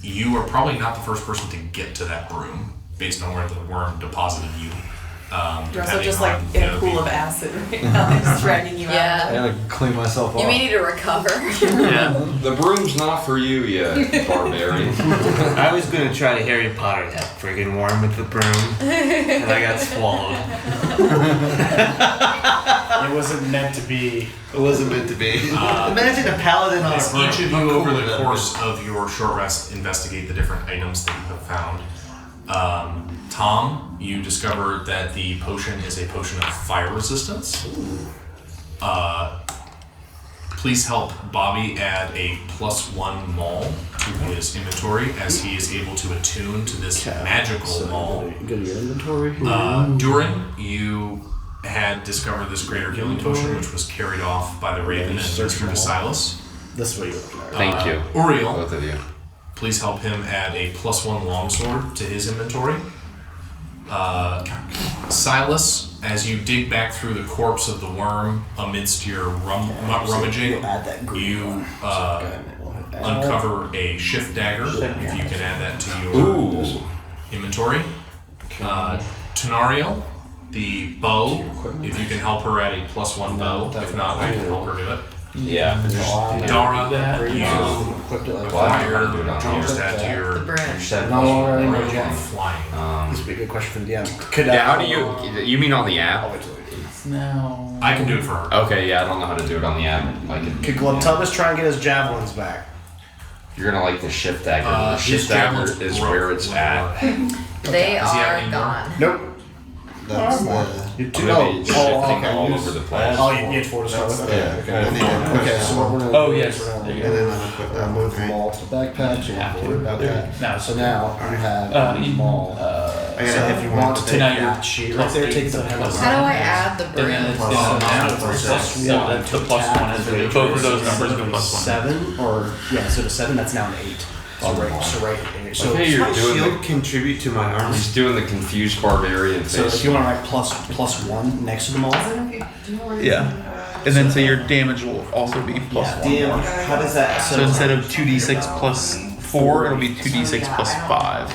You are probably not the first person to get to that broom, based on where the worm deposited you. You're also depending just like on in the a pool people. of acid right now. They're just dragging you I Yeah. out. gotta clean myself off. You may need to recover. Yeah. The broom's not for you yet, barbarian. I was gonna try to Harry Potter that friggin' worm with the broom, and I got swallowed. It wasn't meant to be. It wasn't meant to be. Imagine a paladin on a As broom. each of How you cool over would the that course of your short rest investigate the different items that you have found. Tom, you discover that the potion is a potion of fire resistance. Please help Bobby add a +1 maul to his inventory as he is able to attune to this magical maul. Go to your inventory. Durin, you had discovered this greater healing potion, which was carried off by the Raven and administered to Silas. This way you're looking at. Thank you, Uriel, both of you. please help him add a +1 longsword to his inventory. Silas, as you dig back through the corpse of the worm amidst your rummaging, Add that green you one. uncover a shift dagger. If you can add that to your Ooh. inventory. Tenariel, The bow, if you can help her at a +1 bow. If not, I can help her do it. Yeah. Dara, you Equipped it like acquire do it on just add to The your broom. No longer in range. flying. This would be a good question for the DM. Could Yeah, how do you mean on the app? Now. I can do it for her. Okay, yeah, I don't know how to do it on the app. Could Glubtubus try and get his javelins back? You're gonna like the shift dagger. The His shift dagger javelins is broke where it's at. They Does he have are any more? gone. Nope. That's You I'm two, gonna be shifting all okay. over the place. Oh, you need 4 to start with? Yeah, I need to Okay, so what we're gonna Oh, do yes. is we're There you gonna go. move them all to the backpack, so you don't have to worry about that. No, So now you have them all. I gotta if you want to take now that you're sheet right plus there, 8, take so the plus How do I add the And then broom? it's Plus down nine, to plus plus six. so that's the plus one is both of those numbers go plus one. 7 or yeah, so the 7 that's now an 8. So right here. So Okay, you're doing shield contribute to my armor. He's doing the confused barbarian so face. if you want to write +1 next to them all. Yeah. And then so your damage will also be plus Yeah, one. DM, how does that? So instead of 2d6 plus 4, it'll be 2d6 plus 5.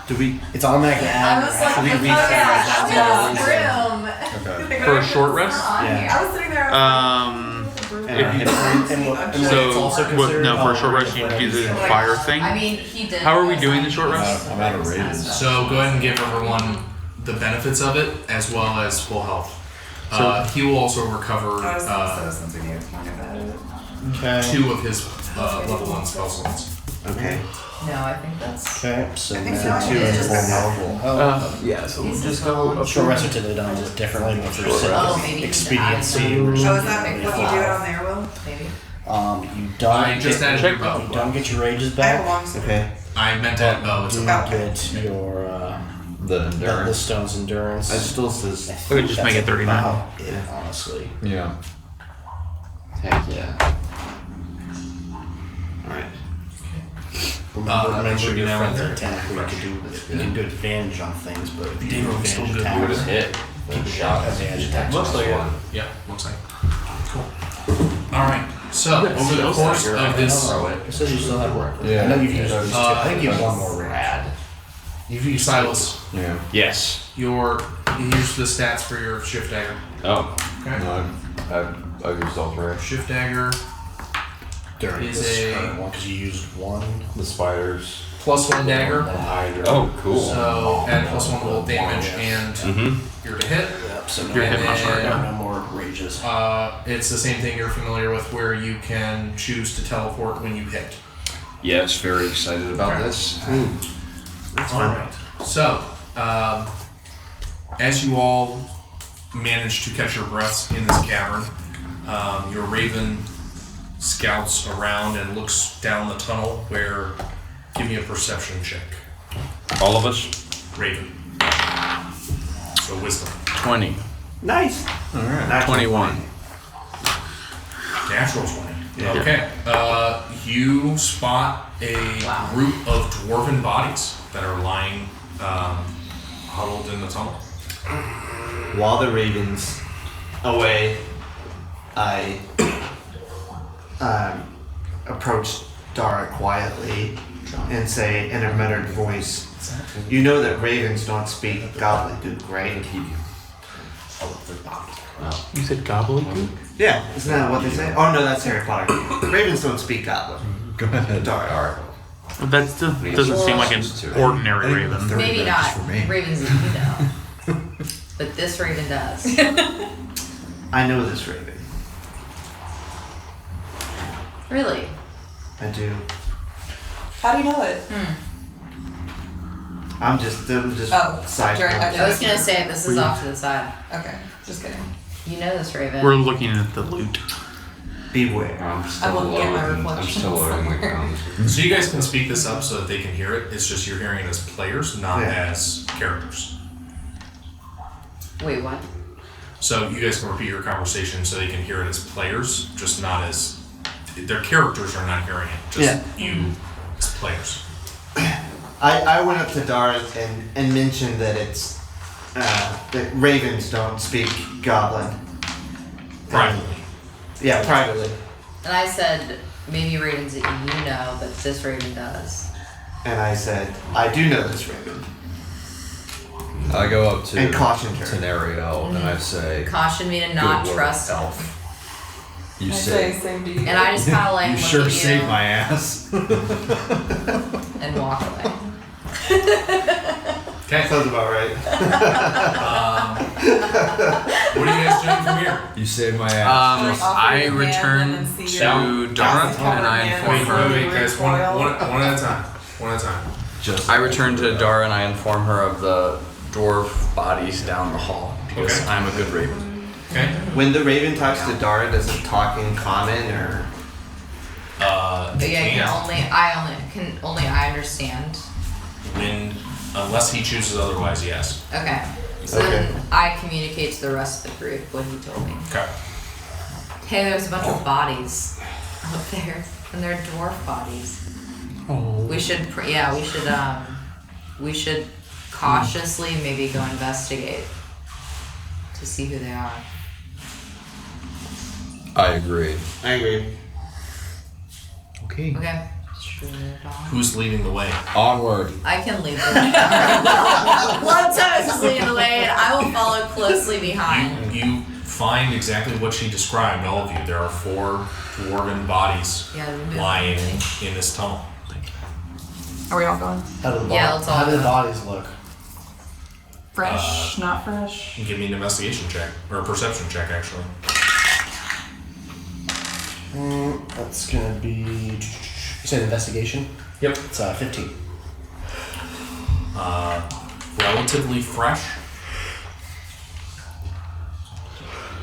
Do we? It's automatically I add. was like, Should we oh reset yeah, that? broom. For a short rest? Yeah. I was sitting there. For a short rest you do the fire thing. I mean, he did. How are we doing the short rest? I'm out of ravens. So go ahead and give everyone the benefits of it as well as full health. He will also recover I was something you were talking about it. Okay. 2 of his level 1 spell slots. Okay. No, I think that's. Okay. So I think now so. two It's is just- helpful. Yeah, so He's just go. Short rest are typically done just differently, but for Oh, maybe expediency. Oh, is that when you do it on there, Will? Maybe. You don't I just get, added your bow. you don't get your rages I have a back. long sword. Okay. I meant to add bow. It's You a don't Okay. get your The the endurance. stone's endurance. It still says. I We could just think make it that's 39. about it, honestly. Yeah. Heck yeah. Alright. make Remember sure you your know friend's that. attack where you can do advantage on things, but if you do Damn, it's still advantage good. You would attacks, have hit. keep The it shot. advantage attacks. Looks like it. Yeah, looks like. Cool. All right. So over the course of this, It says you still have work. Yeah. I know you've used these two. I think you have one more rad. Rad. You've used Silas, Yeah. Yes. you use the stats for your shift dagger. Oh. Okay. No, I've used all 3. Shift dagger during Is this a- current one because you used one. The spiders. +1 dagger. One hydra. Oh, cool. So add +1 roll damage and Mm-hmm. you're to hit. Yep. So Your no, hit martial art, no more rages. It's the same thing you're familiar with, where you can choose to teleport when you hit. Yes, very excited about this. All right. So, as you all manage to catch your breaths in this cavern, your raven scouts around and looks down the tunnel. Where, give me a perception check. All of us? Raven. So wisdom. 20. Nice. All right. 21. Natural 20. Okay. You spot a group of dwarven bodies that are lying huddled in the tunnel. While the raven's away, I approach Dara quietly and say in a muttered voice, "You know that ravens don't speak gobbledygook, right?" You said gobbledygook? Yeah, isn't that what they say? Oh no, that's Harry Potter. Ravens don't speak goblin. Go ahead. Dara. That doesn't seem like an ordinary raven. Maybe not for me. ravens that you know, but this raven does. I know this raven. Really? I do. How do you know it? I'm just Oh, side. during- conversation. I was gonna say this is off to the side. Okay, just kidding. You know this raven. We're looking at the loot. Beware. I'm still I will get my loading. I'm reflection still loading the somewhere. guns. So you guys can speak this up so that they can hear it. It's just you're hearing it as players, not Yeah. as characters. Wait, what? So you guys can repeat your conversation so they can hear it as players, just not as their characters are not hearing it. Just you as players. I went up to Dara and mentioned that it's that ravens don't speak goblin. Privately. Yeah, privately. And I said maybe ravens that you know, but this raven does. And I said, I do know this raven. I go up to And caution her. Tenario and I say, Caution me to not "Good work, trust him. elf. You I say, say same to you. And I just kind of like you look sure at you saved my ass." and walk away. Okay. Sounds about right. What are you guys doing from here? You saved my ass. Offer I your hand return and then see to your- Dara Cover and I hand inform with her. Wait, guys. One recoil. at a time. One at a time. Just I return to Dara and I inform her of the dwarf bodies down the hall because Okay. I'm a good raven. Okay. When the raven talks to Dara, does it talk in common or? But yeah, I understand. When, unless he chooses otherwise, yes. Okay. So then I communicate to the rest of the group what he told me. Okay. Hey, there's a bunch of bodies up there, and they're dwarf bodies. Oh. We should cautiously maybe go investigate to see who they are. I agree. I agree. Okay. Okay. Sure. Who's leading the way? Onward. I can lead the way. One time is leading the way, and I will follow closely behind. You find exactly what she described, all of you. There are 4 dwarven bodies Yeah, we move lying quickly. in this tunnel. Are we all going? How do the, Yeah, let's all how do the go. bodies look? Fresh, not fresh. Give me an investigation check, or a perception check, actually. That's gonna be. You said investigation? Yep. It's 15. Relatively fresh.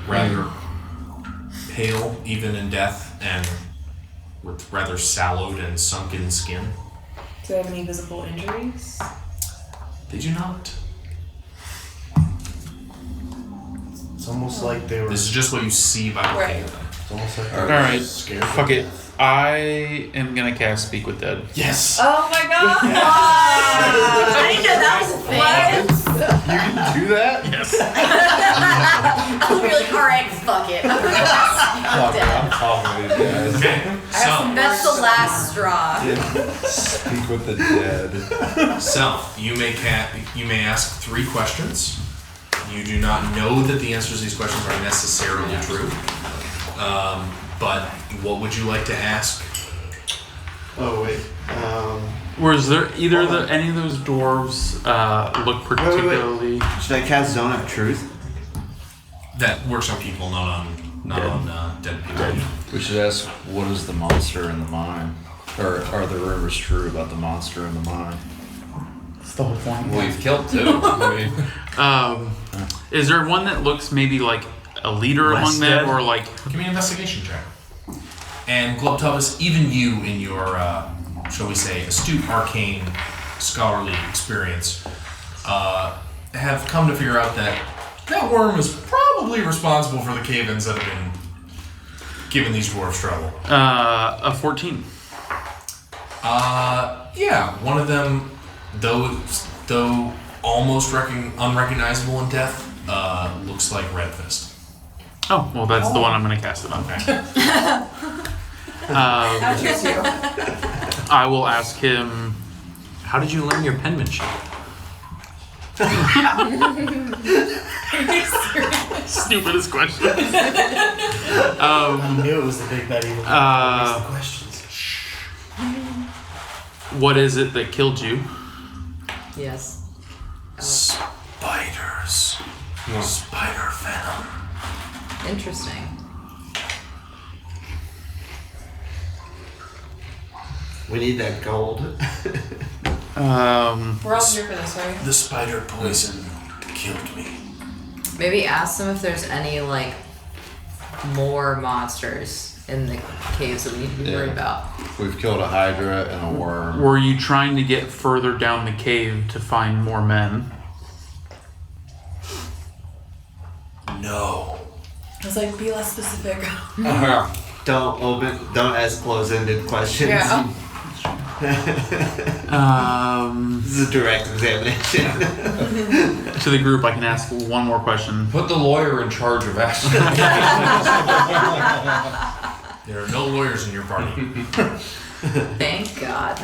Rather pale, even in death, and with rather sallowed and sunken skin. Do they have any visible injuries? They do not. It's almost like they were. This is just what you see by looking Right. at them. It's almost like they All were right. scared. Fuck it. I am gonna cast Speak with Dead. Yes! Oh my god! I didn't know that was a thing. You can do that? Yes. I'll be like, alright, fuck it. I'm dead. talking to these guys. Okay, so, That's the last straw. Speak with the dead. you may ask 3 questions. You do not know that the answers to these questions are necessarily true. But what would you like to ask? Oh, wait. Was there any of those dwarves look particularly? Should I cast Zone of Truth? That works on people, not on dead people. We should ask, what is the monster in the mine? Or are the rumors true about the monster in the mine? That's the whole point. We've killed 2. Is there one that looks maybe like a leader among them, or like? Give me an investigation check. And Globtubus, even you in your, shall we say, astute, arcane, scholarly experience, have come to figure out that worm is probably responsible for the cave-ins that have been giving these dwarves trouble. A 14. Yeah, one of them, though almost unrecognizable in death, looks like Red Fist. Oh, well, that's the one I'm gonna cast it on. How choose you? I will ask him. How did you learn your penmanship? Stupidest question. I knew it was the big Betty. The questions. What is it that killed you? Yes. Spiders. Spider venom. Interesting. We need that gold. We're all here for this, right? The spider poison killed me. Maybe ask them if there's any more monsters in the caves that we need to be worried about. We've killed a hydra and a worm. Were you trying to get further down the cave to find more men? No. I was like, be less specific. Don't ask close-ended questions. Yeah. This is a direct examination. To the group, I can ask one more question. Put the lawyer in charge of asking. There are no lawyers in your party. Thank God.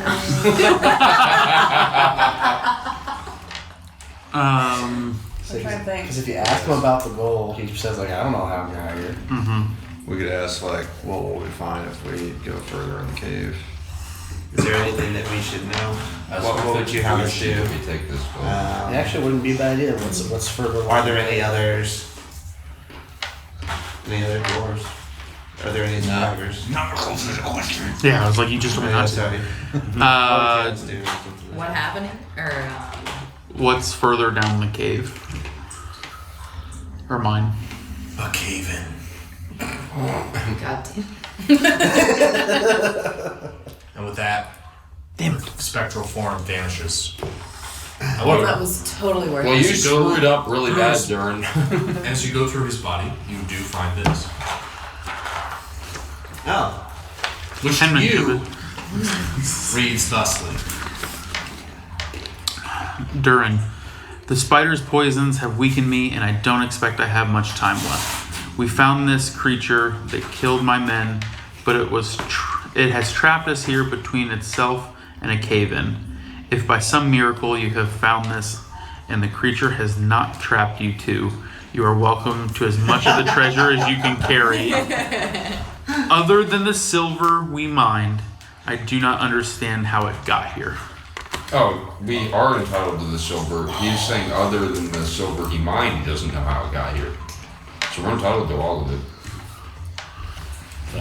I'm trying to think. Because if you ask him about the gold, he says like, I don't know how I'm out here. We could ask like, what will we find if we go further in the cave? Is there anything that we should know? That's What would you have us do? If we take this gold. It actually wouldn't be a bad idea. What's further along? Are there any others? Any other doors? Are there any survivors? Yeah, I was like, you just told me not to. Sorry. What happened? Or What's further down the cave? Or mine? A cave in. God damn. And with that, Damn it. spectral form vanishes. That However, was totally worth Well, it. you screwed up really bad, Durin. as you go through his body, you do find this, Oh. which Penman you did reads thusly. Durin, the spider's poisons have weakened me, and I don't expect I have much time left. We found this creature that killed my men, but it has trapped us here between itself and a cave-in. If by some miracle you have found this, and the creature has not trapped you too, you are welcome to as much of the treasure as you can carry. Other than the silver we mined, I do not understand how it got here. Oh, we are entitled to the silver. He's saying other than the silver he mined, he doesn't know how it got here. So we're entitled to all of it.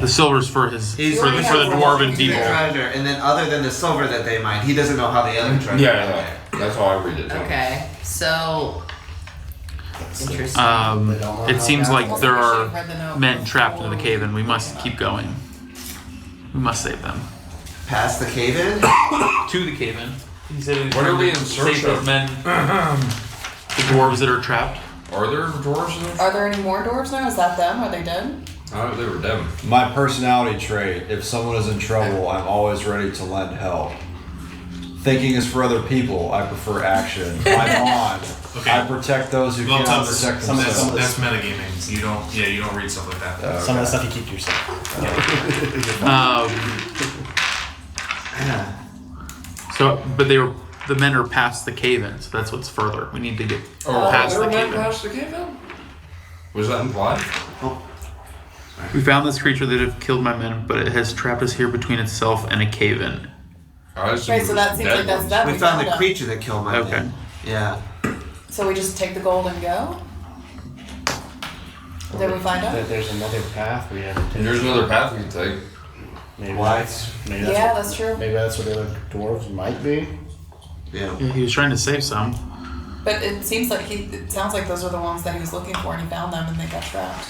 The silver's for the dwarven people. Treasure, and then other than the silver that they mined, he doesn't know how the other treasure got there. That's how I read it. Okay, so interesting. It seems like there Almost are wish you'd read the note men trapped in the before. cave, and we must keep going. We must save them. Past the cave-in? To the cave-in. He said, What are we in search save those of? men, the dwarves that are trapped. Are there dwarves in there? Are there any more dwarves now? Is that them? Are they dead? Oh, they were dead. My personality trait, if someone is in trouble, I'm always ready to lend help. Thinking is for other people, I prefer action. I'm on. Okay. I protect those who Well, cannot that's, protect some of themselves. that's metagaming. You don't read stuff like that. Some of the stuff you keep to yourself. But the men are past the cave-in, so that's what's further. We need to get past the cave-in. Past the cave-in? Was that implied? We found this creature that have killed my men, but it has trapped us here between itself and a cave-in. I assume Right, so that seems like that's that. We found the them. creature that killed my Okay. man. Yeah. So we just take the gold and go? Did we find out? There's another path we have to take. There's another path we can take. Maybe Why? maybe Yeah, what- that's true. Maybe that's what the other dwarves might be. Yeah. Yeah, he was trying to save some. But it seems like it sounds like those are the ones that he was looking for and he found them and they got trapped.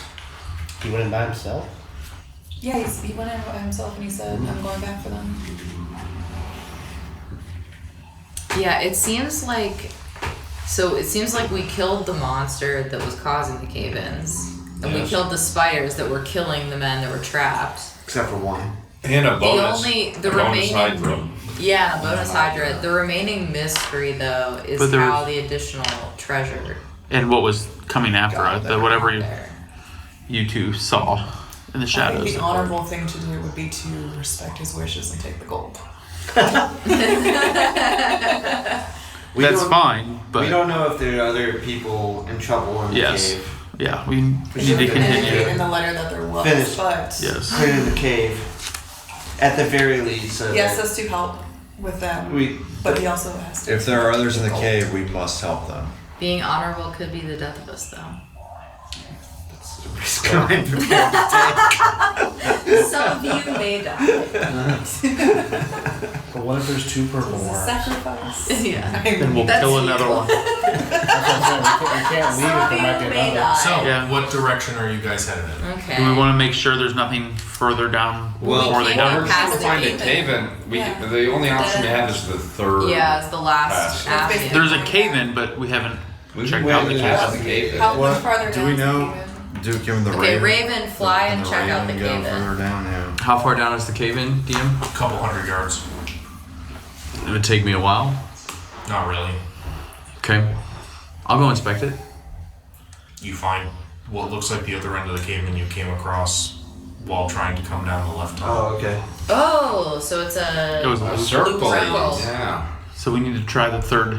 He went in by himself. Yeah, he went in by himself and he said, I'm going back for them. Yeah, it seems like we killed the monster that was causing the cave-ins, and we killed the spiders that were killing the men that were trapped. Except for one. And a bonus. The bonus remaining hydra. Yeah, bonus hydra. The remaining mystery though is But there how was- the additional treasure And what was coming after got it, whatever there. you two saw in the I shadows. think the honorable thing to do would be to respect his wishes and take the gold. We That's don't- fine, but we don't know if there are other people in trouble in the yes, cave. yeah, we need to Indicate continue. in the letter that there was, Finish. but Yes. Clear in the cave. At the very least, so he asks that us to help with them. we But he also has to. If there are others in the cave, we must help them. Being honorable could be the death of us though. risk I'm prepared to Some of you may die. But what if there's two purple It's a worms? sacrifice. Yeah. Then we'll That's kill you. another one. We can't leave if there might be another. So, Yeah. what direction are you guys headed in? Okay. Do we want to make sure there's nothing further down Well, before they can't die? We're Past trying to the find a cave-in. cave-in. Yeah. The only option we have is the third. Yeah, it's the last Pass. avenue. There's a cave-in, but we haven't We checked went out the past cave-in. the cave-in. How What? much farther Do down we is the know? cave-in? Do give him the Okay, raven. Raven, fly and check out the Raven go cave-in. further down now. How far down is the cave-in, DM? A couple hundred yards. It would take me a while. Not really. Okay. I'll go inspect it. You find what looks like the other end of the cave and you came across while trying to come down the left tunnel. Oh, okay. Oh, so it's a. It was A a loop. circle. Circle. Yeah. So we need to try the third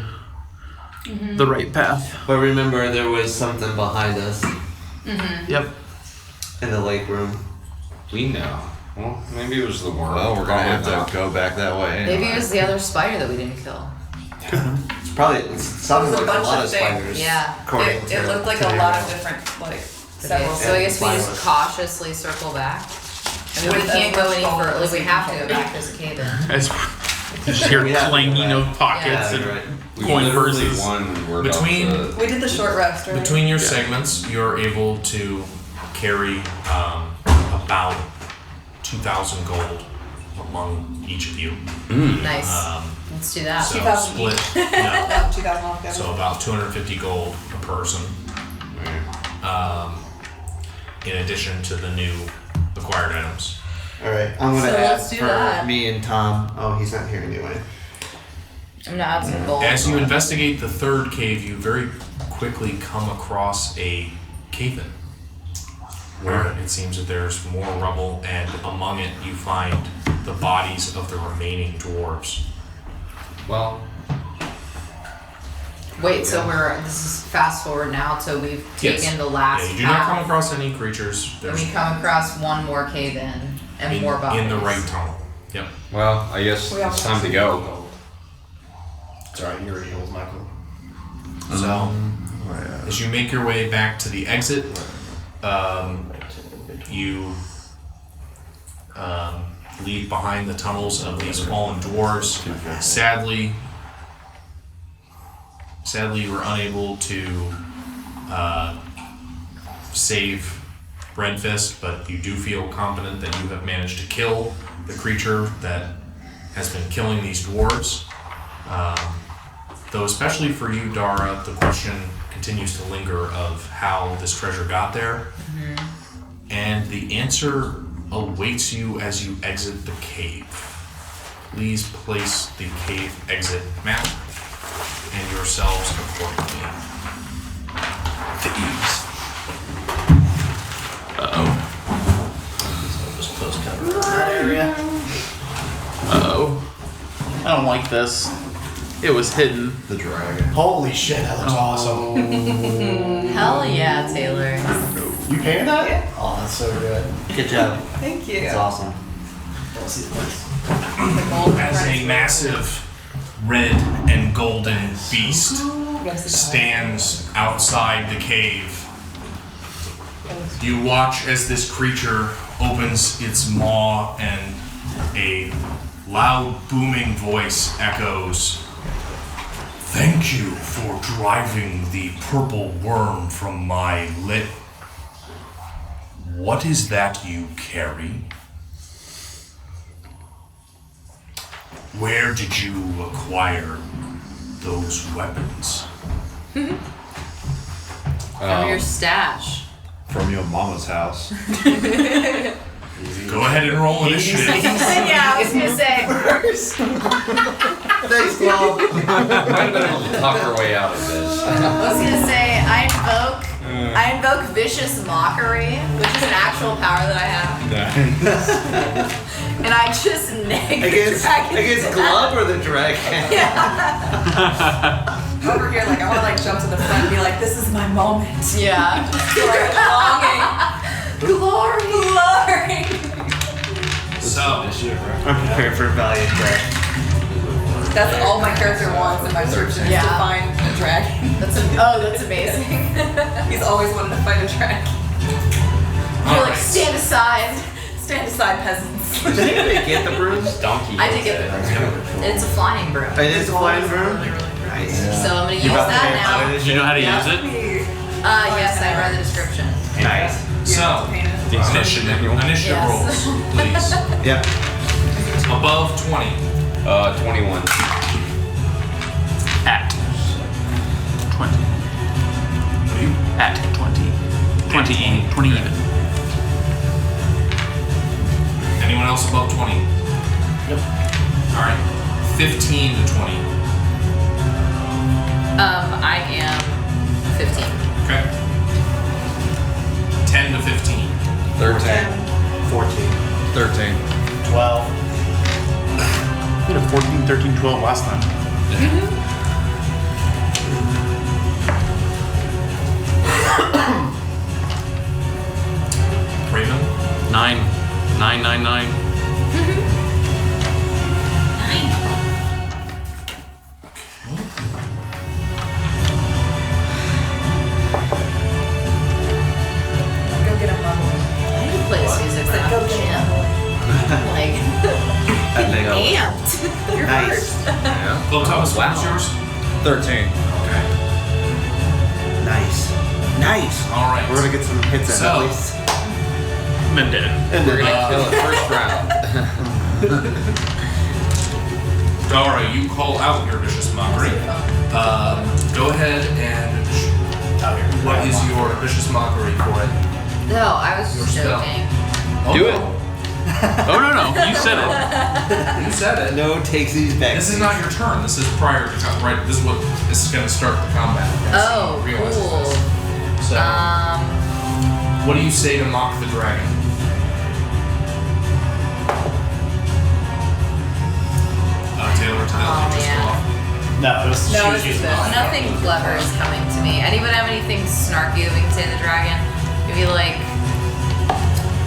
the right path. But remember, there was something behind us Yep. in the lake room. We know. Well, maybe it was the worm. Well, we're gonna have Probably to go back that way anyway. Maybe it was the other spider that we didn't kill. It's probably, it sounded It was a like a bunch lot of of things. spiders. Yeah. According It to looked like to a the- lot of different, like, Okay, several. so I guess we just Spineless. cautiously circle back. I mean, we With can't go as any much further. gold Like, we as have to we go can. back. There's a cave in. As you just hear We have to go clanging back. of pockets Yeah, and you're right. We coin literally purses. won. We're Between- about to, We did the short rest, right? Between your segments, you're able to carry about 2,000 gold among each of you. Nice. Um, Let's do that. so 2,000 split. each. No. 2,000 altogether. So about 250 gold a person. In addition to the new acquired items. Alright, I'm gonna So add let's do for that. me and Tom. Oh, he's not here anyway. I'm gonna add some gold. As you investigate the third cave, you very quickly come across a cave-in where it seems that there's more rubble, and among it you find the bodies of the remaining dwarves. well, Wait, so this is fast forward now, so we've taken Yes. the last Yeah, you do not come path, across any creatures. and There's we come across one more cave in and more bodies. in the right tunnel. Yep. well, I guess We it's also time have to some go. gold. It's alright, you already healed Michael. So, as you make your way back to the exit, you leave behind the tunnels of these fallen dwarves. Sadly, you were unable to save Redfist, but you do feel confident that you have managed to kill the creature that has been killing these dwarves. Though especially for you, Dara, the question continues to linger of how this treasure got there. And the answer awaits you as you exit the cave. Please place the cave exit map and yourselves accordingly. Thieves. Just post cover in that area. Uh-oh. I don't like this. It was hidden. The dragon. Holy shit, that looks awesome. Hell yeah, Taylor. You painted that? Yeah. Oh, that's so good. Good job. Thank you. It's awesome. Let's see the place. The gold As a prince. massive red and golden beast stands outside the cave, you watch as this creature opens its maw and a loud booming voice echoes, "Thank you for driving the purple worm from my lip. What is that you carry? Where did you acquire those weapons?" From your stash. From your mama's house. Go ahead and roll initiative. Yeah, I was gonna say. Thanks, Bob. Might have been able to talk our way out of this. I was gonna say I invoke vicious mockery, which is an actual power that I have, and I just neg the dragon. Against Glub or the dragon? Over here, like, I wanna, like, jump to the front and be like, this is my moment. Yeah. Like, longing. Glory. Glory. So, I'm prepared for a valiant check. That's all my character wants in my description is to Yeah. find a dragon. That's amazing. He's always wanted to fight a dragon. You're like, alright. stand aside. Stand aside, peasants. Did anybody get the broom? Donkey. I did get the broom. It's a flying broom. It is a flying broom? Nice. So I'm gonna use about to that make now. fun of Do you know how to Yeah. use it? Yes, I read the description. Nice. so initiative Yes. rolls, please. Yep. Above 20. 21. At 20. At 20. 20 even. Anyone else above 20? Yep. All right. 15 to 20. I am 15. Okay. 10 to 15. 13. 14. 13. 12. We had a 14, 13, 12 last time. 9. Go get him level. I need to play this music when I'm Go at the get gym. him. Like, That big old- amped. You're Nice. first. Yeah. Little Thomas, what's yours? 13. Okay. Nice. Nice. All right. We're gonna get some hits in So- at least. I'm dead. We're gonna kill it first round. Dara, you call out your vicious mockery. Go ahead and. What is your vicious mockery for it? No, I was Your just spell. joking. Do it. Oh no, you said it. You said it. No takes these back. This is not your turn. This is prior to right. This is what this is going to start the combat. as Oh, he realizes cool. this. So, what do you say to mock the dragon? Taylor, to Oh, just man. go off. No, it was No, she was this is using this. mine. Nothing clever is coming to me. Anyone have anything snarky that we can say to the dragon? Maybe like,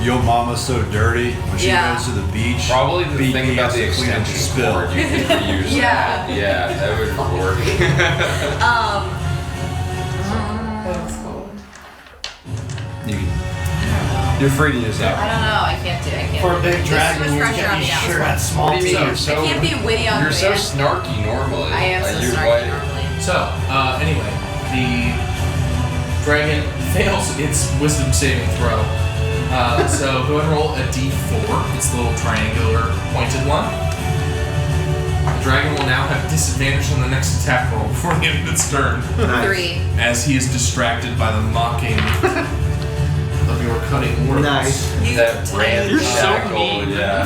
Yo mama's so dirty when she Yeah. goes to the beach. Probably the BP thing about has the to clean up the extension spill. cord. You could reuse Yeah. that. Yeah, that would work. You're free to use I that. don't know. I can't do it. I can't. For do a it. big There's dragon, too much you're pressure gonna on be me now. sure got small What do you mean? teeth. You're I can't be witty on You're so command. snarky normally. I am so Like, you're snarky like- normally. So, anyway, the dragon fails its wisdom saving throw. So go ahead and roll a d4. It's the little triangular pointed one. The dragon will now have disadvantage on the next attack roll before the end of its turn, 3. as he is distracted by the mocking of your cutting words. Nice. That brand You're so shackle, mean. Yeah.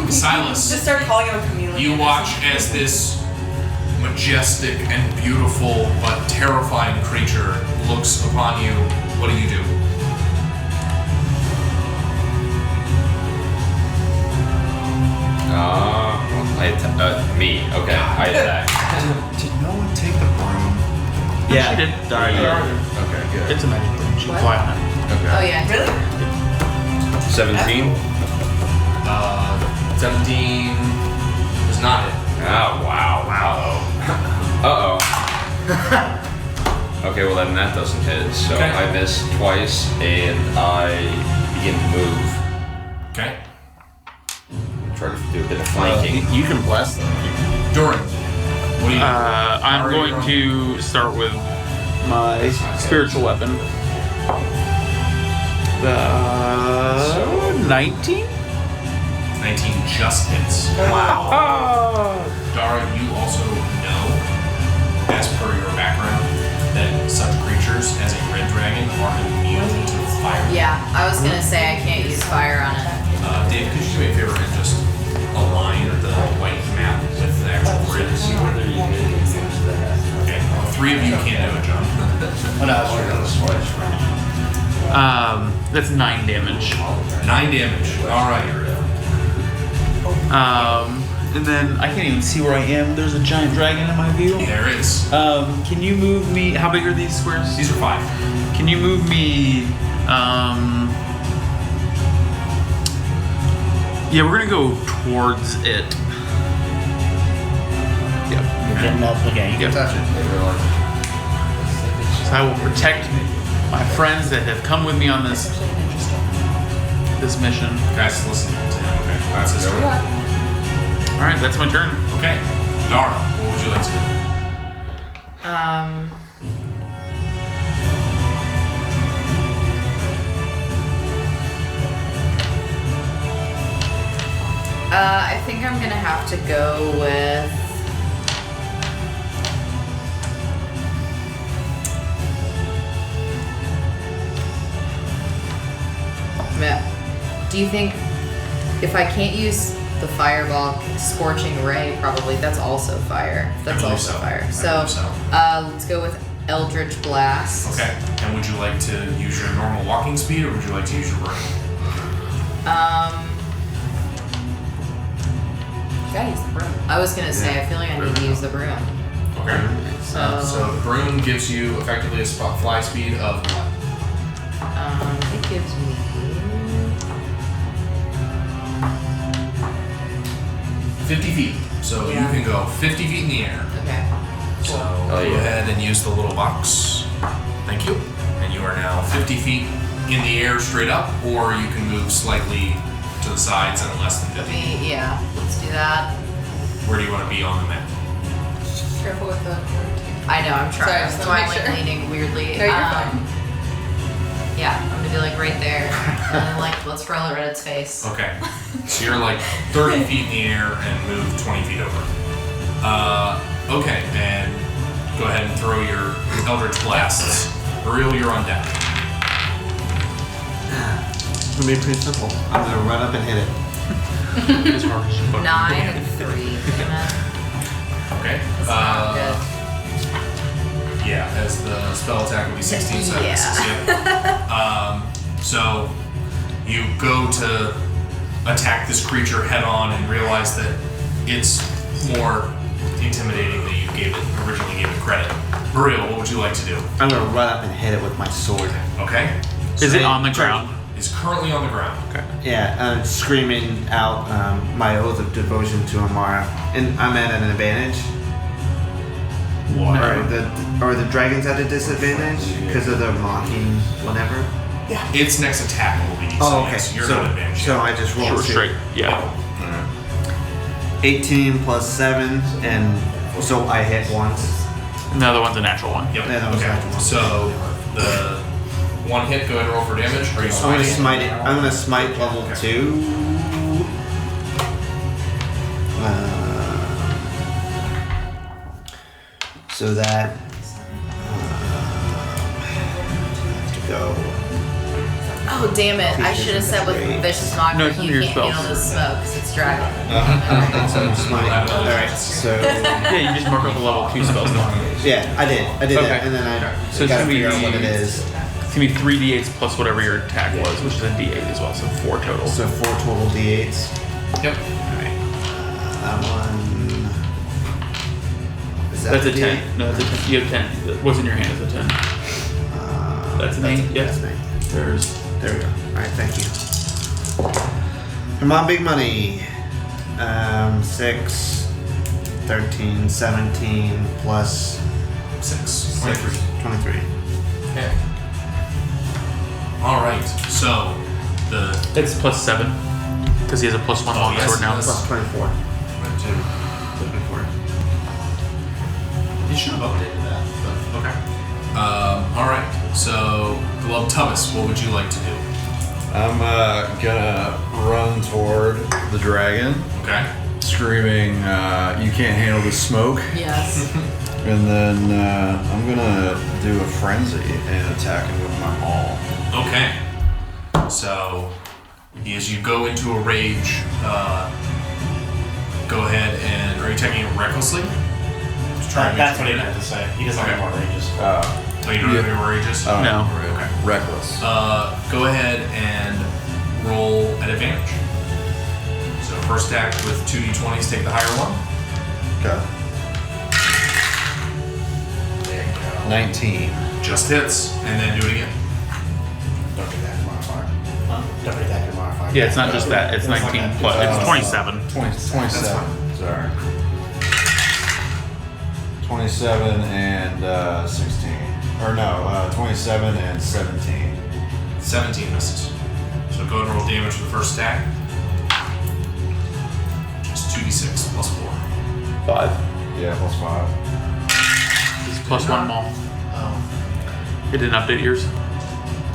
Silas, Just start calling him a chameleon. you watch as this majestic and beautiful but terrifying creature looks upon you. What do you do? Me. Okay, I attack. Did no one take the broom? Yeah, she did. Dara did. Okay, good. It's a magic thing. She can fly on it. Oh Okay. yeah. Really? 17. 17 is not it. Oh, wow. Uh-oh. Okay, well then that doesn't hit. So Okay. I miss twice and I begin to move. Okay. Try to do a bit of flanking. You can bless them. Durin, what do you do? I'm Already going wrong. to start with my spiritual weapon. The 19? 19 just hits. Oh. Dara, you also know, as per your background, that such creatures as a red dragon are immune to fire. Yeah. I was gonna say I can't use fire on it. Dave, could you do me a favor and just align the white map with the actual grid? Okay. 3 of you can't do it, John. Oh, no, it's That's 9 damage. 9 damage. Alright. And then I can't even see where I am. There's a giant dragon in my view. There is. Can you move me? How big are these squares? These are 5. Can you move me? Yeah, we're gonna go towards it. Yep. You're getting up. Okay, you can Yep. touch it. So I will protect my friends that have come with me on this mission. Guys, listen to him. Okay. That's his turn. All right, that's my turn. Okay. Dara, what would you like to do? I think I'm gonna have to go with. Do you think if I can't use the fireball, scorching ray, probably that's also fire. That's believe also so. fire. I So, believe so. let's go with Eldritch Blast. Okay. And would you like to use your normal walking speed or would you like to use your broom? Gotta use the broom. I was gonna say I feel like I need to use the broom. Okay. So, So the broom gives you effectively a spot fly speed of what? it gives me 50 feet. So Yeah. you can go 50 feet in the air. Okay. So Oh, go yeah. ahead and use the little box. Thank you. And you are now 50 feet in the air straight up, or you can move slightly to the sides and less than 50. Yeah, let's do that. Where do you want to be on the map? Careful with the. I know, I'm Sorry, trying. just That's wanna why I'm make like sure. leaning weirdly. No, you're fine. Yeah, I'm gonna be like right there. And then like, let's roll it at its face. Okay. So you're like 30 feet in the air and move 20 feet over. Okay, and go ahead and throw your Eldritch Blasts. Uriel, you're on deck. It's gonna be pretty simple. I'm gonna run up and hit it. As hard as you fucking 9 can. and 3. Damn it. Okay. That's not good. Yeah, as the spell attack will be 16 Yeah. seconds. Yeah. So you go to attack this creature head on and realize that it's more intimidating than you originally gave it credit. Uriel, what would you like to do? I'm gonna run up and hit it with my sword. Okay. Is it on the ground? It's currently on the ground. Okay. Yeah, screaming out my oath of devotion to Amara, and I'm at an advantage. What? Or the dragons at a disadvantage because of the mocking whatever. Its next attack will be. Oh, so okay. yes, you're so, not advantage. so I just rolled Short straight. Yeah. 18 plus 7, and so I hit once. And the other one's a natural one. Yep. Yeah, that was Okay. natural one. So the one hit, go ahead and roll for damage. Are you I'm gonna smiting? smite it. I'm gonna smite level 2. So that to go. Oh, damn it. I should have said with Great. Vicious Mockery, No, it's under you your can't spells. handle the smoke because it's dragon. So I'm smiting. All right. So Yeah, you just mark up a level 2 spell slot. yeah, I did Okay. that, and then I So it's gotta gonna be figure out what it the- is. It's gonna be 3d8s plus whatever your attack was, which is a d8 as well, so 4 total. So 4 total d8s. Yep. That one. Is that That's a D8? 10. No, that's a 10. You have 10. What's in your hand is a 10. That's an 8. Yeah. That's an 8. There's. There we go. Alright, thank you. Come on, big money. 6, 13, 17, plus 6. 23. 23. Okay. All right. So the It's plus 7. Because he has a plus 1 Oh, long yes, sword now. yes. Plus 24. You should have updated that. But okay. All right. So Glub Tubbis, what would you like to do? I'm gonna run toward the dragon, Okay. screaming, "You can't handle the smoke!" Yes. And then I'm gonna do a frenzy and attack him with my maul. Okay. So as you go into a rage, go ahead and are you taking it recklessly? Just trying to That's make what he sure- meant to say. He doesn't Okay. have more rages. Oh, you don't have Yeah. any more rages? Oh, No. Okay. Reckless. Go ahead and roll at advantage. So first attack with 2d20s, take the higher one. Okay. There you go. 19. Just hits, and then do it again. Don't forget that modifier. Don't forget that modifier. Yeah, it's not just that. It's like 19 that. plus. It's 27. 27. Sorry. 27 and 16. Or no, 27 and 17. 17 misses. So go ahead and roll damage for the first attack. It's 2d6 plus 4. 5. Yeah, plus 5. It's plus 1 maul. It didn't update yours.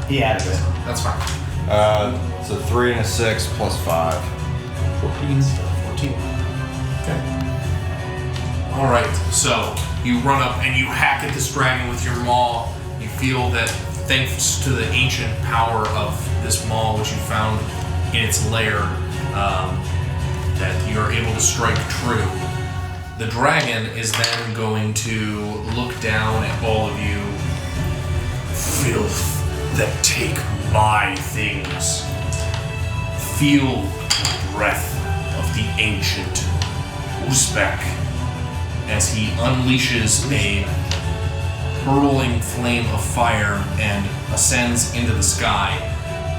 He added it. That's fine. So 3 and a 6 plus 5. 14. 14. Okay. Alright, so you run up and you hack at this dragon with your maul. You feel that thanks to the ancient power of this maul, which you found in its lair, that you're able to strike true. The dragon is then going to look down at all of you. Filth that take my things. Feel the breath of the ancient Uzbek as he unleashes a hurling flame of fire and ascends into the sky.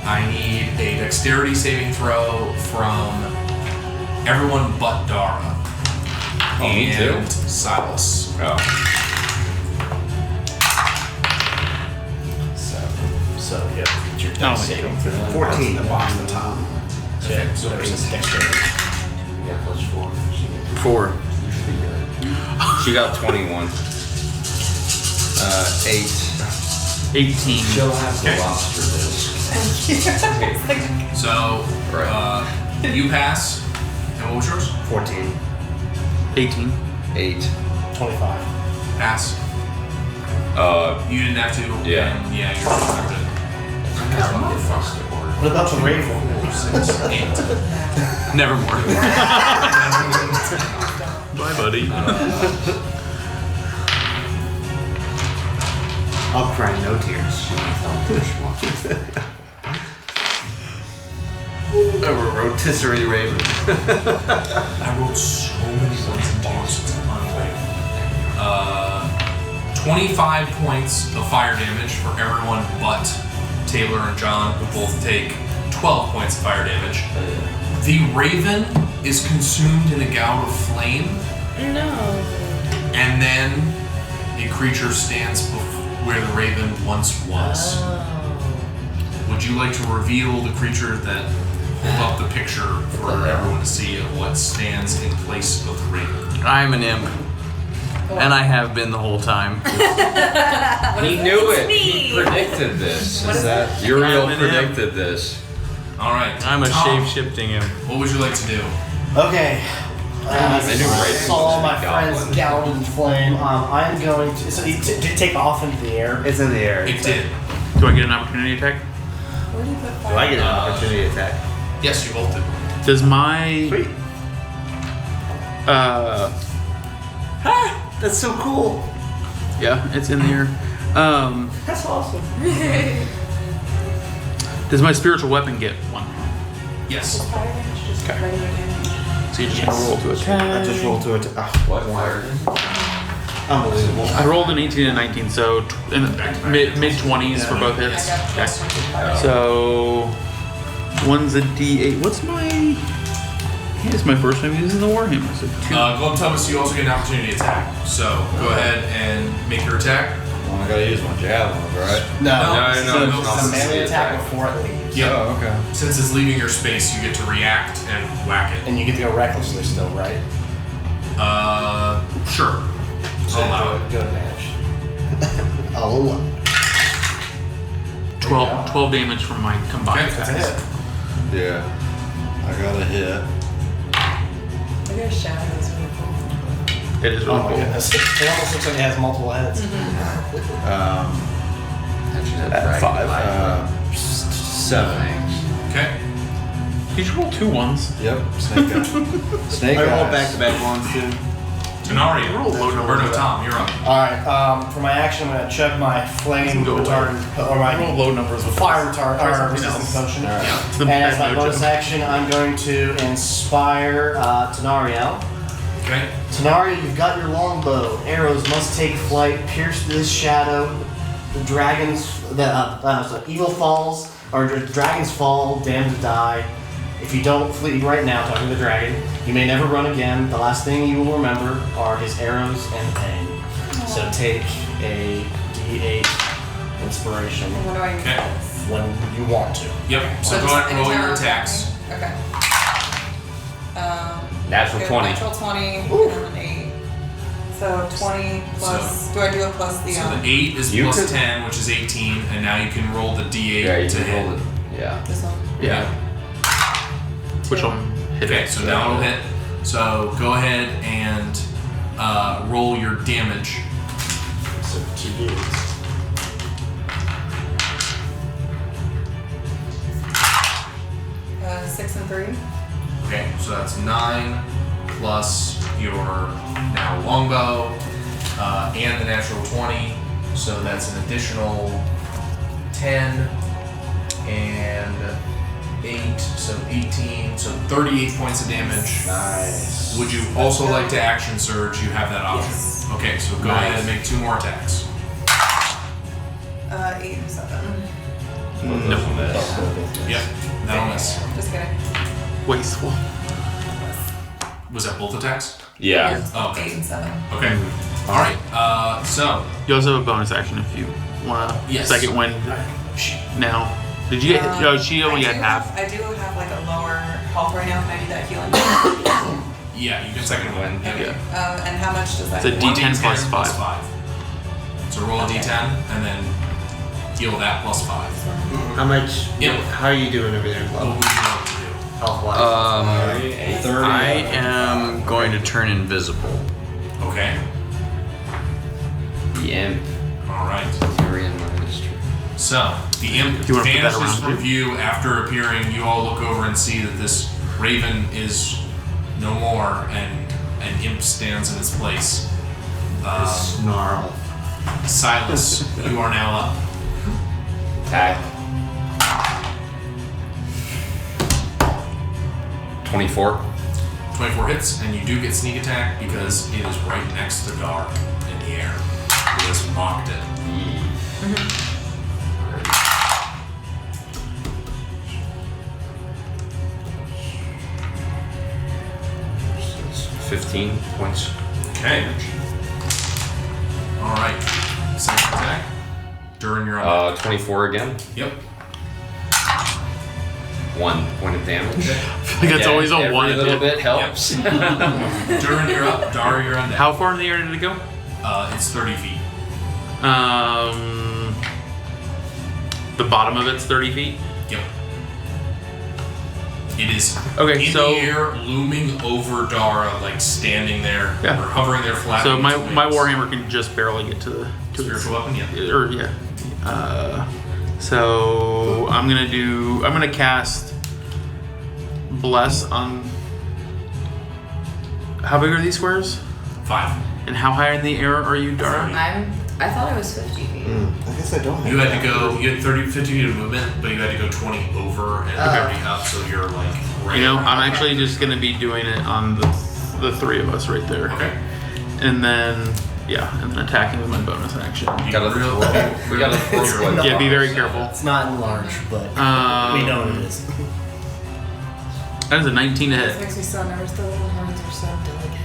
I need a dexterity saving throw from everyone but Dara. Oh, me too? And Silas. Oh. So yeah, it's your Oh, dex my saving God. for 14. The box at the top. So Okay, so there's this dexterity. Yeah, +4. 4. She got 21. 8. 18. She'll have Okay. the lobster disc. So, you pass. And what was yours? 14. 18. 8. 25. Pass. You didn't have to. Yeah. And yeah, you're affected. What about the raven? 6, 8. Nevermore. Bye, buddy. I'll cry no tears. A rotisserie raven. I wrote so many words in box. It's unbelievable. 25 points of fire damage for everyone but Taylor and John, who both take 12 points of fire damage. The raven is consumed in a gout of flame, No. and then a creature stands where the raven once was. Would you like to reveal the creature that hold up the picture for everyone to see of what stands in place of the raven? I'm an imp. And I have been the whole time. He knew it. me. He predicted this. What is that? Uriel I'm an predicted this. All right. I'm a Tom, shape-shifting imp. What would you like to do? Okay. They knew I Raven saw was my a friends goblin. gout in flame. I'm going to. So did it take off into the air? It's in the air. It did. Do I get an opportunity attack? Where do you put Do I get an fire? opportunity attack? Yes, you both did. Does my Sweet. That's so cool. yeah, it's in the air. That's awesome. Does my spiritual weapon get one? Yes. Fire damage, just Okay. regular damage. So you're just gonna roll to attack. I just rolled to attack. What fire? Unbelievable. I rolled an 18 and 19, so in mid 20s for both hits. I got Okay. +1. So one's a D8. What's my? It's my first time using the Warhammer. So 2. Glum Thomas, you also get an opportunity attack. So go ahead and make your attack. Well, I gotta use my javelin, right? No, No, it's no, a- it's it's not a the melee attack attack. before it leaves. Yep. Oh, okay. Since it's leaving your space, you get to react and whack it. And you get to go recklessly still, right? Sure. So I'll allow it. go advantage. I'll allow. 12 damage from my combined Okay, That's a attacks. hit. Yeah. I got a hit. Look at his shadow, it's really cool. It is Oh really my cool. goodness. It almost looks like it has multiple heads. At 5. 7. Okay. Did you roll 2 1s? Yep. Snake eyes. Snake I rolled eyes. back-to-back ones too. Tenaria. Roll low Or no, numbers. Tom, you're up. Alright, for my action, I'm going to chug my flame Go away. retardant, or my Roll low numbers with fire retardant, or something resistance else. potion. Yeah. It's the And as my bad bonus mojo. action, I'm going to inspire Tenariel. Okay. Tenariel, you've got your longbow. Arrows must take flight, pierce this shadow. The dragons, so evil falls, or the dragons fall, damned to die. If you don't flee right now, talking to the dragon, you may never run again. The last thing you will remember are his arrows and pain. So take a D8 inspiration And what do I use Okay. this? when you want to. Yep. So go just ahead and roll anytime your I'm attacks. attacking? Okay. Natural Good, 20. Natural 20 and then an 8. So 20 plus. Do I do it plus the? So the 8 is You plus could- 10, which is 18, and now you can roll the D8 Yeah, you to can hit. roll it. Yeah. This one. Yeah. Which one? Hit Okay, it. so now it'll hit. So go ahead and roll your damage. So 2D8. Uh, 6 and 3. Okay, so that's 9 plus your now longbow and the natural 20. So that's an additional 10 and 8, so 18, so 38 points of damage. Nice. Would you also like to action surge? You have that option. Yes. Okay, so go Nice. ahead and make 2 more attacks. 8 and 7. Yep, that'll miss. Just kidding. Wasteful. Was that both attacks? Yeah. Oh, okay. 8 and 7. Okay. All right. So You also have a bonus action if you want to Yes. second wind now. Did you get? No, she only got half. I do have like a lower health right now. Can I do that healing? yeah, you can second wind. Okay. And how much does that? It's a do? D10 plus 5. 5. So roll a D10 and then heal that plus 5. How much? Yep. How are you doing over there, What Flo? would you like to do? Health wise. I am going to turn invisible. Okay. The imp. All right. Tyrion minus 2. So the imp You wanna put that vanishes around from view after appearing. You all look over and see that this raven is no more, and an imp stands in its place. Snarl. Silas, you are now up. Attack. 24. 24 hits, and you do get sneak attack because it is right next to Dar in the air. He has mocked it. 15 points. Okay. All right. Second attack. During your 24 again. Yep. 1 point of damage. That's always a Every 1. little bit helps. During you're up. Dar, you're undead. How far in the air did it go? It's 30 feet. The bottom of it's 30 feet. Yep. It is Okay, in so- the air, looming over Dara, like standing there, Yeah. or hovering there, flapping. So my its wings. warhammer can just barely get to the Spiritual weapon, yeah. Or yeah. So I'm gonna cast Bless on. How big are these squares? 5. And how high in the air are you, Dara? I thought it was 50 feet. I guess I don't have You had that. to go. You had 50 feet of movement, but you had to go 20 over and 30 up. So you're like. Right You know, around. I'm actually just gonna be doing it on the 3 of us right there. Okay. And then and then attacking with my bonus action. You Gotta real- we gotta throw it. Yeah, be very careful. It's not enlarged, but we know what it is. That is a 19 to This hit. makes me so nervous. The little horns are so delicate.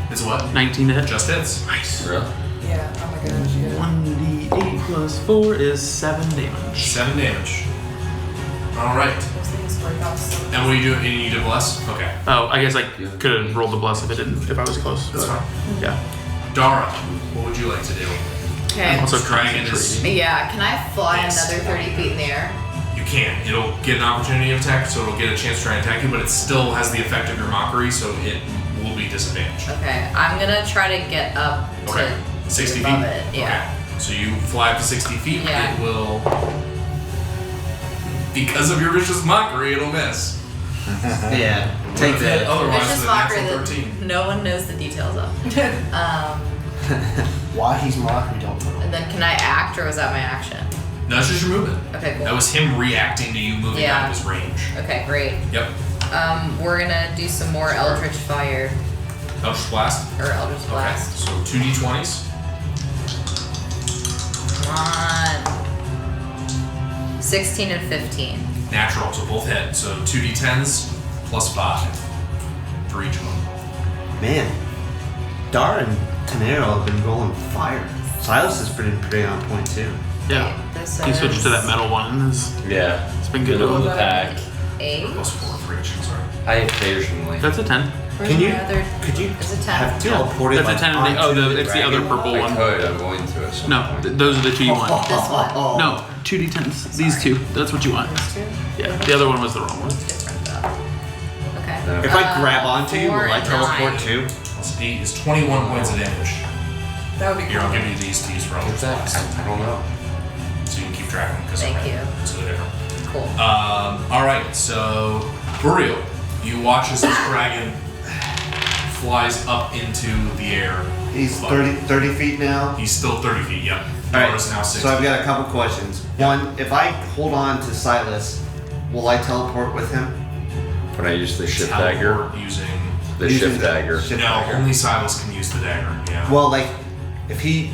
It's what? 19 to hit. Just hits. Nice. Really? Yeah. Oh my gosh. Yeah. 1d8 plus 4 is 7 damage. 7 damage. All right. Those things break off so. And what do you do? You do bless. Okay. Oh, I guess I could have rolled the bless if I was close. That's but, fine. Yeah. Dara, what would you like to do? Okay. Also This dragon is. concentrating. Yeah, can I fly Yes. another 30 feet in the air? You can. It'll get an opportunity of attack, so it'll get a chance to try and attack you, but it still has the effect of your mockery, so it will be disadvantaged. Okay, I'm gonna try to get up Okay. to 60 above feet? it. Yeah. Okay. So you fly up to 60 feet. Yeah. It will. Because of your vicious mockery, it'll miss. Yeah. Take Would have hit that. Otherwise, Vicious the mockery natural that 13. no one knows the details of. Why he's mocked, we don't know. And then can I act or was that my action? No, it's just your movement. Okay, cool. That was him reacting to you moving Yeah. out of his range. Okay, great. Yep. We're gonna do some more Eldritch Fire Eldritch Blast. or Eldritch Okay. Blast. So 2d20s. Come on. 16 and 15. Natural, so both hit. So 2d10s plus 5 for each one. Man, Dar and Tenero have been rolling fire. Silas has been pretty on point too. Yeah. This He switched to is that metal one. And Yeah. it's been good. Little attack. 8. Plus 4 for each, I'm sorry. I occasionally. That's a 10. Where's Can you? my other? Could you Is it 10? have teleported? That's a like, 10 and the, onto it's the other dragon? purple I one. could. I'm going to at some No, point. those are the two you want. This one. No, 2d10s. These two. That's what you want. These two? Yeah, the other one was the wrong one. Different though. Okay. No. If I grab onto you, 4 will I and teleport 9. too? Plus 8 is 21 points of damage. That would be Here, cool. I'll give you these to use for Eldritch Blast. I don't know. So you can keep track of them because Thank you. it's so different. Cool. Alright, so Burial, you watch as this dragon flies up into the air. He's above 30 feet now. He's still 30 feet, yep. All right, Dora's now 60. so I've got a couple questions. One, if I hold on to Silas, will I teleport with him? When I use the shift dagger. Teleport using. The Using shift dagger. shift No, dagger. only Silas can use the dagger, yeah. Well, like, if he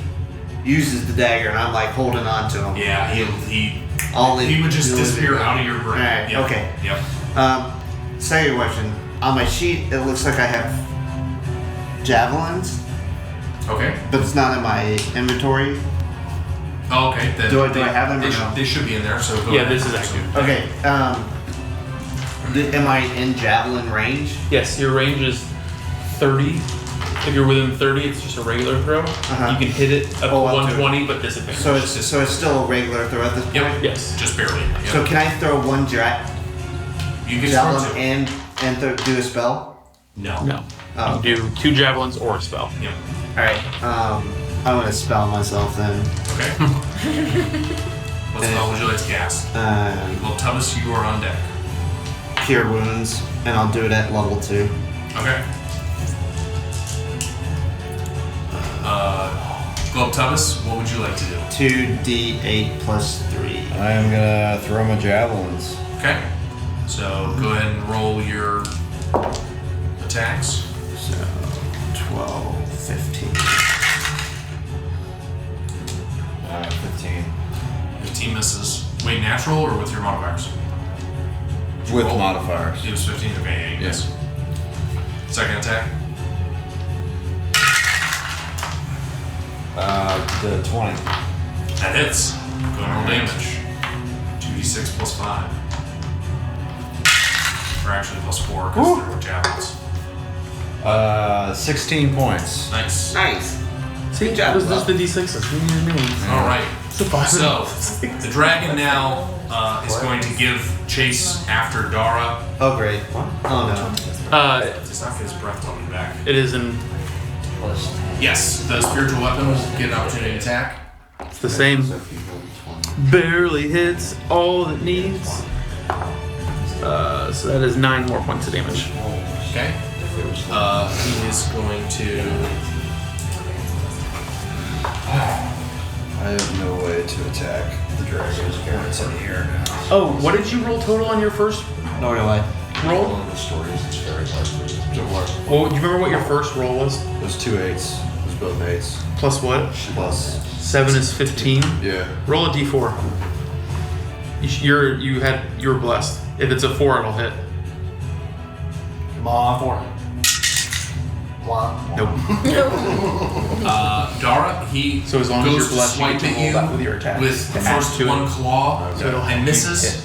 uses the dagger and I'm like holding on to him, Yeah, he he would just disappear out of your brain. Alright, Yep, okay. Yep. Second question. On my sheet, it looks like I have javelins, Okay. but it's not in my inventory. Oh, okay. Then Do I have them or no? They should be in there. So go Yeah, ahead. this is active. Okay. Am I in javelin range? Yes, your range is 30. If you're within 30, it's just a regular throw. Uh-huh. You can hit it up to Oh, up to- 120, but disadvantage. So it's still a regular throw at this point. Yep. yes. Just barely. Yep. So can I throw one you can javelin throw two. and do a spell? No. No. Oh. You do 2 javelins or a spell. Yep. All right. I'm gonna spell myself then. Okay. What spell would you like to cast? Well, Tubbs, you are on deck. Cure wounds, and I'll do it at level 2. Okay. Globe Tubbs, what would you like to do? 2d8 plus 3. I am gonna throw my javelins. Okay. So go ahead and roll your attacks. So 12, 15. 15. 15 misses. Wait, natural or with your modifiers? Did you With roll? modifiers. It was 15. Okay, yeah, you Yeah. miss. Second attack. The 20. That hits. Go ahead and roll damage. 2d6 plus 5. Or actually plus 4 because they're javelins. 16 points. Nice. Nice. See, that was just the D6s. All right. So the dragon now is going to give chase after Dara. Oh, great. Oh, no. It's not his breath coming back. It is in. Yes, the spiritual weapon will get an opportunity to attack. It's the same. Barely hits all it needs. So that is 9 more points of damage. Okay. He is going to. I have no way to attack the dragon. It's in here now. Oh, what did you roll total on your first Nor do I. roll? the stories, it's very likely to work. Well, do you remember what your first roll was? It was 2 8s. It was both 8s. Plus what? Plus. 7 is 15. Yeah. Roll a d4. You were blessed. If it's a 4, it'll hit. Come on, 4. Wow. Nope. Dara, he So as long as goes you're to blessed, you swipe get to at roll you that with your attack. with the To add first to one it. claw So it'll and misses. hit.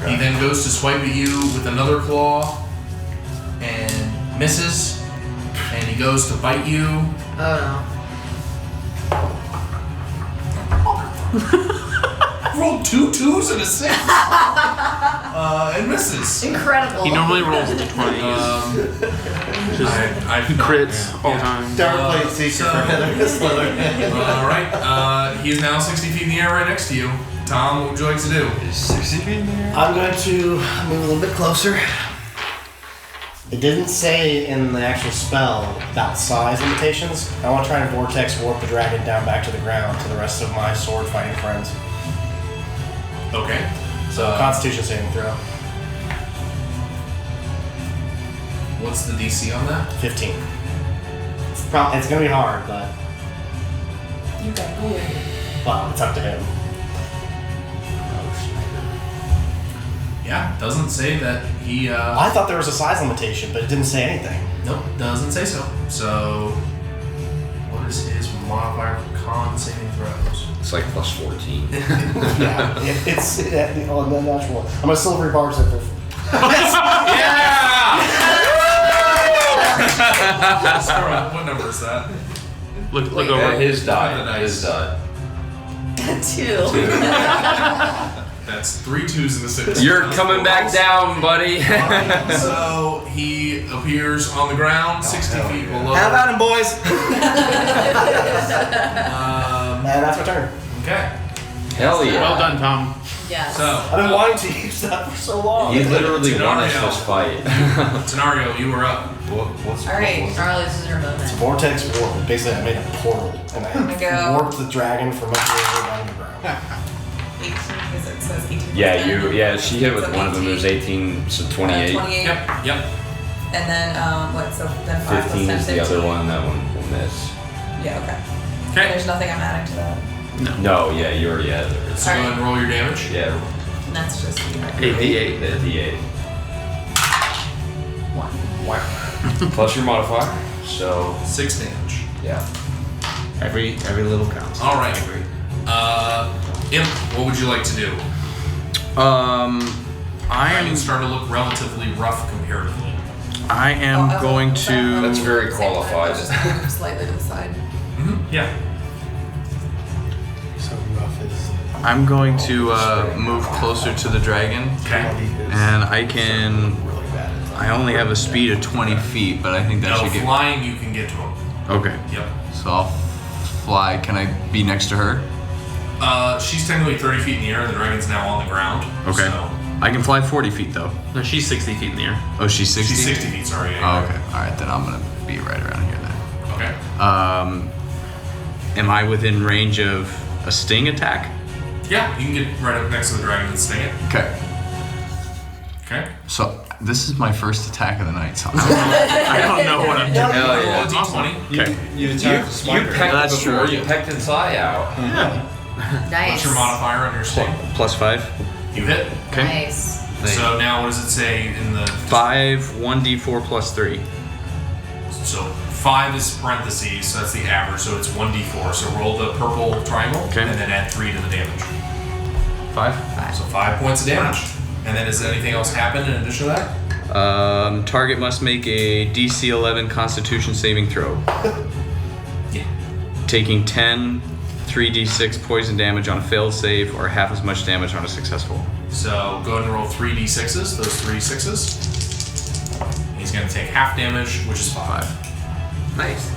He then goes to swipe at you with another claw and misses. And he goes to bite you. Oh Rolled 2 2s and a 6. And misses. no. Incredible. He normally rolls into 20s. He crits all the time. Dark Blade Seeker so- for Heather Slytherin. Alright, he is now 60 feet in the air right next to you. Tom, what would you like to do? Is 60 feet in the air? I'm going to move a little bit closer. It didn't say in the actual spell about size limitations. I want to try and vortex warp the dragon down back to the ground to the rest of my sword fighting friends. Okay. So Constitution saving throw. What's the DC on that? 15. It's gonna be hard, but You got it. well, it's up to him. Yeah, doesn't say that he, I thought there was a size limitation, but it didn't say anything. Nope, doesn't say so. So, what is his modifier for con saving throws? It's like plus 14. Yeah, it's on the natural. I'm a silvery barge at this. Sorry, what number is that? Look Yeah, over. his Look at die. the dice. His die. 2. That's 3 2s and a 6. You're coming back down, buddy. So he appears on the ground, 60 feet below. How about him, boys? Um, And that's my turn. okay. Hell yeah. Well done, Tom. Yes. So, I've been wanting to use that for so long. You literally won us Scenario. this fight. Tenario, you were up. What's Alright, Charlie, this is your moment. Vortex warp. Basically, I made a portal and I go. warped the dragon from up here down to the ground. 18, because it says 18. Yeah, she hit with So one of them. It was 18, so 28. 28. Yep, yep. And then, what, so then 5 plus 15 10, is the 15. other one. That one will miss. Yeah, okay. Okay. There's nothing I'm adding to that. No, yeah, you already had it. So go ahead and roll your damage. Yeah, And that's just, 8d8. the D8. 1. Plus your modifier. So 6 damage. yeah. Every little counts. All right. Imp, what would you like to do? I It's starting to look relatively rough comparatively. am going to. That's very qualified. Just slightly to the side. Yeah. So rough is. I'm going to move closer to the dragon, Okay. and I only have a speed of 20 feet, but I think that No, should get. flying, you can get to him. Okay. Yep. So I'll fly. Can I be next to her? She's technically 30 feet in the air. The dragon's now on the ground. Okay. So I can fly 40 feet though. No, she's 60 feet in the air. Oh, she's 60. she's 60 feet. Sorry. Oh, okay. All right, then I'm gonna be right around here then. Okay. Am I within range of a sting attack? Yeah, you can get right up next to the dragon and sting it. Okay. Okay. So this is my first attack of the night. So I don't know what I'm doing. Hell Roll yeah. a d20. okay. You You attack the spider. pecked That's before true. you pecked its eye out. Nice. What's your modifier on your sting? +5. You hit. Okay. Nice. So now what does it say in the 5, 1d4 +3. So 5 is parentheses, so that's the average, so it's 1d4. So roll the purple triangle Okay. and then add 3 to the damage. 5. So 5 points of damage. And then does anything else happen in addition to that? Target must make a DC 11 Constitution saving throw. Yeah. Taking 10 3d6 poison damage on a failed save, or half as much damage on a successful. So go ahead and roll 3d6s, those 3 6s. He's going to take half damage, which is 5. Nice.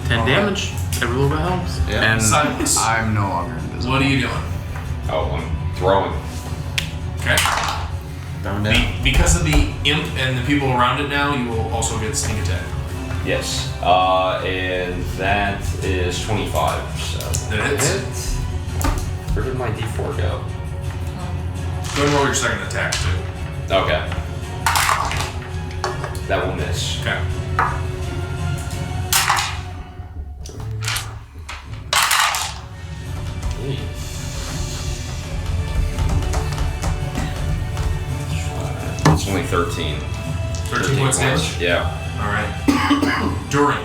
10 damage. Every little bit helps. Yeah. And Silas. I'm no longer invisible. What are you doing? Oh, I'm throwing. Okay. Because of the imp and the people around it now, you will also get sneak attack. Yes. And that is 25. So That hits. Where did my D4 go? Go ahead and roll your second attack, too. Okay. That will miss. Okay. It's only 13. 13 points damage? Yeah. Alright. Durin.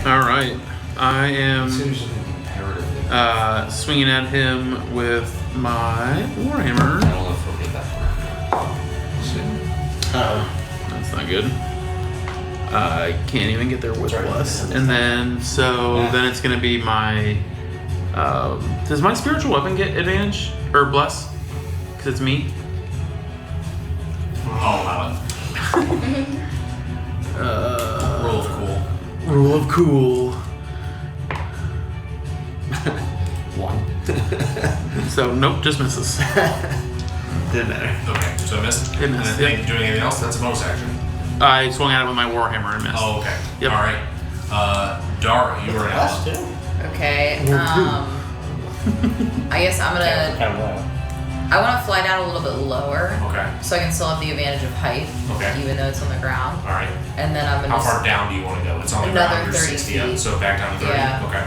All right. I am Imperative. swinging at him with my warhammer. I don't know if we'll get that far. That's not good. I can't even get there with bless. And then, then it's gonna be my. Does my spiritual weapon get advantage or bless? Because it's me. I'll allow it. Roll of cool. Rule of cool. 1. So nope, just misses. Didn't matter. Okay, so I missed. It missed, And then yep. doing anything else? That's a bonus action. I swung at it with my warhammer and missed. Oh, okay. Yep. Alright. Dara, you are Us now. too. Okay. I guess I'm gonna. Kind of low. I want to fly down a little bit lower, Okay. so I can still have the advantage of height, Okay. even though it's on the ground. Alright. And then I'm gonna. How far down do you want to go? It's on the Another ground. You're 30 60 up, feet. so back down to 30. Yeah. Okay.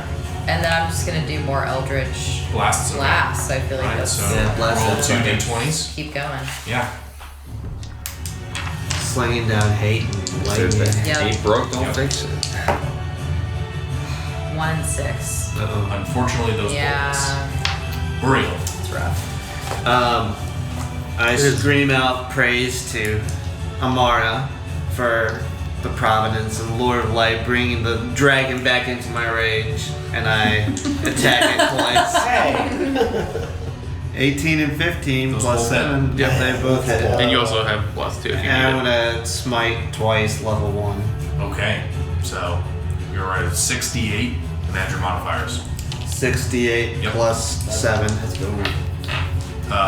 And then I'm just gonna do more Eldritch Blasts. Okay. blasts. I feel like Alright, that's so Yeah, blast roll that's 2 okay. d20s. keep going. Yeah. Slinging down hate and lightning. Yep. Ain't broke, don't Yep. fix it. 1 and 6. Unfortunately, those Yeah, bullets. Uriel. it's rough. I scream out praise to Amara for the providence and Lord of Light bringing the dragon back into my range, and I attack it twice. Hey. 18 and 15 Those plus both 7. Yep. They both hit. And you also have plus 2 if you And I'm need it. gonna smite twice, level 1. Okay. So you're right at 68 and add your modifiers. 68 Yep. plus 7.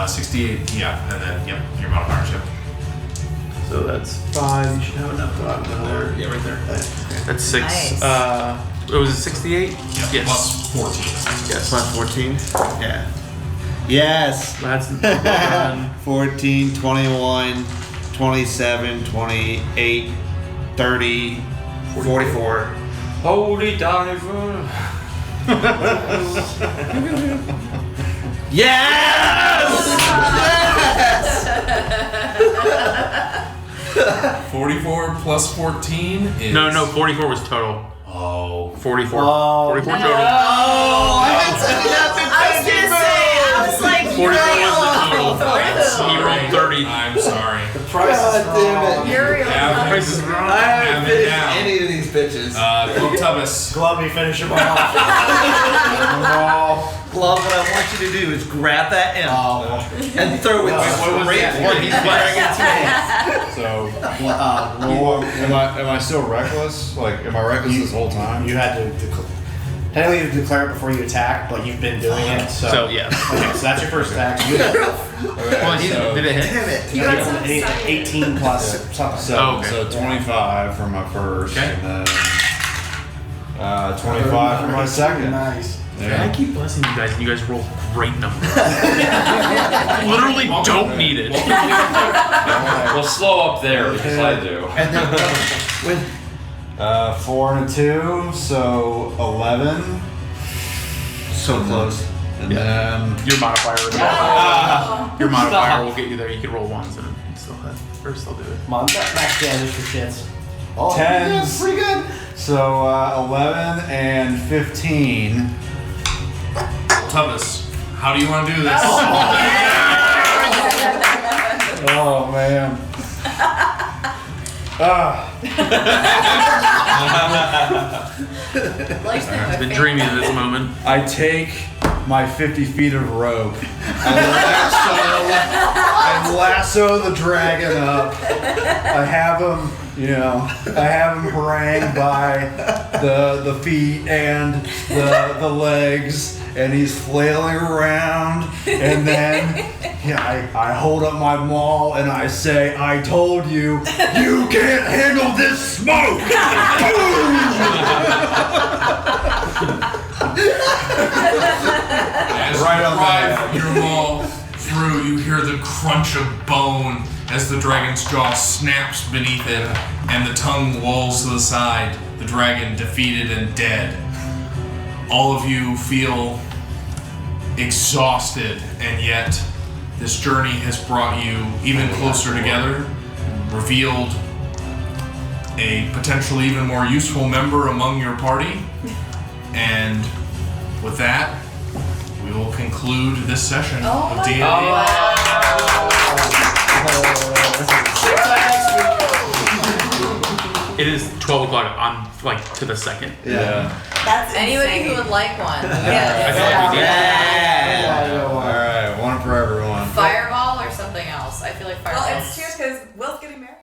68, yeah, and then, yep, your modifiers, yep. So that's 5. You should have enough rock in there. Yeah, right there. That's 6. Nice. Was it 68? Yep, Yes. plus 14. Yes. Plus 14? Yeah. Yes! That's well done. 14, 21, 27, 28, 30, 44. Holy diver. Yes! 44 plus 14 is. No, 44 was total. Oh. 44. Oh, 44 total. I was gonna say, I was like, 44 was the total. I'm He rolled 30. I'm sorry. The price is wrong. Have- Price is wrong. I haven't Have it finished down. any of these bitches. Globtubus. Glubby, finish him off. Love, what I want you to do is grab that imp and throw it straight for these dragon's face. So, Roll. am I still reckless? Like, am I reckless this whole time? You had to technically you had to declare it before you attack, but you've been doing it. So, yeah. Okay, so that's your first attack. You Well, did it hit? Damn it. You got some 18 plus something. So, Oh, okay. so 25 for my first, Okay. and then 25 for my second. Nice. I keep blessing you guys, and you guys roll great numbers. Literally don't need it. Well, slow up there because I do. And then with 4 and a 2, so 11. so close. And then Your modifier will get you there. You can roll ones and still hit. Or still do it. Come on, max damage for shits. Oh, 10s. that's pretty good. So 11 and 15. Globtubus, how do you want to do this? Oh man. I've been dreaming of this moment. I take my 50 feet of rope. I lasso the dragon up. I have him, harangued by the feet and the legs, and he's flailing around. And then I hold up my maul and I say, "I told you, you can't handle this smoke." As Right you on drive that. your maul through, you hear the crunch of bone as the dragon's jaw snaps beneath it and the tongue lolls to the side, the dragon defeated and dead. All of you feel exhausted, and yet this journey has brought you even closer together, revealed a potentially even more useful member among your party, and with that, we will conclude this session of D&D. It is 12 o'clock on, to the second. Yeah. That's Anybody who insane. would like one. I feel like we did. All right, one for everyone. Fireball or something else? I feel like fireball. Well, it's cheers because Will's getting married.